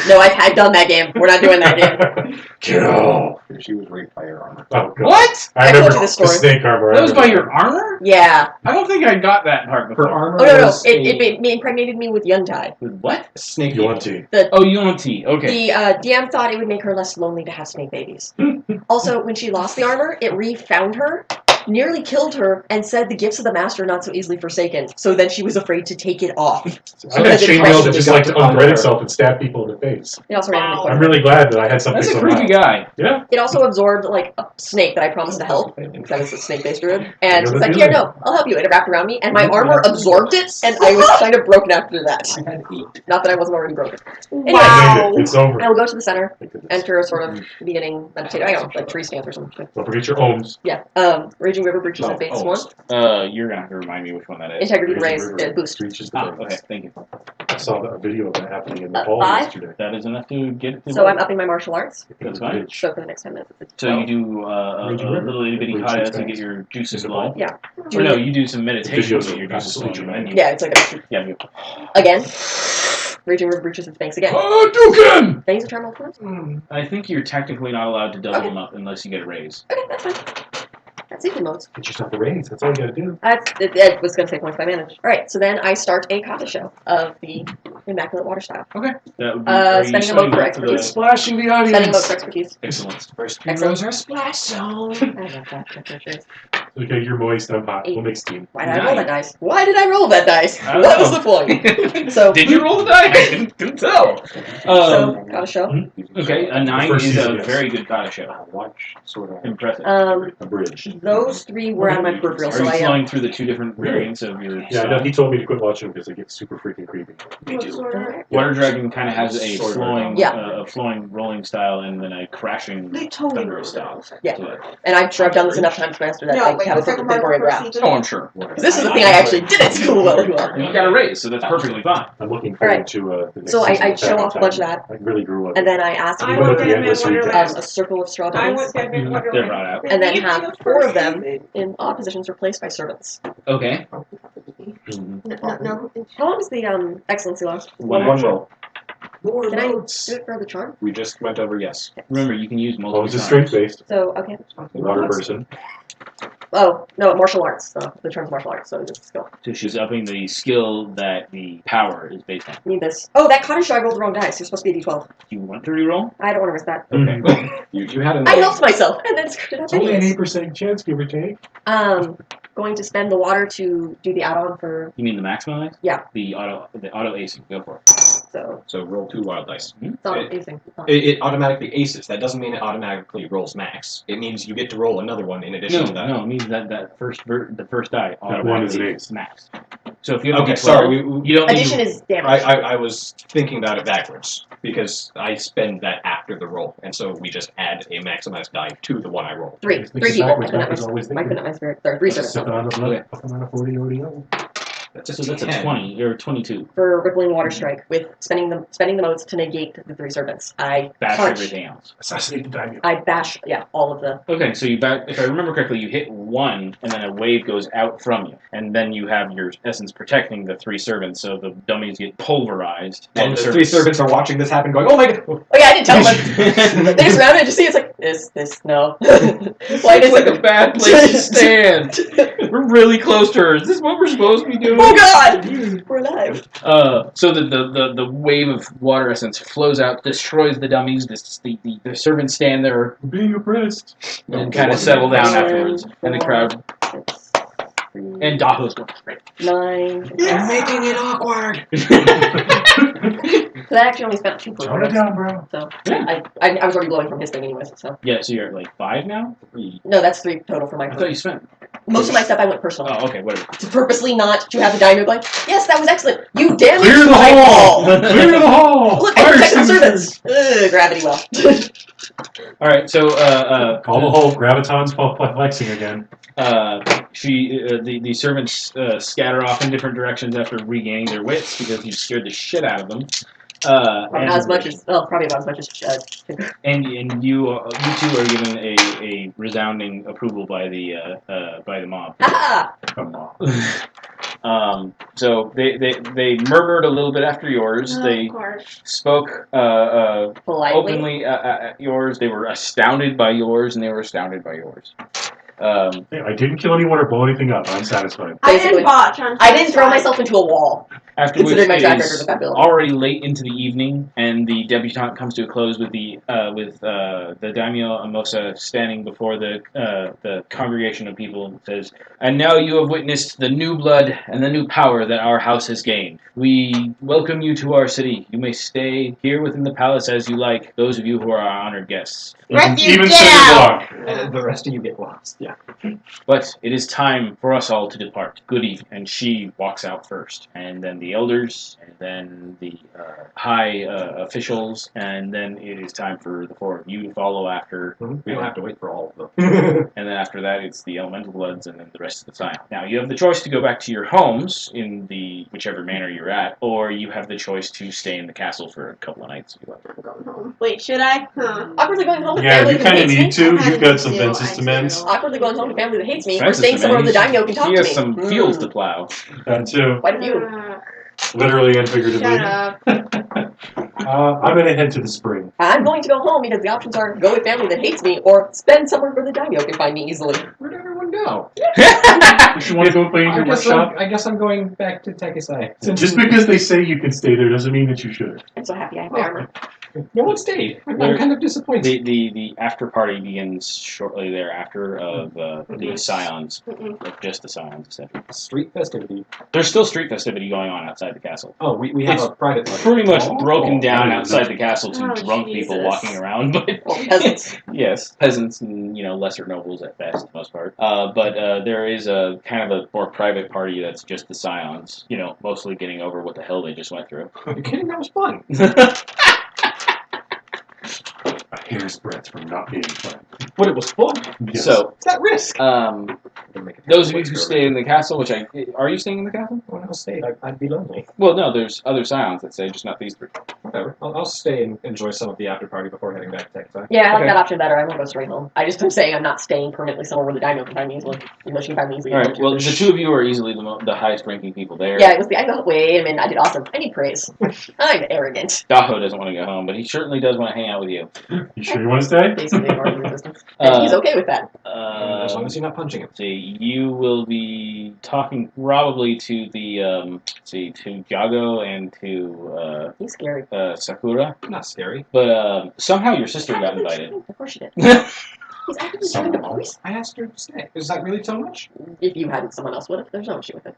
No, I've done that game. We're not doing that game. Kill. She was raped by your armor. Oh, God. What? I I told remember you this the story. snake armor. That was by your armor? Yeah. I don't think I got that part before. Her armor Oh no, was it impregnated me with Yuntai. With what? a snake. Yuanti. Oh, Yuan-Ti. Okay. The DM thought it would make her less lonely to have snake babies. Also, when she lost the armor, it re-found her, nearly killed her, and said the gifts of the master are not so easily forsaken. So then she was afraid to take it off. I had Because it chainmail that pressure just got like to to unthread her. itself and stab people in the face. It also randomly Wow. killed I'm her. really glad that I had something That's a so creepy mild. guy. Yeah. It also absorbed like a snake that I promised to help because I was a snake-based druid, and You're she's the like, "Here, druid. no, I'll help you." And it wrapped around me, and my armor absorbed it, and I was kind of broken after that. I had 8. Not that I wasn't already broken. Anyway, Wow. It's over. I will go to the center, Thank goodness. enter a sort of beginning meditative. I don't know, like tree stance or something. Don't forget your ohms. Yeah. Raging River breaches No, the base oh, one. You're gonna have to remind me which one that is. Integrity Raging raise River boost. reaches the Ah, base. okay, thank you. I saw a video of that happening in the hall 5. yesterday. That is enough to get it to So work. I'm upping my martial arts. That's fine. So for the next 10 minutes, it's So you do a Raging River. little itty bitty Raging kata to River. get your juices Is it flowing. Yeah. Or no, you do some meditation videos to get are your juices absolutely flowing. And then you, Yeah, it's like a, yeah, you, again. Raging River breaches its banks again. Hadouken! Can I use a charm ultimate? I think you're technically not allowed to double Okay. them up unless you get a raise. Okay, that's fine. That's equal modes. Get yourself a raise. That's all you gotta do. It was going to take points by manage. Alright, so then I start a kata show of the Immaculate Water style. That would be, are you spending a setting mode for up for the- expertise. Splashing the Spending mode audience. for expertise. Excellent. First 3 Excellent. rows are splash zone. I love that. That's my choice. Okay, you're moist. I'm hot. 8. We'll make steam. Why did I roll that dice? Why did I roll that dice? I don't What was know. the point? So, Did you roll the die? I couldn't tell. so kata show. Okay, a 9 first is season, a yes. very good kata show. Watch sort of. Impressive. A bridge. Those 3 were out of my peripheral, Are so you I am. flowing through the 2 different variants of your Yeah, I know. style? He told me to quit watching because it gets super freaking creepy. What sort of- Water Dragon kind of has a Sort of. flowing, Yeah. a flowing rolling style and then a crashing They totally thunderous style. Yeah. to it. And I'm sure I've done this enough times, Master, that No, I wait, have a the second perfect part of the choreographed. first season. Oh, I'm sure. Because this is the thing I actually did at school well. You got a raise, so that's perfectly fine. I'm looking forward Alright. to the next So season I of show Attack on off a bunch of Titan. that, I really grew up. and then I ask I Even want with the Dead Man endless Wonderland. recaps. a circle of straw I dummies, want Dead Man They're Wonderland. brought out. and then Leave me have the 4 first of them season. in odd positions replaced by servants. Okay. No. How long does the excellency last? One roll. More Can I do votes. it for the charm? We just went over yes. Remember, you can use Oh, multiple it's a charms. strength based. So, okay. Water person. Oh, no, martial arts. The term's martial arts, so it's skill. So she's upping the skill that the power is based on. Need this. Oh, that cottage show, I rolled the wrong dice. You're supposed to be a d12. Do you want to reroll? I don't want to risk that. Okay. You had a I helped myself, and then screwed it up It's only an anyways. 8% chance, give or take. Going to spend the water to do the add-on for, You mean the maximize? Yeah. The auto acing. Go for it. so, So roll 2 wild dice. it's not It- amazing. It automatically aces. That doesn't mean it automatically rolls max. It means you get to roll another one in addition No, to that. no, it means that the first die That one is an automatically ace. max. So if you have Okay, a sorry. you don't need Addition to, is damage. I was thinking about it backwards because I spend that after the roll, and so we just add a maximized die to the one I roll. Three It's people. backwards, I couldn't backwards, always I thinking. couldn't my spirit. Sorry, 3 servants. Sipping on a blood, puffing on a 40 ODO. That's so that's a 10. 20 or 22. For rippling water strike with spending the modes to negate the 3 servants. I Bash punch. everything else. Assassinate the daimyo. I bash all of the Okay, so if I remember correctly, you hit one, and then a wave goes out from you, and then you have your essence protecting the 3 servants, so the dummies get pulverized. And the 3 servants are watching this happen, going, "Oh my god!" Oh yeah, I didn't tell them. They just rounded and just see it's like this, no. Why It's like a bad place to stand. We're really close to her. Is this what we're supposed to be doing? Oh god! We're alive. So the wave of water essence flows out, destroys the dummies. The servants stand there Being oppressed. and kind of settle down afterwards, and the crowd. And Daho's going right. 9. You're making it awkward. So I actually only spent 2 Tone it points. down, bro. So I was already glowing from his thing anyways. So Yeah, so you're at like 5 now. 3. no, that's 3 total for my. I thought you spent. Most of my stuff I went personal. Oh, okay, whatever. To purposely not to have the daimyo like, yes, that was excellent. You damaged Clear the my hall! wall. Clear the hall! Look, I Fire protect the extinguishers! servants. Gravity well. All right, so Call the whole graviton's flexing again. the servants scatter off in different directions after regaining their wits because you scared the shit out of them. Probably not as much as and you two are given a resounding approval by the mob. Haha! Come on. So they murmured a little bit after yours. They Of course. spoke Politely. openly at yours. They were astounded by yours, and they were astounded by yours. Hey, I didn't kill anyone or blow anything up. I'm satisfied. I Basically. didn't botch. I'm I didn't throw satisfied. myself into a wall. After which Considering my it track record is with that building. already late into the evening, and the debutante comes to a close with the daimyo Amosa standing before the congregation of people and says, "And now you have witnessed the new blood and the new power that our house has gained. We welcome you to our city. You may stay here within the palace as you like, those of you who are our honored guests. Rest you Even get cinder out! block. The rest of you get lost. Yeah. But it is time for us all to depart. Good evening." And she walks out first, and then the elders, and then the high officials, and then it is time for the 4 of you to follow after. We don't have to wait for all of them. And then after that, it's the elemental bloods, and then the rest of the Scion. Now, you have the choice to go back to your homes in the whichever manor you're at, or you have the choice to stay in the castle for a couple of nights if you like. I'm going home. Wait, should I? Huh. Awkwardly going home with Yeah, family you that kind of hates need me. to. You've got some I fences do. to mend. Awkwardly going home with family that hates me. Or Francis, staying somewhere where the daimyo can talk he to has me. some fields to plow. That too. Quite a few. Literally and figuratively. Shut up. I'm going to head to the spring. I'm going to go home because the options are go with family that hates me or spend somewhere where the daimyo can find me easily. Where'd everyone go? If you want to go play in your workshop, I guess I'm going back to Tekisai. just because they say you can stay there doesn't mean that you should. I'm so happy I have my armor. No one stayed. I'm kind of disappointed. The after party begins shortly thereafter of the Scions, of just the Scions, essentially. Street festivity. There's still street festivity going on outside the castle. Oh, we have It's a private party. Pretty much Oh, broken down yeah. outside the castle to Oh, drunk people Jesus. walking around, but Well, peasants. yes, peasants and lesser nobles at best, for the most part. But there is a kind of a more private party that's just the Scions, mostly getting over what the hell they just went through. You're kidding? That was fun. A hair's breadth from not being fun. But it was fun. Yes. So, It's that risk. those of you who stay in the castle, are you staying in the castle? When I'll stay, I'd be lonely. Well, no, there's other Scions that say just not these 3. Whatever. I'll stay and enjoy some of the after party before heading back to Tekisai. Yeah, I like Okay. that option better. I won't go straight home. I'm saying I'm not staying permanently somewhere where the daimyo can find me easily. Unless you can find me easily. All right. Well, the 2 of you are easily the highest ranking people there. Yeah, it was the. Wait a minute, I did awesome. I need praise. I'm arrogant. Daho doesn't want to go home, but he certainly does want to hang out with you. You sure you want to stay? Basically, ignoring resistance. And he's okay with that. As long as you're not punching him. See, you will be talking probably to the to Jago and to He's scary. Sakura, Not scary. but somehow your sister got invited. Of course she did. He's actively trying to voice. I asked her to stay. Is that really so much? If you had someone else would have, there's no issue with it.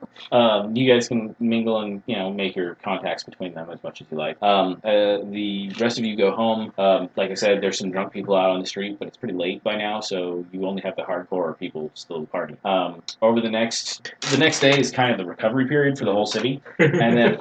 You guys can mingle and make your contacts between them as much as you like. The rest of you go home. Like I said, there's some drunk people out on the street, but it's pretty late by now, so you only have the hardcore people still partying. Over the next day is kind of the recovery period for the whole city, and then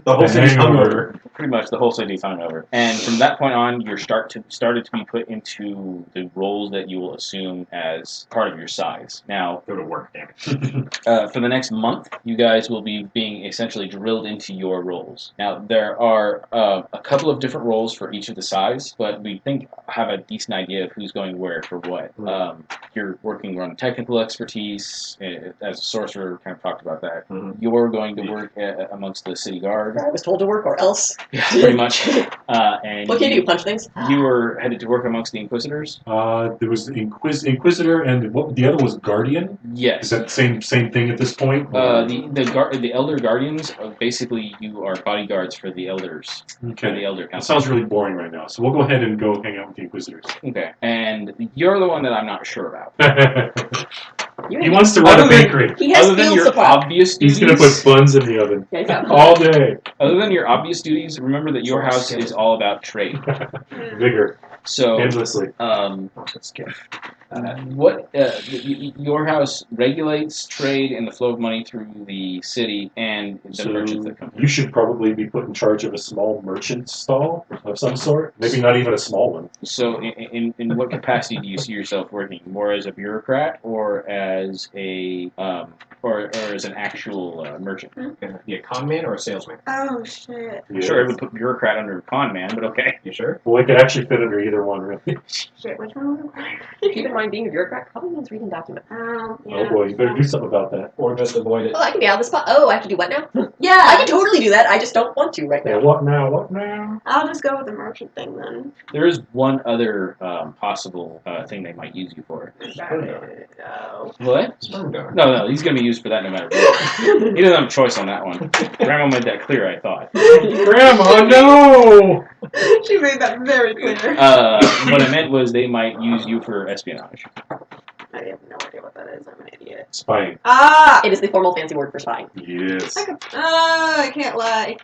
The whole city's hungover. pretty much the whole city's hung over. And from that point on, you're started to be put into the roles that you will assume as part of your size. Now, Go to work, damn it. for the next month, you guys will be being essentially drilled into your roles. Now, there are a couple of different roles for each of the size, but we think have a decent idea of who's going where for what. You're working on technical expertise. As a sorcerer, kind of talked about that. You're going to work amongst the city guard. I was told to work or else. Yeah, pretty much. And What can you do? Punch things? You were headed to work amongst the Inquisitors? There was the Inquisitor, and the other was Guardian? Yes. Is that the same thing at this point? The Elder Guardians, basically you are bodyguards for the Elders. Okay. For the Elder That Council. sounds really boring right now, so we'll go ahead and go hang out with the Inquisitors. Okay. And you're the one that I'm not sure about. He wants to run a bakery. He has Other than field your supply. obvious duties, He's going to put buns in the oven Yeah, he's got all day. other than your obvious duties, remember that your house is all about trade. Vigor. So, Endlessly. your house regulates trade and the flow of money through the city and the So merchants that come. you should probably be put in charge of a small merchant stall of some sort. Maybe not even a small one. So, in what capacity do you see yourself working? More as a bureaucrat or as a or as an actual merchant? Can it be a con man or a salesman? Oh shit. Yeah. Sure, it would put bureaucrat under con man, but okay. You sure? Well, it could actually fit under either one, really. Shit, which one was required? Keep in mind, being a bureaucrat probably means reading documents. Yeah. Oh boy, you better do something about that. Or just avoid it. Oh, I can be on the spot. Oh, I have to do what now? Yeah, I can totally do that. I just don't want to right Yeah, now. what now? What now? I'll just go with the merchant thing then. There is one other possible thing they might use you for. Oh. What? Sperm donor. No, he's going to be used for that no matter what. He doesn't have a choice on that one. Grandma made that clear, I thought. Grandma, no! She made that very clear. What I meant was they might use you for espionage. I have no idea what that is. I'm an idiot. Spying. Ah! It is the formal fancy word for spying. Yes. I can't lie.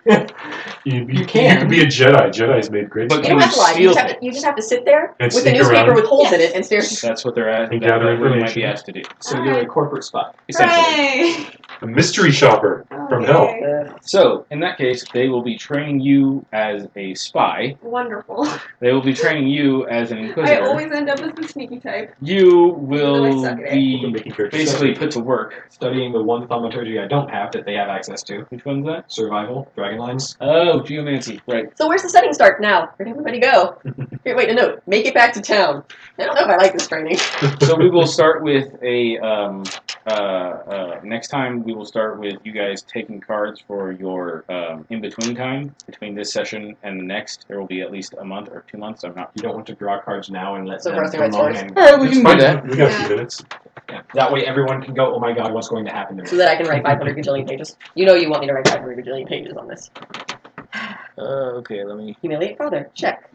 You can be a Jedi. Jedi's made great But You spies. don't have to lie. steal You just have to sit there And with a sneak newspaper around. with holes in it and stare. That's what they're at. And That's gather what they might information. be asked to do. So you're a corporate spy. Essentially. Hooray! A mystery shopper from hell. Okay. So, in that case, they will be training you as a spy. Wonderful. They will be training you as an I inquisitor. always end up as the sneaky type. You Even though I will suck at it. be Making characters basically separate. put to work. Studying the one thaumaturgy I don't have that they have access to. Which one's that? Survival, dragon lines. Oh, geomancy. Right. So where's the studying start now? Where'd everybody go? Here, wait, a note. Make it back to town. I don't know if I like this training. So we will start with a next time we will start with you guys taking cards for your in-between time between this session and the next. There will be at least a month or 2 months. I'm not. You don't want to draw cards now and let So them first they go write long stories. and All right, we It's can fine. do that. We got a Yeah. few minutes. that way everyone can go, oh my god, what's going to happen to me? So that I can write 500 gajillion pages. You know you want me to write 500 gajillion pages on this. Okay, let me. Humiliate father. Check.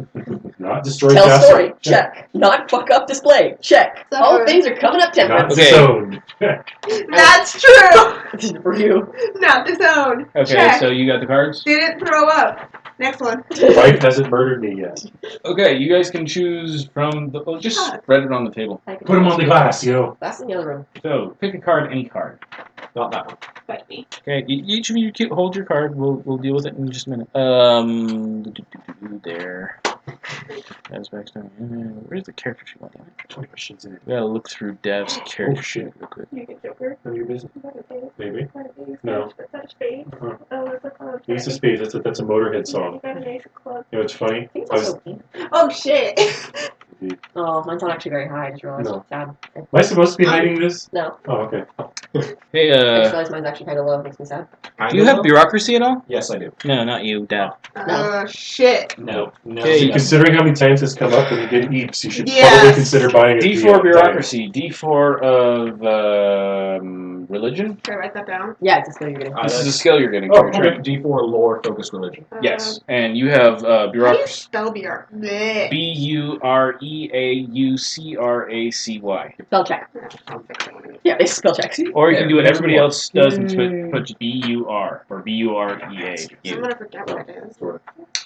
Not destroy Tell castle. story. Check. Not fuck up display. Check. Suffer. All things are coming up Not temperance. Okay. disowned. That's true! For you. Not disowned. Okay, Check. so you got the cards. Didn't throw up. Next one. Life hasn't murdered me yet. Okay, you guys can choose from the. Oh, just spread it on the table. Put him on the glass, yo. That's in the other room. So pick a card, any card. Not that one. Bite me. Okay, each of you hold your card. We'll deal with it in just a minute. There. That's back down. Where's the character sheet? 20 questions in it. We gotta look through Dev's character Oh, shit. sheet real quick. You get Joker. None of your business. Is that a spade? Maybe. Is that a spade? No. Is that a spade? Uh-huh. Oh, it's a club. Ace of Spades. That's a Motorhead song. You got an ace of clubs. You know what's funny? I think it's I was, also pink. Oh shit! Oh, mine's not actually very high. I just realized. No. Sad. am I supposed to be hiding this? No. Oh, okay. Hey, I just realized mine's actually kind of low. It makes me sad. do you have bureaucracy at all? Yes, I do. No, not you, Dev. Shit. No. No. Okay, See, considering how many times this come up when you get eeps, you should Yes. probably consider buying a D4 bureaucracy. D4 of religion. Can I write that down? Yeah, it's a skill you're getting. This is a skill you're getting. Oh, for your okay. training. D4 lore focused religion. Yes, and you have How do you bureaucracy. spell beer? Bleh. Bureacacy. Spell check. I'll fix it when I get- Yeah, they spell checks. Or you can do what Yeah, everybody else does and Mm. put BUR or BUREA. I'm gonna forget what it is.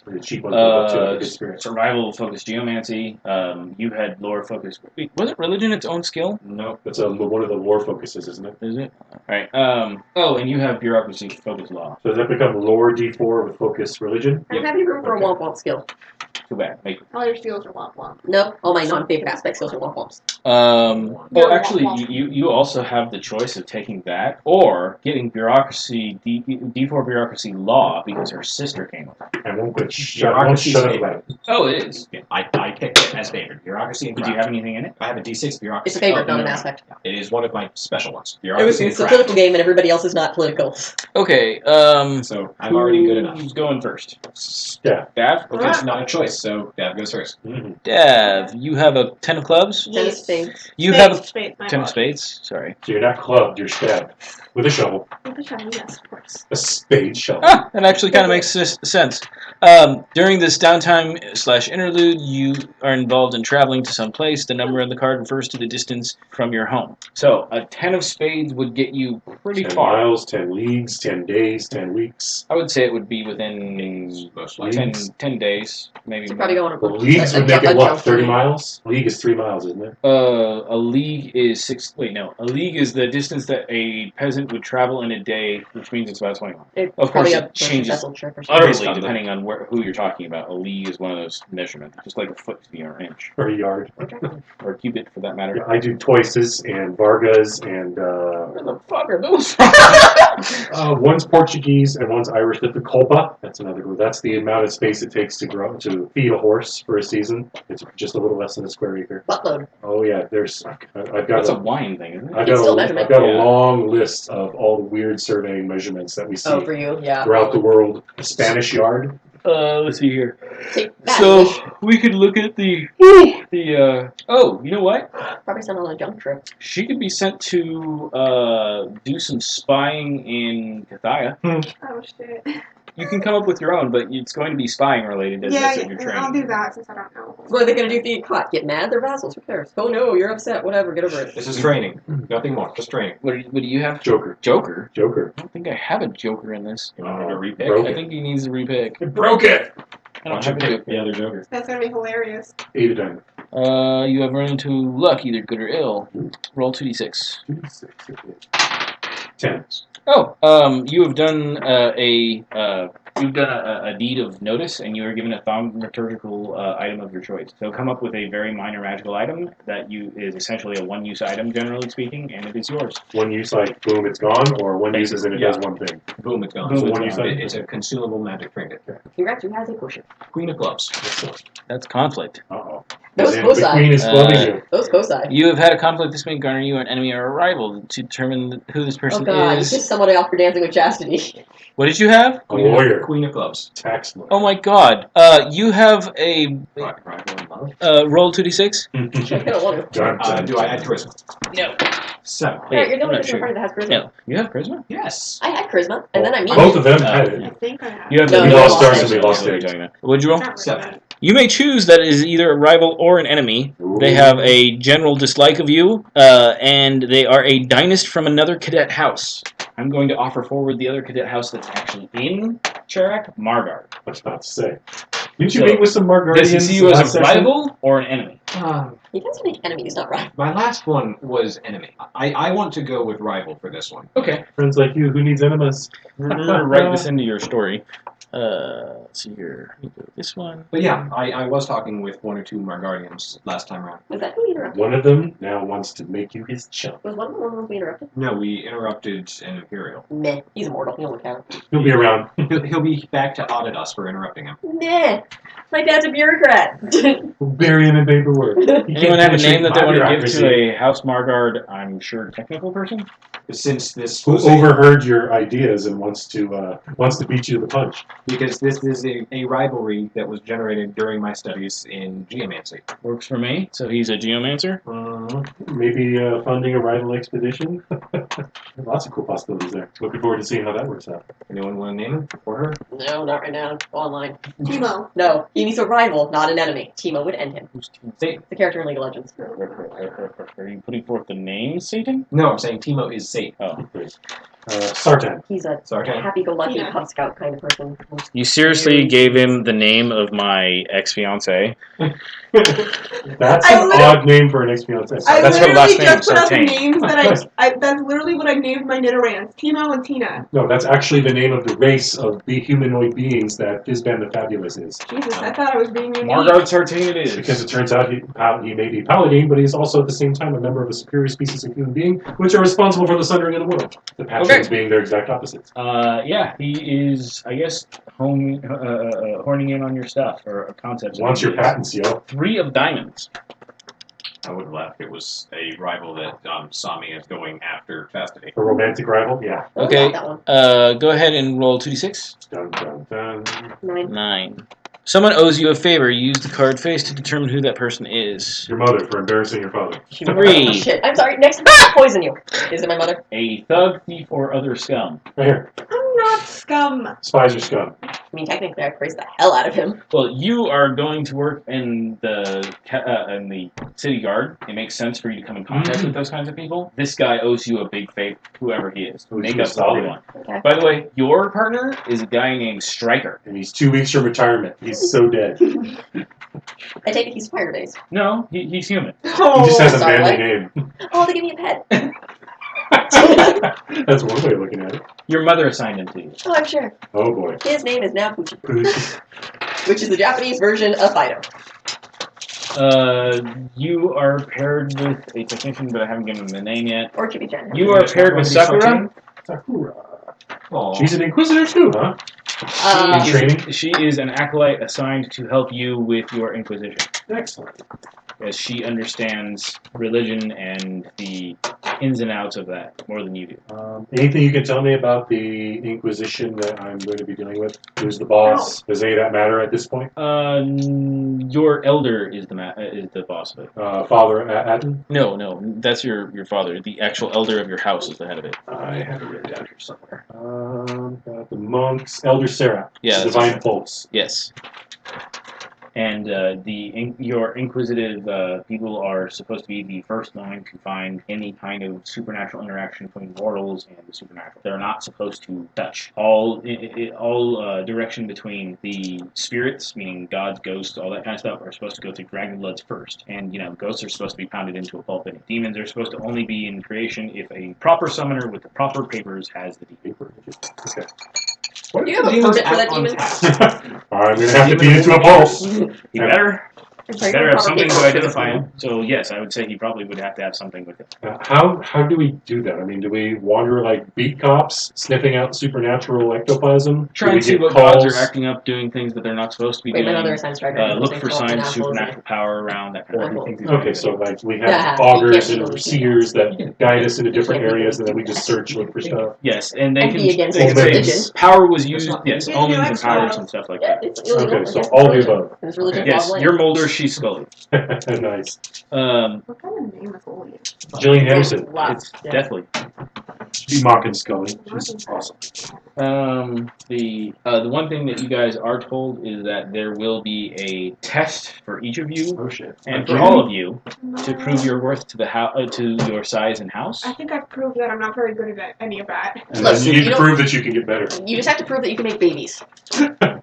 The cheap one goes up to a good spirit. Survival focused geomancy. You had lore focused. Wait, wasn't religion its own skill? No, that's one of the lore focuses, isn't it? Is it? Alright. Oh, and you have bureaucracy focused law. So does that become lore D4 with focus religion? I don't have any room for a womp womp skill. Too bad. Make it. All your skills are womp womp. No, all my non-favorite aspect skills are womp womps. Well, actually, you also have the choice of taking that or getting bureaucracy D4 bureaucracy law because her sister came up. I won't get Bureaucracy's shut up favorite. about it. Oh, it is. Yeah, I picked it as favorite. Bureaucracy and Did you craft. have anything in it? I have a D6 bureaucracy. It's a favorite, Oh, not an no. aspect. It is one of my special ones. It was, Bureaucracy and it's a craft. political game and everybody else is not political. Okay. So I'm already good enough. Who's going first? Yeah. Dav? Okay, it's not a choice, so Dab goes first. Dav, you have a 10 of clubs? Ten of spades. You have a Spades, my 10 of fault. spades? Sorry. So you're not clubbed, you're stabbed. With a shovel. With a shovel, yes, of course. A spade shovel. Ah, that actually kind of makes sense. During this downtime/interlude, you are involved in traveling to some place. The number on the card refers to the distance from your home. So, a 10 of spades would get you pretty 10 far. miles, 10 leagues, 10 days, 10 weeks. I would say it would be within Most 10 days, maybe So more. probably going Well, leagues would make it what, 30 miles? League is 3 miles, isn't it? A league is a league is the distance that a peasant would travel in a day, which means it's about 20 miles. It's Of course, probably it a changes vessel trip or something. utterly depending on who you're talking about. A league is one of those measurements, just like a foot to be an inch, Or a yard. or a cubit for that matter. Yeah, I do Toises and Vargas and Where the fuck are those? one's Portuguese and one's Irish. The Colpa, that's another group. That's the amount of space it takes to feed a horse for a season. It's just a little less than a square acre. Buttload. Oh yeah, I've got That's a wine thing, isn't it? I've It's still got measurement. a Yeah. long list of all the weird surveying measurements that we see Oh, for you, yeah. throughout the world. A Spanish yard. Let's see here. Take that. So we could look at the. Oh, you know what? Probably sent on a junk trip. She could be sent to do some spying in Cathaya. Oh shit. You can come up with your own, but it's going to be spying related as Yeah, that's what you're training. I'll do that since I don't know. What are they gonna do if they get caught? Get mad? They're vassals. Who cares? Oh no, you're upset. Whatever. Get over it. This is training. Nothing more. Just training. What do you have? Joker. Joker? Joker. I don't think I have a Joker in this. You want me to repick? Broke I it. think he needs to repick. It broke it! I don't Why don't have you a pick the other Joker? That's gonna be hilarious. 8 of diamond. You have run into luck, either good or ill. Roll 2d6. 10. Oh, you have done a deed of notice, and you are given a thaumaturgical item of your choice. So come up with a very minor magical item that is essentially a one-use item, generally speaking, and it is yours. One use, like, boom, it's gone, or one use as in it Yeah. does one thing. Boom, it's gone. Boom, So it's it's, gone. it's a consumable magic trinket. Congrats, you has a potion. Queen of Clubs. That's conflict. Uh-oh. Those The foci. queen is clubbing you. Those foci. You have had a conflict. This may garner you an enemy or a rival. To determine who this Oh person god, you is. pissed somebody off for dancing with chastity. What did you have? A lawyer. Queen of Clubs. Tax lawyer. Oh my god. You have a Rival in love. roll 2d6. I don't want to. Dun, Do I add charisma? No. 7. Alright, you're the I'm only not person sure. in front that has charisma. No. You have charisma? Yes. I had charisma, and then I mean Both of them had it. I think I have. You have No, we no, lost no, ours no, and we no, lost What are you theirs. talking about? What'd you roll? Not really 7. good. You may choose that it is either a rival or an enemy. They have a general dislike of you, and they are a dynast from another cadet house. I'm going to offer forward the other cadet house that's actually in Cherak, Margard. What's not to say? Didn't you So, meet with some Margardians? Does he see you as last a session? rival or an enemy? he doesn't make enemies, not right. My last one was enemy. I want to go with rival for this one. Okay. Friends like you, who needs enemas? Remember to write this into your story. Let's see here. This one. But yeah, I was talking with one or two Margardians last time around. Was that who we interrupted? One of them now wants to make you his chump. Was one of the ones we interrupted? No, we interrupted an Imperial. Meh. He's immortal. He don't count. He'll be around. He'll be back to audit us for interrupting him. Nah. My dad's a bureaucrat. We'll bury him in paperwork. Anyone have a name that they want to give to a House Margard, I'm sure, technical person? Since this Who was overheard your ideas and wants to beat you to the punch? because this is a rivalry that was generated during my studies in geomancy. Works for me. So he's a geomancer. Maybe funding a rival expedition. Lots of cool possibilities there. Looking forward to seeing how that works out. Anyone want to name him for her? No, not right now. Go online. Timo. No, he needs a rival, not an enemy. Timo would end him. Who's Satan. The character in League of Legends. Are you putting forth the name Satan? No, I'm saying Timo is Satan. Oh. Sartan. He's a Sartan. happy-go-lucky Yeah. Cub Scout kind of person. You seriously gave him the name of my ex-fiance? That's I an literally- odd name for an ex-fiance. I That's her literally last name, just put out the Sartain. names that that's literally what I named my Nidorans. Timo and Tina. No, that's actually the name of the race of the humanoid beings that Fizban the Fabulous is. Jesus, I thought I was being unique. Margot Sartain it is. Because it turns out he may be Paladin, but he's also at the same time a member of a superior species of human being, which are responsible for the sundering of the world. The Patrons being their exact opposites. Yeah, he is, I guess, horning in on your stuff, or concepts. Wants your patents, yo. 3 of diamonds. I would have laughed if it was a rival that saw me as going after Chastity. A romantic rival? Yeah. Oh, Okay. got that one. Go ahead and roll 2d6. Dun, dun, dun. 9. 9. Someone owes you a favor. Use the card face to determine who that person is. Your mother for embarrassing your father. She 3. Shit. I'm sorry. Next, poison you. Is it my mother? A thug, thief, or other scum. Right here. I'm not scum. Spies are scum. I mean, technically, I praised the hell out of him. Well, you are going to work in the city guard. It makes sense for you to come in contact with those kinds of people. This guy owes you a big favor, whoever he is. Owes Make you a up for solid. everyone. Okay. By the way, your partner is a guy named Stryker. And he's 2 weeks from retirement. He's so dead. He I take it he's fire-based. No, he's human. Oh, just has a sorry, manly what? name. Oh, they give me a pet. That's one way of looking at it. Your mother assigned him to you. Oh, I'm sure. Oh boy. His name is now Poochie, Pooch. which is the Japanese version of Fido. You are paired with a technician, but I haven't given him the name yet. Or Chibi-chan. You are paired with Sakura. Sakura. Oh, She's an Inquisitor too, huh? Uh, In training? She is an acolyte assigned to help you with your Inquisition, Excellent. as she understands religion and the ins and outs of that more than you do. Anything you can tell me about the Inquisition that I'm going to be dealing with? Who's the boss? Does any of that matter at this point? Your elder is the boss of it. Father Atten? No, that's your father. The actual elder of your house is the head of it. I have it written down here somewhere. Got the monks. Elder Sarah. Yeah, that's Divine right. Pulse. Yes. And your inquisitive people are supposed to be the first line to find any kind of supernatural interaction between mortals and the supernatural. They're not supposed to touch. All direction between the spirits, meaning gods, ghosts, all that kind of stuff, are supposed to go through dragon bloods first. And ghosts are supposed to be pounded into a pulpit. Demons are supposed to only be in creation if a proper summoner with the proper papers has the Paper. Okay. do you have a permit for that demon? I'm going to have to beat it to a pulse. He better I'm sorry, have proper something to paperwork for this identify demon. him. So yes, I would say he probably would have to have something with him. How do we do that? I mean, do we wander like beat cops, sniffing out supernatural ectoplasm? Try Do and we see get what calls? gods are acting up, doing things that they're not supposed to be Wait, my doing. mother assigned striker. Look for signs of supernatural power around that kind of thing. Okay, so like we have Yeah, augurs you can't and be seers that guide us into different can't be areas, and then we just search, look for stuff. Yes, and they And can, be against they can religion. say power was used. not- Yes, Yeah, omens and extra. powers and stuff like Yeah, that. it's illegal. Okay, so against all the religion. above. There's religion Yes, law of you're land. Mulder, she's Scully. Nice. What kind of name is Holy? Gillian Henderson. Wow. It's Yeah. deathly. Be mocking Scully. She's awesome. The one thing that you guys are told is that there will be a test for each of you Oh shit. and for all of you to prove your worth to the to your size and house. I think I've proved that I'm not very good at any of that. And Look, then you need you to don't- prove that you can get better. You just have to prove that you can make babies.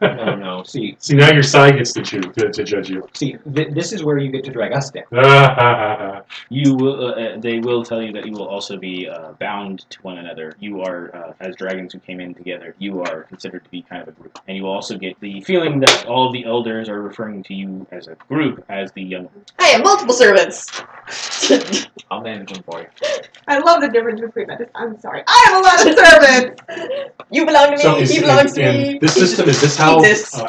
no, no. See, See, now your side gets to choose to judge you. this is where you get to drag us down. You will. They will tell you that you will also be bound to one another. You are, as dragons who came in together, you are considered to be kind of a group, and you will also get the feeling that all of the elders are referring to you as a group as the young. I have multiple servants. I'll manage them for you. I love the difference between that. I'm sorry. I have a lot of servants! You belong to me. So is, he belongs to in me. this system, is this how exists.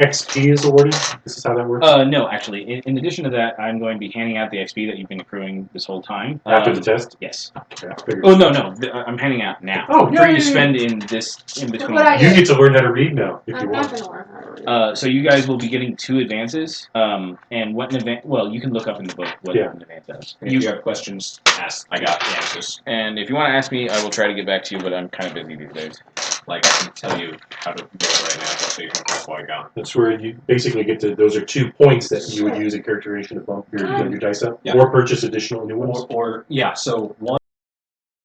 XP is awarded? This is how that works? No, actually, in addition to that, I'm going to be handing out the XP that you've been accruing this whole time. After the test? Yes. Yeah, I figured. Oh no, I'm handing out now. Oh, for you to yay! spend in between. what I You get to learn how to read now, if you I'm not want. gonna learn how to read. So you guys will be getting 2 advances, and what an advance. Well, you can look up in the book what Yeah. an advance does. And if you have questions, ask. I got the answers. And if you want to ask me, I will try to get back to you, but I'm kind of busy these days. Like, I can tell you how to do it right now, so you can press while you're gone. That's where you basically get to, those are 2 points that you would use in character creation to bump your dice up, Yeah. or purchase additional new ones. Or yeah, so one.